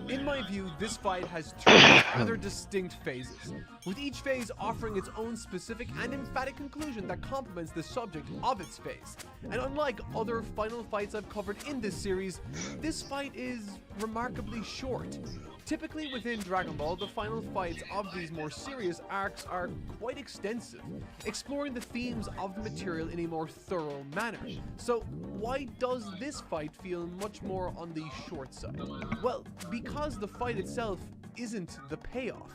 [SPEAKER 2] In my view, this fight has two rather distinct phases, with each phase offering its own specific and emphatic conclusion that complements the subject of its phase. And unlike other final fights I've covered in this series, this fight is remarkably short. Typically within Dragon Ball, the final fights of these more serious arcs are quite extensive, exploring the themes of the material in a more thorough manner. So why does this fight feel much more on the short side? Well, because the fight itself isn't the payoff.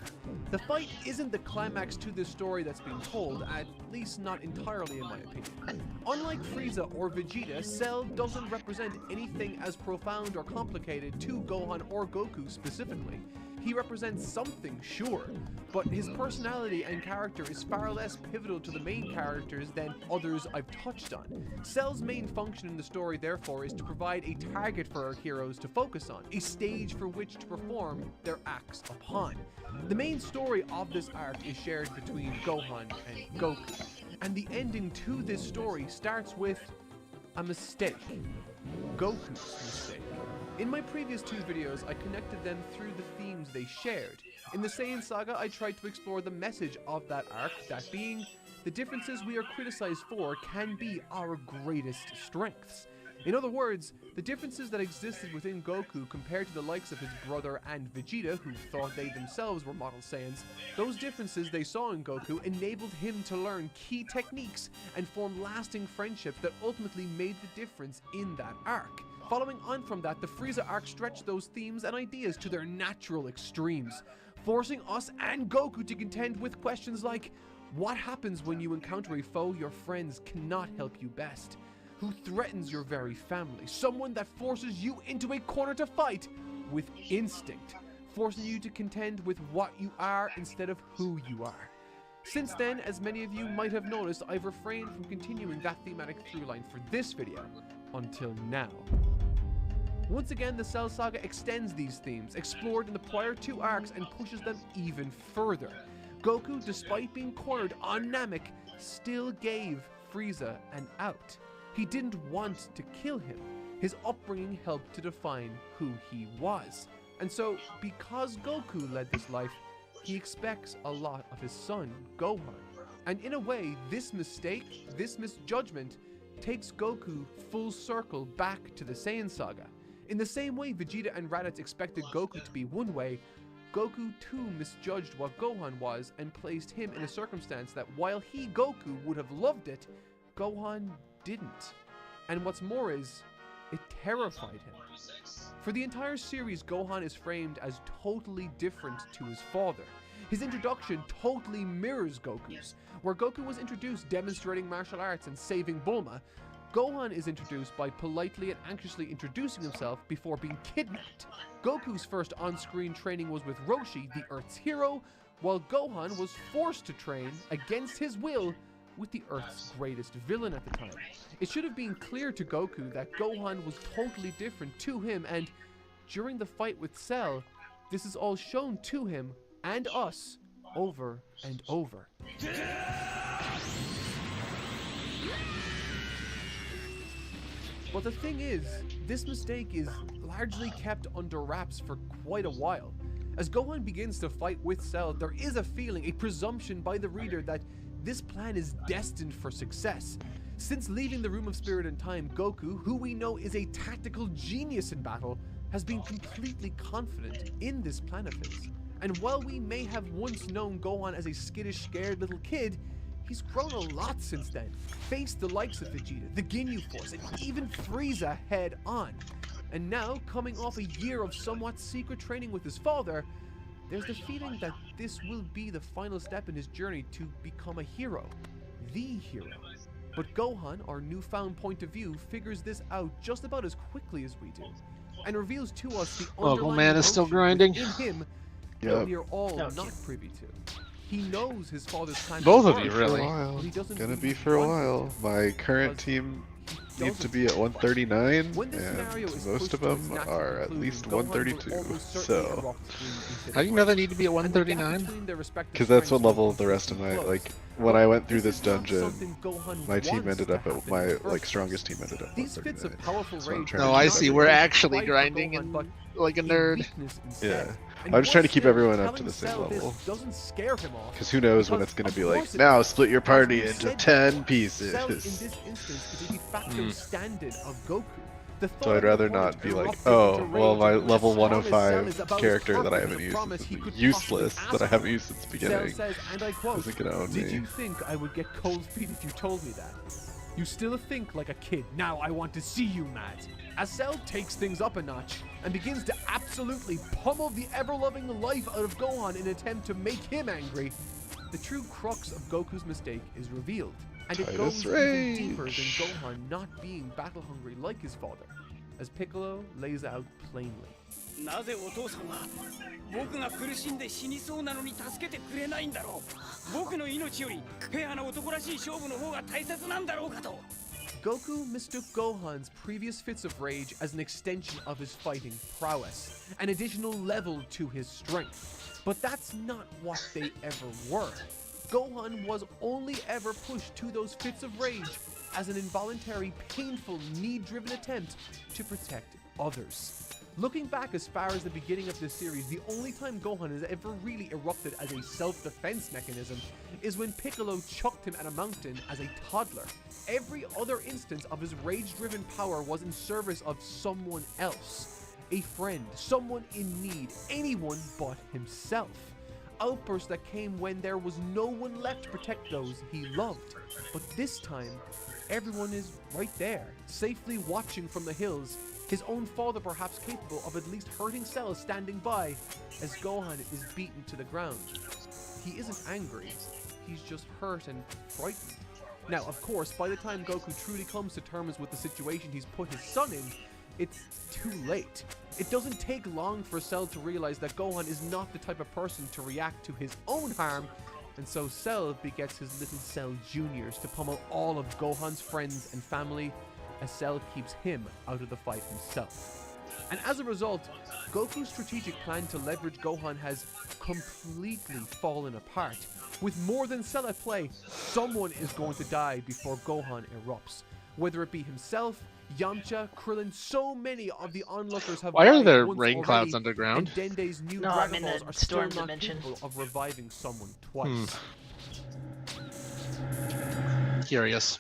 [SPEAKER 2] The fight isn't the climax to this story that's being told, at least not entirely in my opinion. Unlike Frieza or Vegeta, Cell doesn't represent anything as profound or complicated to Gohan or Goku specifically. He represents something, sure, but his personality and character is far less pivotal to the main characters than others I've touched on. Cell's main function in the story, therefore, is to provide a target for our heroes to focus on, a stage for which to perform their acts upon. The main story of this arc is shared between Gohan and Goku, and the ending to this story starts with a mistake. Goku's mistake. In my previous two videos, I connected them through the themes they shared. In the Saiyan Saga, I tried to explore the message of that arc, that being, the differences we are criticized for can be our greatest strengths. In other words, the differences that existed within Goku compared to the likes of his brother and Vegeta, who thought they themselves were model Saiyans, those differences they saw in Goku enabled him to learn key techniques and form lasting friendships that ultimately made the difference in that arc. Following on from that, the Frieza arc stretched those themes and ideas to their natural extremes, forcing us and Goku to contend with questions like, what happens when you encounter a foe your friends cannot help you best? Who threatens your very family? Someone that forces you into a corner to fight with instinct, forcing you to contend with what you are instead of who you are. Since then, as many of you might have noticed, I've refrained from continuing that thematic throughline for this video, until now. Once again, the Cell Saga extends these themes, explored in the prior two arcs, and pushes them even further. Goku, despite being cornered on Namek, still gave Frieza an out. He didn't want to kill him. His upbringing helped to define who he was. And so, because Goku led this life, he expects a lot of his son, Gohan. And in a way, this mistake, this misjudgment, takes Goku full circle back to the Saiyan Saga. In the same way Vegeta and Raditz expected Goku to be one way, Goku too misjudged what Gohan was and placed him in a circumstance that while he, Goku, would have loved it, Gohan didn't. And what's more is, it terrified him. For the entire series, Gohan is framed as totally different to his father. His introduction totally mirrors Goku's. Where Goku was introduced demonstrating martial arts and saving Bulma, Gohan is introduced by politely and anxiously introducing himself before being kidnapped. Goku's first on-screen training was with Roshi, the Earth's hero, while Gohan was forced to train, against his will, with the Earth's greatest villain at the time. It should have been clear to Goku that Gohan was totally different to him, and during the fight with Cell, this is all shown to him and us over and over. But the thing is, this mistake is largely kept under wraps for quite a while. As Gohan begins to fight with Cell, there is a feeling, a presumption by the reader that this plan is destined for success. Since leaving the Room of Spirit and Time, Goku, who we know is a tactical genius in battle, has been completely confident in this plan of his. And while we may have once known Gohan as a skittish, scared little kid, he's grown a lot since then, faced the likes of Vegeta, the Ginyu Force, and even Frieza head on. And now, coming off a year of somewhat secret training with his father, there's the feeling that this will be the final step in his journey to become a hero. The hero. But Gohan, our newfound point of view, figures this out just about as quickly as we do, and reveals to us the underlying
[SPEAKER 5] man is still grinding
[SPEAKER 2] in him that we are all not privy to. He knows his father's plan.
[SPEAKER 5] Both of you,
[SPEAKER 1] For
[SPEAKER 5] really.
[SPEAKER 1] a while.
[SPEAKER 2] But he doesn't
[SPEAKER 1] Gonna
[SPEAKER 2] really
[SPEAKER 1] be for a
[SPEAKER 2] want
[SPEAKER 1] while.
[SPEAKER 2] it
[SPEAKER 1] My current
[SPEAKER 2] because
[SPEAKER 1] team
[SPEAKER 2] he
[SPEAKER 1] need to
[SPEAKER 2] doesn't.
[SPEAKER 1] be at 139,
[SPEAKER 2] When the scenario is
[SPEAKER 1] and most
[SPEAKER 2] pushed
[SPEAKER 1] of
[SPEAKER 2] to its
[SPEAKER 1] them
[SPEAKER 2] natural
[SPEAKER 1] are at
[SPEAKER 2] conclusion,
[SPEAKER 1] least
[SPEAKER 2] Gohan will
[SPEAKER 1] 132.
[SPEAKER 2] almost certainly
[SPEAKER 1] So,
[SPEAKER 2] erupt in fit
[SPEAKER 5] How do
[SPEAKER 2] of
[SPEAKER 5] you know they
[SPEAKER 2] rage.
[SPEAKER 5] need to be at
[SPEAKER 2] And the gap
[SPEAKER 5] 139?
[SPEAKER 2] between their respective
[SPEAKER 1] because that's what
[SPEAKER 2] strengths will
[SPEAKER 1] level the rest of my
[SPEAKER 2] completely
[SPEAKER 1] like
[SPEAKER 2] close.
[SPEAKER 1] when
[SPEAKER 2] But
[SPEAKER 1] I went through
[SPEAKER 2] this
[SPEAKER 1] this
[SPEAKER 2] is not
[SPEAKER 1] dungeon,
[SPEAKER 2] something Gohan
[SPEAKER 1] my team
[SPEAKER 2] wants
[SPEAKER 1] ended
[SPEAKER 2] to
[SPEAKER 1] up at
[SPEAKER 2] happen
[SPEAKER 1] my
[SPEAKER 2] in the first
[SPEAKER 1] strongest
[SPEAKER 2] place.
[SPEAKER 1] team ended up
[SPEAKER 2] These fits of
[SPEAKER 1] 139.
[SPEAKER 2] powerful
[SPEAKER 1] So I'm
[SPEAKER 2] rage
[SPEAKER 1] trying
[SPEAKER 5] No,
[SPEAKER 1] to
[SPEAKER 5] I
[SPEAKER 1] keep
[SPEAKER 5] see.
[SPEAKER 2] not
[SPEAKER 5] We're
[SPEAKER 1] everyone-
[SPEAKER 5] actually
[SPEAKER 2] pride for
[SPEAKER 5] grinding
[SPEAKER 2] Gohan,
[SPEAKER 5] and
[SPEAKER 2] but
[SPEAKER 5] like a
[SPEAKER 2] a
[SPEAKER 5] nerd.
[SPEAKER 2] weakness instead.
[SPEAKER 1] Yeah,
[SPEAKER 2] And
[SPEAKER 1] I'm just trying to keep
[SPEAKER 2] still,
[SPEAKER 1] everyone up to
[SPEAKER 2] telling
[SPEAKER 1] the same
[SPEAKER 2] Cell this
[SPEAKER 1] level.
[SPEAKER 2] doesn't scare him off.
[SPEAKER 1] Because who knows when
[SPEAKER 2] Because
[SPEAKER 1] it's going to
[SPEAKER 2] of
[SPEAKER 1] be
[SPEAKER 2] course
[SPEAKER 1] like,
[SPEAKER 2] it
[SPEAKER 1] now
[SPEAKER 2] does.
[SPEAKER 1] split your
[SPEAKER 2] As
[SPEAKER 1] party
[SPEAKER 2] we've
[SPEAKER 1] into
[SPEAKER 2] said
[SPEAKER 1] 10
[SPEAKER 2] before, Cell in
[SPEAKER 1] pieces.
[SPEAKER 2] this instance is a de facto stand-in of Goku. The
[SPEAKER 1] So I'd
[SPEAKER 2] thought of
[SPEAKER 1] rather
[SPEAKER 2] the horde
[SPEAKER 1] not be like,
[SPEAKER 2] erupting into
[SPEAKER 1] oh, well,
[SPEAKER 2] rage
[SPEAKER 1] my
[SPEAKER 2] and
[SPEAKER 1] level
[SPEAKER 2] as strong as Cell
[SPEAKER 1] 105
[SPEAKER 2] is about as
[SPEAKER 1] character that I
[SPEAKER 2] perfect
[SPEAKER 1] haven't
[SPEAKER 2] as a
[SPEAKER 1] used
[SPEAKER 2] promise
[SPEAKER 1] is
[SPEAKER 2] he could
[SPEAKER 1] useless,
[SPEAKER 2] possibly
[SPEAKER 1] that I
[SPEAKER 2] ask
[SPEAKER 1] haven't
[SPEAKER 2] for.
[SPEAKER 1] used since the
[SPEAKER 2] Cell
[SPEAKER 1] beginning,
[SPEAKER 2] says, and I quote,
[SPEAKER 1] isn't going to own
[SPEAKER 2] "Did
[SPEAKER 1] me.
[SPEAKER 2] you think I would get cold feet if you told me that? You still think like a kid. Now I want to see you mad." As Cell takes things up a notch and begins to absolutely pummel the ever-loving life out of Gohan in an attempt to make him angry, the true crux of Goku's mistake is revealed, and it
[SPEAKER 1] Titus
[SPEAKER 2] goes even deeper than
[SPEAKER 1] Rage.
[SPEAKER 2] Gohan not being battle-hungry like his father, as Piccolo lays out plainly.
[SPEAKER 3] なぜお父さんは僕が苦しんで死にそうなのに助けてくれないんだろう。僕の命よりフェアな男らしい勝負の方が大切なんだろうかと。
[SPEAKER 2] Goku mistook Gohan's previous fits of rage as an extension of his fighting prowess, an additional level to his strength. But that's not what they ever were. Gohan was only ever pushed to those fits of rage as an involuntary, painful, need-driven attempt to protect others. Looking back as far as the beginning of this series, the only time Gohan has ever really erupted as a self-defense mechanism is when Piccolo chucked him at a mountain as a toddler. Every other instance of his rage-driven power was in service of someone else. A friend, someone in need, anyone but himself. Outbursts that came when there was no one left to protect those he loved. But this time, everyone is right there, safely watching from the hills, his own father perhaps capable of at least hurting Cell standing by as Gohan is beaten to the ground. He isn't angry, he's just hurt and frightened. Now, of course, by the time Goku truly comes to terms with the situation he's put his son in, it's too late. It doesn't take long for Cell to realize that Gohan is not the type of person to react to his own harm, and so Cell begets his little Cell Juniors to pummel all of Gohan's friends and family, as Cell keeps him out of the fight himself. And as a result, Goku's strategic plan to leverage Gohan has completely fallen apart. With more than Cell at play, someone is going to die before Gohan erupts. Whether it be himself, Yamcha, Krillin, so many of the onlookers have
[SPEAKER 5] Why are
[SPEAKER 2] died
[SPEAKER 5] there
[SPEAKER 2] once
[SPEAKER 5] rain clouds
[SPEAKER 2] already,
[SPEAKER 5] underground?
[SPEAKER 2] and Dende's new
[SPEAKER 4] No, I'm
[SPEAKER 2] Dragon
[SPEAKER 4] in
[SPEAKER 2] Balls
[SPEAKER 4] the
[SPEAKER 2] are still
[SPEAKER 4] storm
[SPEAKER 2] not
[SPEAKER 4] dimension.
[SPEAKER 2] capable of reviving someone twice.
[SPEAKER 5] Curious.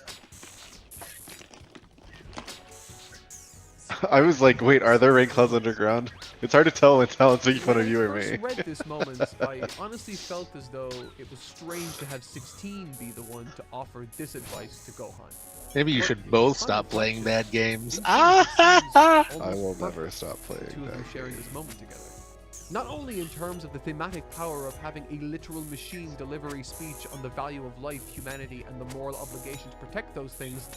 [SPEAKER 1] I was like, wait, are there rain clouds underground? It's hard to tell when Talon's making fun of you or
[SPEAKER 2] When I
[SPEAKER 1] me.
[SPEAKER 2] first read this moment, I honestly felt as though it was strange to have 16 be the one to offer this advice to Gohan.
[SPEAKER 5] Maybe you should both stop playing bad games.
[SPEAKER 1] I will never stop playing
[SPEAKER 2] Two of you
[SPEAKER 1] that
[SPEAKER 2] sharing
[SPEAKER 1] game.
[SPEAKER 2] this moment together. Not only in terms of the thematic power of having a literal machine delivery speech on the value of life, humanity, and the moral obligation to protect those things,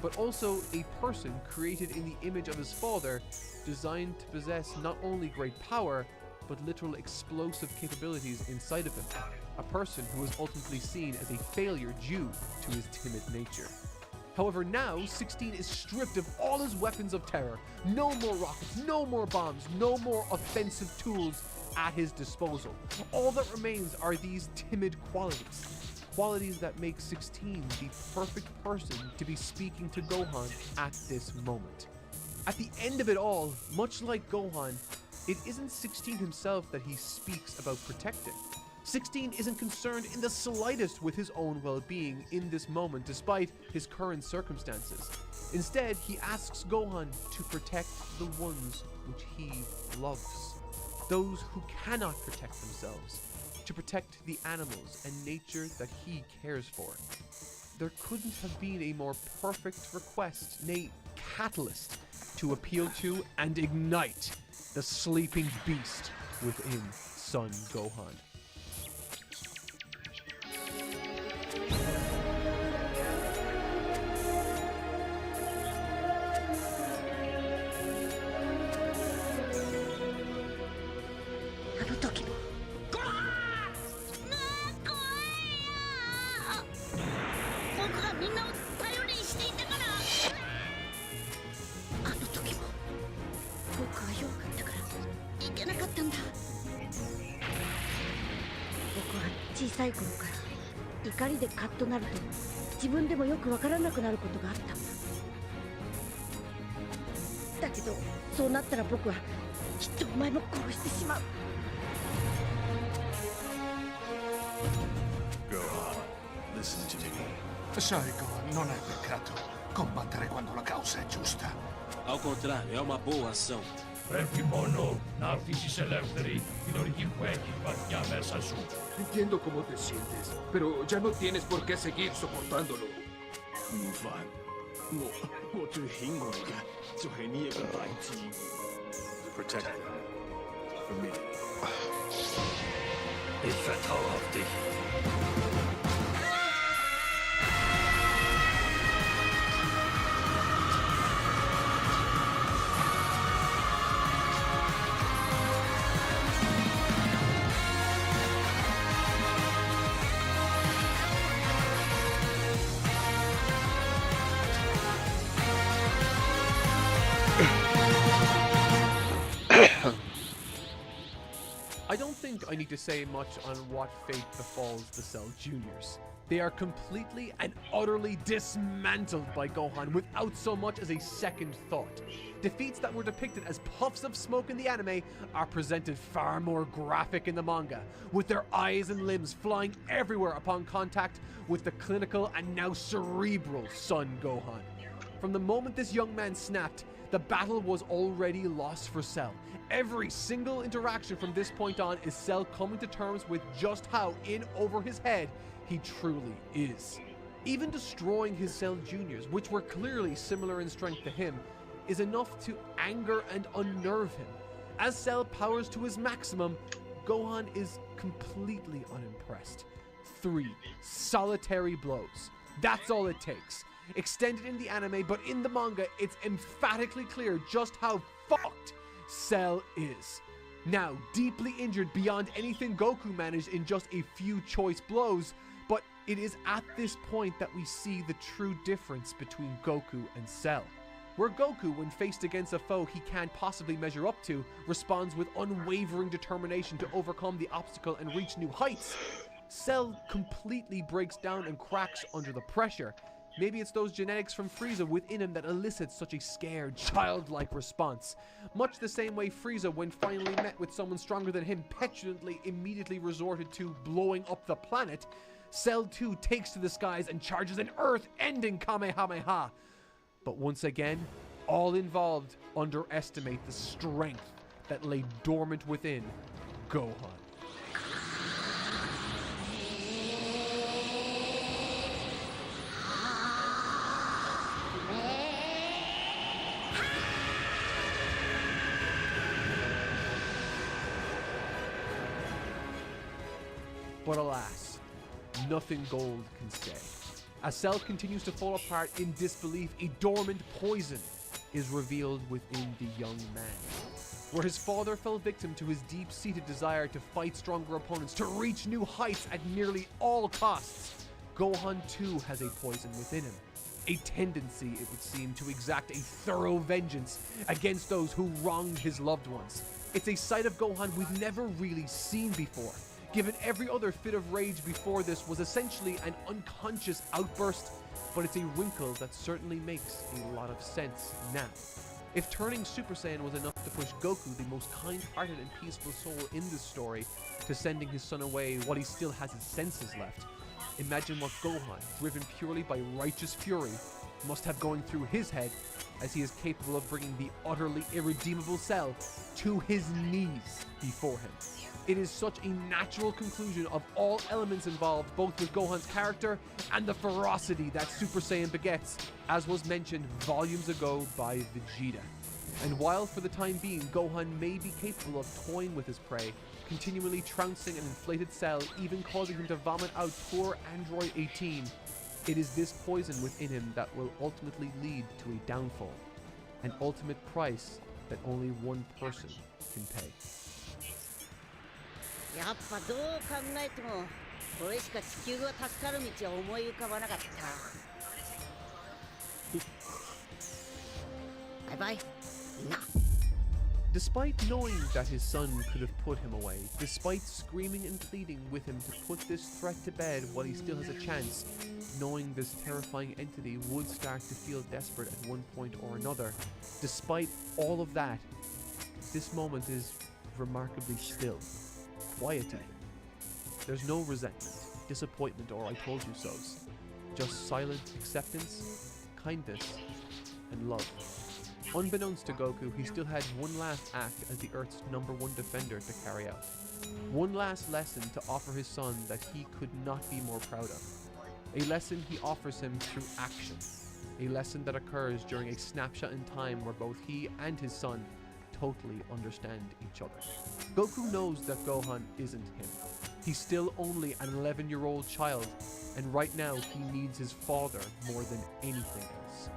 [SPEAKER 2] but also a person created in the image of his father, designed to possess not only great power, but literal explosive capabilities inside of him. A person who is ultimately seen as a failure due to his timid nature. However, now 16 is stripped of all his weapons of terror. No more rockets, no more bombs, no more offensive tools at his disposal. All that remains are these timid qualities. Qualities that make 16 the perfect person to be speaking to Gohan at this moment. At the end of it all, much like Gohan, it isn't 16 himself that he speaks about protecting. 16 isn't concerned in the slightest with his own well-being in this moment, despite his current circumstances. Instead, he asks Gohan to protect the ones which he loves. Those who cannot protect themselves. To protect the animals and nature that he cares for. There couldn't have been a more perfect request, nay, catalyst, to appeal to and ignite the sleeping beast within Son Gohan.
[SPEAKER 6] 怒りでカッとなると自分でもよくわからなくなることがあったんだ。だけどそうなったら僕はきっとお前も殺してしまう。
[SPEAKER 8] Go on. Listen to me.
[SPEAKER 11] Sai, Gohan, non è peccato combattere quando la causa è giusta.
[SPEAKER 3] Ao contrário, é uma boa ação.
[SPEAKER 12] Mono, Narcisis Eleuteri, Minoriquihueki, Batyamer Su.
[SPEAKER 13] Entiendo cómo te sientes, pero ya no tienes por qué seguir soportándolo.
[SPEAKER 8] Protect them. For me.
[SPEAKER 12] It's the Tower of the...
[SPEAKER 2] I don't think I need to say much on what fate befalls the Cell Juniors. They are completely and utterly dismantled by Gohan without so much as a second thought. Defeats that were depicted as puffs of smoke in the anime are presented far more graphic in the manga, with their eyes and limbs flying everywhere upon contact with the clinical and now cerebral Son Gohan. From the moment this young man snapped, the battle was already lost for Cell. Every single interaction from this point on is Cell coming to terms with just how in over his head he truly is. Even destroying his Cell Juniors, which were clearly similar in strength to him, is enough to anger and unnerve him. As Cell powers to his maximum, Gohan is completely unimpressed. 3 solitary blows. That's all it takes. Extended in the anime, but in the manga, it's emphatically clear just how fucked Cell is. Now, deeply injured beyond anything Goku managed in just a few choice blows, but it is at this point that we see the true difference between Goku and Cell. Where Goku, when faced against a foe he can't possibly measure up to, responds with unwavering determination to overcome the obstacle and reach new heights, Cell completely breaks down and cracks under the pressure. Maybe it's those genetics from Frieza within him that elicits such a scared, childlike response. Much the same way Frieza, when finally met with someone stronger than him, petulantly immediately resorted to blowing up the planet, Cell too takes to the skies and charges an Earth-ending Kamehameha. But once again, all involved underestimate the strength that lay dormant within Gohan. But alas, nothing gold can stay. As Cell continues to fall apart in disbelief, a dormant poison is revealed within the young man. Where his father fell victim to his deep-seated desire to fight stronger opponents, to reach new heights at nearly all costs, Gohan too has a poison within him. A tendency, it would seem, to exact a thorough vengeance against those who wronged his loved ones. It's a side of Gohan we've never really seen before, given every other fit of rage before this was essentially an unconscious outburst, but it's a wrinkle that certainly makes a lot of sense now. If turning Super Saiyan was enough to push Goku, the most kind-hearted and peaceful soul in this story, to sending his son away while he still has his senses left, imagine what Gohan, driven purely by righteous fury, must have going through his head as he is capable of bringing the utterly irredeemable Cell to his knees before him. It is such a natural conclusion of all elements involved, both with Gohan's character and the ferocity that Super Saiyan begets, as was mentioned volumes ago by Vegeta. And while for the time being Gohan may be capable of toying with his prey, continually trouncing an inflated Cell, even causing him to vomit out poor Android 18, it is this poison within him that will ultimately lead to a downfall, an ultimate price that only one person can pay.
[SPEAKER 6] やっぱどう考えてもこれしか地球が助かる道は思い浮かばなかった。バイバイみんな。
[SPEAKER 2] Despite knowing that his son could have put him away, despite screaming and pleading with him to put this threat to bed while he still has a chance, knowing this terrifying entity would start to feel desperate at one point or another, despite all of that, this moment is remarkably still, quiet even. There's no resentment, disappointment, or I told you so's. Just silent acceptance, kindness, and love. Unbeknownst to Goku, he still had one last act as the Earth's #1 defender to carry out. One last lesson to offer his son that he could not be more proud of. A lesson he offers him through action. A lesson that occurs during a snapshot in time where both he and his son totally understand each other. Goku knows that Gohan isn't him. He's still only an 11-year-old child, and right now he needs his father more than anything else.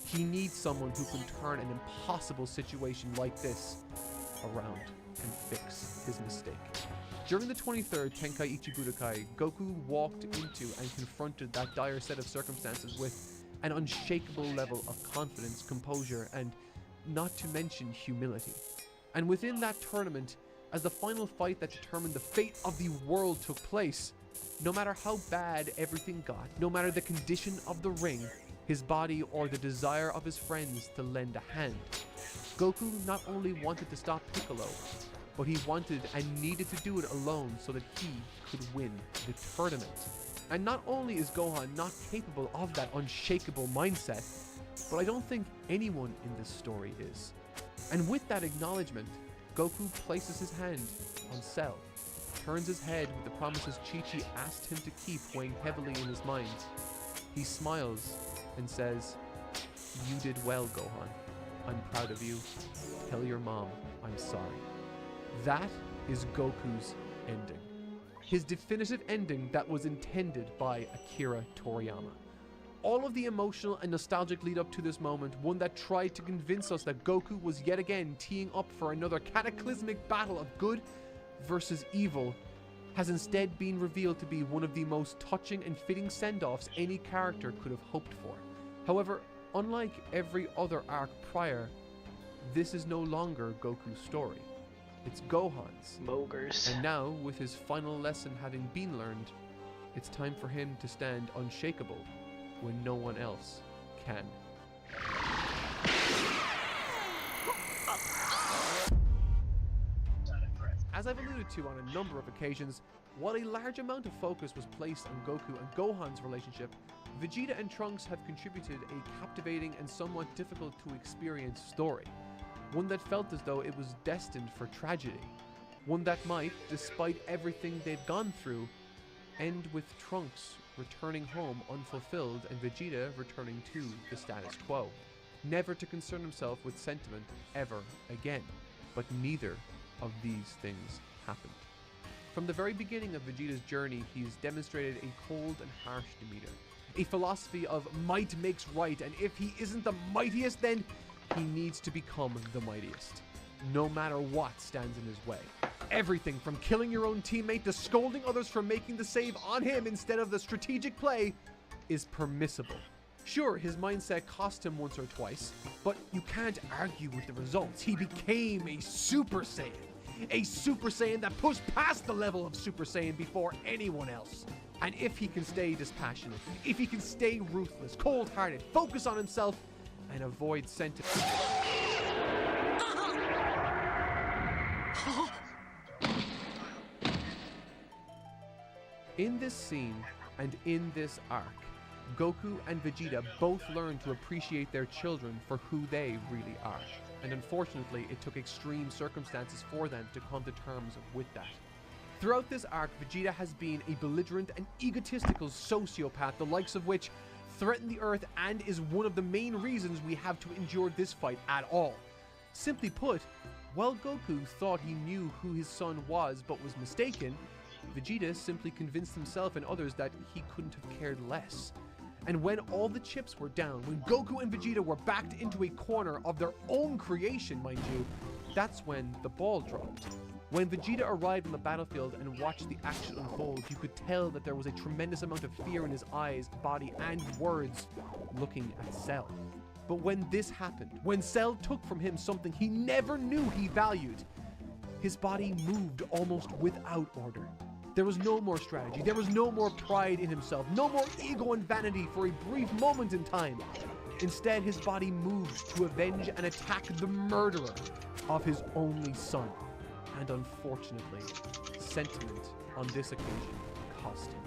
[SPEAKER 2] He needs someone who can turn an impossible situation like this around and fix his mistake. During the 23rd Tenkaichi Budokai, Goku walked into and confronted that dire set of circumstances with an unshakable level of confidence, composure, and not to mention humility. And within that tournament, as the final fight that determined the fate of the world took place, no matter how bad everything got, no matter the condition of the ring, his body, or the desire of his friends to lend a hand, Goku not only wanted to stop Piccolo, but he wanted and needed to do it alone so that he could win the tournament. And not only is Gohan not capable of that unshakable mindset, but I don't think anyone in this story is. And with that acknowledgement, Goku places his hand on Cell, turns his head with the promises Chi-Chi asked him to keep weighing heavily in his mind. He smiles and says, "You did well, Gohan. I'm proud of you. Tell your mom I'm sorry." That is Goku's ending. His definitive ending that was intended by Akira Toriyama. All of the emotional and nostalgic lead up to this moment, one that tried to convince us that Goku was yet again teeing up for another cataclysmic battle of good versus evil, has instead been revealed to be one of the most touching and fitting send-offs any character could have hoped for. However, unlike every other arc prior, this is no longer Goku's story. It's Gohan's.
[SPEAKER 4] Mogers.
[SPEAKER 2] And now, with his final lesson having been learned, it's time for him to stand unshakable when no one else can. As I've alluded to on a number of occasions, while a large amount of focus was placed on Goku and Gohan's relationship, Vegeta and Trunks have contributed a captivating and somewhat difficult to experience story. One that felt as though it was destined for tragedy. One that might, despite everything they've gone through, end with Trunks returning home unfulfilled and Vegeta returning to the status quo, never to concern himself with sentiment ever again. But neither of these things happened. From the very beginning of Vegeta's journey, he's demonstrated a cold and harsh demeanor, a philosophy of might makes right, and if he isn't the mightiest, then he needs to become the mightiest, no matter what stands in his way. Everything from killing your own teammate to scolding others for making the save on him instead of the strategic play is permissible. Sure, his mindset cost him once or twice, but you can't argue with the results. He became a Super Saiyan. A Super Saiyan that pushed past the level of Super Saiyan before anyone else. And if he can stay dispassionate, if he can stay ruthless, cold-hearted, focus on himself, and avoid sentiment. In this scene, and in this arc, Goku and Vegeta both learn to appreciate their children for who they really are. And unfortunately, it took extreme circumstances for them to come to terms with that. Throughout this arc, Vegeta has been a belligerent and egotistical sociopath, the likes of which threaten the Earth and is one of the main reasons we have to endure this fight at all. Simply put, while Goku thought he knew who his son was but was mistaken, Vegeta simply convinced himself and others that he couldn't have cared less. And when all the chips were down, when Goku and Vegeta were backed into a corner of their own creation, mind you, that's when the ball dropped. When Vegeta arrived on the battlefield and watched the action unfold, you could tell that there was a tremendous amount of fear in his eyes, body, and words looking at Cell. But when this happened, when Cell took from him something he never knew he valued, his body moved almost without order. There was no more strategy, there was no more pride in himself, no more ego and vanity for a brief moment in time. Instead, his body moved to avenge and attack the murderer of his only son. And unfortunately, sentiment on this occasion cost him.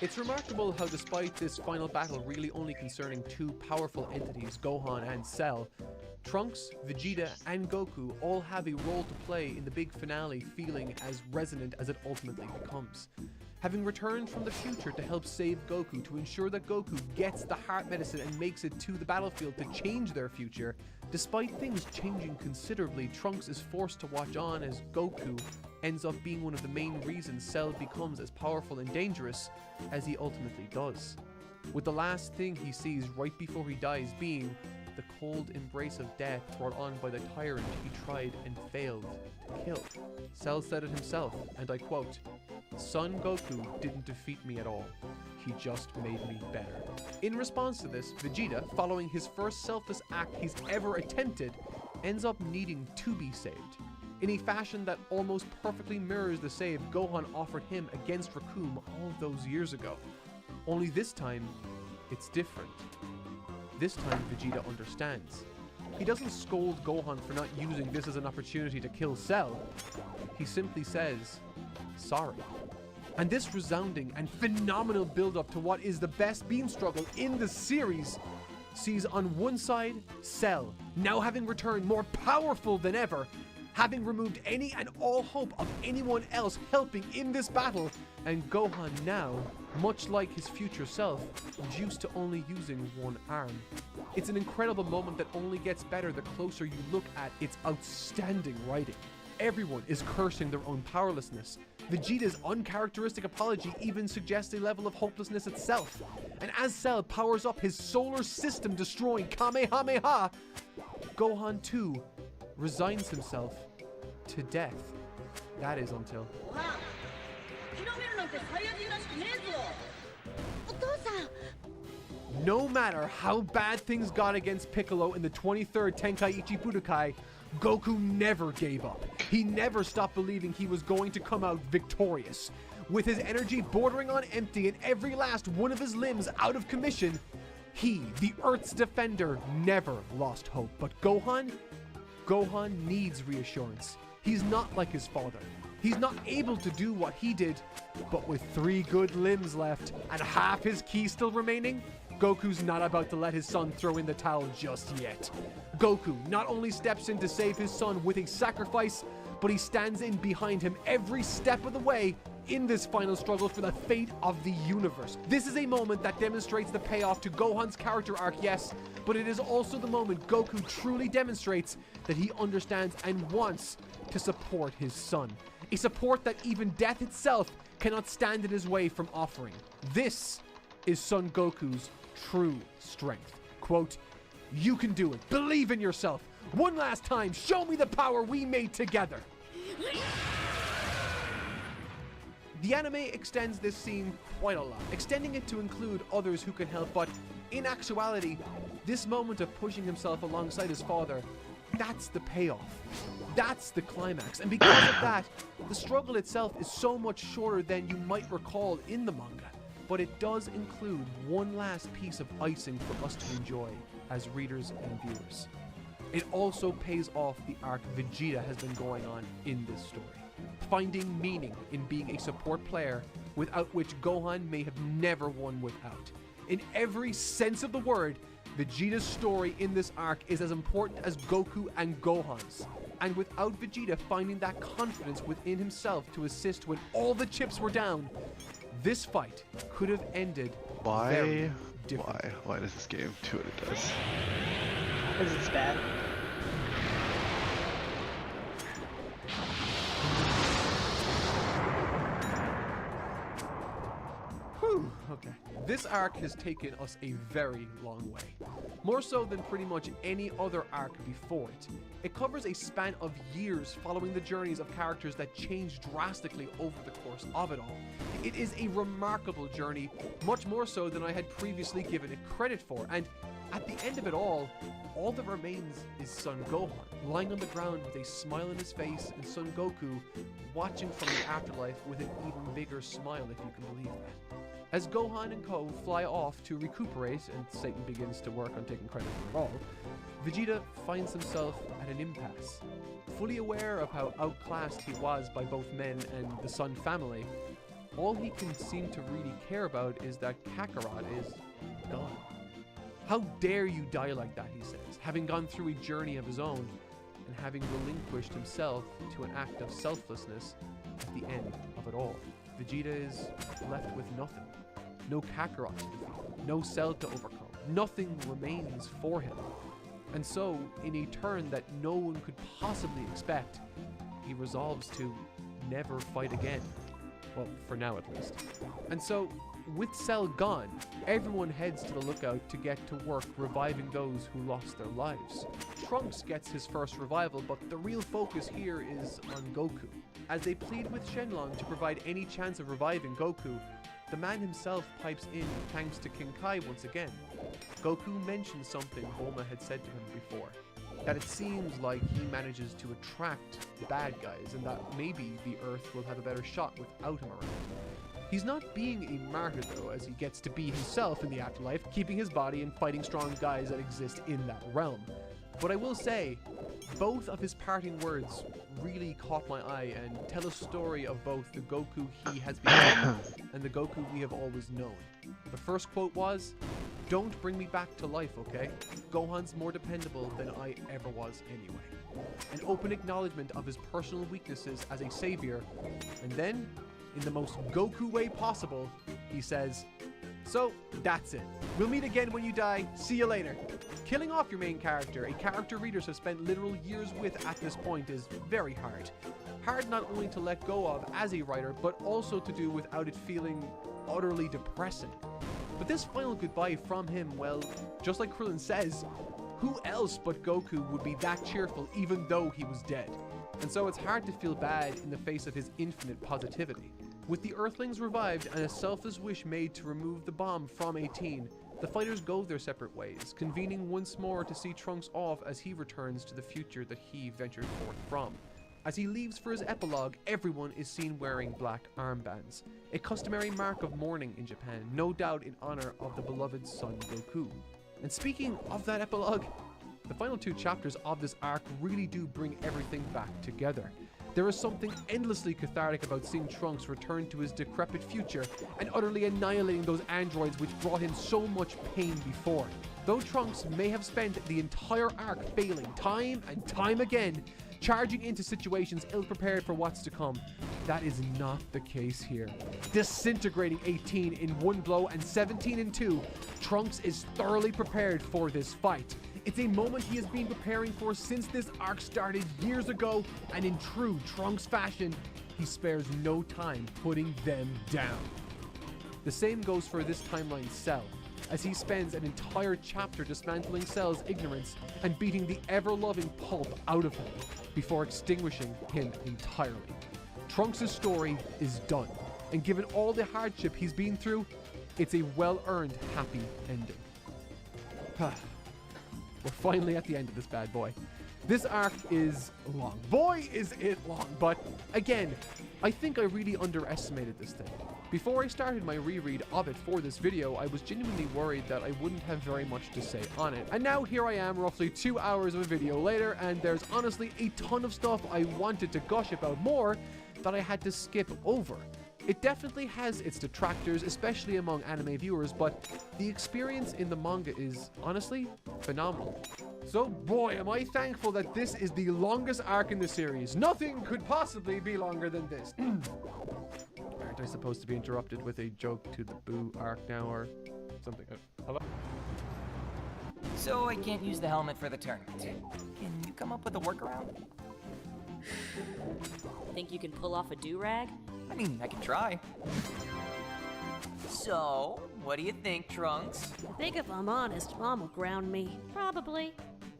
[SPEAKER 2] It's remarkable how despite this final battle really only concerning two powerful entities, Gohan and Cell, Trunks, Vegeta, and Goku all have a role to play in the big finale feeling as resonant as it ultimately becomes. Having returned from the future to help save Goku, to ensure that Goku gets the heart medicine and makes it to the battlefield to change their future, despite things changing considerably, Trunks is forced to watch on as Goku ends up being one of the main reasons Cell becomes as powerful and dangerous as he ultimately does. With the last thing he sees right before he dies being the cold embrace of death brought on by the tyrant he tried and failed to kill. Cell said it himself, and I quote, "Son Goku didn't defeat me at all. He just made me better." In response to this, Vegeta, following his first selfless act he's ever attempted, ends up needing to be saved, in a fashion that almost perfectly mirrors the save Gohan offered him against Recoome all those years ago. Only this time, it's different. This time, Vegeta understands. He doesn't scold Gohan for not using this as an opportunity to kill Cell. He simply says, sorry. And this resounding and phenomenal build-up to what is the best beam struggle in the series sees on one side, Cell, now having returned more powerful than ever, having removed any and all hope of anyone else helping in this battle, and Gohan now, much like his future self, reduced to only using one arm. It's an incredible moment that only gets better the closer you look at its outstanding writing. Everyone is cursing their own powerlessness. Vegeta's uncharacteristic apology even suggests a level of hopelessness itself. And as Cell powers up his solar system destroying Kamehameha, Gohan too resigns himself to death. That is until... No matter how bad things got against Piccolo in the 23rd Tenkaichi Budokai, Goku never gave up. He never stopped believing he was going to come out victorious. With his energy bordering on empty and every last one of his limbs out of commission, he, the Earth's defender, never lost hope. But Gohan needs reassurance. He's not like his father. He's not able to do what he did, but with 3 good limbs left and half his ki still remaining, Goku's not about to let his son throw in the towel just yet. Goku not only steps in to save his son with a sacrifice, but he stands in behind him every step of the way in this final struggle for the fate of the universe. This is a moment that demonstrates the payoff to Gohan's character arc, yes, but it is also the moment Goku truly demonstrates that he understands and wants to support his son. A support that even death itself cannot stand in his way from offering. This is Son Goku's true strength. Quote, "You can do it. Believe in yourself. One last time, show me the power we made together." The anime extends this scene quite a lot, extending it to include others who can help, but in actuality, this moment of pushing himself alongside his father, that's the payoff. That's the climax. And because of that, the struggle itself is so much shorter than you might recall in the manga. But it does include one last piece of icing for us to enjoy as readers and viewers. It also pays off the arc Vegeta has been going on in this story, finding meaning in being a support player without which Gohan may have never won without. In every sense of the word, Vegeta's story in this arc is as important as Goku and Gohan's. And without Vegeta finding that confidence within himself to assist when all the chips were down, this fight could have ended very differently.
[SPEAKER 1] Why does this game do what it does?
[SPEAKER 4] Because it's bad.
[SPEAKER 2] Whew. Okay. This arc has taken us a very long way. More so than pretty much any other arc before it. It covers a span of years following the journeys of characters that change drastically over the course of it all. It is a remarkable journey, much more so than I had previously given it credit for, and at the end of it all that remains is Son Gohan, lying on the ground with a smile on his face, and Son Goku watching from the afterlife with an even bigger smile, if you can believe that. As Gohan and Co. fly off to recuperate, and Satan begins to work on taking credit for it all, Vegeta finds himself at an impasse. Fully aware of how outclassed he was by both men and the Sun family, all he can seem to really care about is that Kakarot is gone. How dare you die like that, he says, having gone through a journey of his own, and having relinquished himself to an act of selflessness at the end of it all. Vegeta is left with nothing. No Kakarot to defeat, no Cell to overcome, nothing remains for him. And so, in a turn that no one could possibly expect, he resolves to never fight again. Well, for now at least. And so, with Cell gone, everyone heads to the lookout to get to work reviving those who lost their lives. Trunks gets his first revival, but the real focus here is on Goku. As they plead with Shenlong to provide any chance of reviving Goku, the man himself pipes in thanks to King Kai once again. Goku mentions something Bulma had said to him before, that it seems like he manages to attract bad guys and that maybe the Earth will have a better shot without him around. He's not being a martyr though, as he gets to be himself in the afterlife, keeping his body and fighting strong guys that exist in that realm. But I will say, both of his parting words really caught my eye and tell a story of both the Goku he has become and the Goku we have always known. The first quote was, "Don't bring me back to life, okay? Gohan's more dependable than I ever was anyway." An open acknowledgement of his personal weaknesses as a savior, and then, in the most Goku way possible, he says, "So, that's it. We'll meet again when you die. See you later." Killing off your main character, a character readers have spent literal years with at this point, is very hard. Hard not only to let go of as a writer, but also to do without it feeling utterly depressing. But this final goodbye from him, well, just like Krillin says, who else but Goku would be that cheerful even though he was dead? And so it's hard to feel bad in the face of his infinite positivity. With the Earthlings revived and a selfless wish made to remove the bomb from 18, the fighters go their separate ways, convening once more to see Trunks off as he returns to the future that he ventured forth from. As he leaves for his epilogue, everyone is seen wearing black armbands, a customary mark of mourning in Japan, no doubt in honor of the beloved son Goku. And speaking of that epilogue, the final two chapters of this arc really do bring everything back together. There is something endlessly cathartic about seeing Trunks return to his decrepit future and utterly annihilating those androids which brought him so much pain before. Though Trunks may have spent the entire arc failing time and time again, charging into situations ill-prepared for what's to come, that is not the case here. Disintegrating 18 in one blow and 17 in two, Trunks is thoroughly prepared for this fight. It's a moment he has been preparing for since this arc started years ago, and in true Trunks fashion, he spares no time putting them down. The same goes for this timeline's Cell, as he spends an entire chapter dismantling Cell's ignorance and beating the ever-loving pulp out of him before extinguishing him entirely. Trunks' story is done, and given all the hardship he's been through, it's a well-earned happy ending. We're finally at the end of this bad boy. This arc is long. Boy, is it long. But again, I think I really underestimated this thing. Before I started my reread of it for this video, I was genuinely worried that I wouldn't have very much to say on it. And now here I am, roughly 2 hours of a video later, and there's honestly a ton of stuff I wanted to gush about more that I had to skip over. It definitely has its detractors, especially among anime viewers, but the experience in the manga is, honestly, phenomenal. So boy, am I thankful that this is the longest arc in the series. Nothing could possibly be longer than this. Aren't I supposed to be interrupted with a joke to the Boo arc now, or something? Hello?
[SPEAKER 7] So I can't use the helmet for the tournament. Can you come up with a workaround?
[SPEAKER 14] Think you can pull off a do-rag?
[SPEAKER 7] I mean, I can try. So, what do you think, Trunks?
[SPEAKER 14] I think if I'm honest, Mom will ground me. Probably.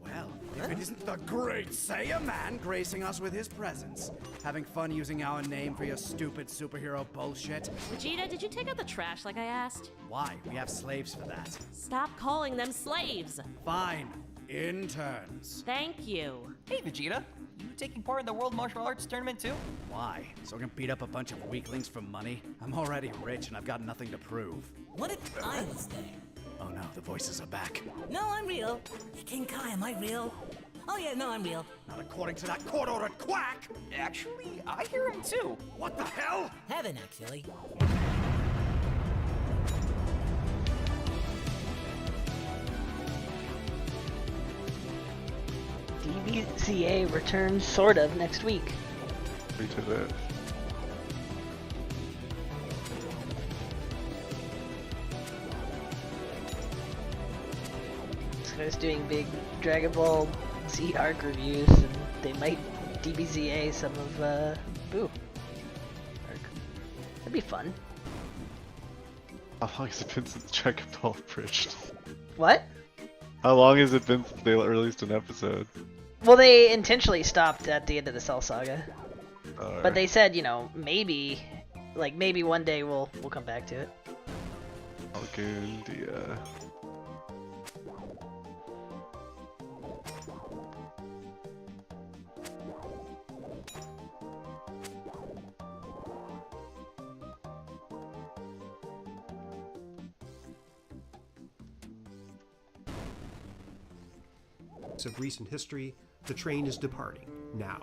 [SPEAKER 15] Well, if it isn't the great Saiyan man gracing us with his presence, having fun using our name for your stupid superhero bullshit.
[SPEAKER 14] Vegeta, did you take out the trash like I asked?
[SPEAKER 15] Why? We have slaves for that.
[SPEAKER 14] Stop calling them slaves.
[SPEAKER 15] Fine. Interns.
[SPEAKER 14] Thank you.
[SPEAKER 7] Hey, Vegeta. You taking part in the World Martial Arts Tournament too?
[SPEAKER 15] Why? So I can beat up a bunch of weaklings for money? I'm already rich and I've got nothing to prove.
[SPEAKER 9] What if I was there?
[SPEAKER 15] Oh no, the voices are back.
[SPEAKER 9] No, I'm real. King Kai, am I real? Oh yeah, no, I'm real.
[SPEAKER 15] Not according to that court-ordered quack!
[SPEAKER 7] Actually, I hear him too.
[SPEAKER 15] What the hell?
[SPEAKER 9] Heaven, actually.
[SPEAKER 4] DBCA returns sort of next week.
[SPEAKER 1] Me to that.
[SPEAKER 4] I was doing big Dragon Ball Z arc reviews, and they might DBZA some of Boo arc. That'd be fun.
[SPEAKER 1] How long has it been since Dragon Ball bridged?
[SPEAKER 4] What?
[SPEAKER 1] How long has it been since they released an episode?
[SPEAKER 4] Well, they intentionally stopped at the end of the Cell Saga, but they said, you know, maybe one day we'll come back to it.
[SPEAKER 1] Algundia.
[SPEAKER 16] Of recent history, the train is departing now.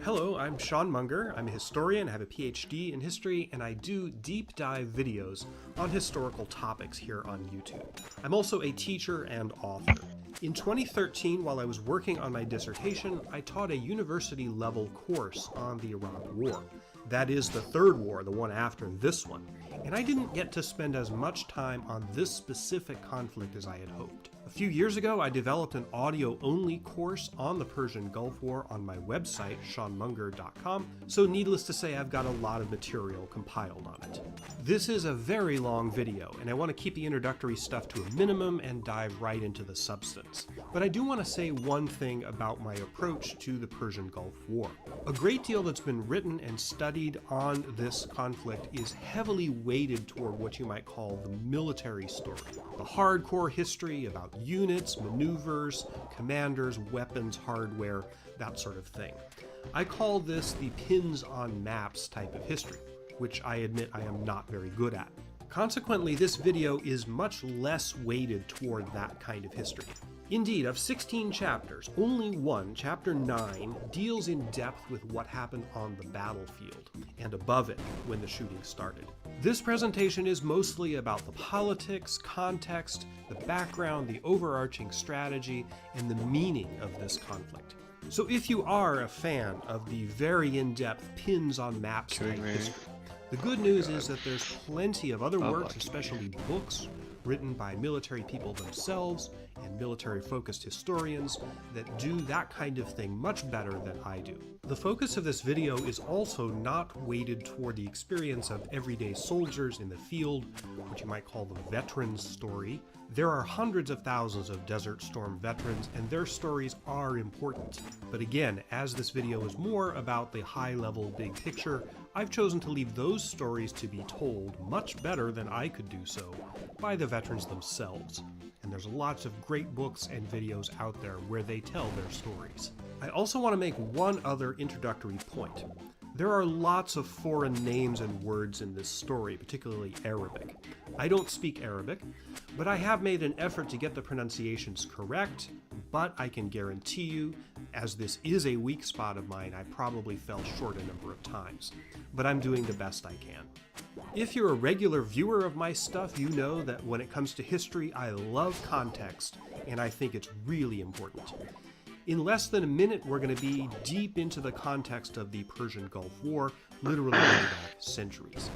[SPEAKER 16] Hello, I'm Sean Munger. I'm a historian, I have a PhD in history, and I do deep dive videos on historical topics here on YouTube. I'm also a teacher and author. In 2013, while I was working on my dissertation, I taught a university-level course on the Iraq War. That is the third war, the one after this one. And I didn't get to spend as much time on this specific conflict as I had hoped. A few years ago, I developed an audio-only course on the Persian Gulf War on my website, seanmunger.com, so needless to say, I've got a lot of material compiled on it. This is a very long video, and I want to keep the introductory stuff to a minimum and dive right into the substance. But I do want to say one thing about my approach to the Persian Gulf War. A great deal that's been written and studied on this conflict is heavily weighted toward what you might call the military story. The hardcore history about units, maneuvers, commanders, weapons, hardware, that sort of thing. I call this the pins on maps type of history, which I admit I am not very good at. Consequently, this video is much less weighted toward that kind of history. Indeed, of 16 chapters, only one, chapter 9, deals in depth with what happened on the battlefield, and above it when the shooting started. This presentation is mostly about the politics, context, the background, the overarching strategy, and the meaning of this conflict. So if you are a fan of the very in-depth pins on maps type history, the good news is that there's plenty of other works, especially books, written by military people themselves and military-focused historians that do that kind of thing much better than I do. The focus of this video is also not weighted toward the experience of everyday soldiers in the field, what you might call the veteran's story. There are hundreds of thousands of Desert Storm veterans, and their stories are important. But again, as this video is more about the high-level big picture, I've chosen to leave those stories to be told much better than I could do so by the veterans themselves. And there's lots of great books and videos out there where they tell their stories. I also want to make one other introductory point. There are lots of foreign names and words in this story, particularly Arabic. I don't speak Arabic, but I have made an effort to get the pronunciations correct, but I can guarantee you, as this is a weak spot of mine, I probably fell short a number of times, but I'm doing the best I can. If you're a regular viewer of my stuff, you know that when it comes to history, I love context, and I think it's really important. In less than a minute, we're going to be deep into the context of the Persian Gulf War, literally going back centuries.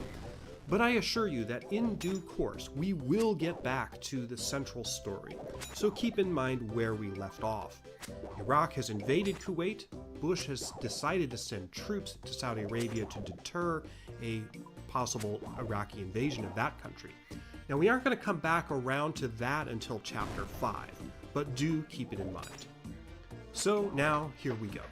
[SPEAKER 16] But I assure you that in due course, we will get back to the central story, so keep in mind where we left off. Iraq has invaded Kuwait, Bush has decided to send troops to Saudi Arabia to deter a possible Iraqi invasion of that country. Now, we aren't going to come back around to that until Chapter 5, but do keep it in mind. So now, here we go.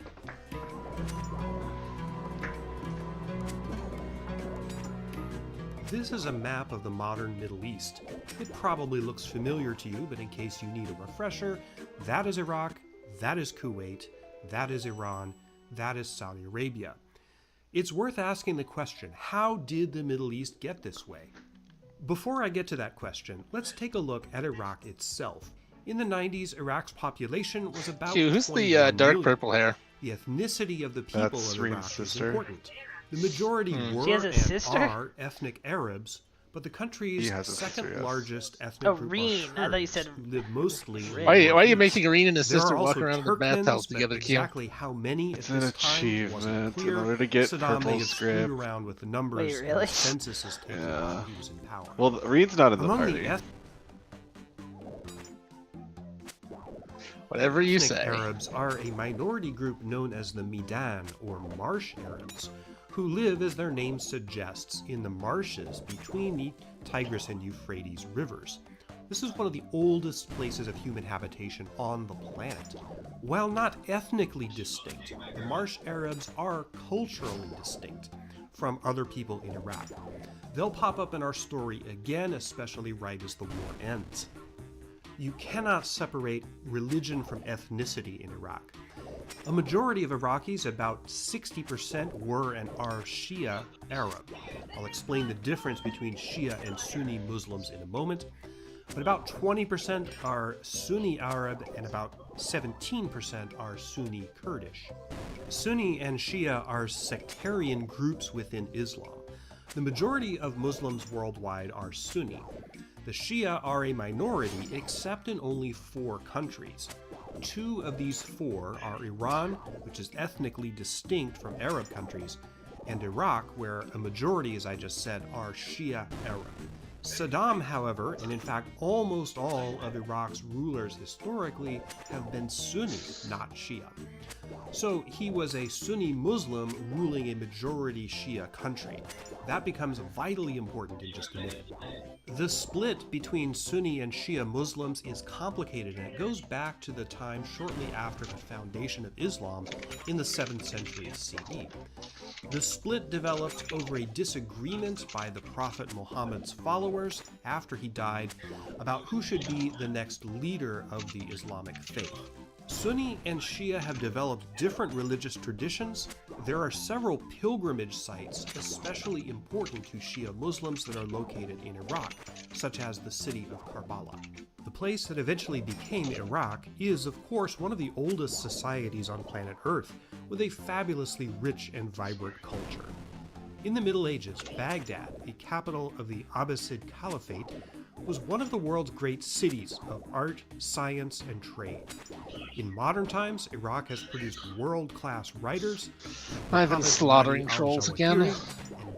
[SPEAKER 16] This is a map of the modern Middle East. It probably looks familiar to you, but in case you need a refresher, that is Iraq, that is Kuwait, that is Iran, that is Saudi Arabia. It's worth asking the question, how did the Middle East get this way? Before I get to that question, let's take a look at Iraq itself. In the 90s, Iraq's population was about
[SPEAKER 5] Who's the dark purple hair?
[SPEAKER 16] The ethnicity of the people of Iraq is important. The majority were
[SPEAKER 4] She has a
[SPEAKER 16] and
[SPEAKER 4] sister?
[SPEAKER 16] are ethnic Arabs, but the country's second largest ethnic group
[SPEAKER 4] Reen.
[SPEAKER 16] are
[SPEAKER 4] I thought you
[SPEAKER 16] Kurds,
[SPEAKER 4] said
[SPEAKER 16] who live mostly in
[SPEAKER 5] Why are you
[SPEAKER 16] northeast.
[SPEAKER 5] making Reen and his
[SPEAKER 16] There
[SPEAKER 5] sister
[SPEAKER 16] are
[SPEAKER 5] walk
[SPEAKER 16] also
[SPEAKER 5] around in the bathhouse
[SPEAKER 16] Turkmens, but
[SPEAKER 5] together, Q?
[SPEAKER 16] exactly how many
[SPEAKER 1] It's
[SPEAKER 16] at
[SPEAKER 1] an
[SPEAKER 16] this time wasn't
[SPEAKER 1] achievement
[SPEAKER 16] clear.
[SPEAKER 1] in order to get
[SPEAKER 16] Saddam may
[SPEAKER 1] purple
[SPEAKER 16] have
[SPEAKER 1] script.
[SPEAKER 16] screwed around with the numbers
[SPEAKER 4] Wait,
[SPEAKER 16] and
[SPEAKER 4] really?
[SPEAKER 16] the censuses taken while he was in power.
[SPEAKER 1] Well, Reed's not in the
[SPEAKER 16] Among
[SPEAKER 1] party.
[SPEAKER 16] the
[SPEAKER 5] Whatever you
[SPEAKER 16] ethnic
[SPEAKER 5] say.
[SPEAKER 16] Arabs are a minority group known as the Midan, or Marsh Arabs, who live, as their name suggests, in the marshes between the Tigris and Euphrates rivers. This is one of the oldest places of human habitation on the planet. While not ethnically distinct, the Marsh Arabs are culturally distinct from other people in Iraq. They'll pop up in our story again, especially right as the war ends. You cannot separate religion from ethnicity in Iraq. A majority of Iraqis, about 60%, were and are Shia Arab. I'll explain the difference between Shia and Sunni Muslims in a moment, but about 20% are Sunni Arab and about 17% are Sunni Kurdish. Sunni and Shia are sectarian groups within Islam. The majority of Muslims worldwide are Sunni. The Shia are a minority, except in only 4 countries. 2 of these 4 are Iran, which is ethnically distinct from Arab countries, and Iraq, where a majority, as I just said, are Shia Arab. Saddam, however, and in fact almost all of Iraq's rulers historically, have been Sunni, not Shia. So he was a Sunni Muslim ruling a majority Shia country. That becomes vitally important in just a minute. The split between Sunni and Shia Muslims is complicated, and it goes back to the time shortly after the foundation of Islam in the 7th century CE. The split developed over a disagreement by the Prophet Muhammad's followers after he died about who should be the next leader of the Islamic faith. Sunni and Shia have developed different religious traditions. There are several pilgrimage sites especially important to Shia Muslims that are located in Iraq, such as the city of Karbala. The place that eventually became Iraq is, of course, one of the oldest societies on planet Earth, with a fabulously rich and vibrant culture. In the Middle Ages, Baghdad, the capital of the Abbasid Caliphate, was one of the world's great cities of art, science, and trade. In modern times, Iraq has produced world-class writers.
[SPEAKER 5] I've been slaughtering trolls again.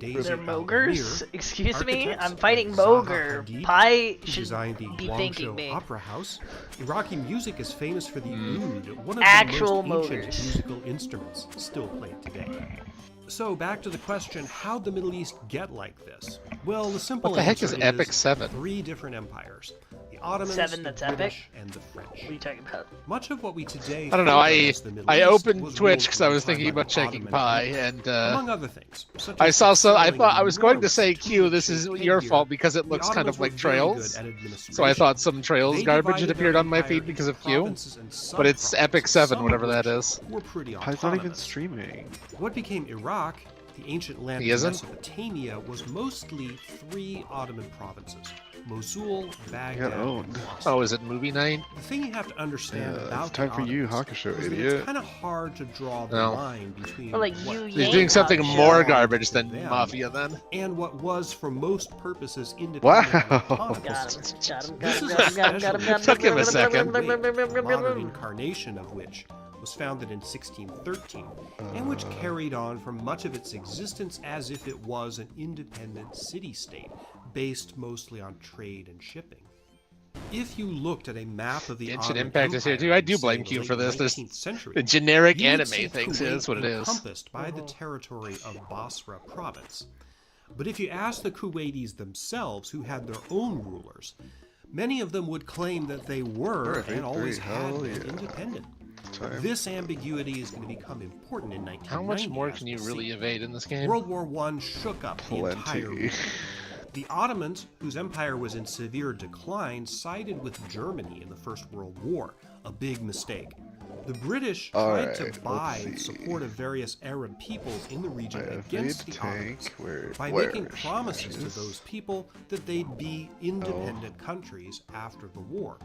[SPEAKER 4] They're Mogers? Excuse me? I'm fighting Moger. Pi should be thanking me.
[SPEAKER 16] Opera House. Iraqi music is famous for the oud, one of
[SPEAKER 4] Actual
[SPEAKER 16] the most ancient
[SPEAKER 4] Mogers.
[SPEAKER 16] musical instruments still played today. So back to the question, how'd the Middle East get like this? Well, the simple
[SPEAKER 5] What the heck
[SPEAKER 16] answer
[SPEAKER 5] is Epic 7?
[SPEAKER 16] 3 different empires. The Ottomans,
[SPEAKER 4] 7
[SPEAKER 16] the
[SPEAKER 4] that's
[SPEAKER 16] British,
[SPEAKER 4] epic?
[SPEAKER 16] and the French.
[SPEAKER 4] What are you talking about?
[SPEAKER 16] Much of what we today
[SPEAKER 5] I don't know,
[SPEAKER 16] think of as the Middle
[SPEAKER 5] I
[SPEAKER 16] East
[SPEAKER 5] opened
[SPEAKER 16] was
[SPEAKER 5] Twitch
[SPEAKER 16] ruled
[SPEAKER 5] because I
[SPEAKER 16] for a
[SPEAKER 5] was
[SPEAKER 16] time
[SPEAKER 5] thinking
[SPEAKER 16] by
[SPEAKER 5] about
[SPEAKER 16] the
[SPEAKER 5] checking
[SPEAKER 16] Ottoman
[SPEAKER 5] Pi,
[SPEAKER 16] Empire,
[SPEAKER 5] and
[SPEAKER 16] among other things. Such
[SPEAKER 5] I
[SPEAKER 16] as
[SPEAKER 5] saw so I
[SPEAKER 16] selling
[SPEAKER 5] thought I was going to
[SPEAKER 16] enormous
[SPEAKER 5] say Q, this is
[SPEAKER 16] pig
[SPEAKER 5] your
[SPEAKER 16] here.
[SPEAKER 5] fault because it
[SPEAKER 16] The
[SPEAKER 5] looks kind
[SPEAKER 16] Ottomans
[SPEAKER 5] of
[SPEAKER 16] were
[SPEAKER 5] like
[SPEAKER 16] very
[SPEAKER 5] Trails.
[SPEAKER 16] good at administration.
[SPEAKER 5] So I thought some Trails
[SPEAKER 16] They
[SPEAKER 5] garbage had
[SPEAKER 16] divided
[SPEAKER 5] appeared
[SPEAKER 16] their
[SPEAKER 5] on my
[SPEAKER 16] empire
[SPEAKER 5] feed because
[SPEAKER 16] into
[SPEAKER 5] of Q.
[SPEAKER 16] provinces and
[SPEAKER 5] But it's Epic
[SPEAKER 16] sub-provinces,
[SPEAKER 5] 7,
[SPEAKER 16] some
[SPEAKER 5] whatever
[SPEAKER 16] of
[SPEAKER 5] that
[SPEAKER 16] which
[SPEAKER 5] is.
[SPEAKER 16] were pretty
[SPEAKER 1] Pi's not even
[SPEAKER 16] autonomous.
[SPEAKER 1] streaming.
[SPEAKER 16] What became Iraq, the ancient land
[SPEAKER 5] He
[SPEAKER 16] of
[SPEAKER 5] isn't?
[SPEAKER 16] Mesopotamia, was mostly 3 Ottoman provinces: Mosul, Baghdad,
[SPEAKER 1] got owned.
[SPEAKER 16] and Mosul.
[SPEAKER 5] Oh, is it movie night?
[SPEAKER 16] The thing you have to understand
[SPEAKER 1] Yeah,
[SPEAKER 16] about
[SPEAKER 1] it's time
[SPEAKER 16] the
[SPEAKER 1] for you,
[SPEAKER 16] Ottomans
[SPEAKER 1] Hakusho,
[SPEAKER 16] is that
[SPEAKER 1] idiot.
[SPEAKER 16] It's kind of hard to draw the
[SPEAKER 5] No.
[SPEAKER 16] line between
[SPEAKER 4] Or like
[SPEAKER 16] what
[SPEAKER 4] you
[SPEAKER 5] He's
[SPEAKER 4] yank
[SPEAKER 5] doing something
[SPEAKER 4] on
[SPEAKER 5] more
[SPEAKER 4] shit.
[SPEAKER 5] garbage than
[SPEAKER 16] them
[SPEAKER 5] Mafia then.
[SPEAKER 16] and what was, for most purposes, independent.
[SPEAKER 1] Wow.
[SPEAKER 16] and autonomous.
[SPEAKER 4] Got him,
[SPEAKER 16] This is
[SPEAKER 4] got him, got him, got him, got him,
[SPEAKER 16] especially
[SPEAKER 4] got him,
[SPEAKER 5] Took him a second.
[SPEAKER 16] a modern incarnation of which was founded in 1613, and which carried on for much of its existence as if it was an independent city-state, based mostly on trade and shipping. If you looked at a map of the
[SPEAKER 5] Genshin
[SPEAKER 16] Ottoman
[SPEAKER 5] Impact is here too. I do blame Q for this. There's
[SPEAKER 16] century,
[SPEAKER 5] the generic
[SPEAKER 16] you would
[SPEAKER 5] anime
[SPEAKER 16] see
[SPEAKER 5] things.
[SPEAKER 16] Kuwait
[SPEAKER 5] Yeah, that's what it is.
[SPEAKER 16] encompassed by the territory of Basra province. But if you ask the Kuwaitis themselves, who had their own rulers, many of them would claim that they were and always had been independent. This ambiguity is going to become important in 1990.
[SPEAKER 5] How much more can you really evade in this game?
[SPEAKER 16] World War I shook up the entire region. The Ottomans, whose empire was in severe decline, sided with Germany in the First World War, a big mistake. The British tried to buy the support of various Arab peoples in the region against the Ottomans by making promises to those people that they'd be independent countries after the war.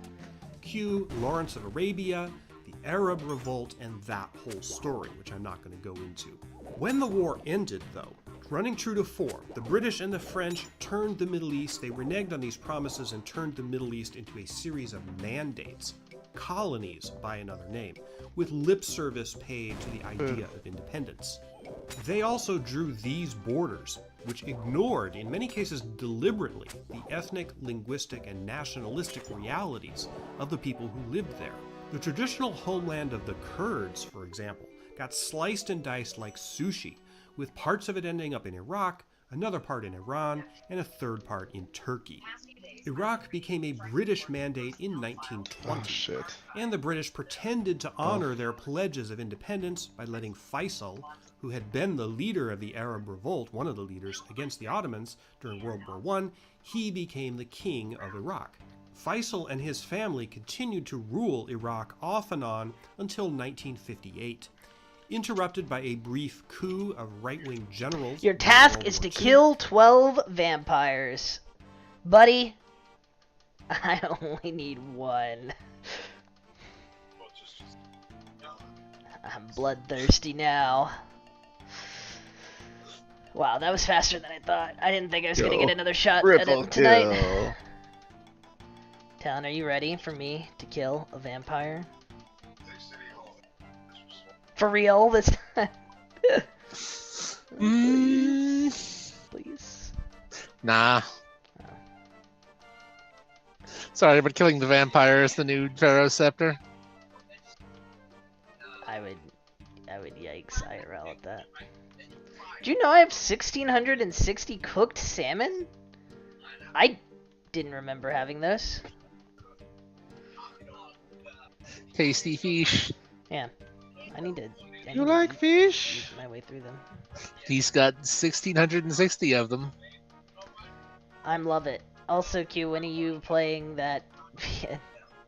[SPEAKER 16] Cue Lawrence of Arabia, the Arab Revolt, and that whole story, which I'm not going to go into. When the war ended, though, running true to form, the British and the French turned the Middle East, they reneged on these promises and turned the Middle East into a series of mandates, colonies by another name, with lip service paid to the idea of independence. They also drew these borders, which ignored, in many cases deliberately, the ethnic, linguistic, and nationalistic realities of the people who lived there. The traditional homeland of the Kurds, for example, got sliced and diced like sushi, with parts of it ending up in Iraq, another part in Iran, and a third part in Turkey. Iraq became a British mandate in 1920, and the British pretended to honor their pledges of independence by letting Faisal, who had been the leader of the Arab Revolt, one of the leaders against the Ottomans during World War I, he became the king of Iraq. Faisal and his family continued to rule Iraq off and on until 1958. Interrupted by a brief coup of right-wing generals.
[SPEAKER 4] Your task is to kill 12 vampires. Buddy, I only need one. I'm bloodthirsty now. Wow, that was faster than I thought. I didn't think I was going to get another shot at it tonight. Talon, are you ready for me to kill a vampire? For real this time? Please.
[SPEAKER 5] Nah. Oh. Sorry, but killing the vampire is the new Pharaoh scepter.
[SPEAKER 4] I would yikes IRL at that. Do you know I have 1,660 cooked salmon? I didn't remember having those.
[SPEAKER 5] Tasty fish.
[SPEAKER 4] Yeah. I need to.
[SPEAKER 1] You like fish?
[SPEAKER 4] My way through them.
[SPEAKER 5] He's got 1,660 of them.
[SPEAKER 4] I'm love it. Also, Q, when are you playing that?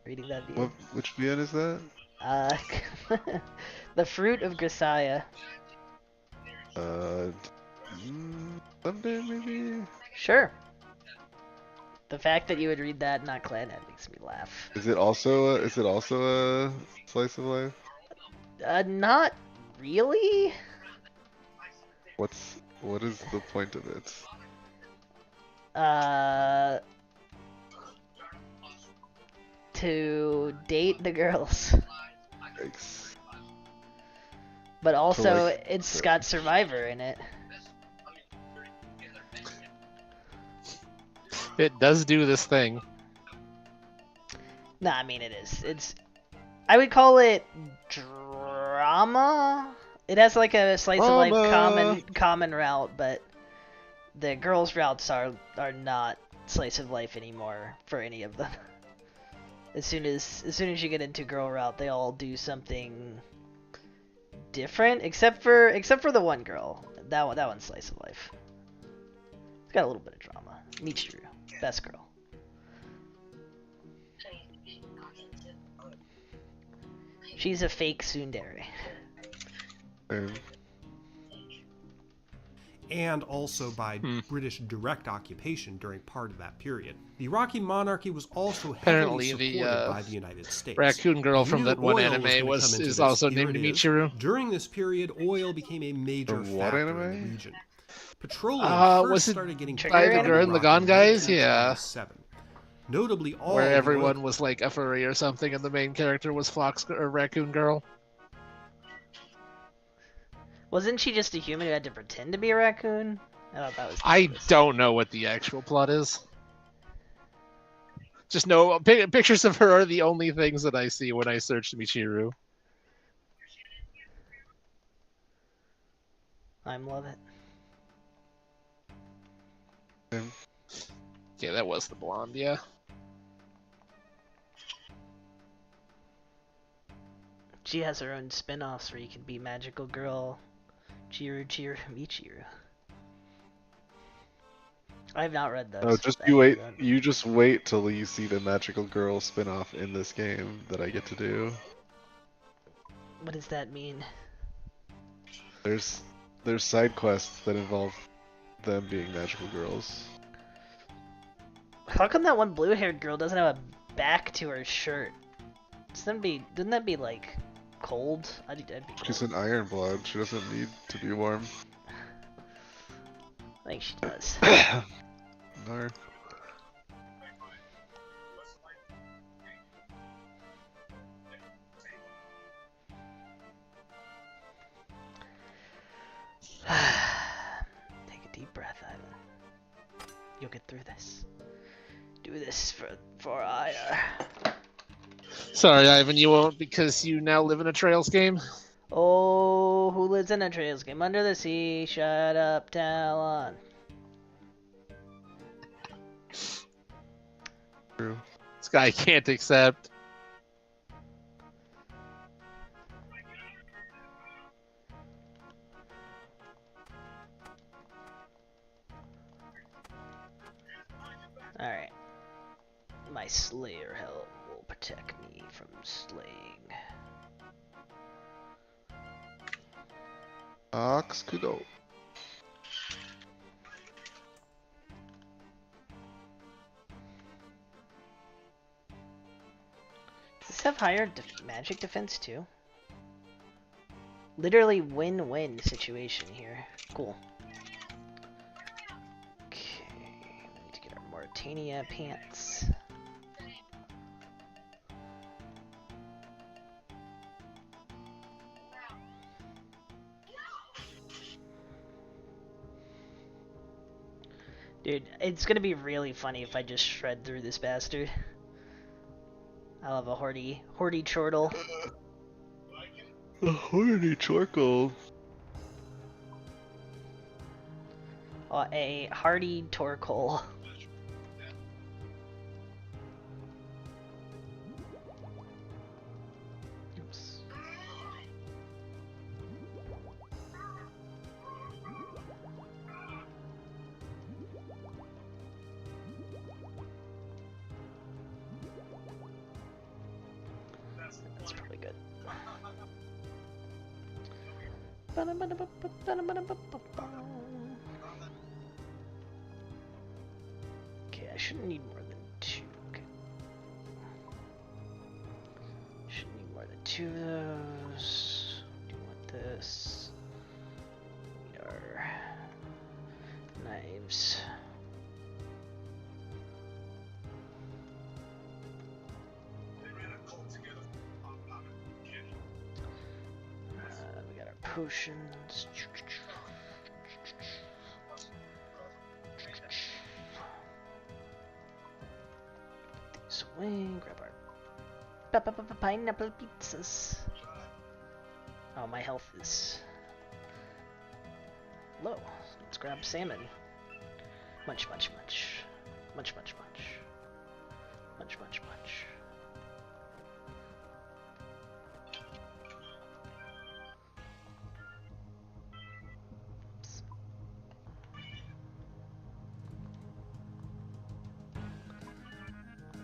[SPEAKER 4] Reading that VN.
[SPEAKER 1] Which VN is that?
[SPEAKER 4] The Fruit of Grisaya.
[SPEAKER 1] Someday maybe.
[SPEAKER 4] Sure. The fact that you would read that, not Clan, that makes me laugh.
[SPEAKER 1] Is it also a slice of life?
[SPEAKER 4] Not really.
[SPEAKER 1] What is the point of it?
[SPEAKER 4] To date the girls.
[SPEAKER 1] Yikes.
[SPEAKER 4] But also, it's got Survivor in it.
[SPEAKER 5] It does do this thing.
[SPEAKER 4] Nah, I mean it is. I would call it drama. It has like a slice of life common route, but the girls' routes are not slice of life anymore for any of them. As soon as you get into girl route, they all do something different, except for the one girl. That one's slice of life. It's got a little bit of drama. Michiru, best girl. She's a fake tsundere.
[SPEAKER 16] And also by British direct occupation during part of that period. The Iraqi monarchy was also heavily supported by the United States.
[SPEAKER 5] Raccoon girl from that one anime is also named Michiru.
[SPEAKER 16] During this period, oil became a major factor in the region. Petroleum first started getting
[SPEAKER 5] by the Gurren Lagann guys? Yeah.
[SPEAKER 16] Notably, all
[SPEAKER 5] where everyone was like a furry or something, and the main character was Fox or Raccoon Girl.
[SPEAKER 4] Wasn't she just a human who had to pretend to be a raccoon? I thought that was.
[SPEAKER 5] I don't know what the actual plot is. Just know pictures of her are the only things that I see when I search Michiru.
[SPEAKER 4] I'm love it.
[SPEAKER 5] Yeah, that was the blonde, yeah.
[SPEAKER 4] She has her own spin-offs where you can be Magical Girl, Chiru, Michiru. I have not read those.
[SPEAKER 1] No, just you wait. You just wait till you see the Magical Girl spin-off in this game that I get to do.
[SPEAKER 4] What does that mean?
[SPEAKER 1] There's side quests that involve them being magical girls.
[SPEAKER 4] How come that one blue-haired girl doesn't have a back to her shirt? Doesn't that be like cold? That'd be cold.
[SPEAKER 1] She's an Iron Blood. She doesn't need to be warm.
[SPEAKER 4] I think she does.
[SPEAKER 1] No.
[SPEAKER 4] Take a deep breath, Ivan. You'll get through this. Do this for Ire.
[SPEAKER 5] Sorry, Ivan, you won't because you now live in a Trails game.
[SPEAKER 4] Oh, who lives in a Trails game? Under the sea, shut up, Talon.
[SPEAKER 1] True.
[SPEAKER 5] This guy can't accept.
[SPEAKER 4] Alright. My Slayer helm will protect me from slaying.
[SPEAKER 1] Ox Kudo.
[SPEAKER 4] Does this have higher magic defense too? Literally win-win situation here. Cool. Okay, we need to get our Mauritania pants. Dude, it's gonna be really funny if I just shred through this bastard. I'll have a horty chortle.
[SPEAKER 1] A horny chortle.
[SPEAKER 4] A hardy torkoal. Oops. That's probably good. Okay, I shouldn't need more than 2. Okay. Shouldn't need more than 2 of those. Do you want this? We need our knives. We got our potions. These away. Grab our pineapple pizzas. Oh, my health is low. Let's grab salmon. Munch, munch, munch. Munch, munch, munch. Munch, munch, munch.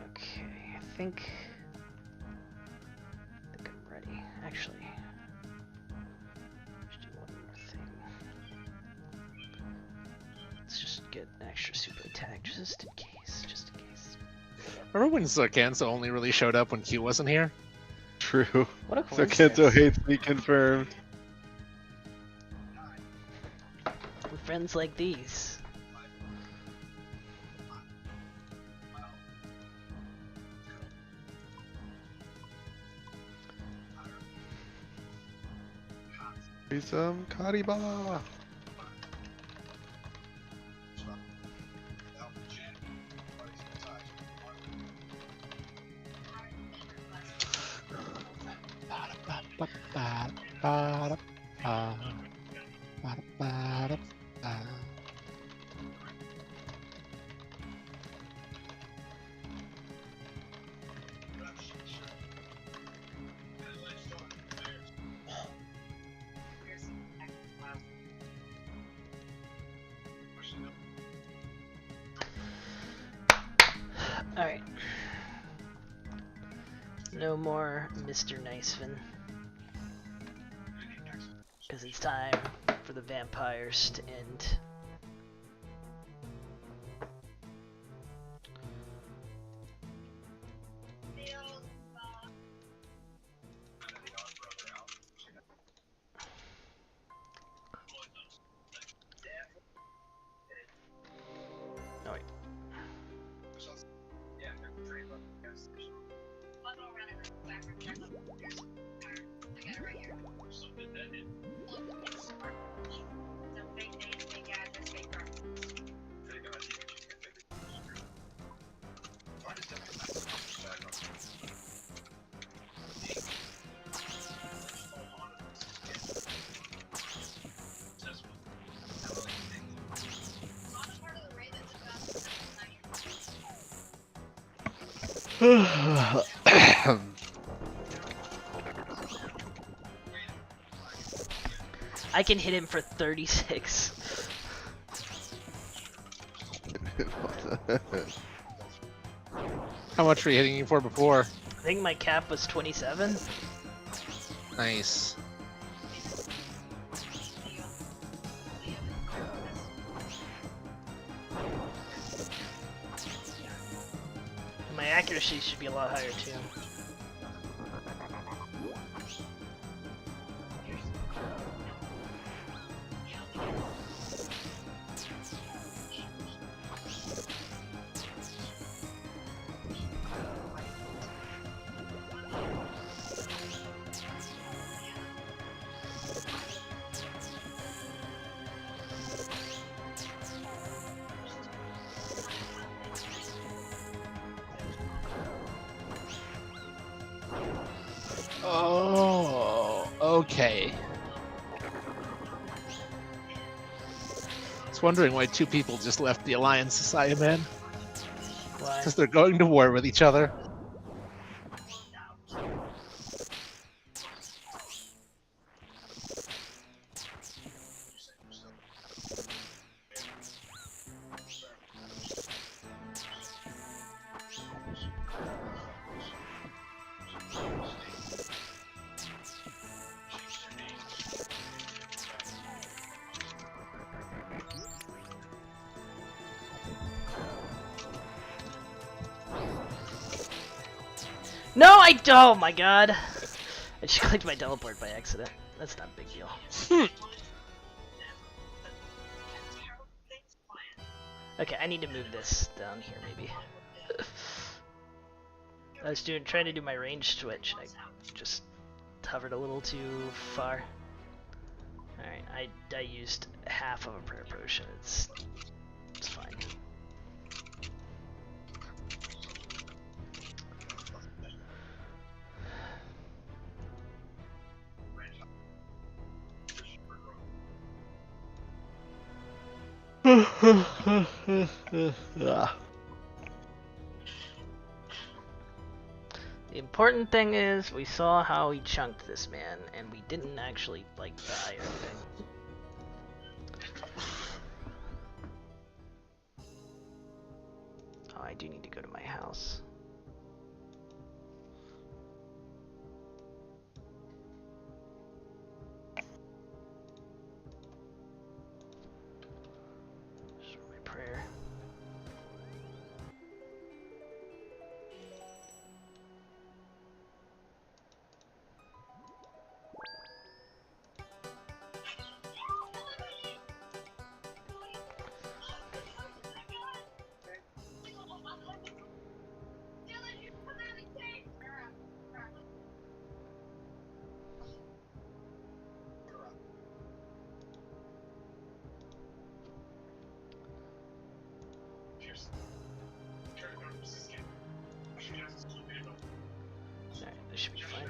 [SPEAKER 4] Okay, I think I'm ready. Actually, let's do one more thing. Let's just get an extra super attack just in case. Just in case.
[SPEAKER 5] Remember when Kenzo only really showed up when Q wasn't here?
[SPEAKER 1] True.
[SPEAKER 4] What a
[SPEAKER 1] So
[SPEAKER 4] coincidence.
[SPEAKER 1] Kenzo hates me confirmed.
[SPEAKER 4] With friends like these.
[SPEAKER 1] Be some Kariba.
[SPEAKER 4] Alright. No more Mr. Nicefin. Because it's time for the vampires to end. Oh, wait. I can hit him for 36.
[SPEAKER 5] How much were you hitting you for before?
[SPEAKER 4] I think my cap was 27.
[SPEAKER 5] Nice.
[SPEAKER 4] My accuracy should be a lot higher too.
[SPEAKER 5] Oh, okay. I was wondering why two people just left the Alliance Society, man.
[SPEAKER 4] Why?
[SPEAKER 5] Because they're going to war with each other.
[SPEAKER 4] No, oh my god! I just clicked my teleport by accident. That's not a big deal. Okay, I need to move this down here maybe. I was trying to do my range switch and I just hovered a little too far. Alright, I used half of a prayer potion. It's fine. The important thing is we saw how he chunked this man, and we didn't actually like die or anything. Oh, I do need to go to my house. Just my prayer. Alright, this should be fine.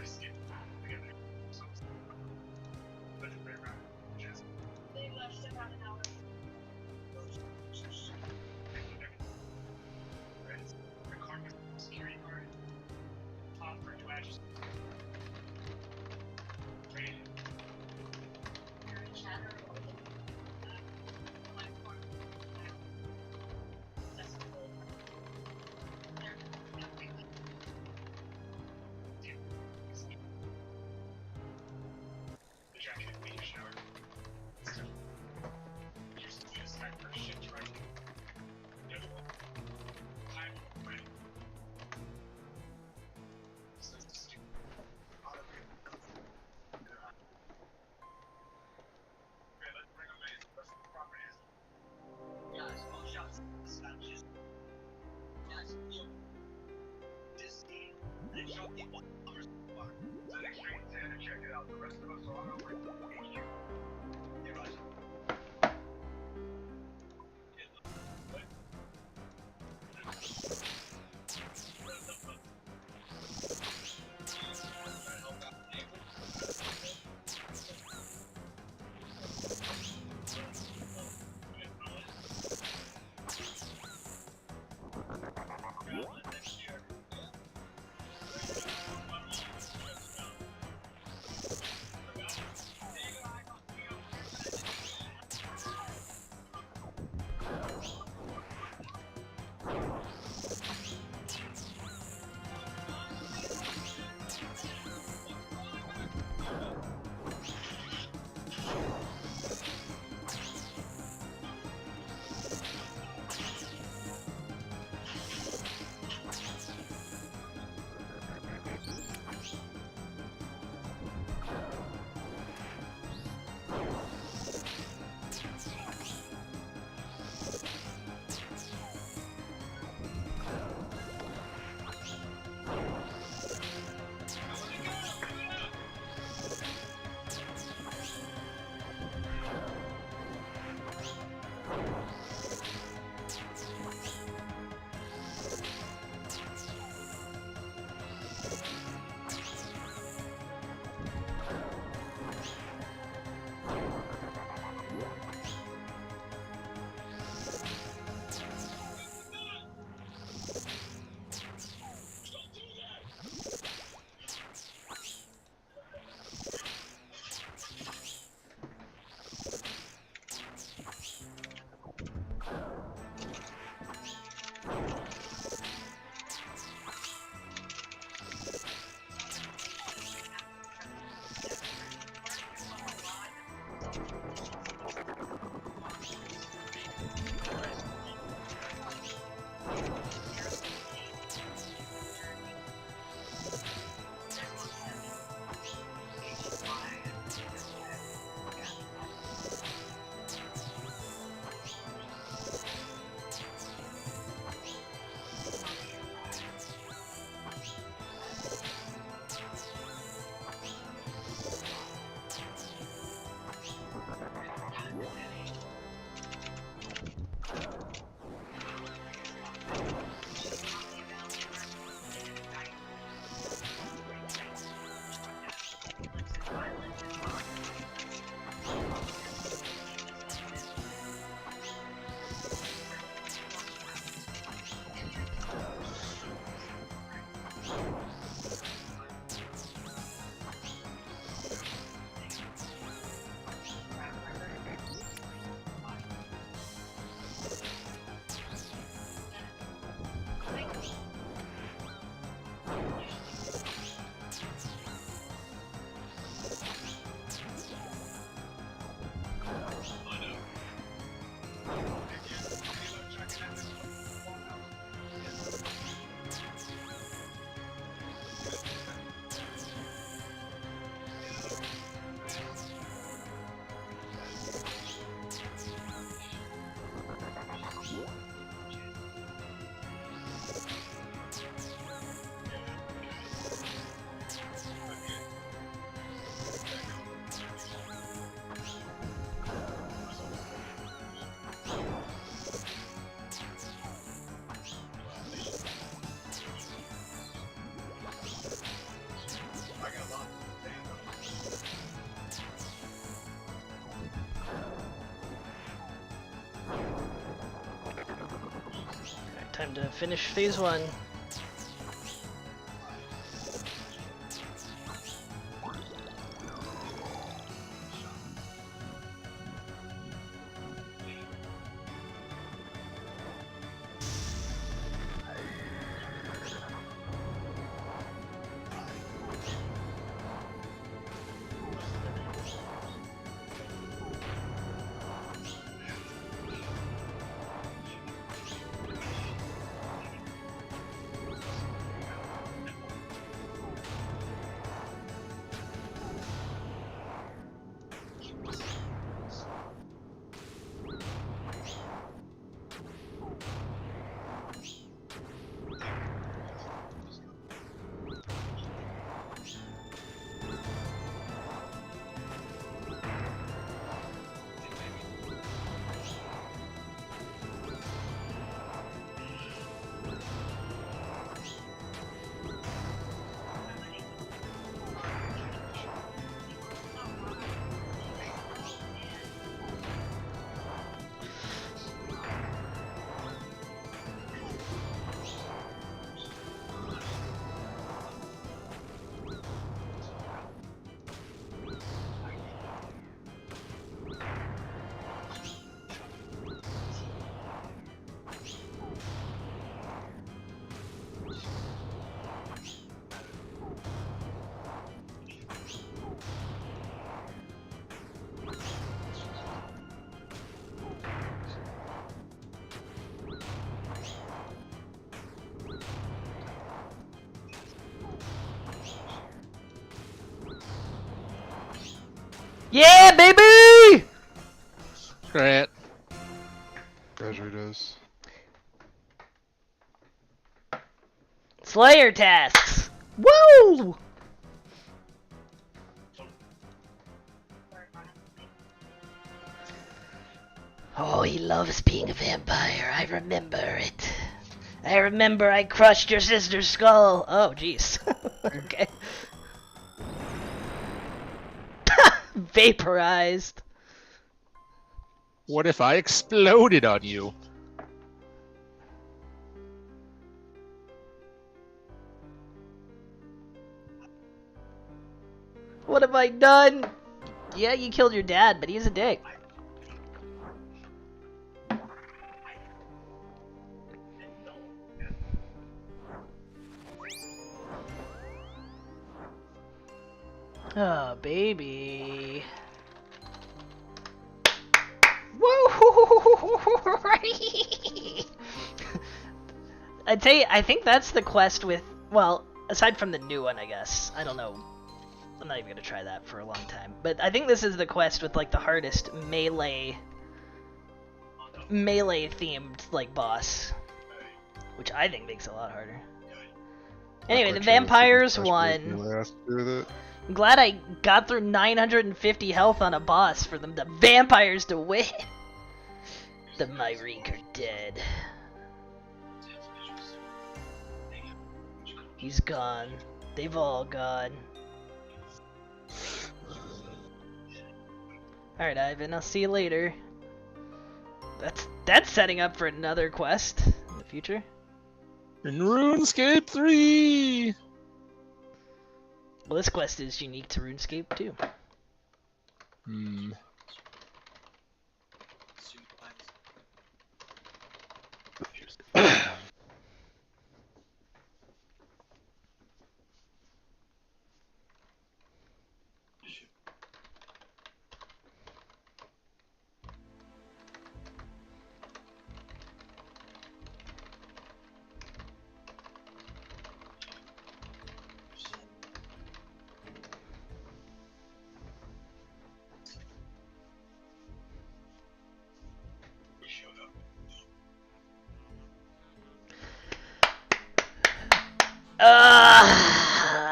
[SPEAKER 4] Time to finish phase 1. Yeah, baby!
[SPEAKER 5] Great.
[SPEAKER 1] Ryunes.
[SPEAKER 4] Slayer tasks. Woo! Oh, he loves being a vampire. I remember it. I remember I crushed your sister's skull. Oh, jeez. Okay. Vaporized.
[SPEAKER 5] What if I exploded on you?
[SPEAKER 4] What have I done? Yeah, you killed your dad, but he's a dick. Oh, baby. Woo! I'd say, I think that's the quest with, well, aside from the new one, I guess. I don't know. I'm not even gonna try that for a long time. But I think this is the quest with, like, the hardest melee themed, like, boss. Which I think makes it a lot harder. Anyway, the vampires won. I'm glad I got through 950 health on a boss for the vampires to win. The Myreek are dead. He's gone. They've all gone. Alright, Ivan, I'll see you later. That's setting up for another quest in the future.
[SPEAKER 5] In RuneScape 3!
[SPEAKER 4] Well, this quest is unique to RuneScape too.
[SPEAKER 5] Hmm.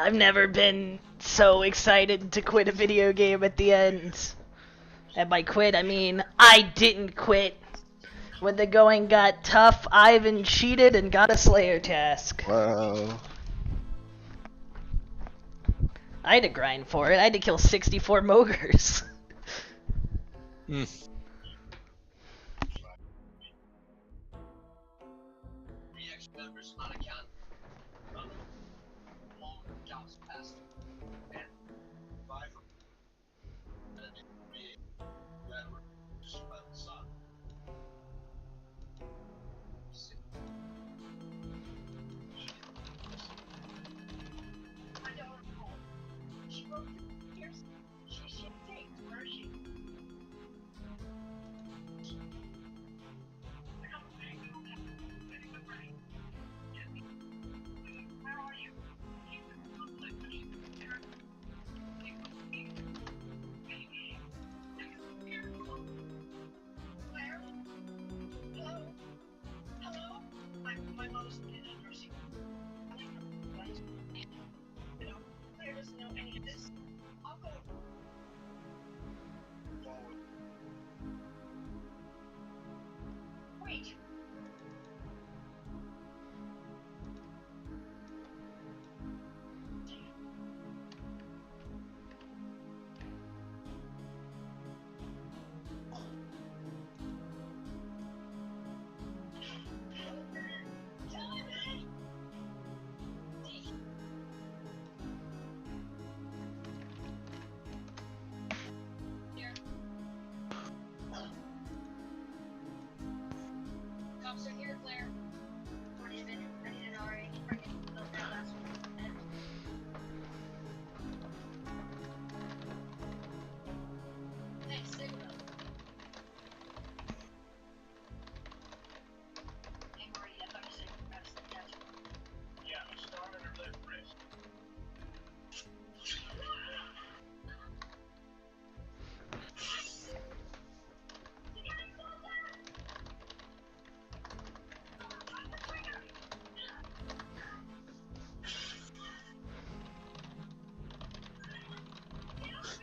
[SPEAKER 4] I've never been so excited to quit a video game at the end. And by quit, I mean I didn't quit. When the going got tough, Ivan cheated and got a Slayer task.
[SPEAKER 1] Wow.
[SPEAKER 4] I had to grind for it. I had to kill 64 Mogres.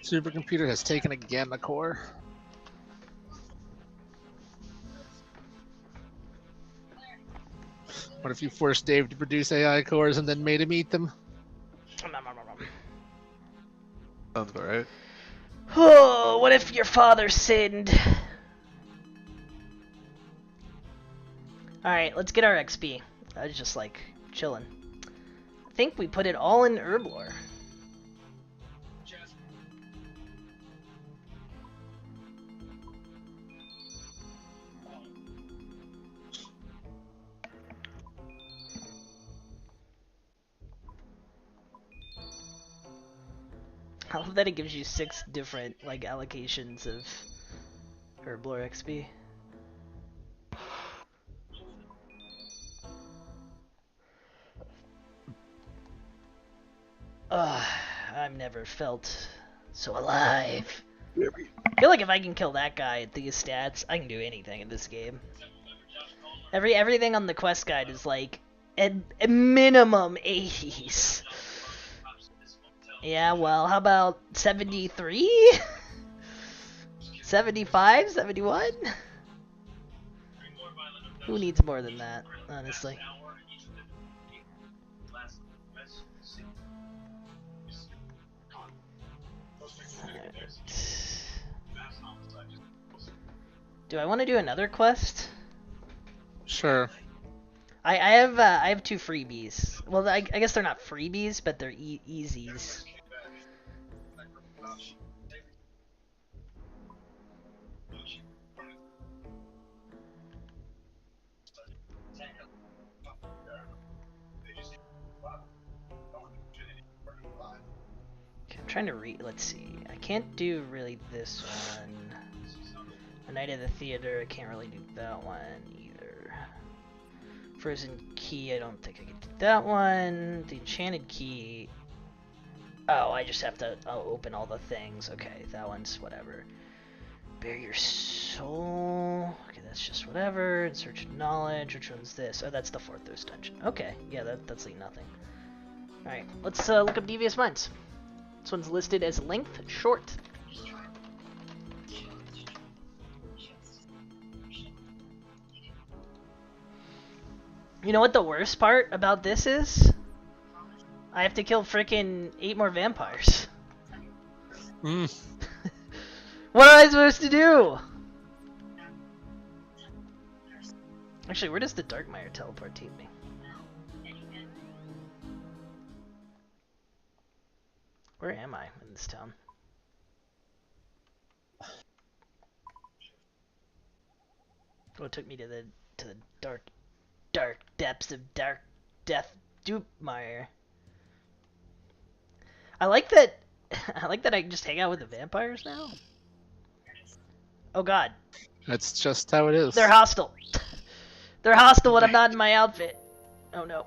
[SPEAKER 5] Supercomputer has taken a gamma core. What if you forced Dave to produce AI cores and then made him eat them?
[SPEAKER 1] Sounds about right.
[SPEAKER 4] Oh, what if your father sinned? Alright, let's get our XP. I was just like chilling. I think we put it all in Herblore. I love that it gives you 6 different like allocations of Herblore XP. I've never felt so alive. I feel like if I can kill that guy at these stats, I can do anything in this game. Everything on the quest guide is like at minimum 80s. Yeah, well, how about 73? 75? 71? Who needs more than that, honestly? Do I want to do another quest?
[SPEAKER 5] Sure.
[SPEAKER 4] I have 2 freebies. Well, I guess they're not freebies, but they're easies. Okay, I'm trying to let's see. I can't do really this one. A Night at the Theater, I can't really do that one either. Frozen Key, I don't think I can do that one. The Enchanted Key. Oh, I just have to open all the things. Okay, that one's whatever. Bare Your Soul. Okay, that's just whatever. In Search of Knowledge. Which one's this? Oh, that's the Forthos dungeon. Okay, yeah, that's like nothing. Alright, let's look up Devious Minds. This one's listed as length short. You know what the worst part about this is? I have to kill frickin' 8 more vampires. What am I supposed to do? Actually, where does the Darkmire teleport to me? Where am I in this town? Oh, it took me to the dark depths of dark death Dupemire. I like that I can just hang out with the vampires now. Oh god.
[SPEAKER 5] That's just how it is.
[SPEAKER 4] They're hostile. They're hostile when I'm not in my outfit. Oh no.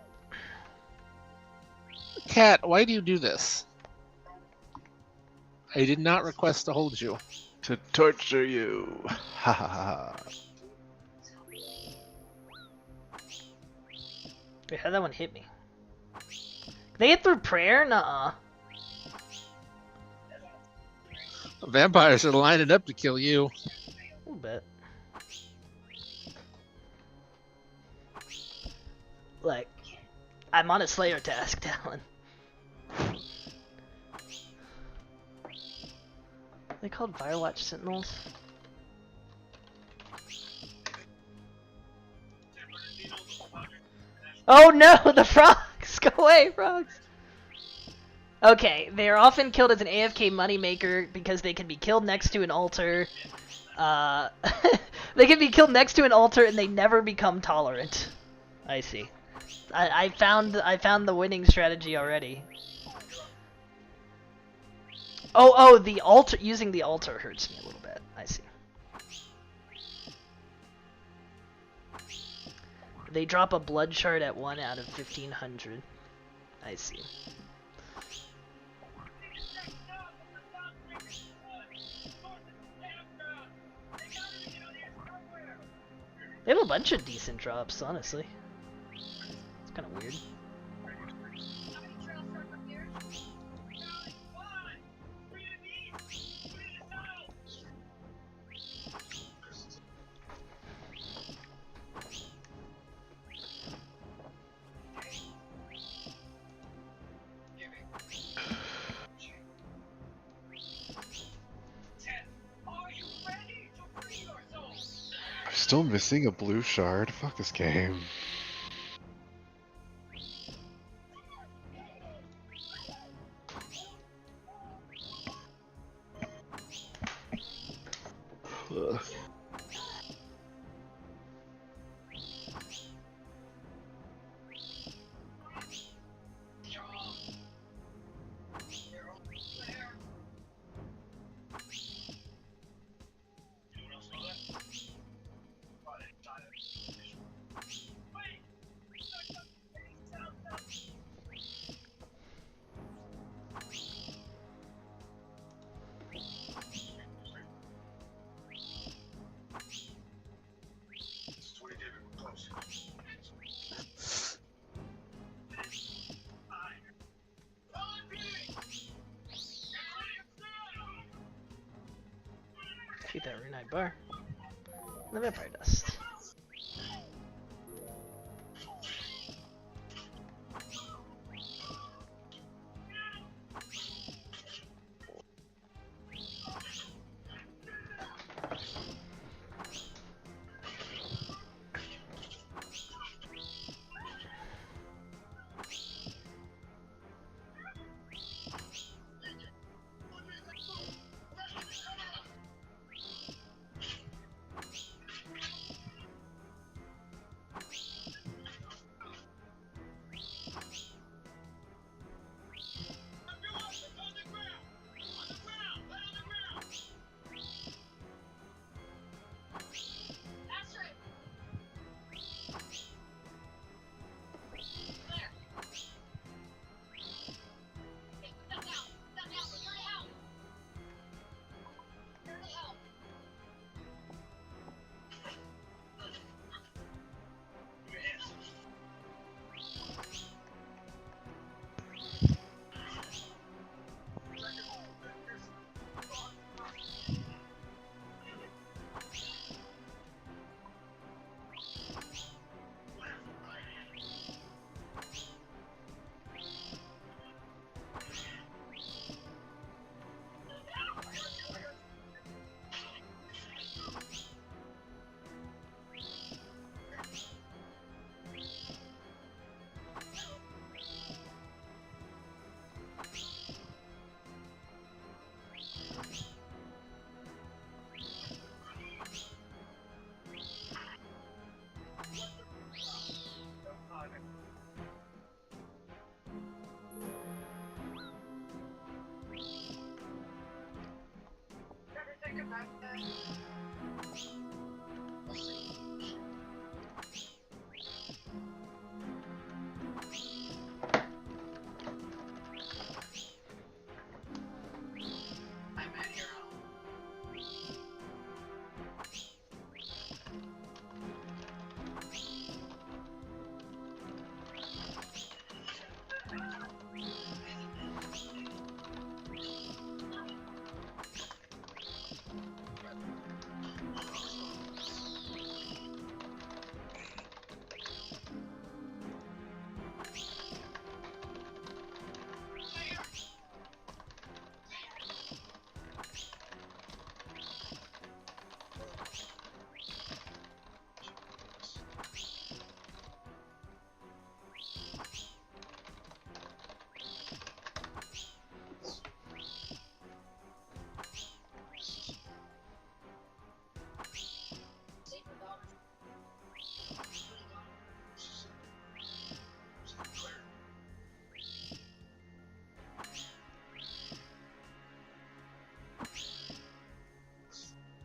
[SPEAKER 5] Cat, why do you do this? I did not request to hold you.
[SPEAKER 1] To torture you. Ha ha ha.
[SPEAKER 4] Wait, how'd that one hit me? They hit through prayer? Nuh-uh.
[SPEAKER 5] Vampires are lining up to kill you.
[SPEAKER 4] A little bit. Like, I'm on a Slayer task, Talon. Are they called Firewatch Sentinels? Oh no, the frogs! Go away, frogs! Okay, they are often killed as an AFK moneymaker because they can be killed next to an altar. They can be killed next to an altar and they never become tolerant. I see. I found the winning strategy already. Oh, the altar, using the altar hurts me a little bit. I see. They drop a blood shard at 1 out of 1500. I see. They have a bunch of decent drops, honestly. It's kind of weird.
[SPEAKER 1] Still missing a blue shard? Fuck this game. Ugh. Shoot that Runite bar. The vampire dust.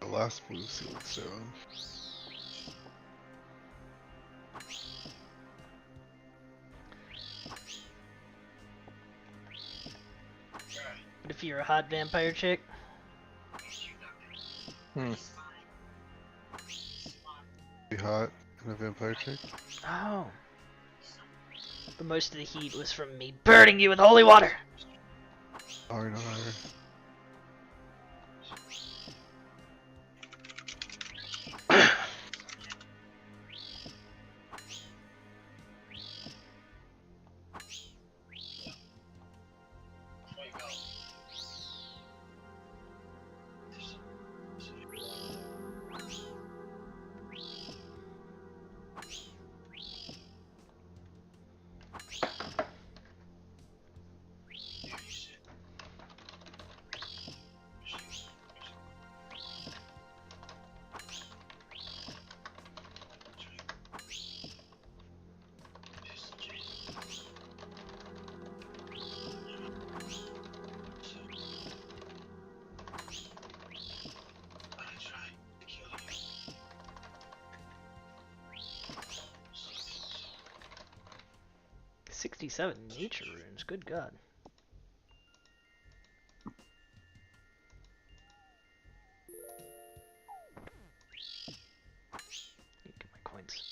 [SPEAKER 1] The last blue sealed stone.
[SPEAKER 4] What if you're a hot vampire chick?
[SPEAKER 1] Be hot and a vampire chick?
[SPEAKER 4] Oh. But most of the heat was from me burning you with holy water!
[SPEAKER 1] Arr.
[SPEAKER 4] 67 nature runes, good god. Get my coins.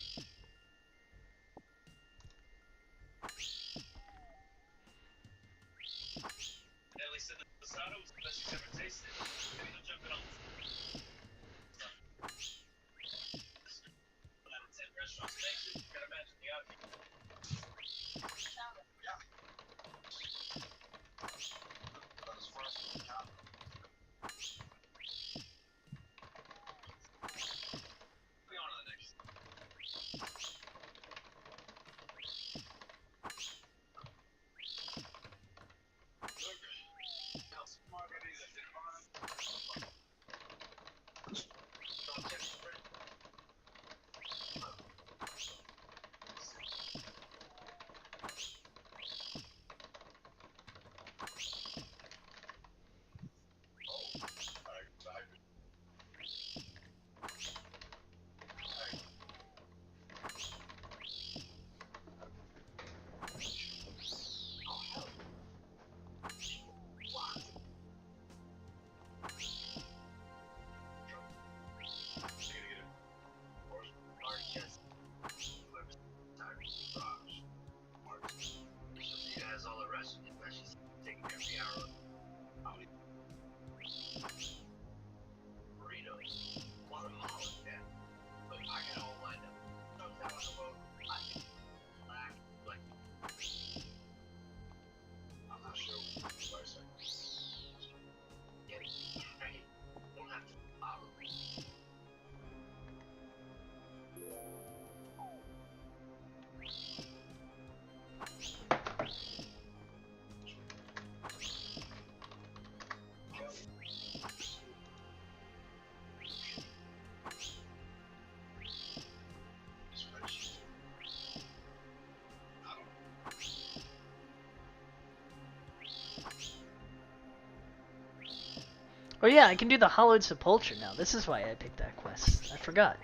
[SPEAKER 4] Oh yeah, I can do the Hollowed Sepulchre now. This is why I picked that quest. I forgot.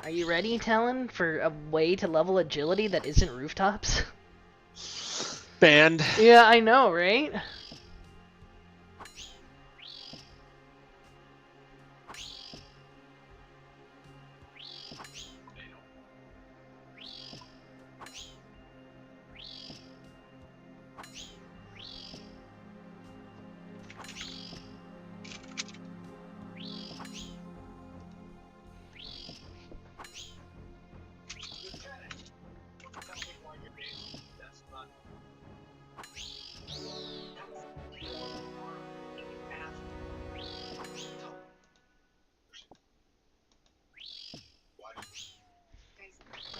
[SPEAKER 4] Are you ready, Talon, for a way to level agility that isn't rooftops?
[SPEAKER 5] Banned.
[SPEAKER 4] Yeah, I know, right?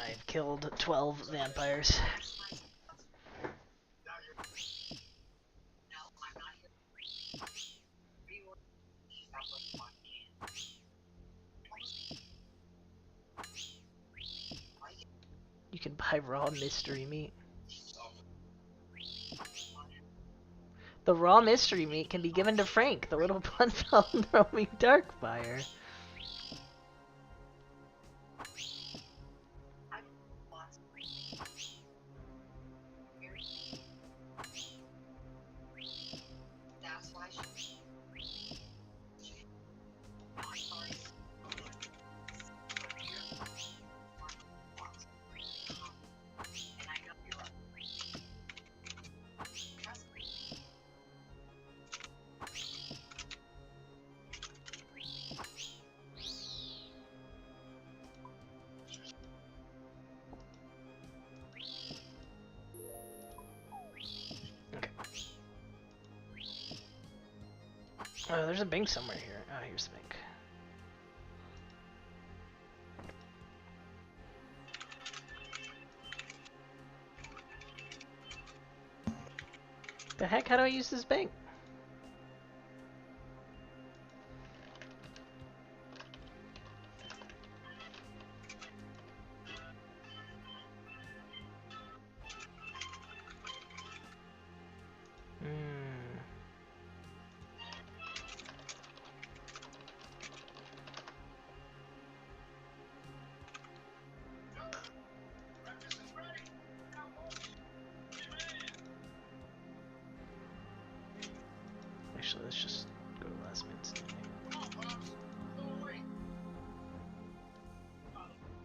[SPEAKER 4] I've killed 12 vampires. You can buy raw mystery meat. The raw mystery meat can be given to Frank, the little blood-fell roaming Darkfire. Oh, there's a bank somewhere here. Oh, here's the bank. The heck? How do I use this bank? Actually, let's just go to last minute standing.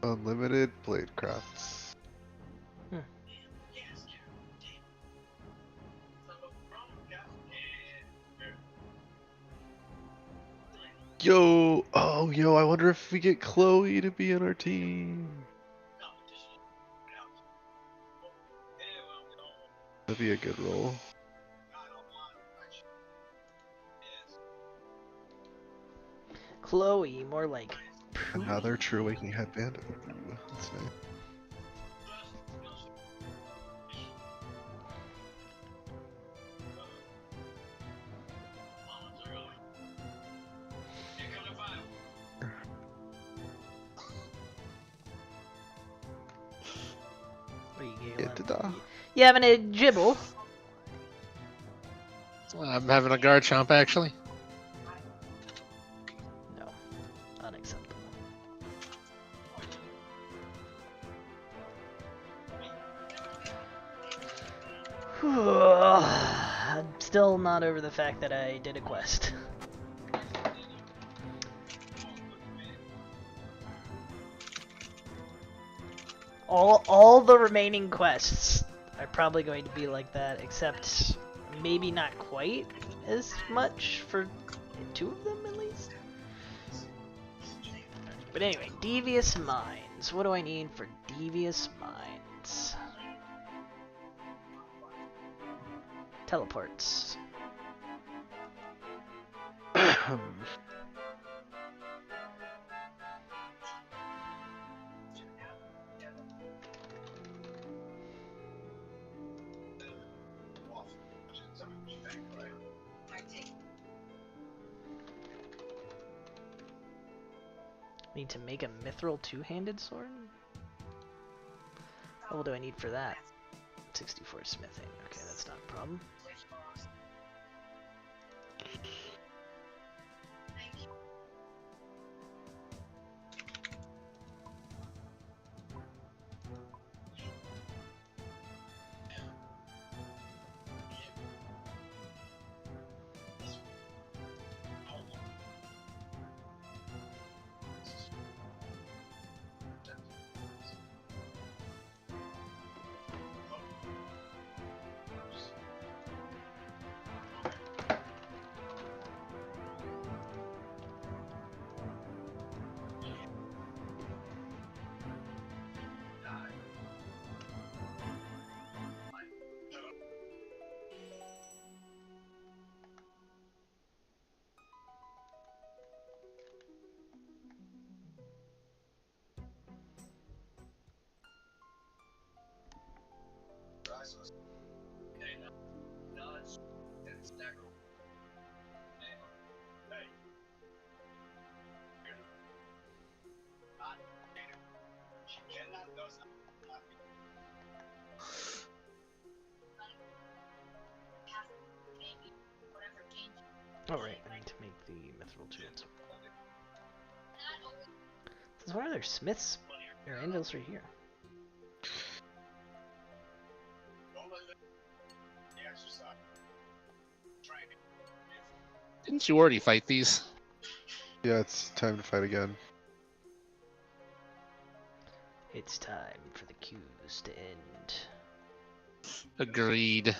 [SPEAKER 1] Unlimited blade crafts. Yo, oh, yo, I wonder if we get Chloe to be on our team. That'd be a good roll.
[SPEAKER 4] Chloe, more like
[SPEAKER 1] Another true awakening headband. Ooh, that's nice.
[SPEAKER 4] What are you giggling? You having a gibble?
[SPEAKER 5] I'm having a Garchomp, actually.
[SPEAKER 4] No. Unacceptable. I'm still not over the fact that I did a quest. All the remaining quests are probably going to be like that, except maybe not quite as much for 2 of them at least. But anyway, Devious Minds. What do I need for Devious Minds? Teleports. Need to make a mithril 2-handed sword? What do I need for that? 64 smithing. Okay, that's not a problem. Alright, I need to make the mithril tools. Since why are there smiths or anvils right here?
[SPEAKER 5] Didn't you already fight these?
[SPEAKER 1] Yeah, it's time to fight again.
[SPEAKER 4] It's time for the queues to end.
[SPEAKER 5] Agreed.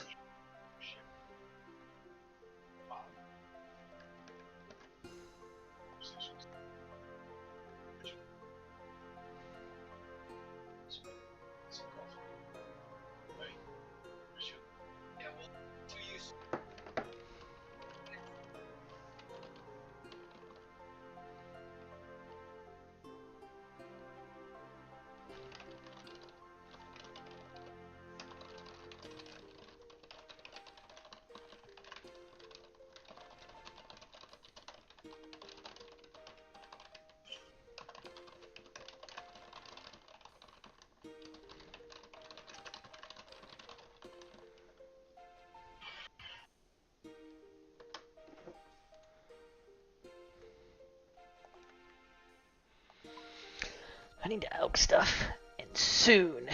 [SPEAKER 4] I need to elk stuff, and soon,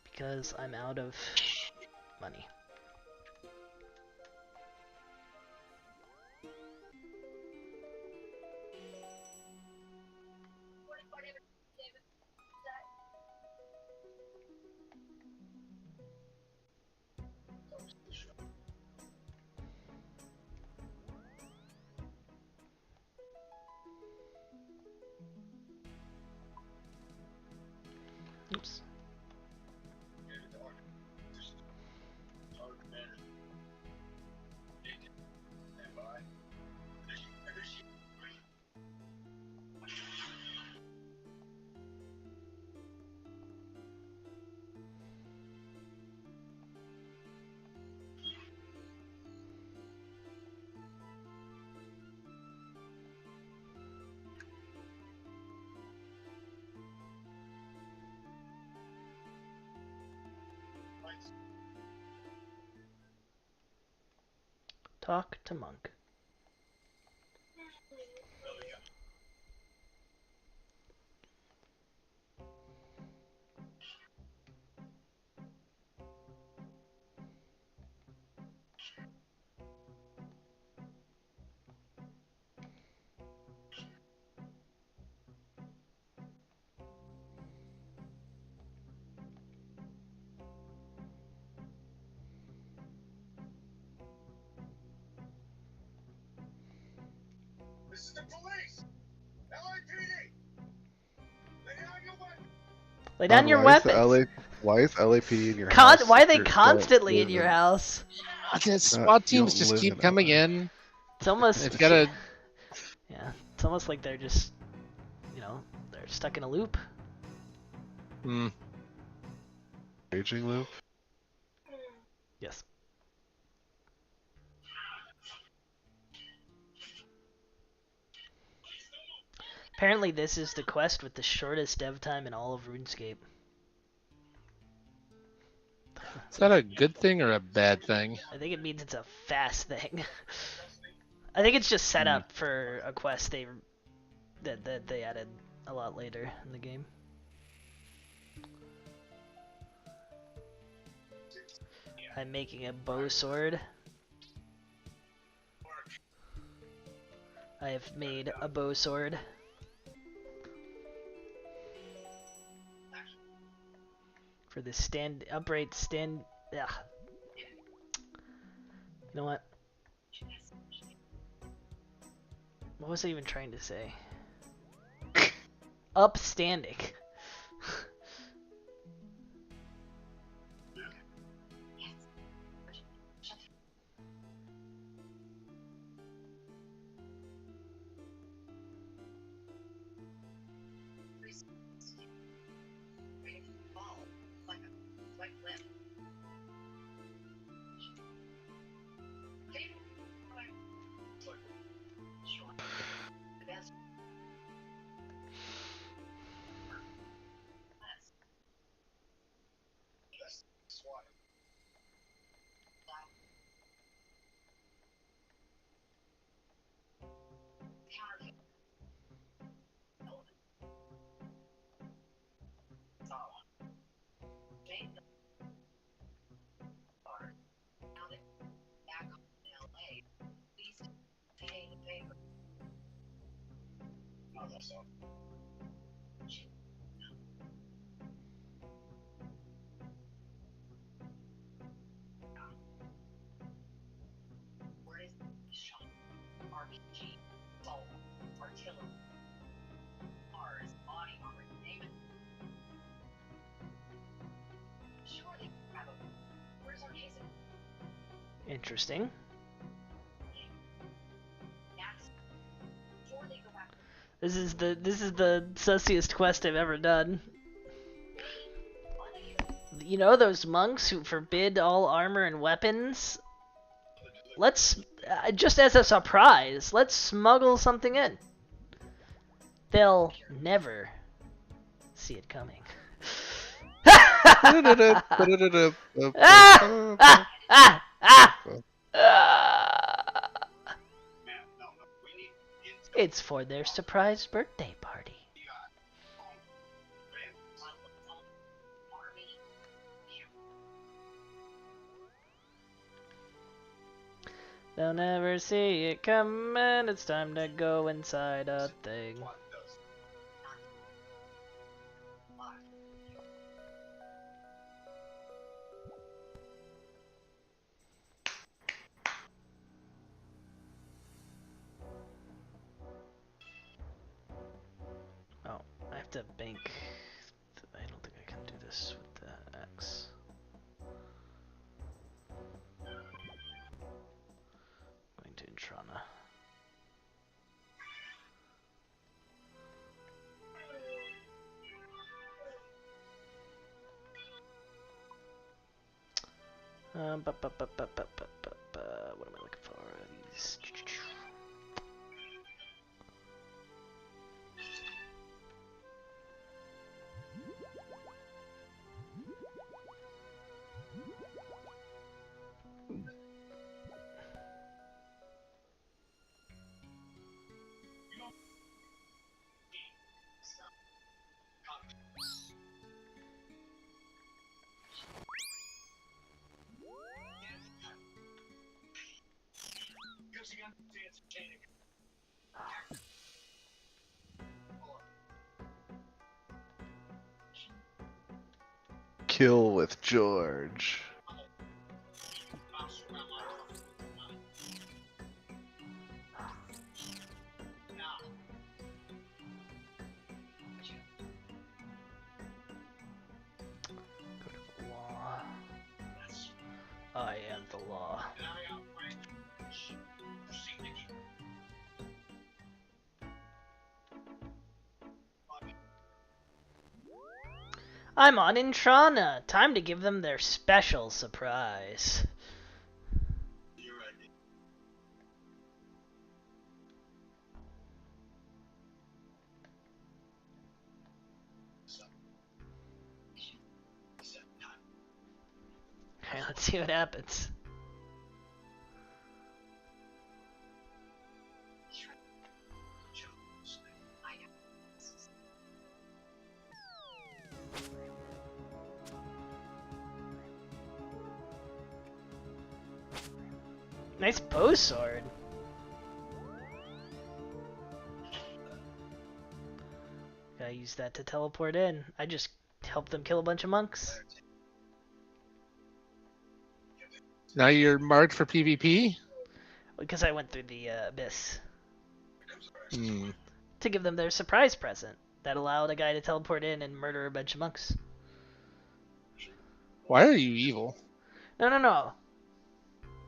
[SPEAKER 4] because I'm out of money. Oops. Talk to Monk.
[SPEAKER 17] This is the police! LAPD! Lay down your weapon!
[SPEAKER 4] Lay down your
[SPEAKER 1] why
[SPEAKER 4] weapons!
[SPEAKER 1] Is why is LAPD in your house?
[SPEAKER 4] Why are they
[SPEAKER 1] You're-
[SPEAKER 4] constantly in
[SPEAKER 1] don't
[SPEAKER 4] your
[SPEAKER 1] live
[SPEAKER 4] house?
[SPEAKER 5] The SWAT
[SPEAKER 1] you
[SPEAKER 5] teams
[SPEAKER 1] don't
[SPEAKER 5] just
[SPEAKER 1] live
[SPEAKER 5] keep
[SPEAKER 1] in
[SPEAKER 5] coming
[SPEAKER 1] LA.
[SPEAKER 5] in.
[SPEAKER 4] It's almost...
[SPEAKER 5] They've gotta...
[SPEAKER 4] Yeah, it's almost like they're just, you know, they're stuck in a loop.
[SPEAKER 5] Hmm.
[SPEAKER 1] Raging loop?
[SPEAKER 4] Yes. Apparently this is the quest with the shortest dev time in all of RuneScape.
[SPEAKER 5] Is that a good thing or a bad thing?
[SPEAKER 4] I think it means it's a fast thing. I think it's just set up for a quest that they added a lot later in the game. I'm making a bow sword. I have made a bow sword. For the upright stand. Yeah. You know what? What was I even trying to say? Upstanding. Interesting. This is the sussiest quest I've ever done. You know those monks who forbid all armor and weapons? Let's just as a surprise, let's smuggle something in. They'll never see it coming. It's for their surprise birthday party. They'll never see it coming. It's time to go inside a thing. Oh, I have to bank. I don't think I can do this with the X. Going to Intrana. What am I looking for? These.
[SPEAKER 1] Kill with George.
[SPEAKER 4] Law. I am the law. I'm on Intrana. Time to give them their special surprise. Alright, let's see what happens. Nice bow sword. Gotta use that to teleport in. I just helped them kill a bunch of monks.
[SPEAKER 5] Now you're marked for PvP?
[SPEAKER 4] Because I went through the abyss.
[SPEAKER 5] Hmm.
[SPEAKER 4] To give them their surprise present. That allowed a guy to teleport in and murder a bunch of monks.
[SPEAKER 5] Why are you evil?
[SPEAKER 4] No.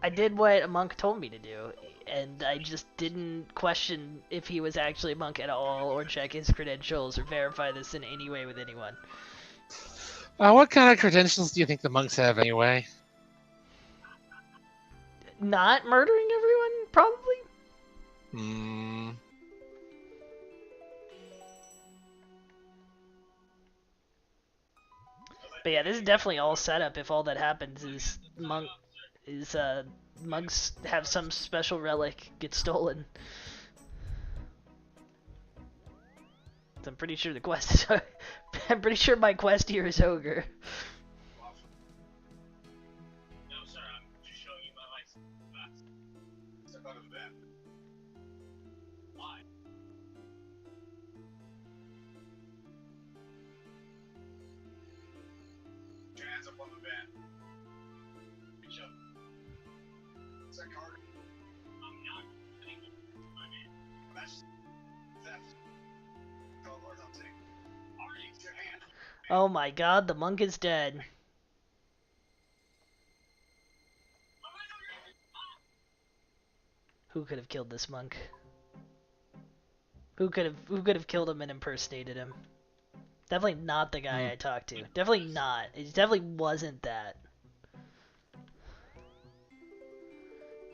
[SPEAKER 4] I did what a monk told me to do, and I just didn't question if he was actually a monk at all, or check his credentials, or verify this in any way with anyone.
[SPEAKER 5] What kind of credentials do you think the monks have anyway?
[SPEAKER 4] Not murdering everyone, probably?
[SPEAKER 5] Hmm.
[SPEAKER 4] But yeah, this is definitely all set up if all that happens is monks have some special relic get stolen. So I'm pretty sure the quest is I'm pretty sure my quest here is ogre.
[SPEAKER 17] No, sir, I'm just showing you my license. Step out of the van. Why? Put your hands up on the van. Reach up. Is that card? I'm not getting my man. That's theft. Teleport something. Already, your hand.
[SPEAKER 4] Oh my god, the monk is dead. Who could have killed this monk? Who could have killed him and impersonated him? Definitely not the guy I talked to. Definitely not. It definitely wasn't that.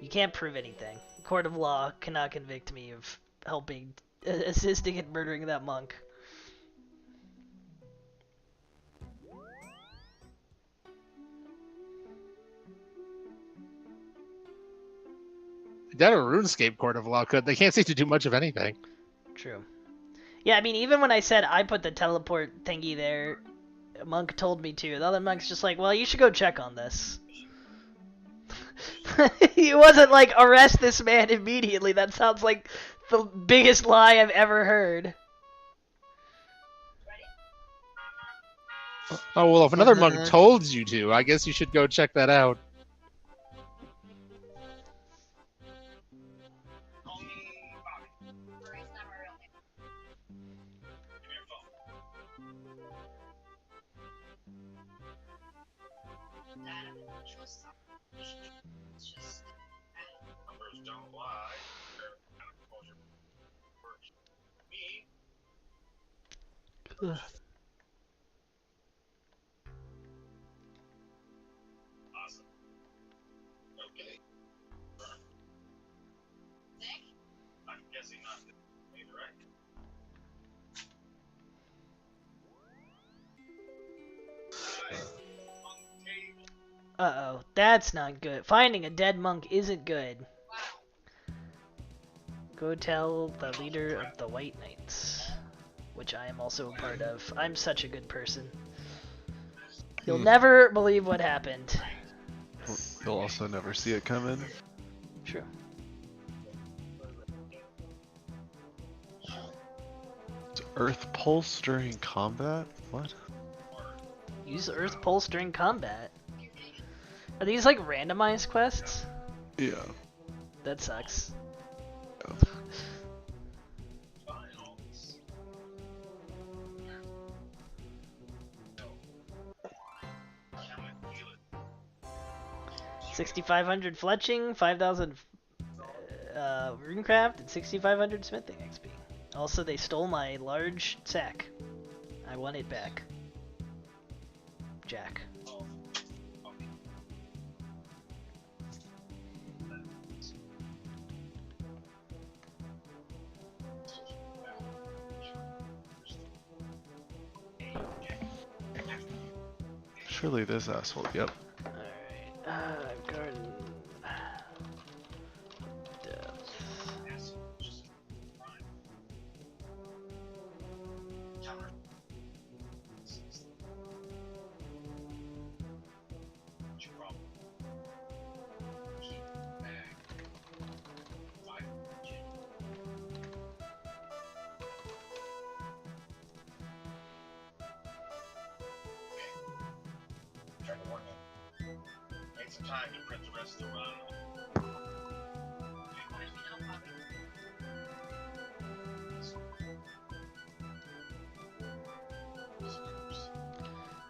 [SPEAKER 4] You can't prove anything. Court of law cannot convict me of assisting in murdering that monk.
[SPEAKER 5] That a RuneScape court of law could. They can't seem to do much of anything.
[SPEAKER 4] True. Yeah, I mean, even when I said I put the teleport thingy there, a monk told me to. The other monk's just like, well, you should go check on this. He wasn't like, arrest this man immediately. That sounds like the biggest lie I've ever heard.
[SPEAKER 5] Oh, well, if another monk told you to, I guess you should go check that out.
[SPEAKER 17] Numbers don't lie. Me. Awesome. Okay. I'm guessing not maybe right.
[SPEAKER 4] Uh-oh, that's not good. Finding a dead monk isn't good. Go tell the leader of the White Knights, which I am also a part of. I'm such a good person. You'll never believe what happened.
[SPEAKER 1] You'll also never see it coming.
[SPEAKER 4] True.
[SPEAKER 1] It's Earth Pulse during combat? What?
[SPEAKER 4] Use Earth Pulse during combat. Are these like randomized quests?
[SPEAKER 1] Yeah.
[SPEAKER 4] That sucks.
[SPEAKER 1] Yeah.
[SPEAKER 4] $6,500 fletching, 5,000 runecraft, and 6,500 smithing XP. Also, they stole my large sack. I want it back. Jack.
[SPEAKER 1] Surely this asshole, yep.
[SPEAKER 4] Alright. Garden. Depth.
[SPEAKER 17] Try to warn you. Need some time to print the rest of the run.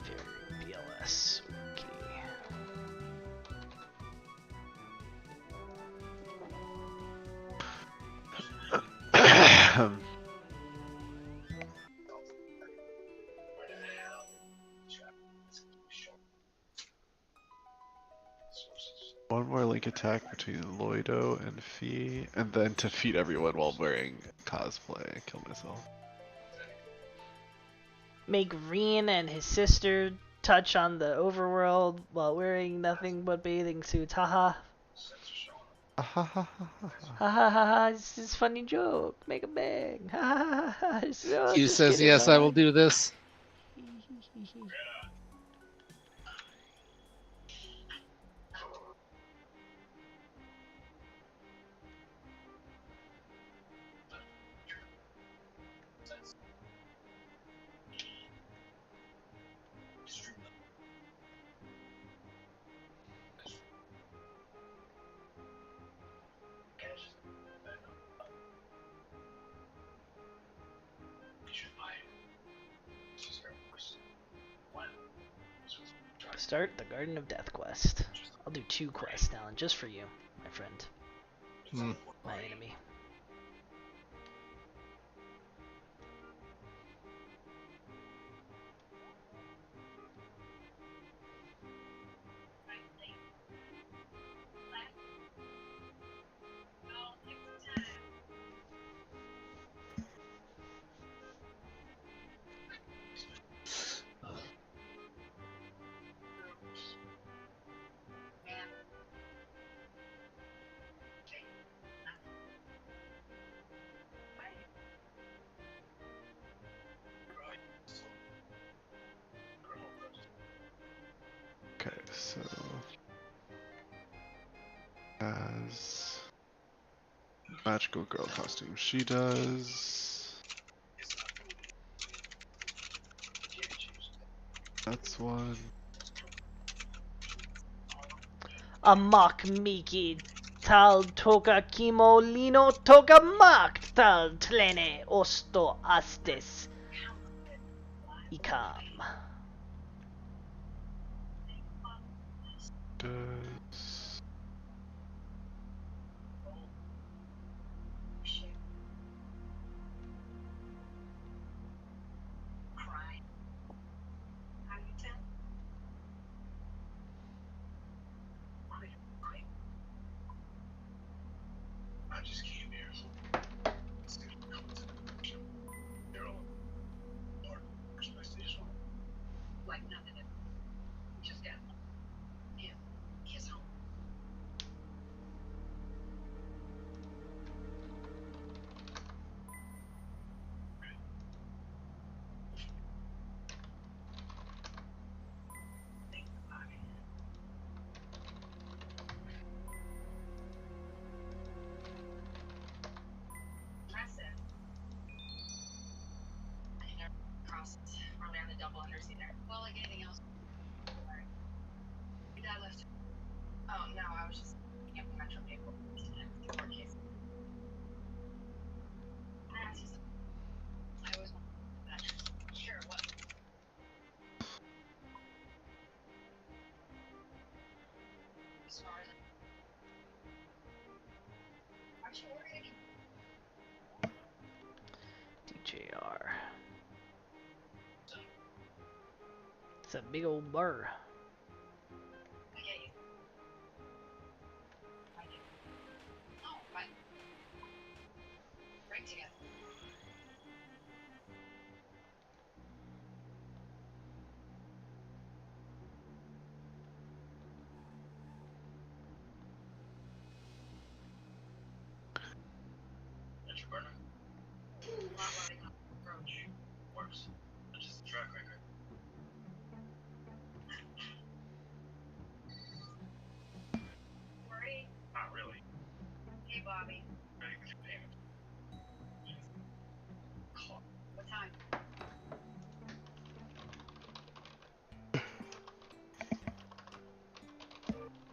[SPEAKER 4] Very BLS. Okay.
[SPEAKER 1] One more link attack between Loido and Fee, and then to feed everyone while wearing cosplay. Kill myself.
[SPEAKER 4] Make Reen and his sister touch on the overworld while wearing nothing but bathing suits. Haha. Ha ha ha ha. This is a funny joke. Make a bang. Ha ha ha ha.
[SPEAKER 5] Q says, yes, I will do this.
[SPEAKER 4] Start the Garden of Death quest. I'll do 2 quests now, and just for you, my friend. My enemy.
[SPEAKER 1] Okay, so as magical girl costume, she does. That's one.
[SPEAKER 4] Amok Miki tal toka kimo lino toka mak tal tlene osto astes ikam.
[SPEAKER 1] Does
[SPEAKER 17] I just came here. Let's get a conversation. You're all part of the perspective. Like nothing. Just get him. Kiss home. Well, like anything else. Your dad left. Oh no, I was just camping metro people. More case. I asked you something. I always want that. Sure, what? As far as aren't you worried?
[SPEAKER 4] DJR. It's a big old blur.
[SPEAKER 17] I get you. I do. Oh, but break together.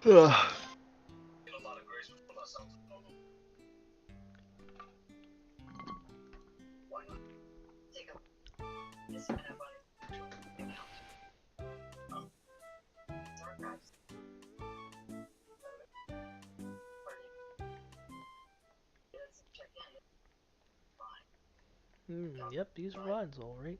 [SPEAKER 1] Ugh.
[SPEAKER 4] Yep, these rides all right.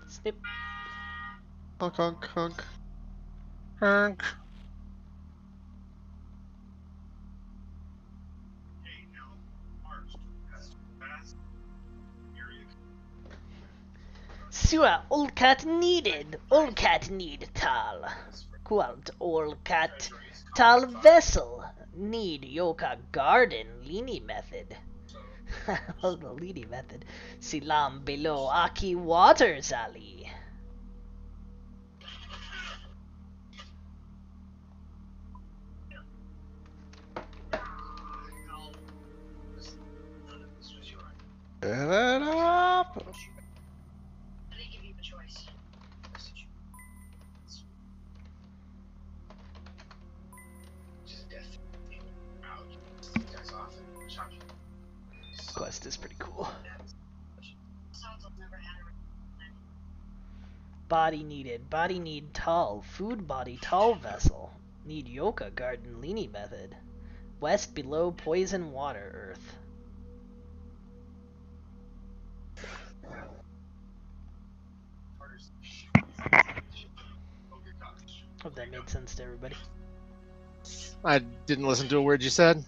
[SPEAKER 4] Snip.
[SPEAKER 1] Honk, honk, honk.
[SPEAKER 5] Honk.
[SPEAKER 4] Sua, old cat needed. Old cat need tal. Qualt old cat tal vessel. Need yoka garden leany method. Oh, the leany method. Silam below aki waters ali.
[SPEAKER 1] Get it up!
[SPEAKER 4] Quest is pretty cool. Body needed. Body need tall. Food body tall vessel. Need yoka garden leany method. West below poison water earth. Hope that made sense to everybody.
[SPEAKER 5] I didn't listen to a word you said.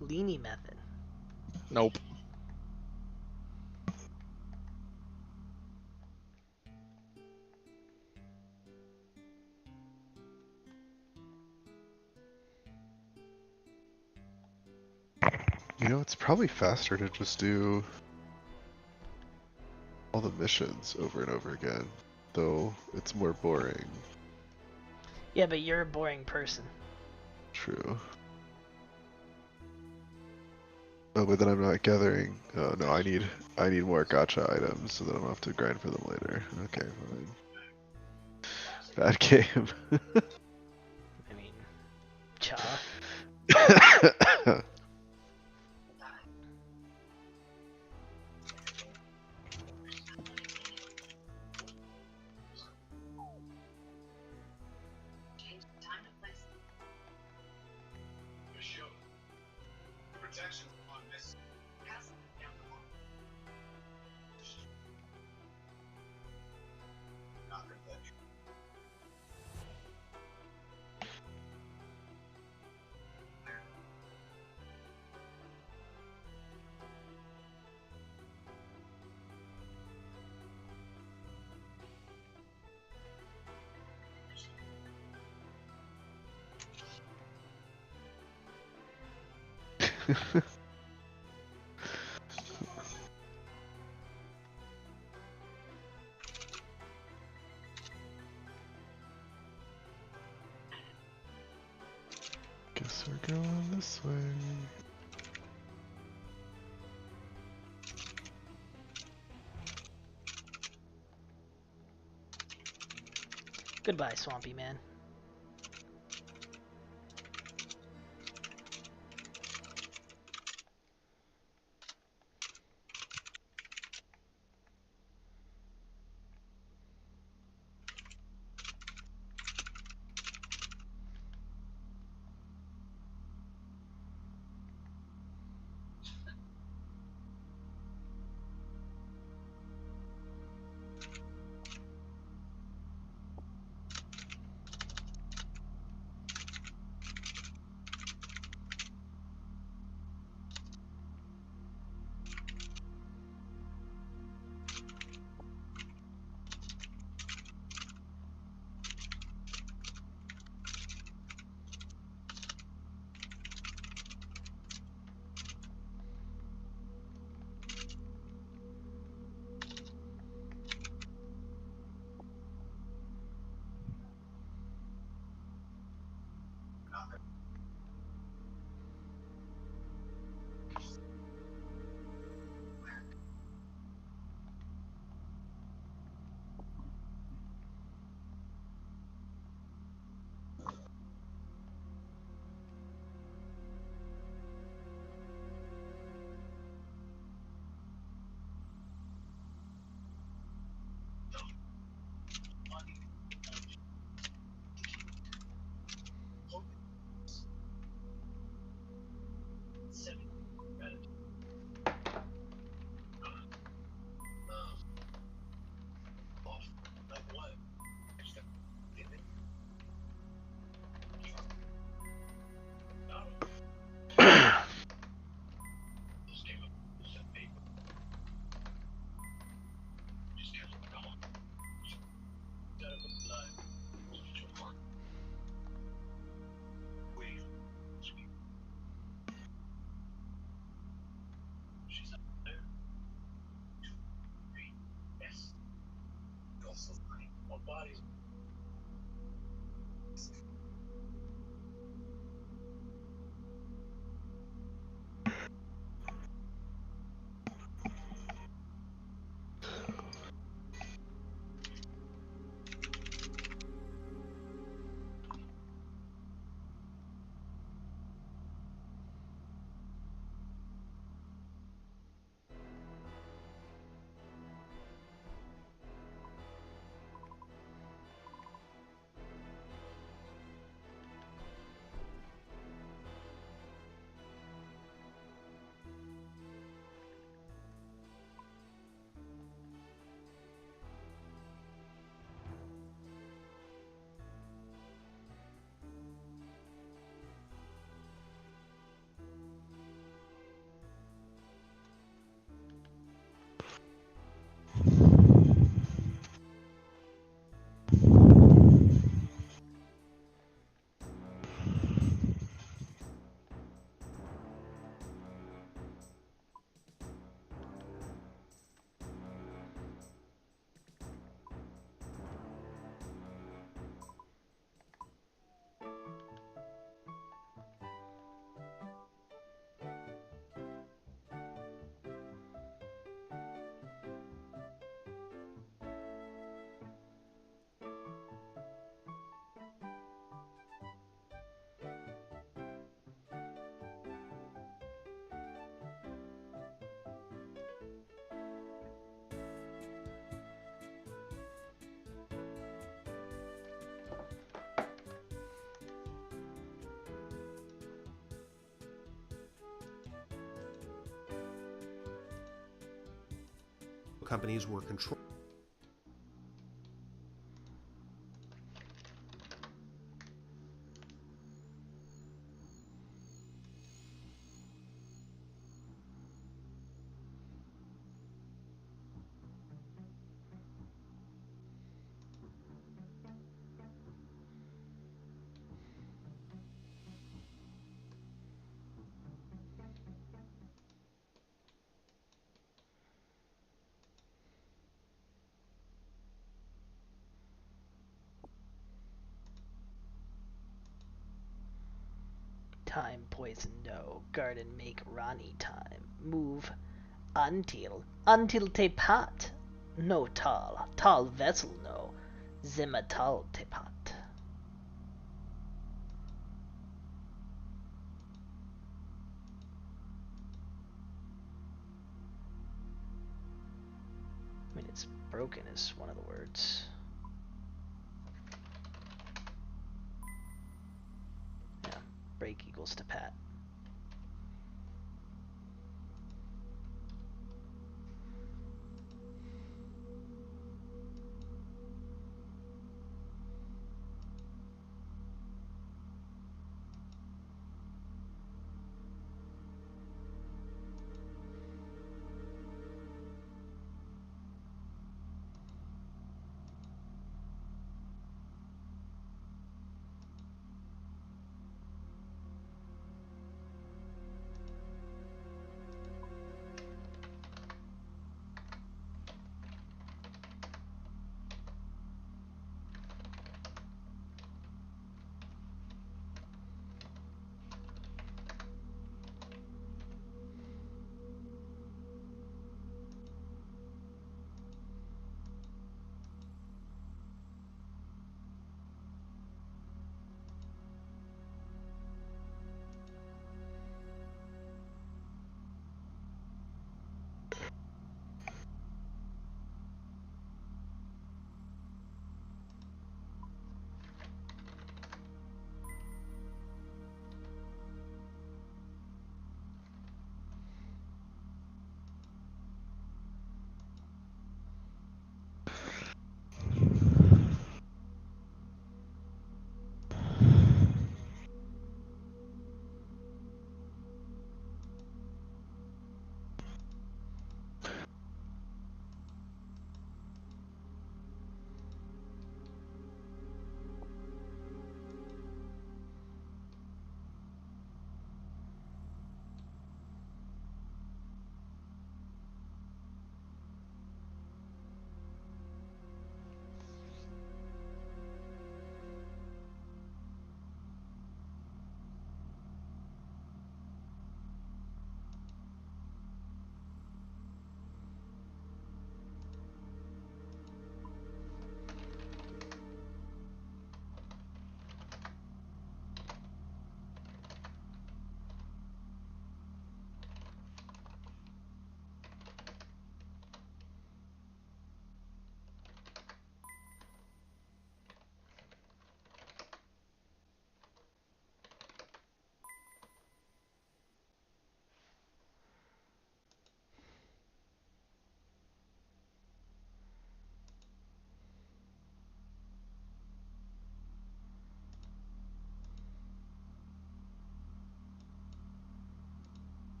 [SPEAKER 4] Leany method.
[SPEAKER 5] Nope.
[SPEAKER 1] You know, it's probably faster to just do all the missions over and over again, though it's more boring.
[SPEAKER 4] Yeah, but you're a boring person.
[SPEAKER 1] True. Oh, but then I'm not gathering. Oh no, I need more gacha items so that I don't have to grind for them later. Okay, fine. Bad game.
[SPEAKER 4] I mean, cha.
[SPEAKER 1] Guess we're going this way.
[SPEAKER 4] Goodbye, Swampy Man.
[SPEAKER 16] companies were controlled.
[SPEAKER 4] Time poison no, garden make Rani time. Move until tepat. No tall vessel no. Zimatal tepat. I mean, it's broken is one of the words. Yeah, break equals to pat.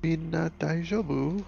[SPEAKER 1] Minna Daijobu.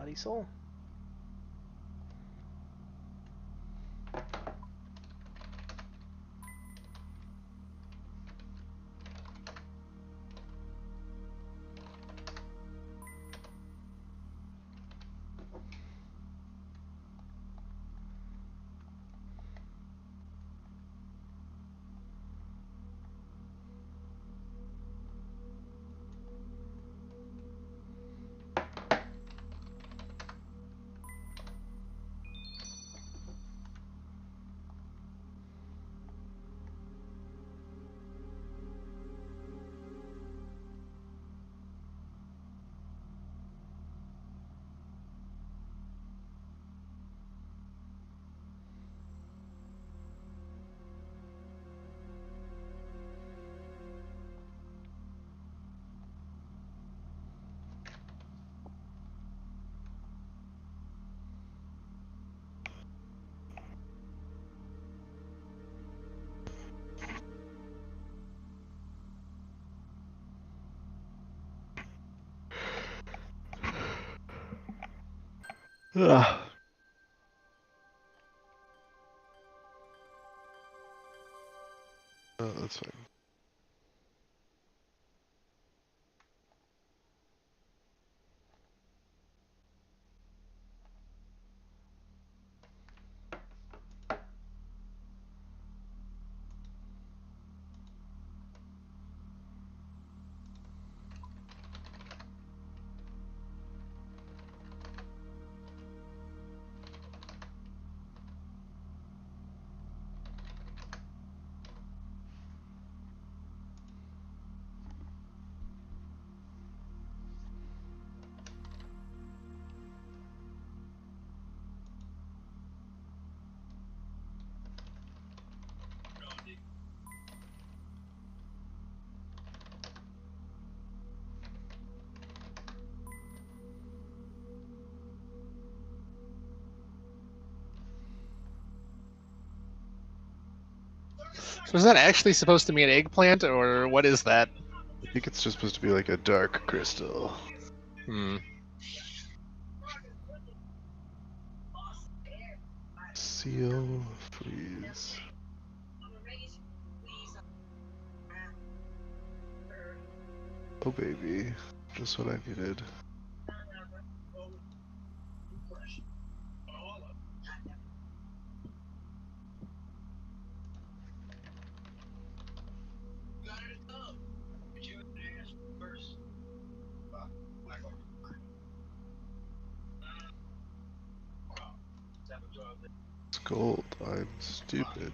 [SPEAKER 4] Body soul.
[SPEAKER 1] Ugh. Oh, that's fine.
[SPEAKER 5] So is that actually supposed to be an eggplant, or what is that?
[SPEAKER 1] I think it's just supposed to be like a dark crystal.
[SPEAKER 5] Hmm.
[SPEAKER 1] Seal, freeze. Oh baby, just what I needed. It's gold. I'm stupid.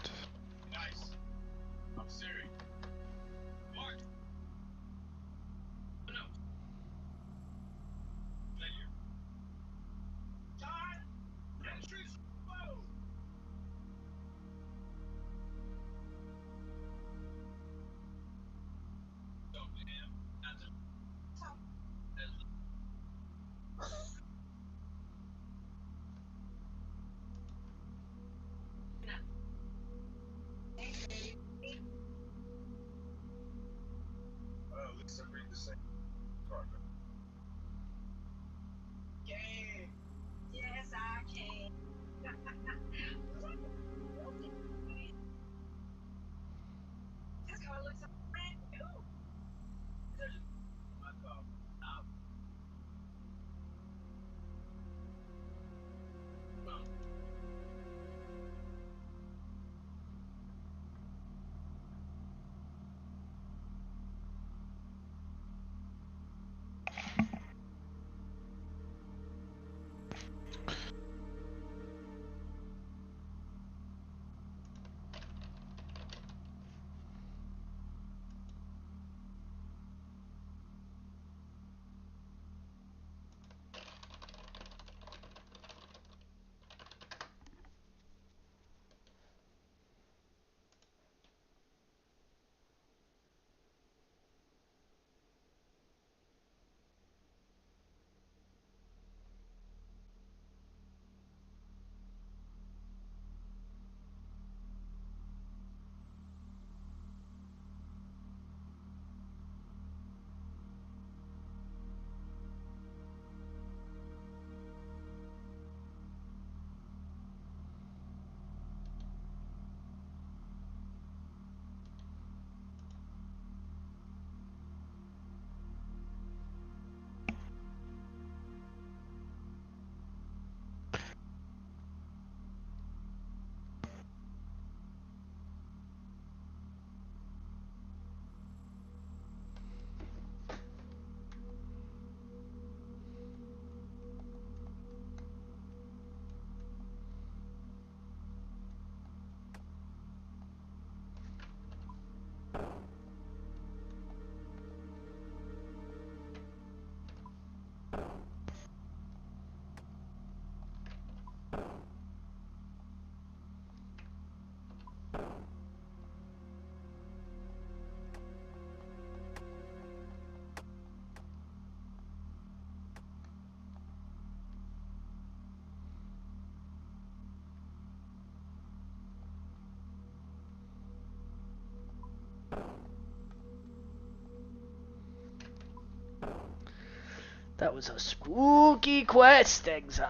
[SPEAKER 4] That was a spooky quest, Exile.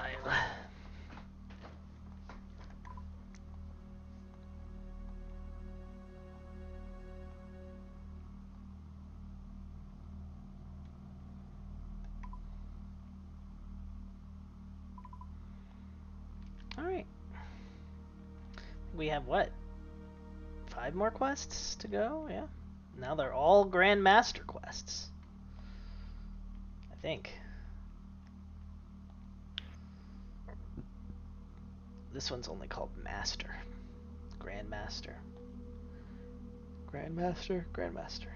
[SPEAKER 4] Alright. We have what? 5 more quests to go? Yeah. Now they're all Grand Master quests. I think. This one's only called Master. Grand Master. Grand Master, Grand Master.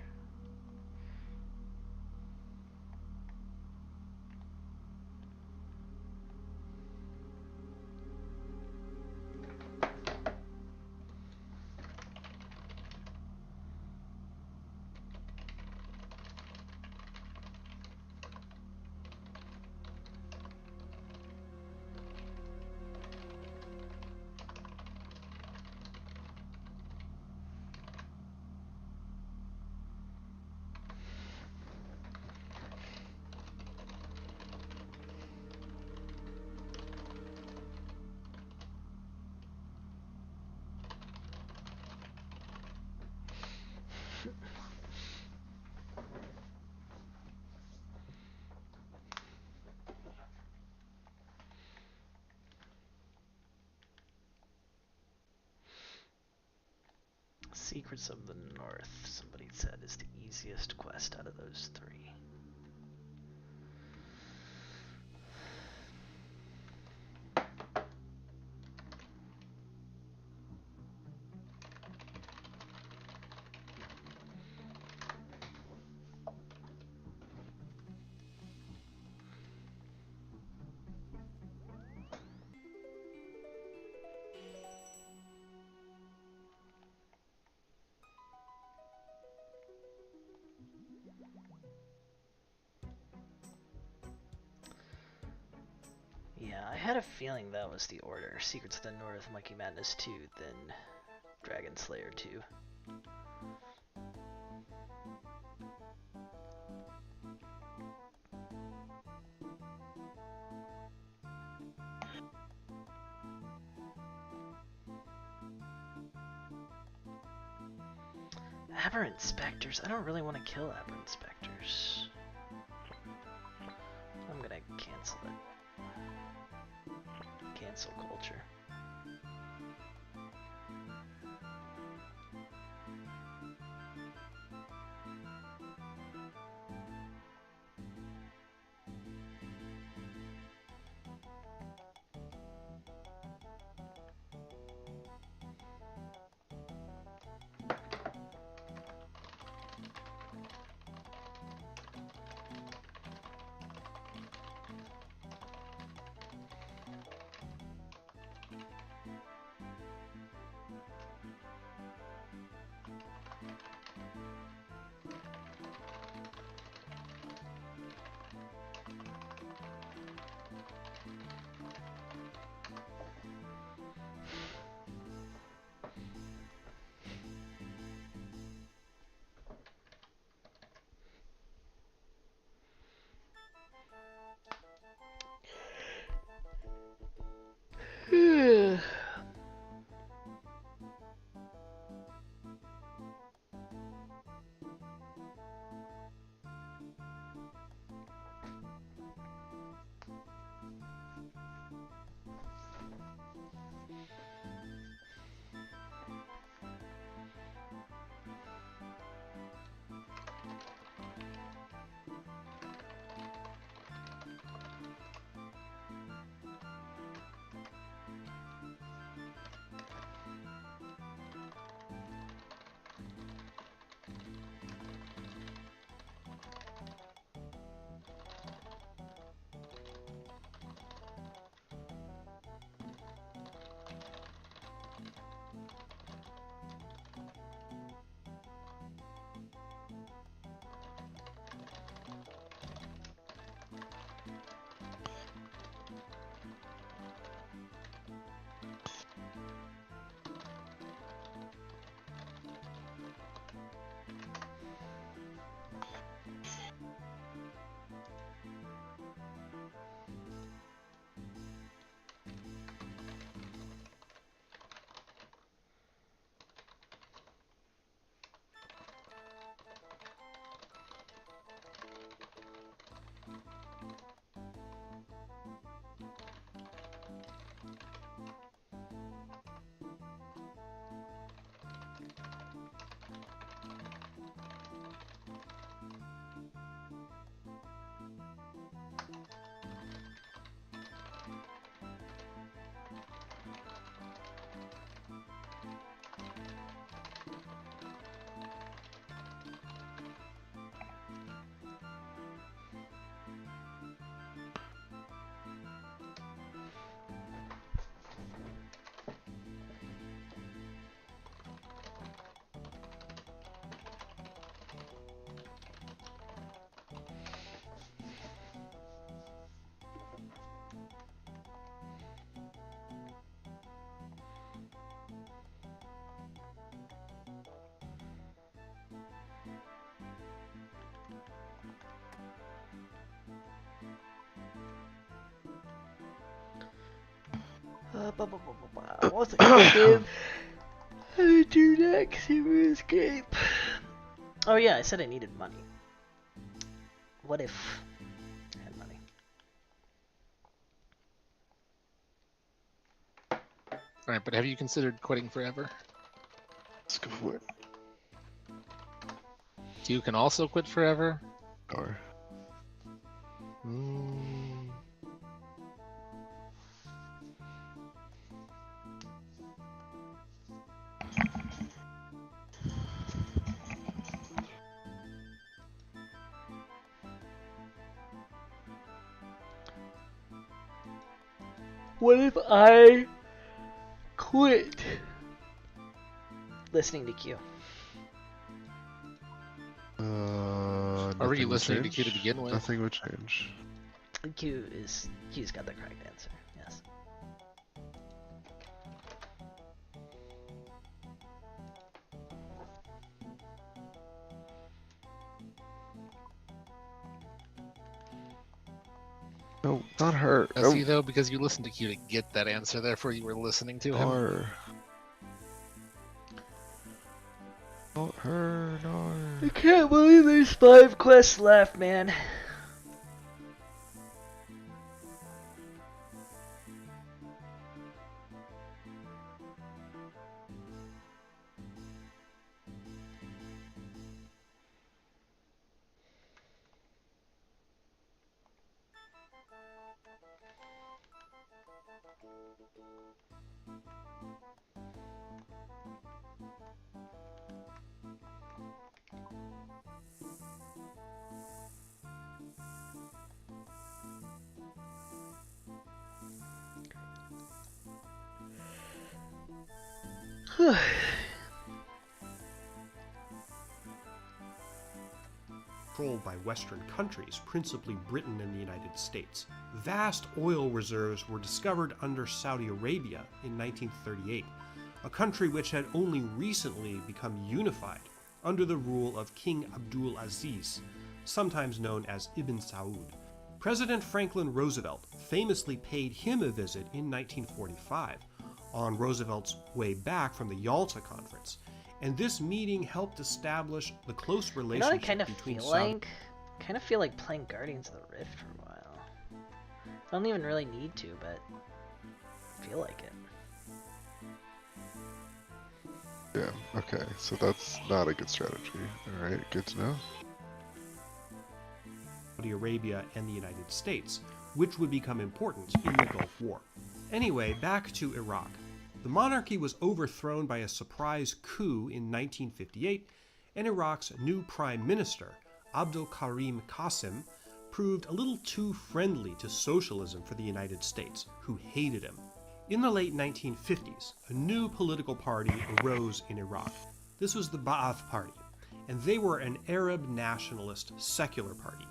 [SPEAKER 4] Secrets of the North, somebody said, is the easiest quest out of those 3. Yeah, I had a feeling that was the order. Secrets of the North, Monkey Madness 2, then Dragon Slayer 2. Aberrant Spectres? I don't really want to kill Aberrant Spectres. I'm gonna cancel it. Cancel culture. What's the game I do next? Escape. Oh yeah, I said I needed money. What if I had money?
[SPEAKER 5] Alright, but have you considered quitting forever?
[SPEAKER 1] Let's go for it.
[SPEAKER 5] You can also quit forever?
[SPEAKER 1] Or...
[SPEAKER 4] What if I quit listening to Q?
[SPEAKER 5] Are you listening to Q to begin with?
[SPEAKER 1] Nothing would change.
[SPEAKER 4] Q's got the correct answer. Yes.
[SPEAKER 1] No, not her.
[SPEAKER 5] Does he though? Because you listened to Q to get that answer, therefore you were listening to him.
[SPEAKER 1] Or... Not her, no.
[SPEAKER 4] I can't believe there's 5 quests left, man.
[SPEAKER 16] Controlled by Western countries, principally Britain and the United States. Vast oil reserves were discovered under Saudi Arabia in 1938, a country which had only recently become unified under the rule of King Abdul Aziz, sometimes known as Ibn Saud. President Franklin Roosevelt famously paid him a visit in 1945 on Roosevelt's way back from the Yalta Conference, and this meeting helped establish the close relationship between Saudi...
[SPEAKER 4] I kind of feel like playing Guardians of the Rift for a while. I don't even really need to, but I feel like it.
[SPEAKER 1] Yeah, okay, so that's not a good strategy. Alright, good to know.
[SPEAKER 16] Saudi Arabia and the United States, which would become important in the Gulf War. Anyway, back to Iraq. The monarchy was overthrown by a surprise coup in 1958, and Iraq's new prime minister, Abdul Karim Qasim, proved a little too friendly to socialism for the United States, who hated him. In the late 1950s, a new political party arose in Iraq. This was the Ba'ath Party, and they were an Arab nationalist secular party.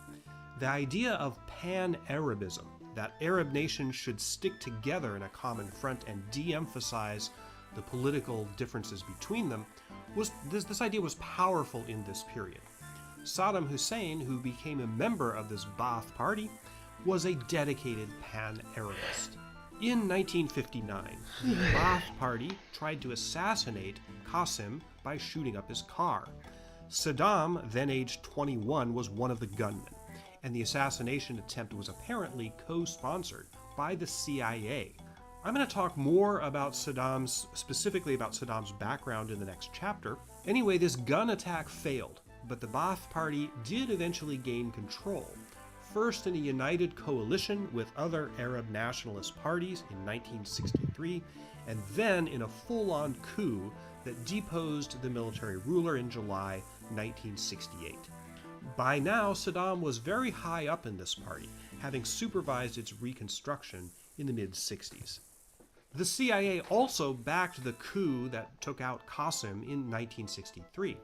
[SPEAKER 16] The idea of pan-Arabism, that Arab nations should stick together in a common front and de-emphasize the political differences between them, this idea was powerful in this period. Saddam Hussein, who became a member of this Ba'ath Party, was a dedicated pan-Arabist. In 1959, the Ba'ath Party tried to assassinate Qasim by shooting up his car. Saddam, then aged 21, was one of the gunmen, and the assassination attempt was apparently co-sponsored by the CIA. I'm going to talk more about specifically about Saddam's background in the next chapter. Anyway, this gun attack failed, but the Ba'ath Party did eventually gain control, first in a united coalition with other Arab nationalist parties in 1963, and then in a full-on coup that deposed the military ruler in July 1968. By now, Saddam was very high up in this party, having supervised its reconstruction in the mid-60s. The CIA also backed the coup that took out Qasim in 1963.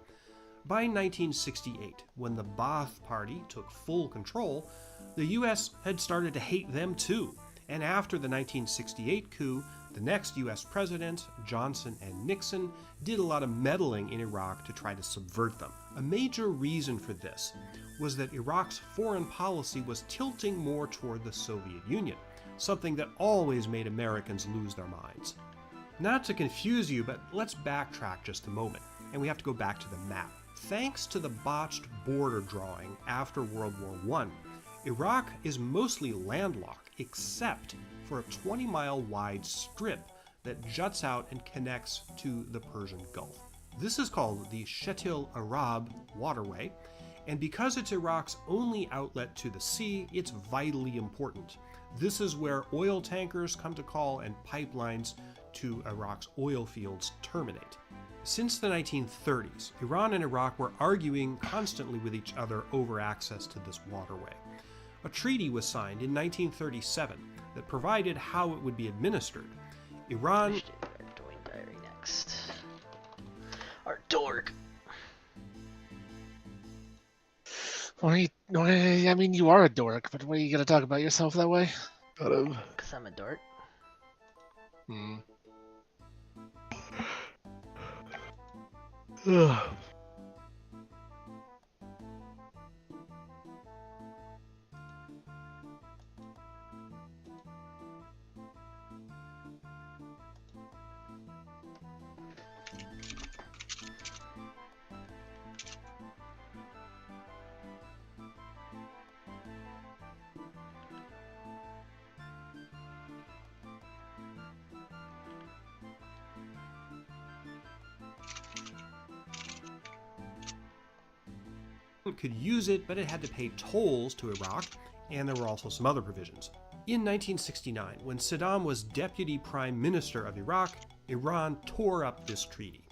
[SPEAKER 16] By 1968, when the Ba'ath Party took full control, the US had started to hate them too, and after the 1968 coup, the next US presidents, Johnson and Nixon, did a lot of meddling in Iraq to try to subvert them. A major reason for this was that Iraq's foreign policy was tilting more toward the Soviet Union, something that always made Americans lose their minds. Not to confuse you, but let's backtrack just a moment, and we have to go back to the map. Thanks to the botched border drawing after World War I, Iraq is mostly landlocked except for a 20-mile wide strip that juts out and connects to the Persian Gulf. This is called the Shetil Arab Waterway, and because it's Iraq's only outlet to the sea, it's vitally important. This is where oil tankers come to call and pipelines to Iraq's oil fields terminate. Since the 1930s, Iran and Iraq were arguing constantly with each other over access to this waterway. A treaty was signed in 1937 that provided how it would be administered. Iran...
[SPEAKER 4] Doing diary next. Our dork.
[SPEAKER 5] I mean, you are a dork, but why are you going to talk about yourself that way?
[SPEAKER 4] Because I'm a dork.
[SPEAKER 16] could use it, but it had to pay tolls to Iraq, and there were also some other provisions. In 1969, when Saddam was Deputy Prime Minister of Iraq, Iran tore up this treaty.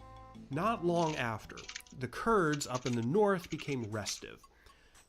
[SPEAKER 16] Not long after, the Kurds up in the north became restive.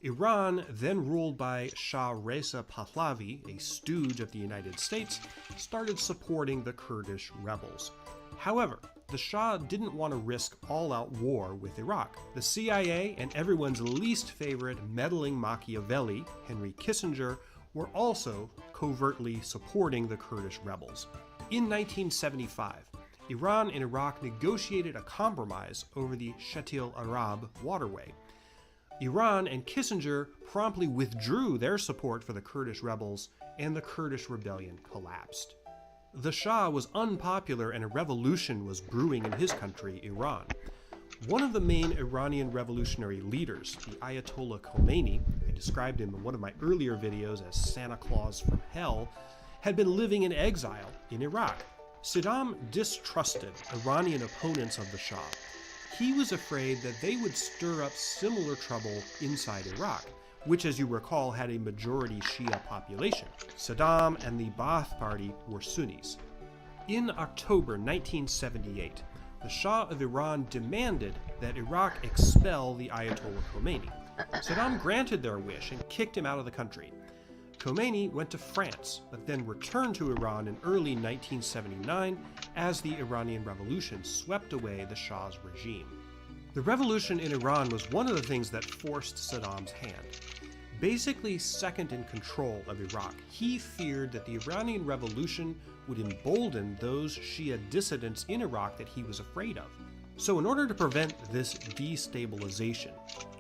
[SPEAKER 16] Iran, then ruled by Shah Reza Pahlavi, a stooge of the United States, started supporting the Kurdish rebels. However, the Shah didn't want to risk all-out war with Iraq. The CIA and everyone's least favorite meddling Machiavelli, Henry Kissinger, were also covertly supporting the Kurdish rebels. In 1975, Iran and Iraq negotiated a compromise over the Shetil Arab waterway. Iran and Kissinger promptly withdrew their support for the Kurdish rebels, and the Kurdish rebellion collapsed. The Shah was unpopular and a revolution was brewing in his country, Iran. One of the main Iranian revolutionary leaders, the Ayatollah Khomeini, I described him in one of my earlier videos as Santa Claus from hell, had been living in exile in Iraq. Saddam distrusted Iranian opponents of the Shah. He was afraid that they would stir up similar trouble inside Iraq, which, as you recall, had a majority Shia population. Saddam and the Ba'ath Party were Sunnis. In October 1978, the Shah of Iran demanded that Iraq expel the Ayatollah Khomeini. Saddam granted their wish and kicked him out of the country. Khomeini went to France, but then returned to Iran in early 1979 as the Iranian Revolution swept away the Shah's regime. The revolution in Iran was one of the things that forced Saddam's hand. Basically second in control of Iraq, he feared that the Iranian Revolution would embolden those Shia dissidents in Iraq that he was afraid of. So in order to prevent this destabilization,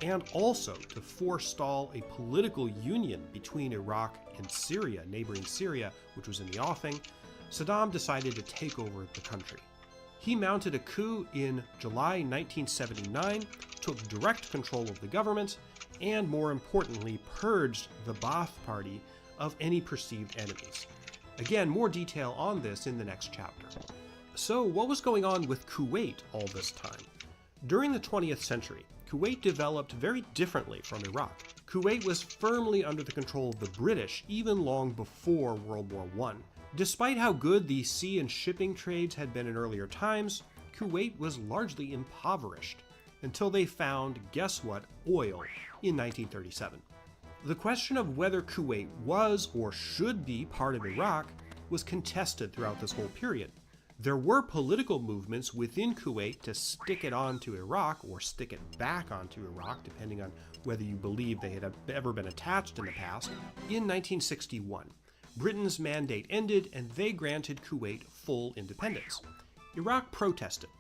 [SPEAKER 16] and also to forestall a political union between Iraq and Syria, neighboring Syria, which was in the offing, Saddam decided to take over the country. He mounted a coup in July 1979, took direct control of the government, and more importantly, purged the Ba'ath Party of any perceived enemies. Again, more detail on this in the next chapter. So, what was going on with Kuwait all this time? During the 20th century, Kuwait developed very differently from Iraq. Kuwait was firmly under the control of the British even long before World War I. Despite how good the sea and shipping trades had been in earlier times, Kuwait was largely impoverished until they found, guess what, oil in 1937. The question of whether Kuwait was or should be part of Iraq was contested throughout this whole period. There were political movements within Kuwait to stick it onto Iraq or stick it back onto Iraq, depending on whether you believe they had ever been attached in the past. In 1961, Britain's mandate ended and they granted Kuwait full independence. Iraq protested.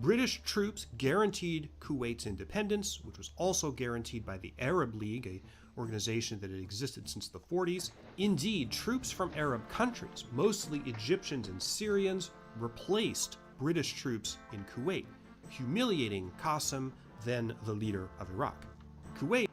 [SPEAKER 16] British troops guaranteed Kuwait's independence, which was also guaranteed by the Arab League, an organization that had existed since the 40s. Indeed, troops from Arab countries, mostly Egyptians and Syrians, replaced British troops in Kuwait, humiliating Qasim, then the leader of Iraq. Kuwait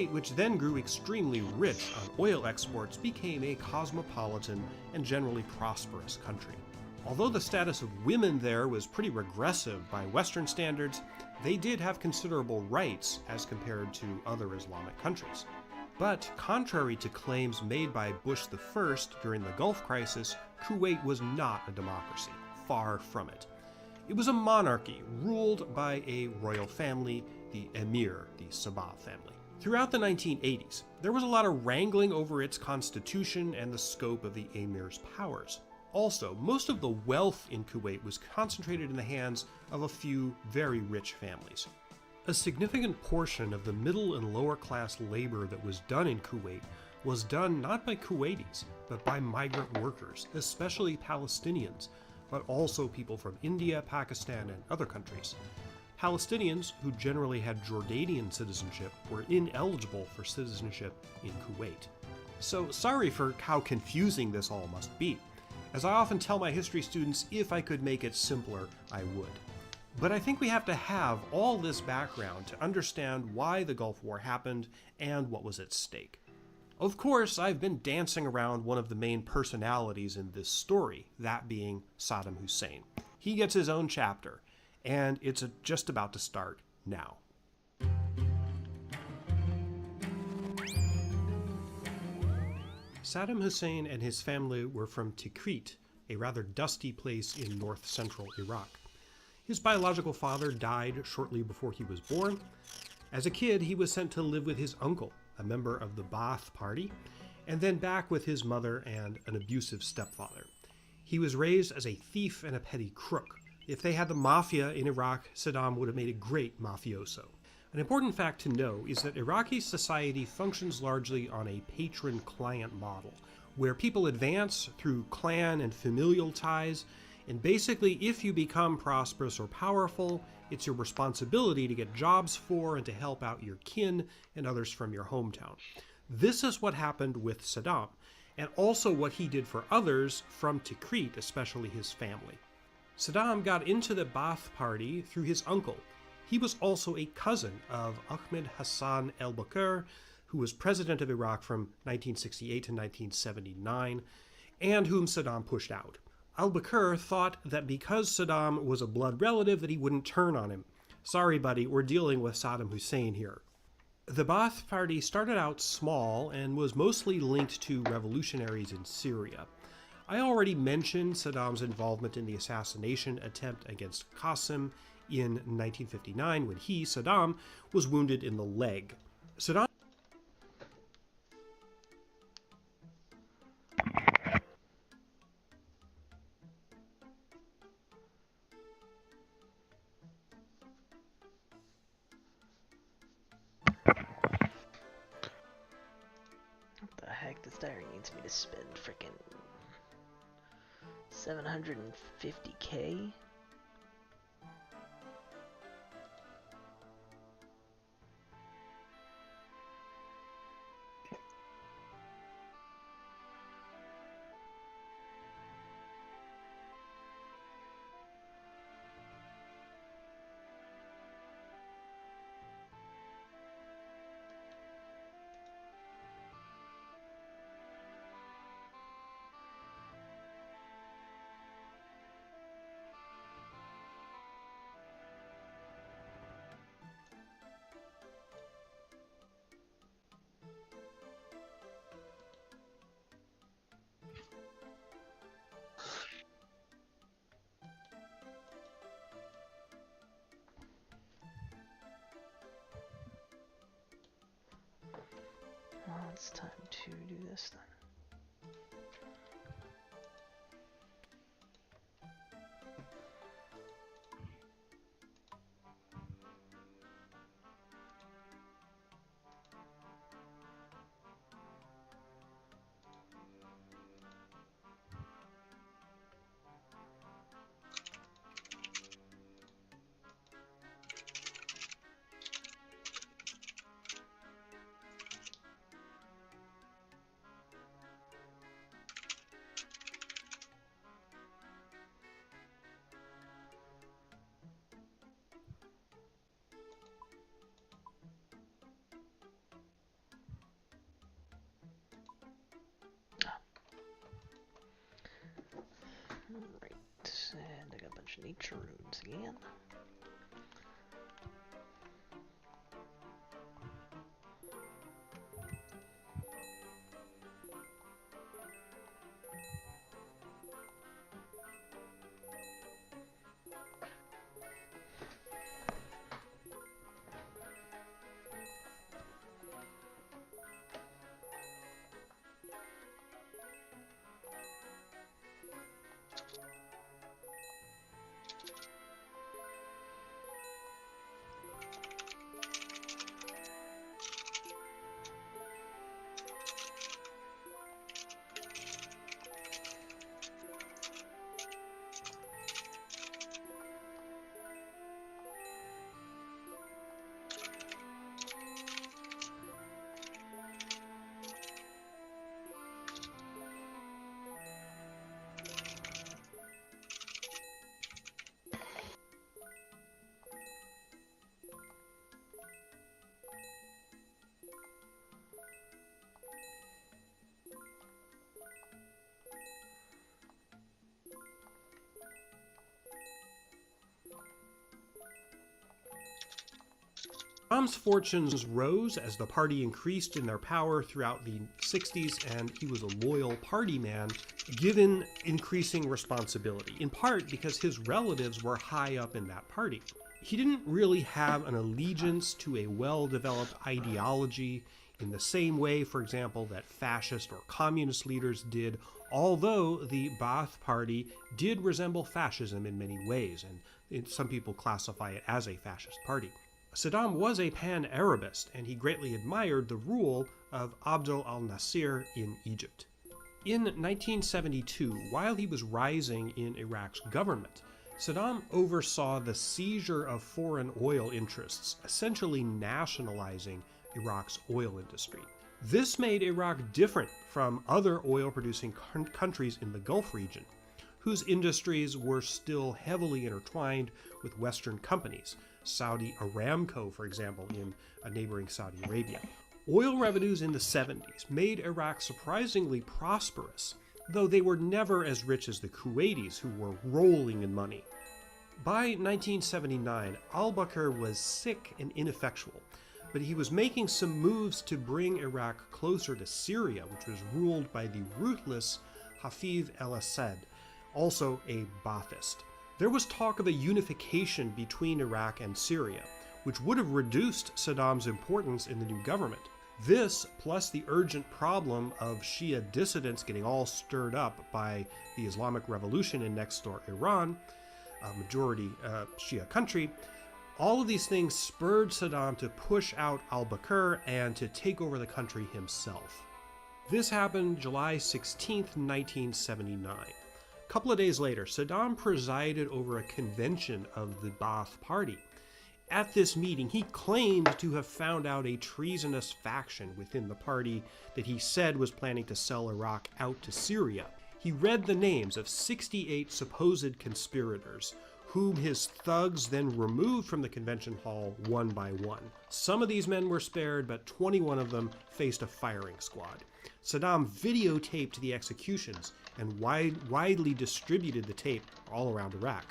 [SPEAKER 16] which then grew extremely rich on oil exports, became a cosmopolitan and generally prosperous country. Although the status of women there was pretty regressive by Western standards, they did have considerable rights as compared to other Islamic countries. But contrary to claims made by Bush I during the Gulf crisis, Kuwait was not a democracy, far from it. It was a monarchy ruled by a royal family, the Emir, the Sabah family. Throughout the 1980s, there was a lot of wrangling over its constitution and the scope of the Emir's powers. Also, most of the wealth in Kuwait was concentrated in the hands of a few very rich families. A significant portion of the middle and lower class labor that was done in Kuwait was done not by Kuwaitis, but by migrant workers, especially Palestinians, but also people from India, Pakistan, and other countries. Palestinians, who generally had Jordanian citizenship, were ineligible for citizenship in Kuwait. So sorry for how confusing this all must be. As I often tell my history students, if I could make it simpler, I would. But I think we have to have all this background to understand why the Gulf War happened and what was at stake. Of course, I've been dancing around one of the main personalities in this story, that being Saddam Hussein. He gets his own chapter, and it's just about to start now. Saddam Hussein and his family were from Tikrit, a rather dusty place in north-central Iraq. His biological father died shortly before he was born. As a kid, he was sent to live with his uncle, a member of the Ba'ath Party, and then back with his mother and an abusive stepfather. He was raised as a thief and a petty crook. If they had the mafia in Iraq, Saddam would have made a great mafioso. An important fact to know is that Iraqi society functions largely on a patron-client model, where people advance through clan and familial ties, and basically if you become prosperous or powerful, it's your responsibility to get jobs for and to help out your kin and others from your hometown. This is what happened with Saddam, and also what he did for others from Tikrit, especially his family. Saddam got into the Ba'ath Party through his uncle. He was also a cousin of Ahmed Hassan al-Bakr, who was president of Iraq from 1968 to 1979, and whom Saddam pushed out. Al-Bakr thought that because Saddam was a blood relative that he wouldn't turn on him. Sorry, buddy, we're dealing with Saddam Hussein here. The Ba'ath Party started out small and was mostly linked to revolutionaries in Syria. I already mentioned Saddam's involvement in the assassination attempt against Qasim in 1959 when he, Saddam, was wounded in the leg. Saddam
[SPEAKER 4] What the heck? This Diary needs me to spend frickin' 750k. Well, it's time to do this then. Right, and I got a bunch of nature runes again.
[SPEAKER 16] Saddam's fortunes rose as the party increased in their power throughout the 60s, and he was a loyal party man, given increasing responsibility, in part because his relatives were high up in that party. He didn't really have an allegiance to a well-developed ideology in the same way, for example, that fascist or communist leaders did, although the Ba'ath Party did resemble fascism in many ways, and some people classify it as a fascist party. Saddam was a pan-Arabist, and he greatly admired the rule of Abdel al-Nasir in Egypt. In 1972, while he was rising in Iraq's government, Saddam oversaw the seizure of foreign oil interests, essentially nationalizing Iraq's oil industry. This made Iraq different from other oil-producing countries in the Gulf region, whose industries were still heavily intertwined with Western companies, Saudi Aramco, for example, in neighboring Saudi Arabia. Oil revenues in the 70s made Iraq surprisingly prosperous, though they were never as rich as the Kuwaitis, who were rolling in money. By 1979, al-Bakr was sick and ineffectual, but he was making some moves to bring Iraq closer to Syria, which was ruled by the ruthless Hafez al-Assad, also a Ba'athist. There was talk of a unification between Iraq and Syria, which would have reduced Saddam's importance in the new government. This, plus the urgent problem of Shia dissidents getting all stirred up by the Islamic Revolution in next-door Iran, a majority Shia country, all of these things spurred Saddam to push out al-Bakr and to take over the country himself. This happened July 16th, 1979. A couple of days later, Saddam presided over a convention of the Ba'ath Party. At this meeting, he claimed to have found out a treasonous faction within the party that he said was planning to sell Iraq out to Syria. He read the names of 68 supposed conspirators, whom his thugs then removed from the convention hall one by one. Some of these men were spared, but 21 of them faced a firing squad. Saddam videotaped the executions and widely distributed the tape all around Iraq.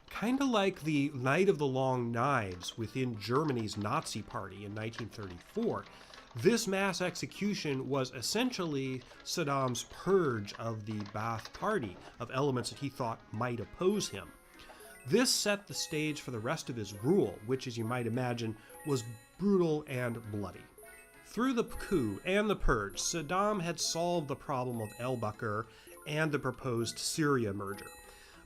[SPEAKER 16] Kind of like the Night of the Long Knives within Germany's Nazi Party in 1934, this mass execution was essentially Saddam's purge of the Ba'ath Party of elements that he thought might oppose him. This set the stage for the rest of his rule, which, as you might imagine, was brutal and bloody. Through the coup and the purge, Saddam had solved the problem of al-Bakr and the proposed Syria merger.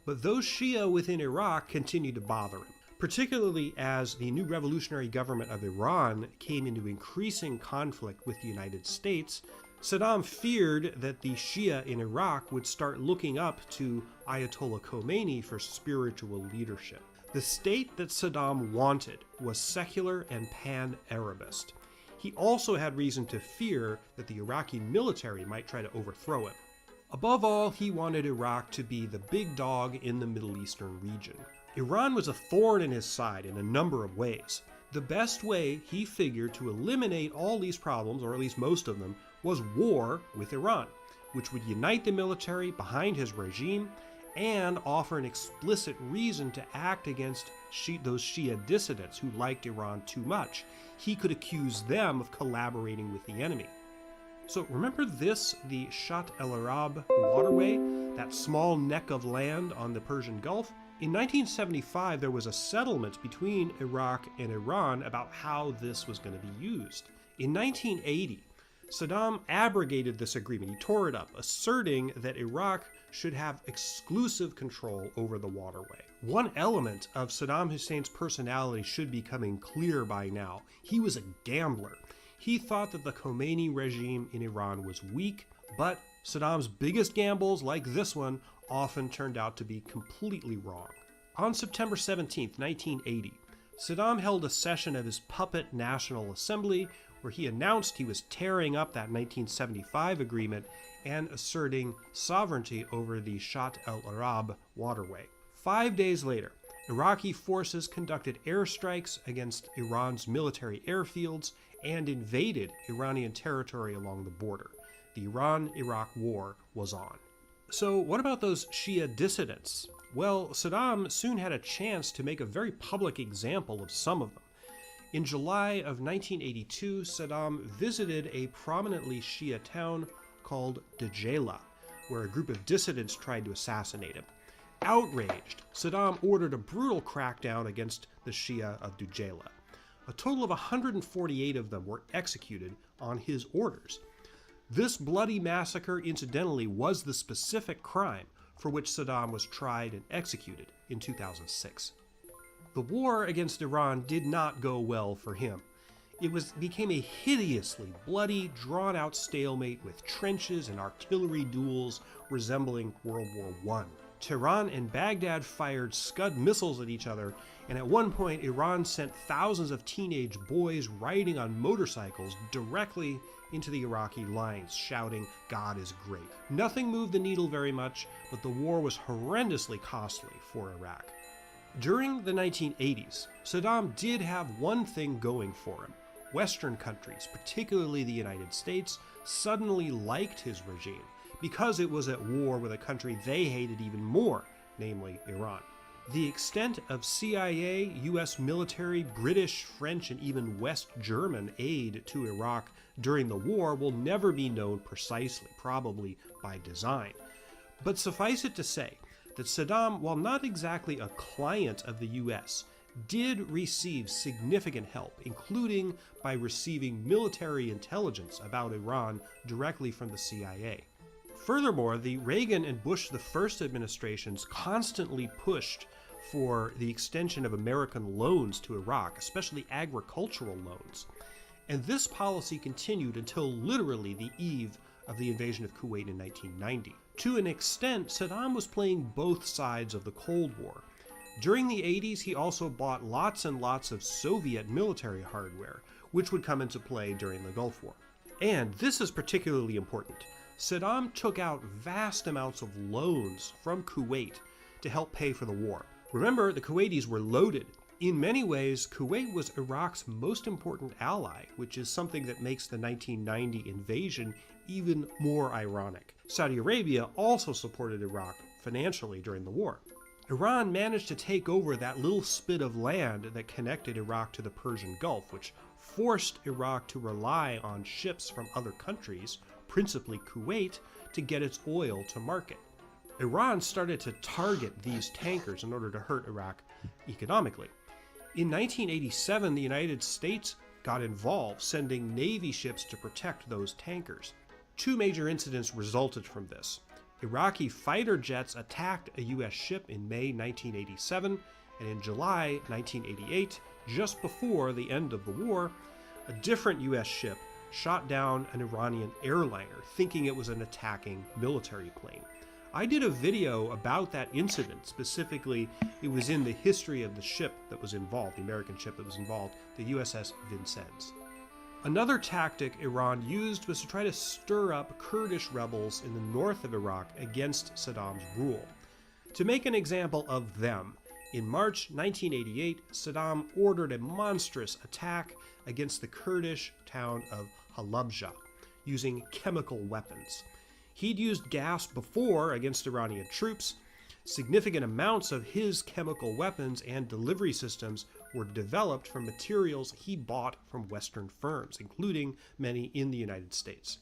[SPEAKER 16] But those Shia within Iraq continued to bother him, particularly as the new revolutionary government of Iran came into increasing conflict with the United States. Saddam feared that the Shia in Iraq would start looking up to Ayatollah Khomeini for spiritual leadership. The state that Saddam wanted was secular and pan-Arabist. He also had reason to fear that the Iraqi military might try to overthrow him. Above all, he wanted Iraq to be the big dog in the Middle Eastern region. Iran was a thorn in his side in a number of ways. The best way, he figured, to eliminate all these problems, or at least most of them, was war with Iran, which would unite the military behind his regime and offer an explicit reason to act against those Shia dissidents who liked Iran too much. He could accuse them of collaborating with the enemy. So remember this, the Shatt el-Arab waterway, that small neck of land on the Persian Gulf? In 1975, there was a settlement between Iraq and Iran about how this was going to be used. In 1980, Saddam abrogated this agreement. He tore it up, asserting that Iraq should have exclusive control over the waterway. One element of Saddam Hussein's personality should be coming clear by now. He was a gambler. He thought that the Khomeini regime in Iran was weak, but Saddam's biggest gambles, like this one, often turned out to be completely wrong. On September 17, 1980, Saddam held a session of his puppet National Assembly where he announced he was tearing up that 1975 agreement and asserting sovereignty over the Shatt el-Arab waterway. 5 days later, Iraqi forces conducted airstrikes against Iran's military airfields and invaded Iranian territory along the border. The Iran-Iraq War was on. So what about those Shia dissidents? Well, Saddam soon had a chance to make a very public example of some of them. In July of 1982, Saddam visited a prominently Shia town called Djala, where a group of dissidents tried to assassinate him. Outraged, Saddam ordered a brutal crackdown against the Shia of Djala. A total of 148 of them were executed on his orders. This bloody massacre, incidentally, was the specific crime for which Saddam was tried and executed in 2006. The war against Iran did not go well for him. It became a hideously bloody, drawn-out stalemate with trenches and artillery duels resembling World War I. Tehran and Baghdad fired Scud missiles at each other, and at one point Iran sent thousands of teenage boys riding on motorcycles directly into the Iraqi lines, shouting, "God is great." Nothing moved the needle very much, but the war was horrendously costly for Iraq. During the 1980s, Saddam did have one thing going for him. Western countries, particularly the United States, suddenly liked his regime because it was at war with a country they hated even more, namely Iran. The extent of CIA, US military, British, French, and even West German aid to Iraq during the war will never be known precisely, probably by design. But suffice it to say that Saddam, while not exactly a client of the US, did receive significant help, including by receiving military intelligence about Iran directly from the CIA. Furthermore, the Reagan and Bush I administrations constantly pushed for the extension of American loans to Iraq, especially agricultural loans. And this policy continued until literally the eve of the invasion of Kuwait in 1990. To an extent, Saddam was playing both sides of the Cold War. During the 80s, he also bought lots and lots of Soviet military hardware, which would come into play during the Gulf War. And this is particularly important. Saddam took out vast amounts of loans from Kuwait to help pay for the war. Remember, the Kuwaitis were loaded. In many ways, Kuwait was Iraq's most important ally, which is something that makes the 1990 invasion even more ironic. Saudi Arabia also supported Iraq financially during the war. Iran managed to take over that little spit of land that connected Iraq to the Persian Gulf, which forced Iraq to rely on ships from other countries, principally Kuwait, to get its oil to market. Iran started to target these tankers in order to hurt Iraq economically. In 1987, the United States got involved, sending Navy ships to protect those tankers. Two major incidents resulted from this. Iraqi fighter jets attacked a U.S. ship in May 1987, and in July 1988, just before the end of the war, a different U.S. ship shot down an Iranian airliner, thinking it was an attacking military plane. I did a video about that incident. Specifically, it was in the history of the ship that was involved, the American ship that was involved, the USS Vincennes. Another tactic Iran used was to try to stir up Kurdish rebels in the north of Iraq against Saddam's rule. To make an example of them, in March 1988, Saddam ordered a monstrous attack against the Kurdish town of Halabja, using chemical weapons. He'd used gas before against Iranian troops. Significant amounts of his chemical weapons and delivery systems were developed from materials he bought from Western firms, including many in the United States.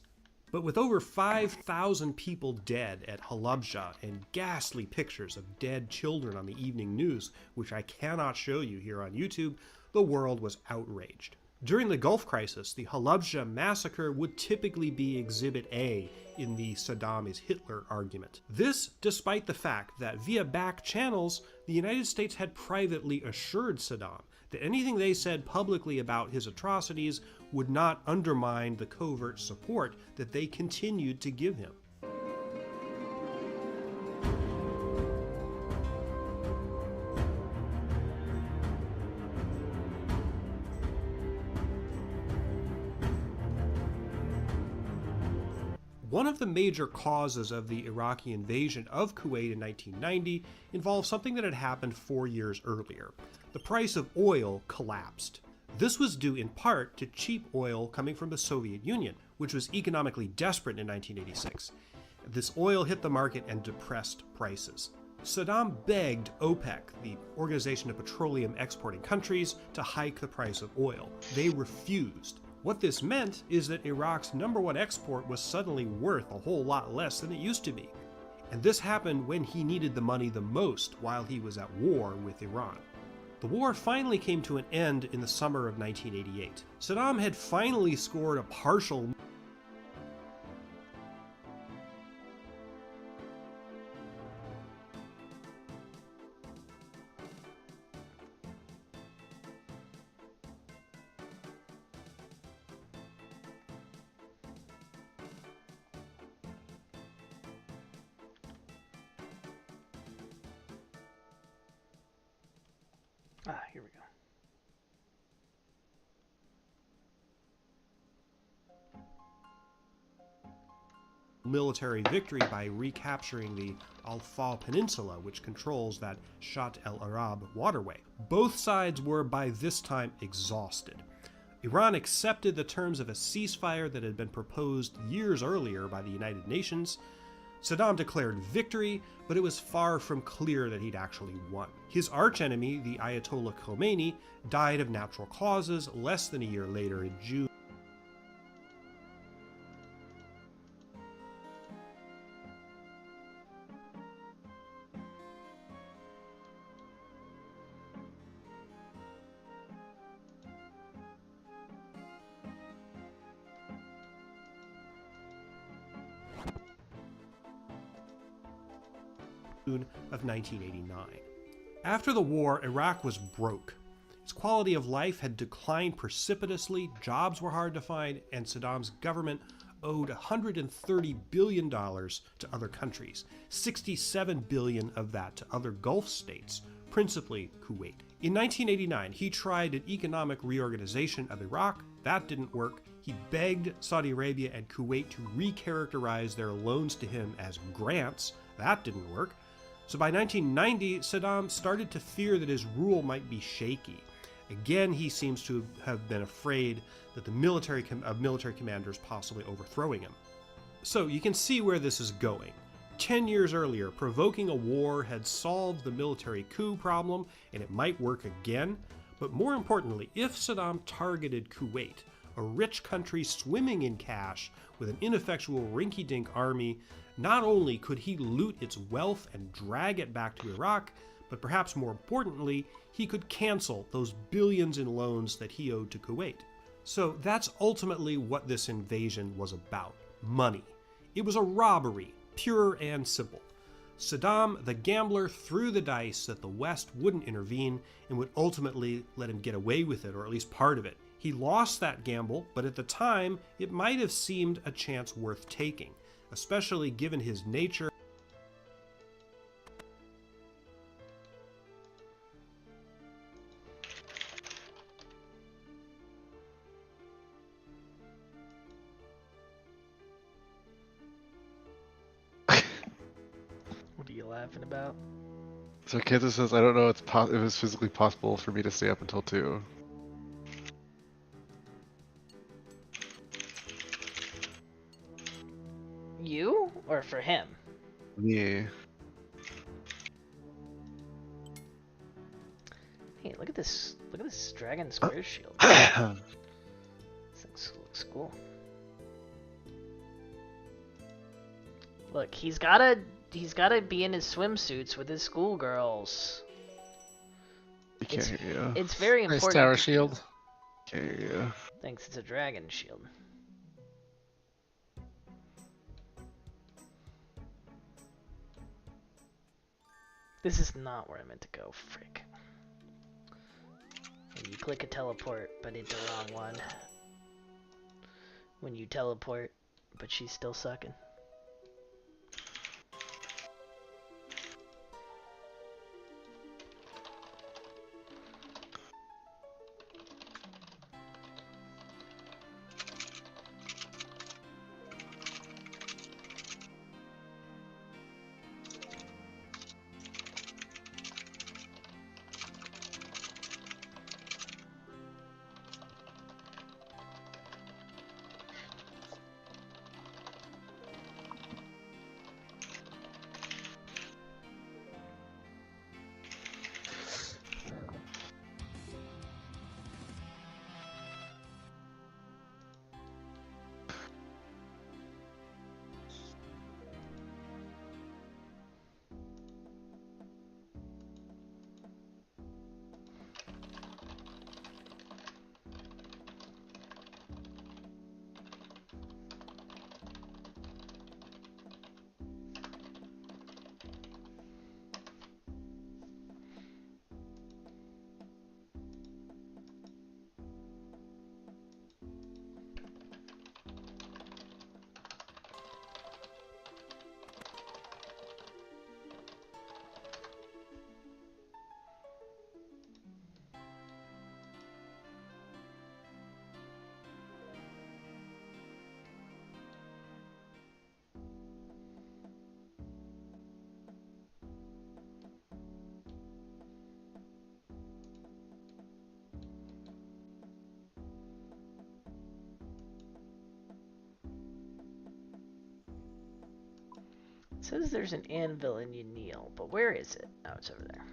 [SPEAKER 16] But with over 5,000 people dead at Halabja and ghastly pictures of dead children on the evening news, which I cannot show you here on YouTube, the world was outraged. During the Gulf crisis, the Halabja massacre would typically be Exhibit A in the Saddam is Hitler argument. This despite the fact that via back channels, the United States had privately assured Saddam that anything they said publicly about his atrocities would not undermine the covert support that they continued to give him. One of the major causes of the Iraqi invasion of Kuwait in 1990 involved something that had happened 4 years earlier. The price of oil collapsed. This was due in part to cheap oil coming from the Soviet Union, which was economically desperate in 1986. This oil hit the market and depressed prices. Saddam begged OPEC, the Organization of Petroleum Exporting Countries, to hike the price of oil. They refused. What this meant is that Iraq's #1 export was suddenly worth a whole lot less than it used to be. And this happened when he needed the money the most while he was at war with Iran. The war finally came to an end in the summer of 1988. Saddam had finally scored a partial
[SPEAKER 4] Here we go.
[SPEAKER 16] military victory by recapturing the Al-Faw Peninsula, which controls that Shat el-Arab waterway. Both sides were by this time exhausted. Iran accepted the terms of a ceasefire that had been proposed years earlier by the United Nations. Saddam declared victory, but it was far from clear that he'd actually won. His archenemy, the Ayatollah Khomeini, died of natural causes less than a year later in June. Of 1989. After the war, Iraq was broke. Its quality of life had declined precipitously, jobs were hard to find, and Saddam's government owed $130 billion to other countries, $67 billion of that to other Gulf states, principally Kuwait. In 1989, he tried an economic reorganization of Iraq. That didn't work. He begged Saudi Arabia and Kuwait to recharacterize their loans to him as grants. That didn't work. So by 1990, Saddam started to fear that his rule might be shaky. Again, he seems to have been afraid that the military commanders possibly overthrowing him. So you can see where this is going. 10 years earlier, provoking a war had solved the military coup problem, and it might work again. But more importantly, if Saddam targeted Kuwait, a rich country swimming in cash with an ineffectual rinky-dink army, not only could he loot its wealth and drag it back to Iraq, but perhaps more importantly, he could cancel those billions in loans that he owed to Kuwait. So that's ultimately what this invasion was about: money. It was a robbery, pure and simple. Saddam, the gambler, threw the dice that the West wouldn't intervene and would ultimately let him get away with it, or at least part of it. He lost that gamble, but at the time, it might have seemed a chance worth taking, especially given his nature.
[SPEAKER 4] What are you laughing about?
[SPEAKER 1] So Kansas says, I don't know if it was physically possible for me to stay up until 2.
[SPEAKER 4] You? Or for him?
[SPEAKER 1] Me.
[SPEAKER 4] Hey, look at this dragon square shield. This thing looks cool. Look, he's gotta be in his swimsuits with his schoolgirls.
[SPEAKER 1] I can't hear you.
[SPEAKER 4] It's very important.
[SPEAKER 5] Nice tower shield.
[SPEAKER 1] Can't hear you.
[SPEAKER 4] Thanks, it's a dragon shield. This is not where I meant to go, frick. When you click a teleport, but hit the wrong one. When you teleport, but she's still sucking. It says there's an anvil in Yanil, but where is it? Oh, it's over there.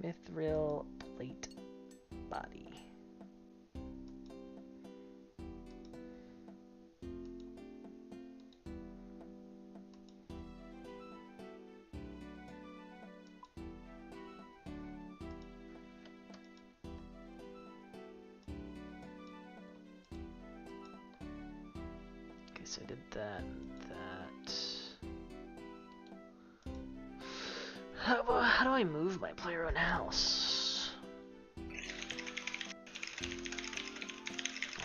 [SPEAKER 4] Mithril plate body. so I did that and that. How do I move my player-owned house?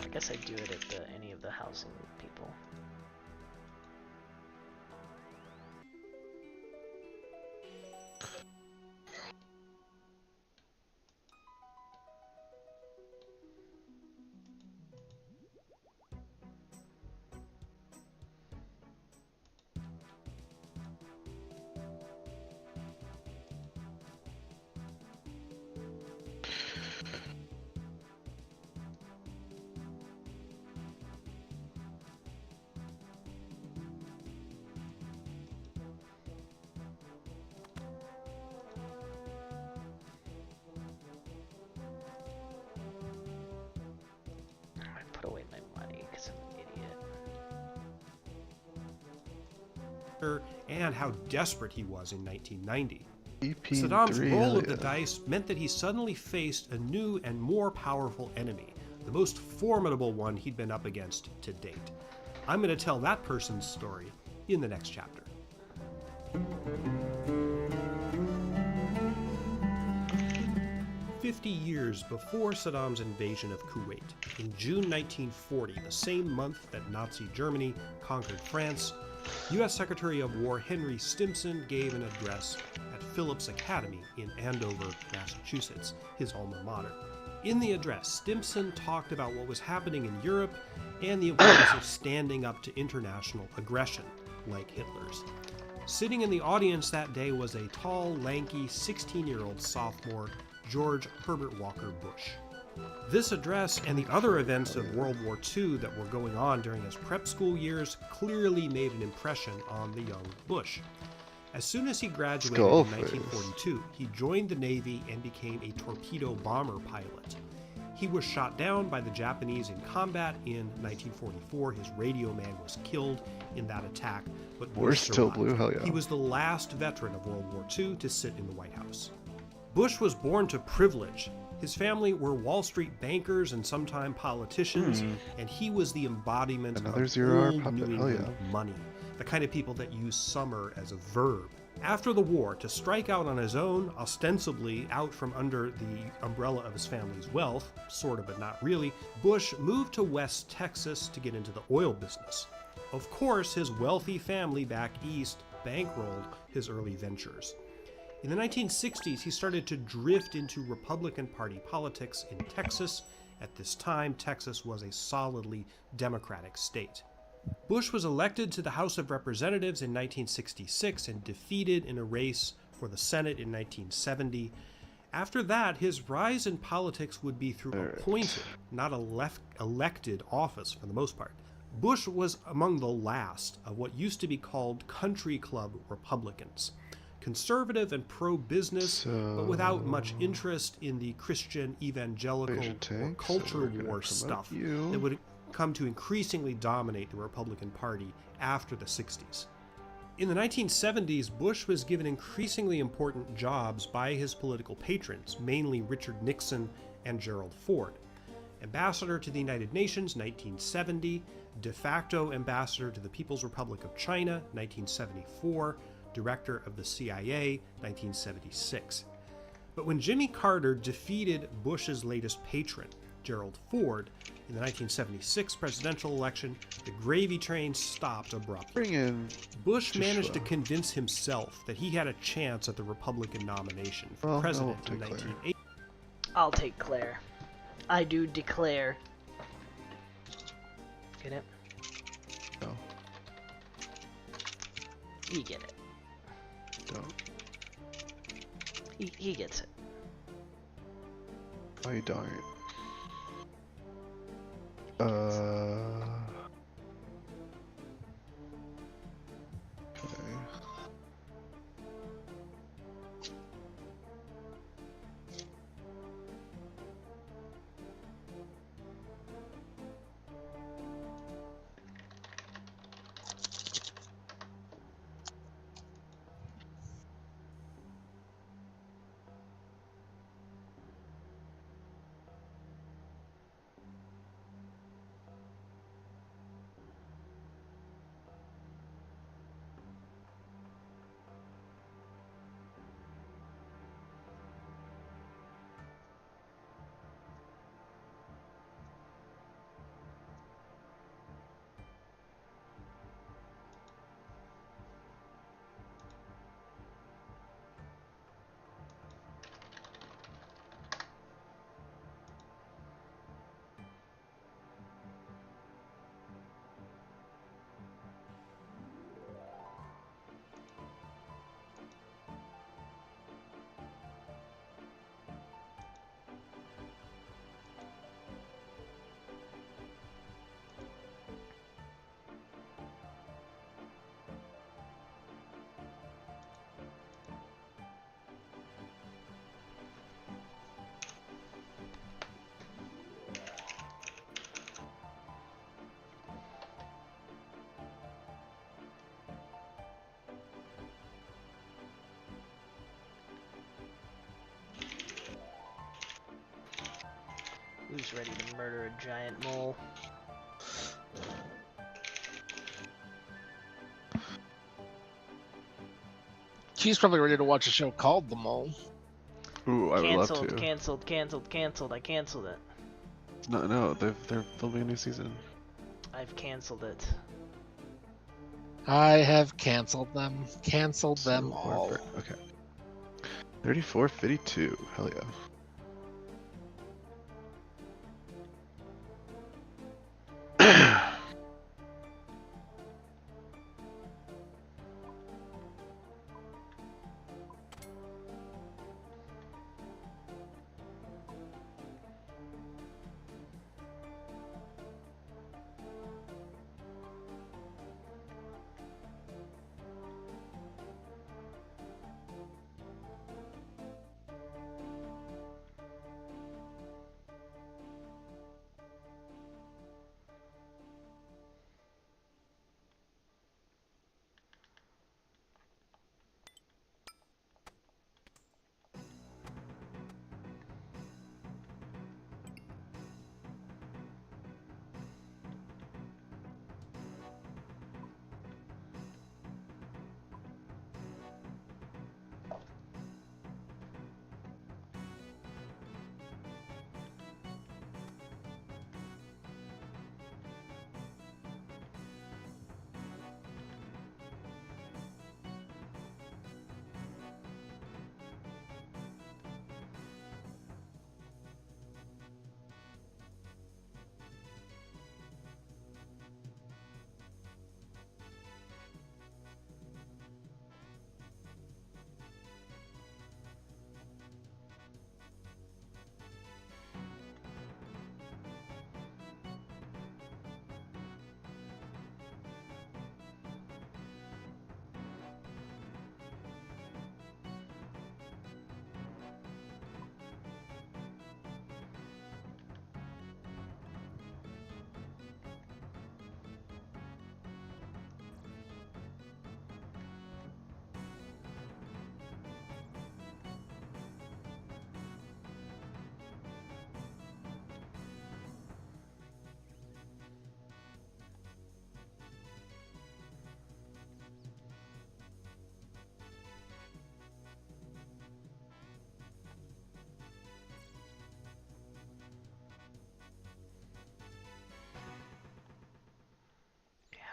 [SPEAKER 4] I guess I do it at any of the housing people. Put away my money because I'm an idiot.
[SPEAKER 16] And how desperate he was in 1990.
[SPEAKER 1] EP3,
[SPEAKER 16] Saddam's roll of the
[SPEAKER 1] yeah.
[SPEAKER 16] dice meant that he suddenly faced a new and more powerful enemy, the most formidable one he'd been up against to date. I'm going to tell that person's story in the next chapter. "50 years before Saddam's invasion of Kuwait, in June 1940, the same month that Nazi Germany conquered France, U.S. Secretary of War Henry Stimson gave an address at Phillips Academy in Andover, Massachusetts, his alma mater. In the address, Stimson talked about what was happening in Europe and the importance of standing up to international aggression, like Hitler's. Sitting in the audience that day was a tall, lanky, 16-year-old sophomore, George Herbert Walker Bush. This address and the other events of World War II that were going on during his prep school years clearly made an impression on the young Bush. As soon as he graduated in 1942, he joined the Navy and became a torpedo bomber pilot. He was shot down by the Japanese in combat in 1944. His radio man was killed in that attack, but Bush
[SPEAKER 1] still
[SPEAKER 16] survived.
[SPEAKER 1] blue, hell yeah.
[SPEAKER 16] He was the last veteran of World War II to sit in the White House. Bush was born to privilege. His family were Wall Street bankers and sometime politicians, and he was the embodiment of old New England money, the kind of people that use summer as a verb. After the war, to strike out on his own, ostensibly out from under the umbrella of his family's wealth, sort of but not really, Bush moved to West Texas to get into the oil business. Of course, his wealthy family back east bankrolled his early ventures. In the 1960s, he started to drift into Republican Party politics in Texas. At this time, Texas was a solidly Democratic state. Bush was elected to the House of Representatives in 1966 and defeated in a race for the Senate in 1970. After that, his rise in politics would be through appointed, not elected office for the most part. Bush was among the last of what used to be called country club Republicans. Conservative and pro-business, but without much interest in the Christian evangelical or culture war stuff that would come to increasingly dominate the Republican Party after the 60s. In the 1970s, Bush was given increasingly important jobs by his political patrons, mainly Richard Nixon and Gerald Ford. Ambassador to the United Nations, 1970, de facto ambassador to the People's Republic of China, 1974, director of the CIA, 1976. But when Jimmy Carter defeated Bush's latest patron, Gerald Ford, in the 1976 presidential election, the gravy train stopped abruptly. Bush managed to convince himself that he had a chance at the Republican nomination for president in 1980.
[SPEAKER 4] I'll take Claire. I do declare. Get it?
[SPEAKER 1] No.
[SPEAKER 4] You get it.
[SPEAKER 1] Don't.
[SPEAKER 4] He gets it.
[SPEAKER 1] I don't. Okay.
[SPEAKER 4] She's ready to murder a giant mole.
[SPEAKER 5] She's probably ready to watch a show called The Mole.
[SPEAKER 1] Ooh, I would love to.
[SPEAKER 4] Cancelled. I canceled it.
[SPEAKER 1] No, they're filming a new season.
[SPEAKER 4] I've canceled it.
[SPEAKER 5] I have canceled them. Canceled them all.
[SPEAKER 1] Okay. 34.52. Hell yeah.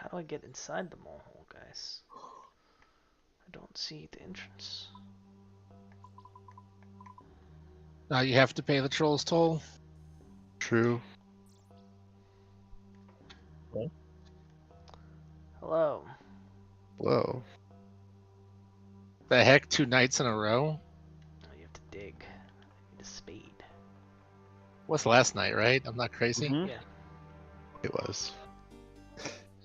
[SPEAKER 4] How do I get inside the mole hole, guys? I don't see the entrance.
[SPEAKER 5] Now you have to pay the troll's toll.
[SPEAKER 1] True.
[SPEAKER 4] Hello.
[SPEAKER 1] Whoa.
[SPEAKER 5] The heck, 2 nights in a row?
[SPEAKER 4] Oh, you have to dig. I need a spade.
[SPEAKER 5] What's last night, right? I'm not crazy?
[SPEAKER 4] Yeah.
[SPEAKER 1] It was.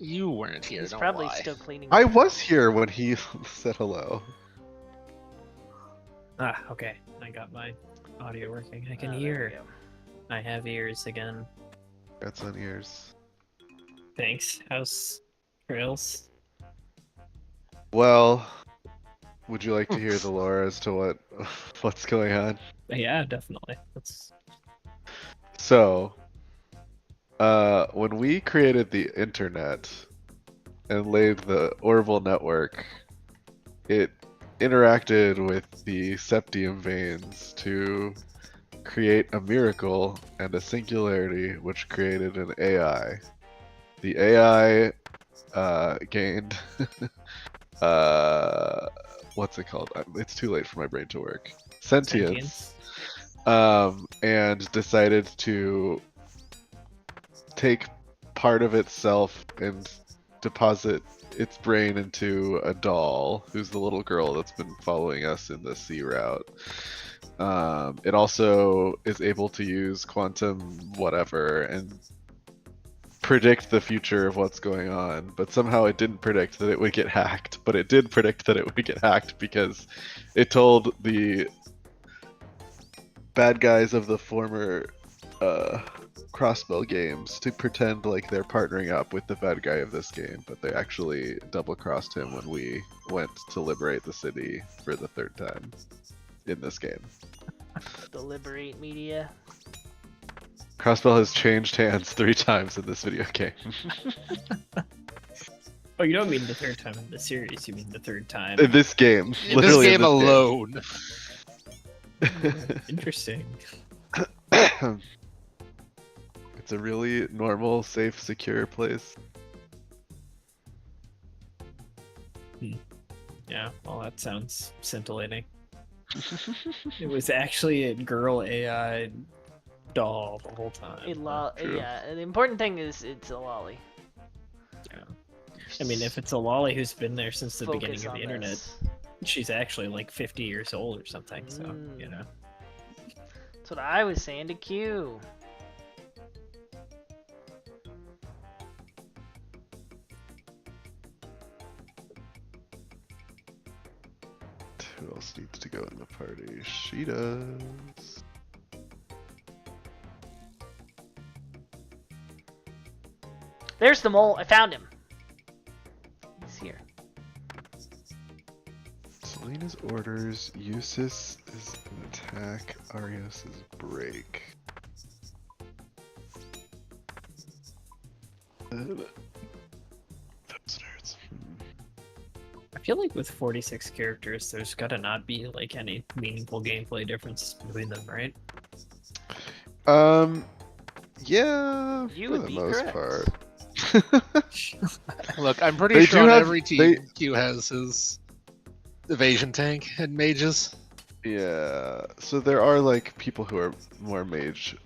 [SPEAKER 5] You weren't here,
[SPEAKER 4] He's
[SPEAKER 5] don't
[SPEAKER 4] probably
[SPEAKER 5] lie.
[SPEAKER 4] still cleaning.
[SPEAKER 1] I was here when he said hello.
[SPEAKER 18] Ah, okay. I got my audio working. I can
[SPEAKER 4] there
[SPEAKER 18] hear.
[SPEAKER 4] we go.
[SPEAKER 18] I have ears again.
[SPEAKER 1] That's on ears.
[SPEAKER 18] Thanks. How's Trails?
[SPEAKER 1] Well, would you like to hear the lore as to what's going on?
[SPEAKER 18] Yeah, definitely. That's
[SPEAKER 1] So, when we created the internet and laid the Orville network, it interacted with the septium veins to create a miracle and a singularity, which created an AI. The AI gained what's it called? It's too late for my brain to work. Sentience. And decided to take part of itself and deposit its brain into a doll, who's the little girl that's been following us in the sea route. It also is able to use quantum whatever and predict the future of what's going on, but somehow it didn't predict that it would get hacked, but it did predict that it would get hacked because it told the bad guys of the former Crossbow games to pretend like they're partnering up with the bad guy of this game, but they actually double-crossed him when we went to liberate the city for the 3rd time in this game.
[SPEAKER 4] The Liberate Media.
[SPEAKER 1] Crossbell has changed hands 3 times in this video game.
[SPEAKER 18] Oh, you don't mean the third time in the series. You mean the third time
[SPEAKER 1] in this game.
[SPEAKER 5] In
[SPEAKER 1] Literally
[SPEAKER 5] this game
[SPEAKER 1] in this
[SPEAKER 5] alone.
[SPEAKER 18] Interesting.
[SPEAKER 1] It's a really normal, safe, secure place.
[SPEAKER 18] Yeah, well, that sounds scintillating. It was actually a girl AI doll the whole time.
[SPEAKER 4] Yeah, the important thing is it's a lolly.
[SPEAKER 18] Yeah. I mean, if it's a lolly who's been there since the
[SPEAKER 4] Focus
[SPEAKER 18] beginning of
[SPEAKER 4] on
[SPEAKER 18] the internet,
[SPEAKER 4] this.
[SPEAKER 18] she's actually like 50 years old or something, so, you know.
[SPEAKER 4] That's what I was saying to Q.
[SPEAKER 1] Who else needs to go in the party? She does.
[SPEAKER 4] There's the mole. I found him. He's here.
[SPEAKER 1] Selena's orders. Eustace is an attack. Arios is break. Those nerds.
[SPEAKER 18] I feel like with 46 characters, there's gotta not be like any meaningful gameplay difference between them, right?
[SPEAKER 1] Yeah,
[SPEAKER 4] You
[SPEAKER 1] for
[SPEAKER 4] would
[SPEAKER 1] the
[SPEAKER 4] be
[SPEAKER 1] most
[SPEAKER 4] correct.
[SPEAKER 1] part.
[SPEAKER 5] Look, I'm pretty
[SPEAKER 1] They
[SPEAKER 5] sure
[SPEAKER 1] do
[SPEAKER 5] on
[SPEAKER 1] have-
[SPEAKER 5] every team
[SPEAKER 1] they-
[SPEAKER 5] Q has his evasion tank and mages.
[SPEAKER 1] Yeah, so there are like people who are more mage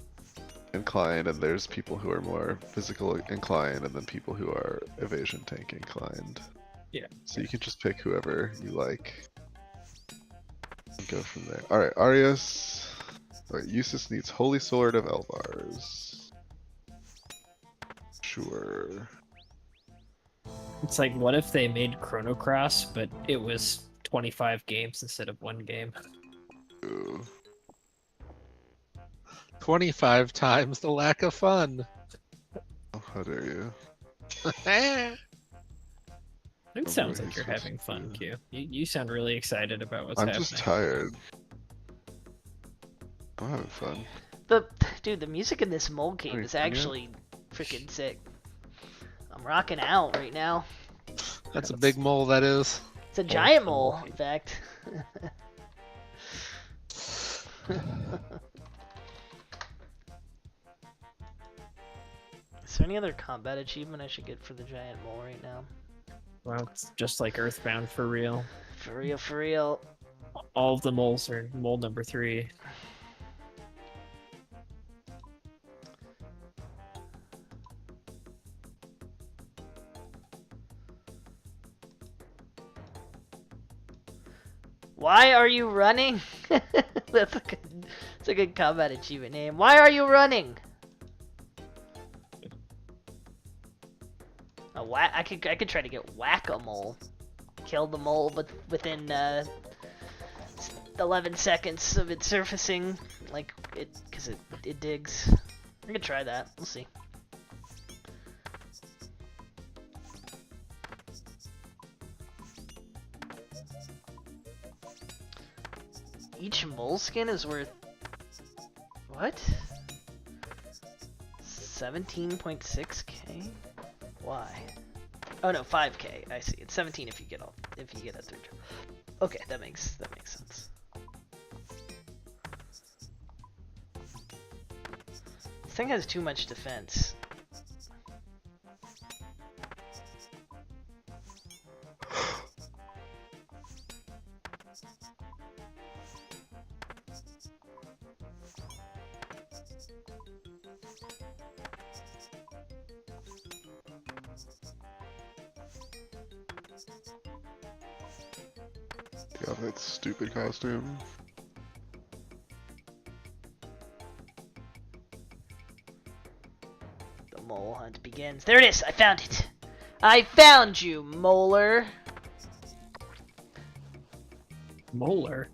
[SPEAKER 1] inclined, and there's people who are more physical inclined, and then people who are evasion tank inclined.
[SPEAKER 18] Yeah.
[SPEAKER 1] So you can just pick whoever you like and go from there. Alright, Arios. Alright, Eustace needs Holy Sword of Elvars. Sure.
[SPEAKER 18] It's like, what if they made Chrono Cross, but it was 25 games instead of 1 game?
[SPEAKER 1] Ooh.
[SPEAKER 5] 25 times the lack of fun.
[SPEAKER 1] Oh, how dare you.
[SPEAKER 18] It sounds like you're having fun, Q. You sound really excited about what's
[SPEAKER 1] I'm
[SPEAKER 18] happening.
[SPEAKER 1] just tired. I'm having fun.
[SPEAKER 4] Dude, the music in this mole game
[SPEAKER 1] Wait,
[SPEAKER 4] is actually freaking sick. I'm rocking out right now.
[SPEAKER 5] That's a big mole, that is.
[SPEAKER 4] It's a giant mole, in fact. Is there any other combat achievement I should get for the giant mole right now?
[SPEAKER 18] Well, it's just like Earthbound for real.
[SPEAKER 4] For real, for real.
[SPEAKER 18] All of the moles are mole number 3.
[SPEAKER 4] Why are you running? That's a good combat achievement name. Why are you running? I could try to get whack-a-mole. Kill the mole, but within 11 seconds of it surfacing, like because it digs. I could try that. We'll see. Each mole skin is worth what? 17.6k? Why? Oh no, 5k. I see. It's 17 if you get a third job. Okay, that makes sense. This thing has too much defense.
[SPEAKER 1] Got that stupid costume.
[SPEAKER 4] The mole hunt begins. There it is! I found it! I found you, molar!
[SPEAKER 18] Molar?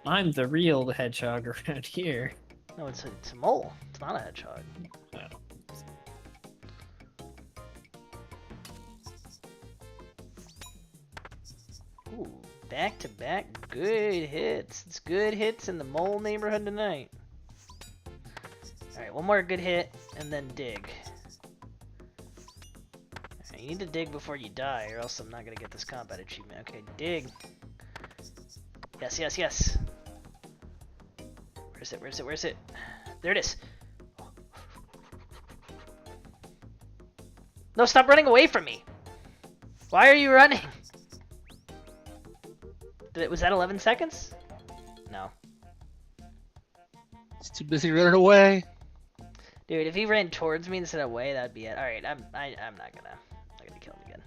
[SPEAKER 18] I'm the real hedgehog around here.
[SPEAKER 4] No, it's a mole. It's not a hedgehog. Ooh, back-to-back good hits. It's good hits in the mole neighborhood tonight. Alright, one more good hit, and then dig. Right, you need to dig before you die, or else I'm not gonna get this combat achievement. Okay, dig. Yes, yes, yes. Where is it? Where is it? Where is it? There it is. No, stop running away from me. Why are you running? Was that 11 seconds? No.
[SPEAKER 5] He's too busy running away.
[SPEAKER 4] Dude, if he ran towards me instead of away, that'd be it. All right, I'm not gonna kill him again.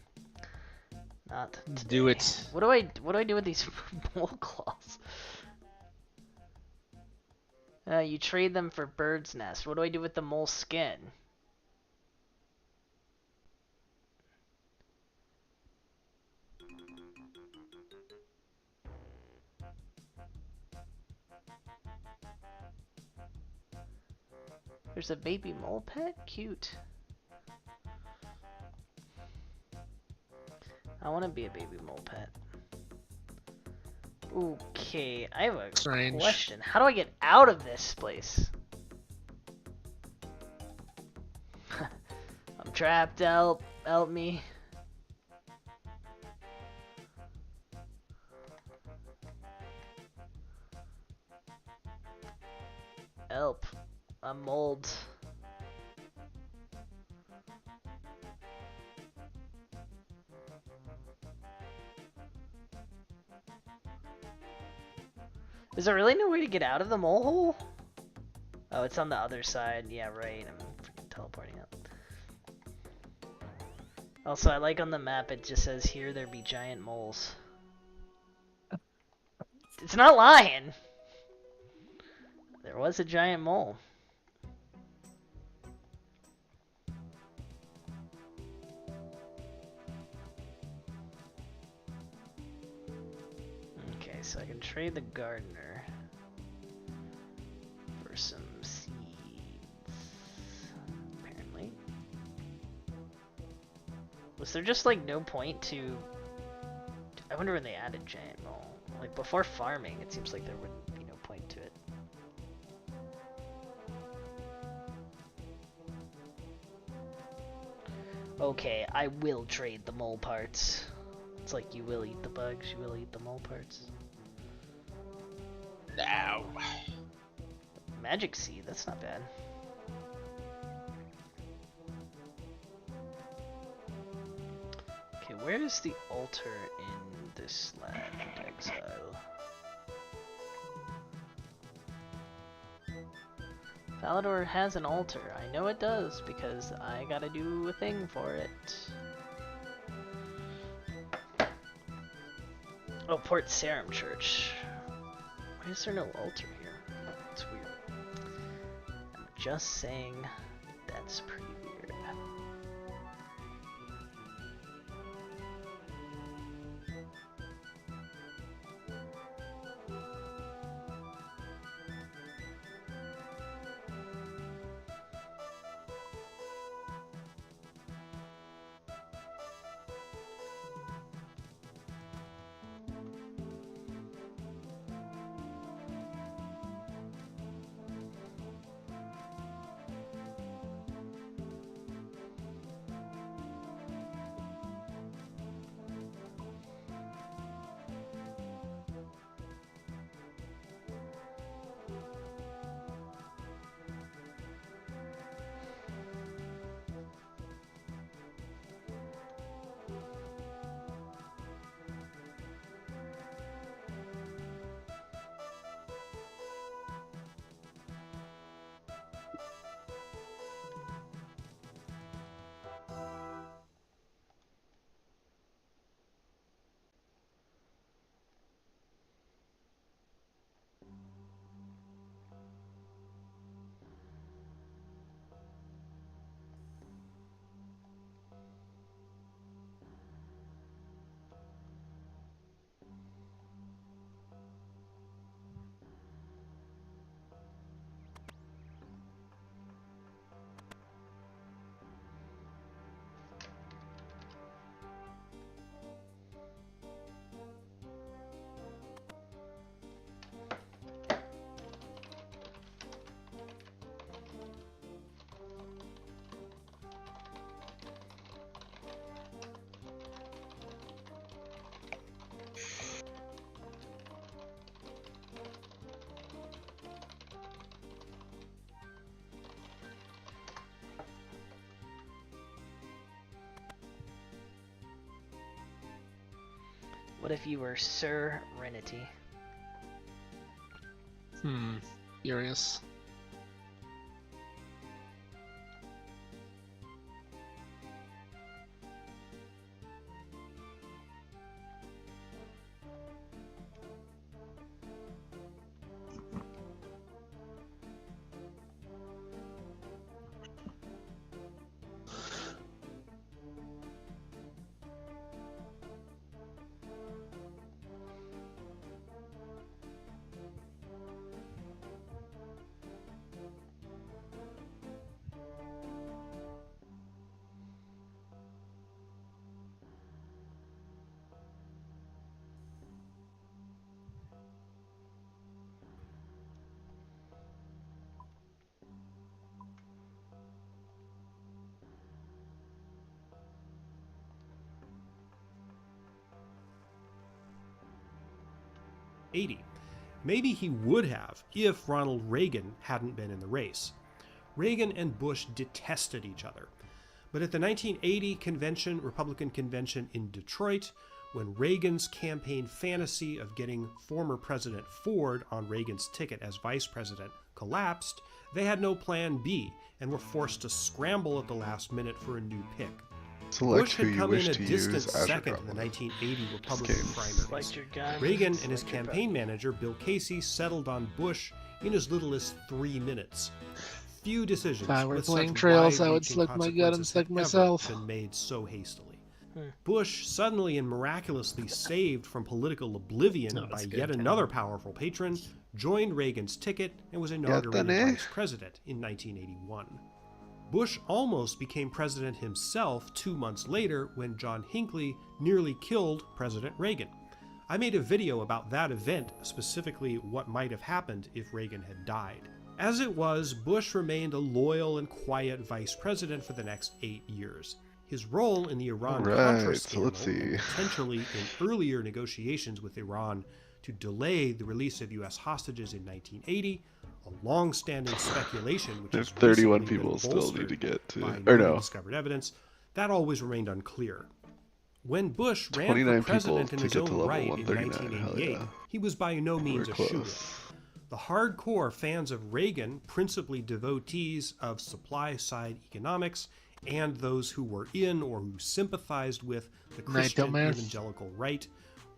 [SPEAKER 4] Not today.
[SPEAKER 5] Do it.
[SPEAKER 4] What do I do with these mole claws? You trade them for bird's nest. What do I do with the mole skin? There's a baby mole pet? Cute. I want to be a baby mole pet. Okay, I have a question. How do I get out of this place? I'm trapped. Help me. Help. I'm mold. Is there really no way to get out of the mole hole? Oh, it's on the other side. Yeah, right. I'm freaking teleporting up. Also, I like on the map it just says, here there be giant moles. It's not lying! There was a giant mole. Okay, so I can trade the gardener for some seeds, apparently. Was there just like no point to... I wonder when they added giant mole. Like before farming, it seems like there wouldn't be no point to it. Okay, I will trade the mole parts. It's like you will eat the bugs, you will eat the mole parts.
[SPEAKER 5] No.
[SPEAKER 4] Magic seed, that's not bad. Okay, where is the altar in this land of exile? Falador has an altar. I know it does because I gotta do a thing for it. Oh, Port Sarum Church. Why is there no altar here? It's weird. I'm just saying that's pretty weird. What if you were Sir Renity?
[SPEAKER 5] Curious.
[SPEAKER 16] Maybe he would have if Ronald Reagan hadn't been in the race. Reagan and Bush detested each other. But at the 1980 Republican convention in Detroit, when Reagan's campaign fantasy of getting former President Ford on Reagan's ticket as vice president collapsed, they had no plan B and were forced to scramble at the last minute for a new pick.
[SPEAKER 1] Select
[SPEAKER 16] Bush
[SPEAKER 1] who
[SPEAKER 16] had
[SPEAKER 1] you
[SPEAKER 16] come
[SPEAKER 1] wish
[SPEAKER 16] in a
[SPEAKER 1] to
[SPEAKER 16] distant
[SPEAKER 1] use as your
[SPEAKER 16] second in
[SPEAKER 1] problem.
[SPEAKER 16] the 1980 Republican primaries. Reagan and his campaign manager, Bill Casey, settled on Bush in as little as 3 minutes. Few decisions
[SPEAKER 5] If I were
[SPEAKER 16] with
[SPEAKER 5] playing
[SPEAKER 16] such
[SPEAKER 5] trails, I would
[SPEAKER 16] wide-reaching
[SPEAKER 5] slick my gut and
[SPEAKER 16] consequences
[SPEAKER 5] stick
[SPEAKER 16] had ever
[SPEAKER 5] myself.
[SPEAKER 16] been made so hastily. Bush, suddenly and miraculously saved from political oblivion
[SPEAKER 18] No,
[SPEAKER 16] by
[SPEAKER 18] that's
[SPEAKER 16] yet
[SPEAKER 18] good.
[SPEAKER 16] another powerful patron, joined Reagan's ticket and was inaugurated
[SPEAKER 1] Yattane.
[SPEAKER 16] vice president in 1981. Bush almost became president himself 2 months later when John Hinckley nearly killed President Reagan. I made a video about that event, specifically what might have happened if Reagan had died. As it was, Bush remained a loyal and quiet vice president for the next 8 years. His role in the Iran-Contra
[SPEAKER 1] Alright, so
[SPEAKER 16] scandal,
[SPEAKER 1] let's see.
[SPEAKER 16] and potentially in earlier negotiations with Iran to delay the release of U.S. hostages in 1980, a long-standing speculation which
[SPEAKER 1] There's
[SPEAKER 16] has
[SPEAKER 1] 31
[SPEAKER 16] recently been
[SPEAKER 1] people still need to
[SPEAKER 16] bolstered
[SPEAKER 1] get to,
[SPEAKER 16] by
[SPEAKER 1] or
[SPEAKER 16] newly
[SPEAKER 1] no,
[SPEAKER 16] discovered evidence, that always remained unclear. When Bush ran
[SPEAKER 1] 29
[SPEAKER 16] for president
[SPEAKER 1] people
[SPEAKER 16] in his
[SPEAKER 1] to get to
[SPEAKER 16] own
[SPEAKER 1] level
[SPEAKER 16] right in
[SPEAKER 1] 139, hell
[SPEAKER 16] 1988,
[SPEAKER 1] yeah.
[SPEAKER 16] he was by no means
[SPEAKER 1] We're
[SPEAKER 16] a shoo-in.
[SPEAKER 1] close.
[SPEAKER 16] The hardcore fans of Reagan, principally devotees of supply-side economics, and those who were in or who sympathized with the Christian
[SPEAKER 5] dumbass.
[SPEAKER 16] evangelical right,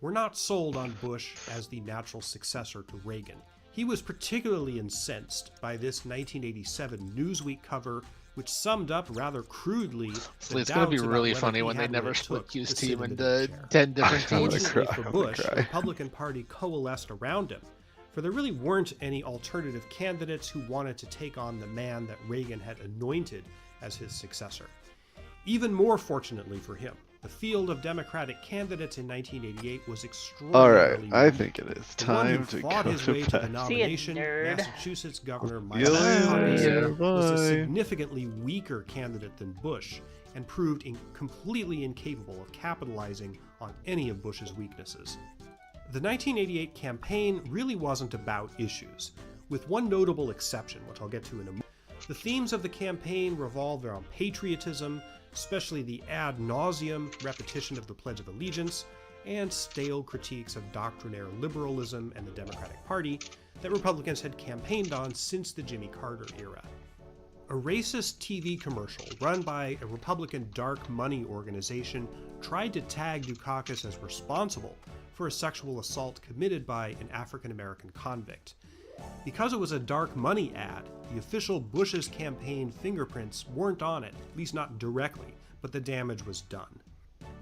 [SPEAKER 16] were not sold on Bush as the natural successor to Reagan. He was particularly incensed by this 1987 Newsweek cover, which summed up rather crudely the
[SPEAKER 5] It's going to be
[SPEAKER 16] doubts about
[SPEAKER 5] really
[SPEAKER 16] whether
[SPEAKER 5] funny
[SPEAKER 16] he
[SPEAKER 5] when they
[SPEAKER 16] had what
[SPEAKER 5] never
[SPEAKER 16] it
[SPEAKER 5] split
[SPEAKER 16] took
[SPEAKER 5] Q's
[SPEAKER 16] to sit
[SPEAKER 5] team
[SPEAKER 16] in
[SPEAKER 5] into
[SPEAKER 16] the chair.
[SPEAKER 5] 10 different teams.
[SPEAKER 16] Fortunately
[SPEAKER 1] cry,
[SPEAKER 16] for
[SPEAKER 1] I'm
[SPEAKER 16] Bush,
[SPEAKER 1] gonna
[SPEAKER 16] the
[SPEAKER 1] cry.
[SPEAKER 16] Republican Party coalesced around him, for there really weren't any alternative candidates who wanted to take on the man that Reagan had anointed as his successor. Even more fortunately for him, the field of Democratic candidates in 1988 was extraordinarily
[SPEAKER 1] Alright, I
[SPEAKER 16] weak.
[SPEAKER 1] think it is
[SPEAKER 16] The one who
[SPEAKER 1] time to
[SPEAKER 16] fought
[SPEAKER 1] go
[SPEAKER 16] his
[SPEAKER 1] to
[SPEAKER 16] way to the
[SPEAKER 1] bed.
[SPEAKER 16] nomination,
[SPEAKER 4] nerd.
[SPEAKER 16] Massachusetts Governor
[SPEAKER 1] See
[SPEAKER 16] Mike
[SPEAKER 1] you later.
[SPEAKER 16] Huckabee, was a
[SPEAKER 1] Bye.
[SPEAKER 16] significantly weaker candidate than Bush and proved completely incapable of capitalizing on any of Bush's weaknesses. The 1988 campaign really wasn't about issues, with one notable exception, which I'll get to in a moment. The themes of the campaign revolved around patriotism, especially the ad nauseum repetition of the Pledge of Allegiance, and stale critiques of doctrinaire liberalism and the Democratic Party that Republicans had campaigned on since the Jimmy Carter era. A racist TV commercial run by a Republican dark money organization tried to tag Dukakis as responsible for a sexual assault committed by an African-American convict. Because it was a dark money ad, the official Bush's campaign fingerprints weren't on it, at least not directly, but the damage was done.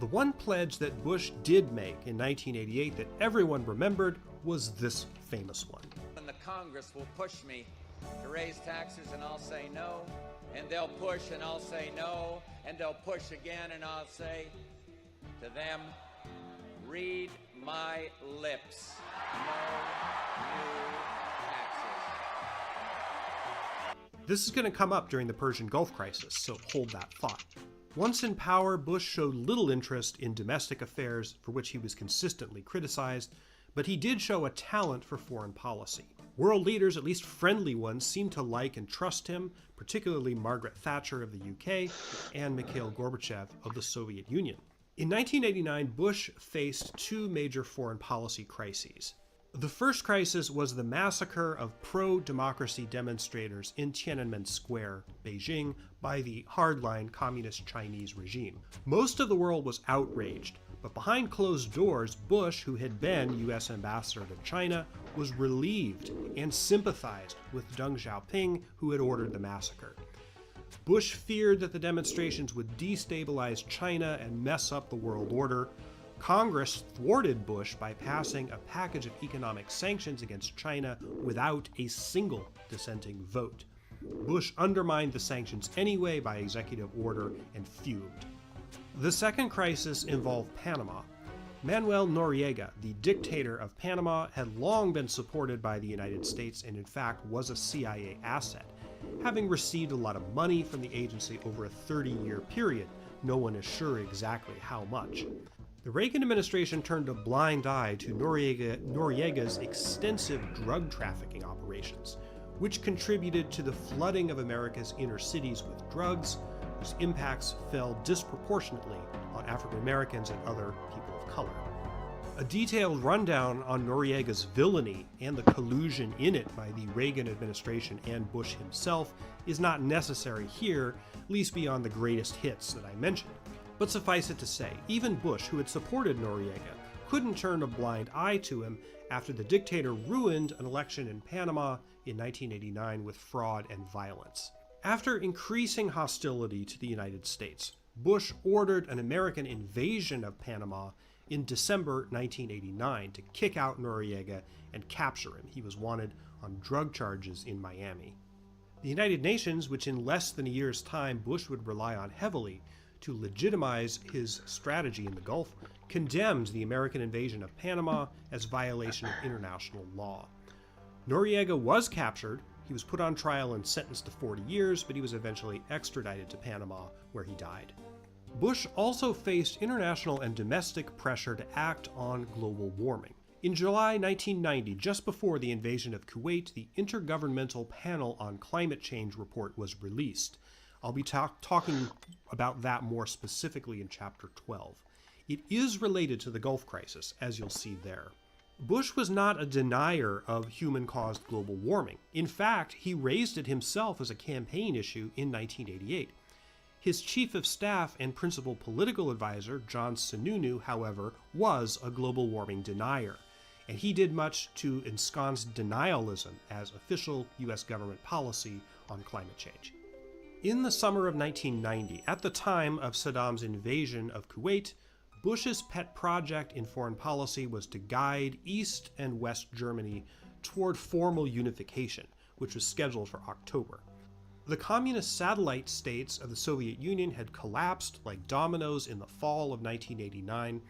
[SPEAKER 16] The one pledge that Bush did make in 1988 that everyone remembered was this famous one.
[SPEAKER 19] And the Congress will push me to raise taxes and I'll say no, and they'll push and I'll say no, and they'll push again and I'll say to them, read my lips, no new taxes.
[SPEAKER 16] This is going to come up during the Persian Gulf crisis, so hold that thought. Once in power, Bush showed little interest in domestic affairs, for which he was consistently criticized, but he did show a talent for foreign policy. World leaders, at least friendly ones, seemed to like and trust him, particularly Margaret Thatcher of the UK and Mikhail Gorbachev of the Soviet Union. In 1989, Bush faced two major foreign policy crises. The first crisis was the massacre of pro-democracy demonstrators in Tiananmen Square, Beijing, by the hardline communist Chinese regime. Most of the world was outraged, but behind closed doors, Bush, who had been U.S. ambassador to China, was relieved and sympathized with Deng Xiaoping, who had ordered the massacre. Bush feared that the demonstrations would destabilize China and mess up the world order. Congress thwarted Bush by passing a package of economic sanctions against China without a single dissenting vote. Bush undermined the sanctions anyway by executive order and fumed. The second crisis involved Panama. Manuel Noriega, the dictator of Panama, had long been supported by the United States and in fact was a CIA asset, having received a lot of money from the agency over a 30-year period. No one is sure exactly how much. The Reagan administration turned a blind eye to Noriega's extensive drug trafficking operations, which contributed to the flooding of America's inner cities with drugs, whose impacts fell disproportionately on African Americans and other people of color. A detailed rundown on Noriega's villainy and the collusion in it by the Reagan administration and Bush himself is not necessary here, at least beyond the greatest hits that I mentioned. But suffice it to say, even Bush, who had supported Noriega, couldn't turn a blind eye to him after the dictator ruined an election in Panama in 1989 with fraud and violence. After increasing hostility to the United States, Bush ordered an American invasion of Panama in December 1989 to kick out Noriega and capture him. He was wanted on drug charges in Miami. The United Nations, which in less than a year's time Bush would rely on heavily to legitimize his strategy in the Gulf, condemned the American invasion of Panama as violation of international law. Noriega was captured, he was put on trial and sentenced to 40 years, but he was eventually extradited to Panama, where he died. Bush also faced international and domestic pressure to act on global warming. In July 1990, just before the invasion of Kuwait, the Intergovernmental Panel on Climate Change report was released. I'll be talking about that more specifically in Chapter 12. It is related to the Gulf crisis, as you'll see there. Bush was not a denier of human-caused global warming. In fact, he raised it himself as a campaign issue in 1988. His chief of staff and principal political advisor, John Sununu, however, was a global warming denier, and he did much to ensconce denialism as official U.S. government policy on climate change. In the summer of 1990, at the time of Saddam's invasion of Kuwait, Bush's pet project in foreign policy was to guide East and West Germany toward formal unification, which was scheduled for October. The communist satellite states of the Soviet Union had collapsed like dominoes in the fall of 1989,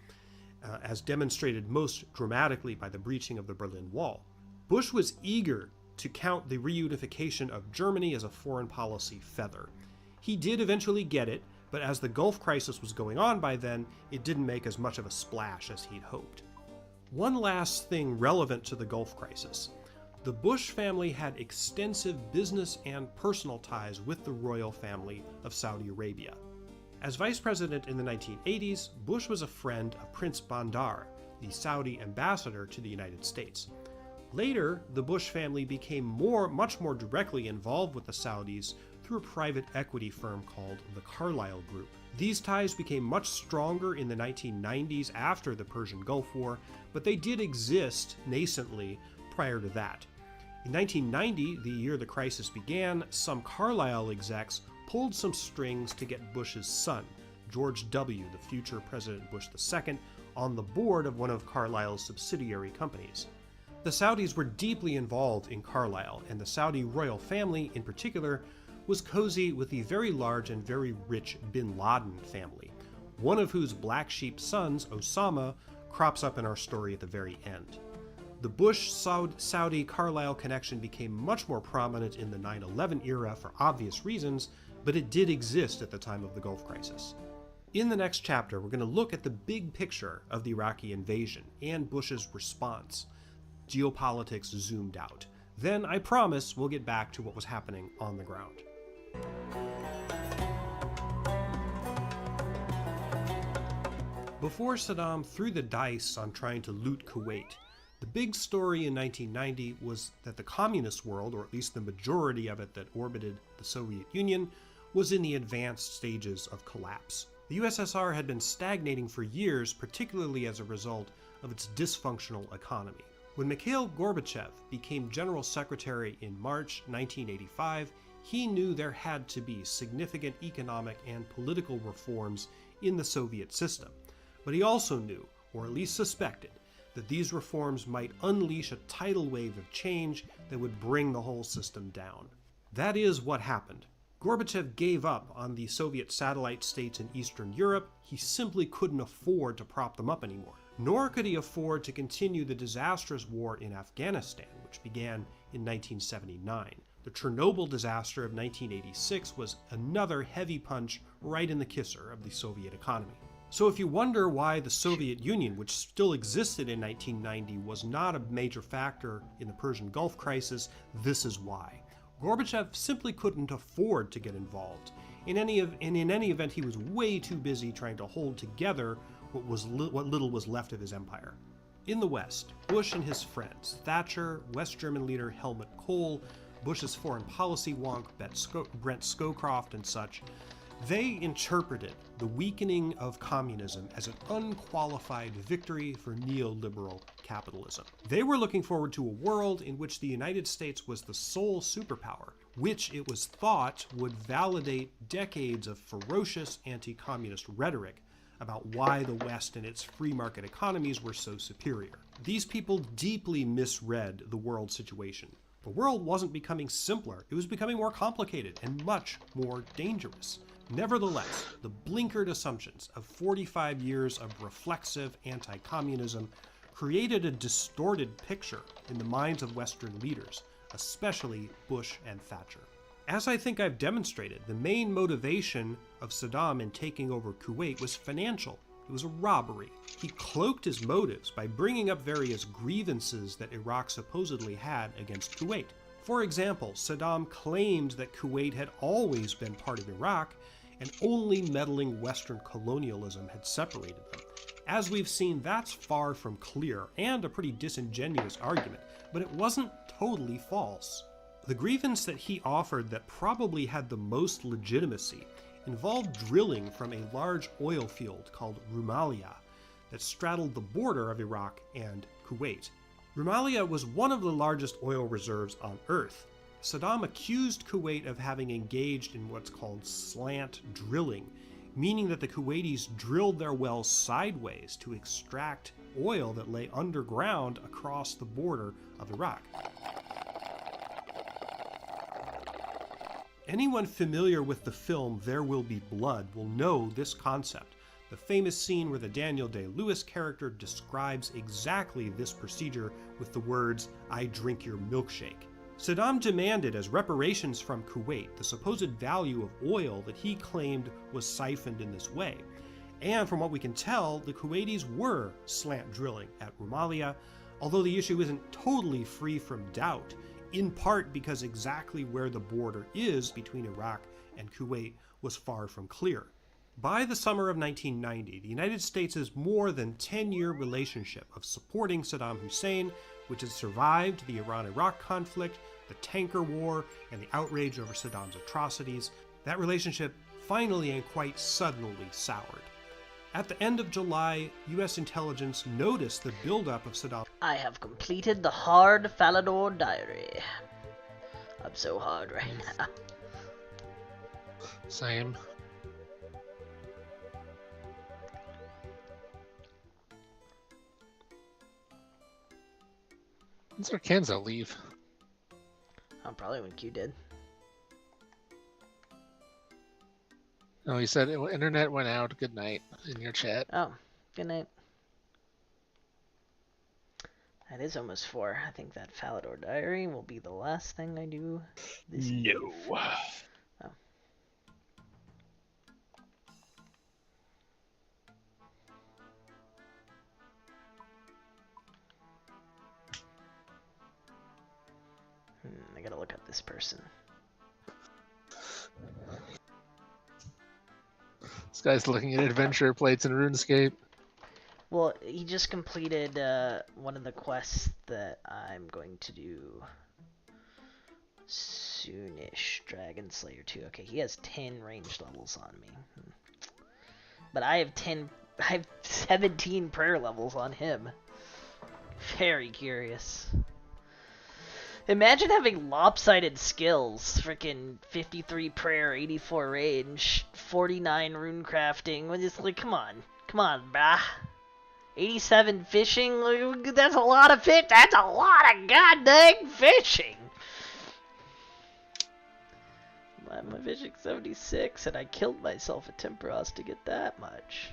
[SPEAKER 16] as demonstrated most dramatically by the breaching of the Berlin Wall. Bush was eager to count the reunification of Germany as a foreign policy feather. He did eventually get it, but as the Gulf crisis was going on by then, it didn't make as much of a splash as he'd hoped. One last thing relevant to the Gulf crisis. The Bush family had extensive business and personal ties with the royal family of Saudi Arabia. As vice president in the 1980s, Bush was a friend of Prince Bandar, the Saudi ambassador to the United States. Later, the Bush family became much more directly involved with the Saudis through a private equity firm called the Carlyle Group. These ties became much stronger in the 1990s after the Persian Gulf War, but they did exist nascently prior to that. In 1990, the year the crisis began, some Carlyle execs pulled some strings to get Bush's son, George W., the future President Bush II, on the board of one of Carlyle's subsidiary companies. The Saudis were deeply involved in Carlyle, and the Saudi royal family, in particular, was cozy with the very large and very rich bin Laden family, one of whose black sheep sons, Osama, crops up in our story at the very end. The Bush-Saudi Carlyle connection became much more prominent in the 9/11 era for obvious reasons, but it did exist at the time of the Gulf crisis. In the next chapter, we're going to look at the big picture of the Iraqi invasion and Bush's response. Geopolitics zoomed out. Then, I promise, we'll get back to what was happening on the ground. Before Saddam threw the dice on trying to loot Kuwait, the big story in 1990 was that the communist world, or at least the majority of it that orbited the Soviet Union, was in the advanced stages of collapse. The USSR had been stagnating for years, particularly as a result of its dysfunctional economy. When Mikhail Gorbachev became General Secretary in March 1985, he knew there had to be significant economic and political reforms in the Soviet system. But he also knew, or at least suspected, that these reforms might unleash a tidal wave of change that would bring the whole system down. That is what happened. Gorbachev gave up on the Soviet satellite states in Eastern Europe. He simply couldn't afford to prop them up anymore. Nor could he afford to continue the disastrous war in Afghanistan, which began in 1979. The Chernobyl disaster of 1986 was another heavy punch right in the kisser of the Soviet economy. So if you wonder why the Soviet Union, which still existed in 1990, was not a major factor in the Persian Gulf crisis, this is why. Gorbachev simply couldn't afford to get involved. In any event, he was way too busy trying to hold together what little was left of his empire. In the West, Bush and his friends, Thatcher, West German leader Helmut Kohl, Bush's foreign policy wonk Brent Scowcroft and such, they interpreted the weakening of communism as an unqualified victory for neoliberal capitalism. They were looking forward to a world in which the United States was the sole superpower, which it was thought would validate decades of ferocious anti-communist rhetoric about why the West and its free market economies were so superior. These people deeply misread the world situation. The world wasn't becoming simpler, it was becoming more complicated and much more dangerous. Nevertheless, the blinkered assumptions of 45 years of reflexive anti-communism created a distorted picture in the minds of Western leaders, especially Bush and Thatcher. As I think I've demonstrated, the main motivation of Saddam in taking over Kuwait was financial. It was a robbery. He cloaked his motives by bringing up various grievances that Iraq supposedly had against Kuwait. For example, Saddam claimed that Kuwait had always been part of Iraq, and only meddling Western colonialism had separated them. As we've seen, that's far from clear, and a pretty disingenuous argument, but it wasn't totally false. The grievance that he offered that probably had the most legitimacy involved drilling from a large oil field called Rumalia that straddled the border of Iraq and Kuwait. Rumalia was one of the largest oil reserves on Earth. Saddam accused Kuwait of having engaged in what's called slant drilling, meaning that the Kuwaitis drilled their wells sideways to extract oil that lay underground across the border of Iraq. Anyone familiar with the film There Will Be Blood will know this concept, the famous scene where the Daniel Day-Lewis character describes exactly this procedure with the words, "I drink your milkshake." Saddam demanded as reparations from Kuwait the supposed value of oil that he claimed was siphoned in this way. And from what we can tell, the Kuwaitis were slant drilling at Rumalia, although the issue isn't totally free from doubt, in part because exactly where the border is between Iraq and Kuwait was far from clear. By the summer of 1990, the United States' more than 10-year relationship of supporting Saddam Hussein, which had survived the Iran-Iraq conflict, the tanker war, and the outrage over Saddam's atrocities, that relationship finally and quite suddenly soured. At the end of July, U.S. intelligence noticed the buildup of Saddam.
[SPEAKER 4] I have completed the hard Falador diary. I'm so hard right now.
[SPEAKER 5] Same. When's our Kenzo leave?
[SPEAKER 4] Probably when Q did.
[SPEAKER 5] No, he said internet went out. Good night in your chat.
[SPEAKER 4] Oh, good night. That is almost 4. I think that Falador diary will be the last thing I do this eve.
[SPEAKER 5] No.
[SPEAKER 4] Oh. I gotta look up this person.
[SPEAKER 5] This guy's looking at adventure plates in RuneScape.
[SPEAKER 4] Well, he just completed one of the quests that I'm going to do soonish. Dragon Slayer 2. Okay, he has 10 ranged levels on me. But I have 17 prayer levels on him. Very curious. Imagine having lopsided skills. Freaking 53 prayer, 84 range, 49 rune crafting. We're just like, come on, brah. 87 fishing. That's a lot of fish. That's a lot of goddamn fishing. My fishing 76, and I killed myself at Temperos to get that much.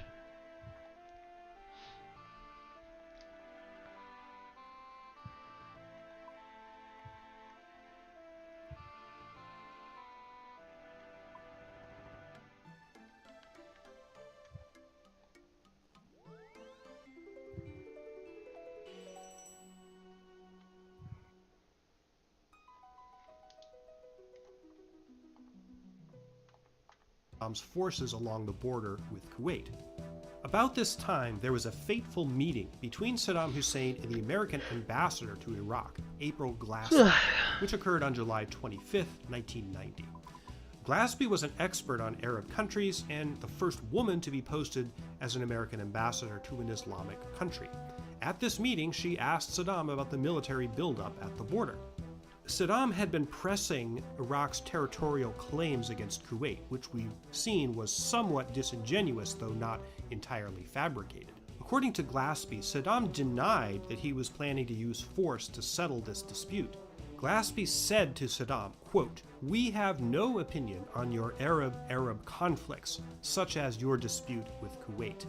[SPEAKER 16] Saddam's forces along the border with Kuwait. About this time, there was a fateful meeting between Saddam Hussein and the American ambassador to Iraq, April Glaspie, which occurred on July 25, 1990. Glaspie was an expert on Arab countries and the first woman to be posted as an American ambassador to an Islamic country. At this meeting, she asked Saddam about the military buildup at the border. Saddam had been pressing Iraq's territorial claims against Kuwait, which we've seen was somewhat disingenuous, though not entirely fabricated. According to Glaspie, Saddam denied that he was planning to use force to settle this dispute. Glaspie said to Saddam, quote, "We have no opinion on your Arab conflicts, such as your dispute with Kuwait.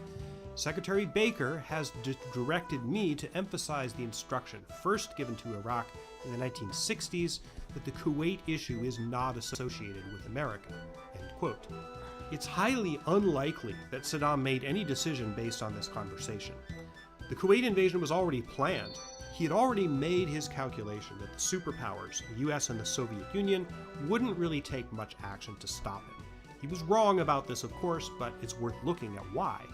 [SPEAKER 16] Secretary Baker has directed me to emphasize the instruction first given to Iraq in the 1960s that the Kuwait issue is not associated with America." End quote. It's highly unlikely that Saddam made any decision based on this conversation. The Kuwait invasion was already planned. He had already made his calculation that the superpowers, the US and the Soviet Union, wouldn't really take much action to stop him. He was wrong about this, of course, but it's worth looking at why.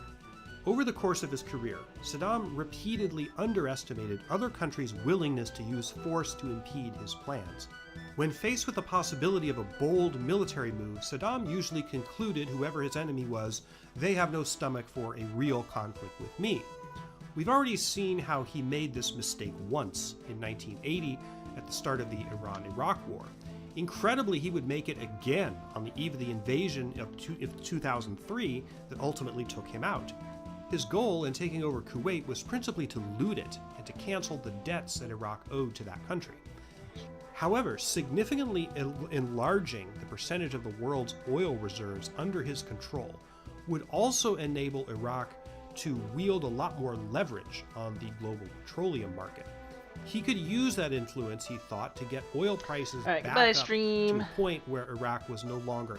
[SPEAKER 16] Over the course of his career, Saddam repeatedly underestimated other countries' willingness to use force to impede his plans. When faced with the possibility of a bold military move, Saddam usually concluded whoever his enemy was, they have no stomach for a real conflict with me. We've already seen how he made this mistake once, in 1980, at the start of the Iran-Iraq War. Incredibly, he would make it again on the eve of the invasion of 2003 that ultimately took him out. His goal in taking over Kuwait was principally to loot it and to cancel the debts that Iraq owed to that country. However, significantly enlarging the percentage of the world's oil reserves under his control would also enable Iraq to wield a lot more leverage on the global petroleum market. He could use that influence, he thought, to get oil prices back up to a point where Iraq was no longer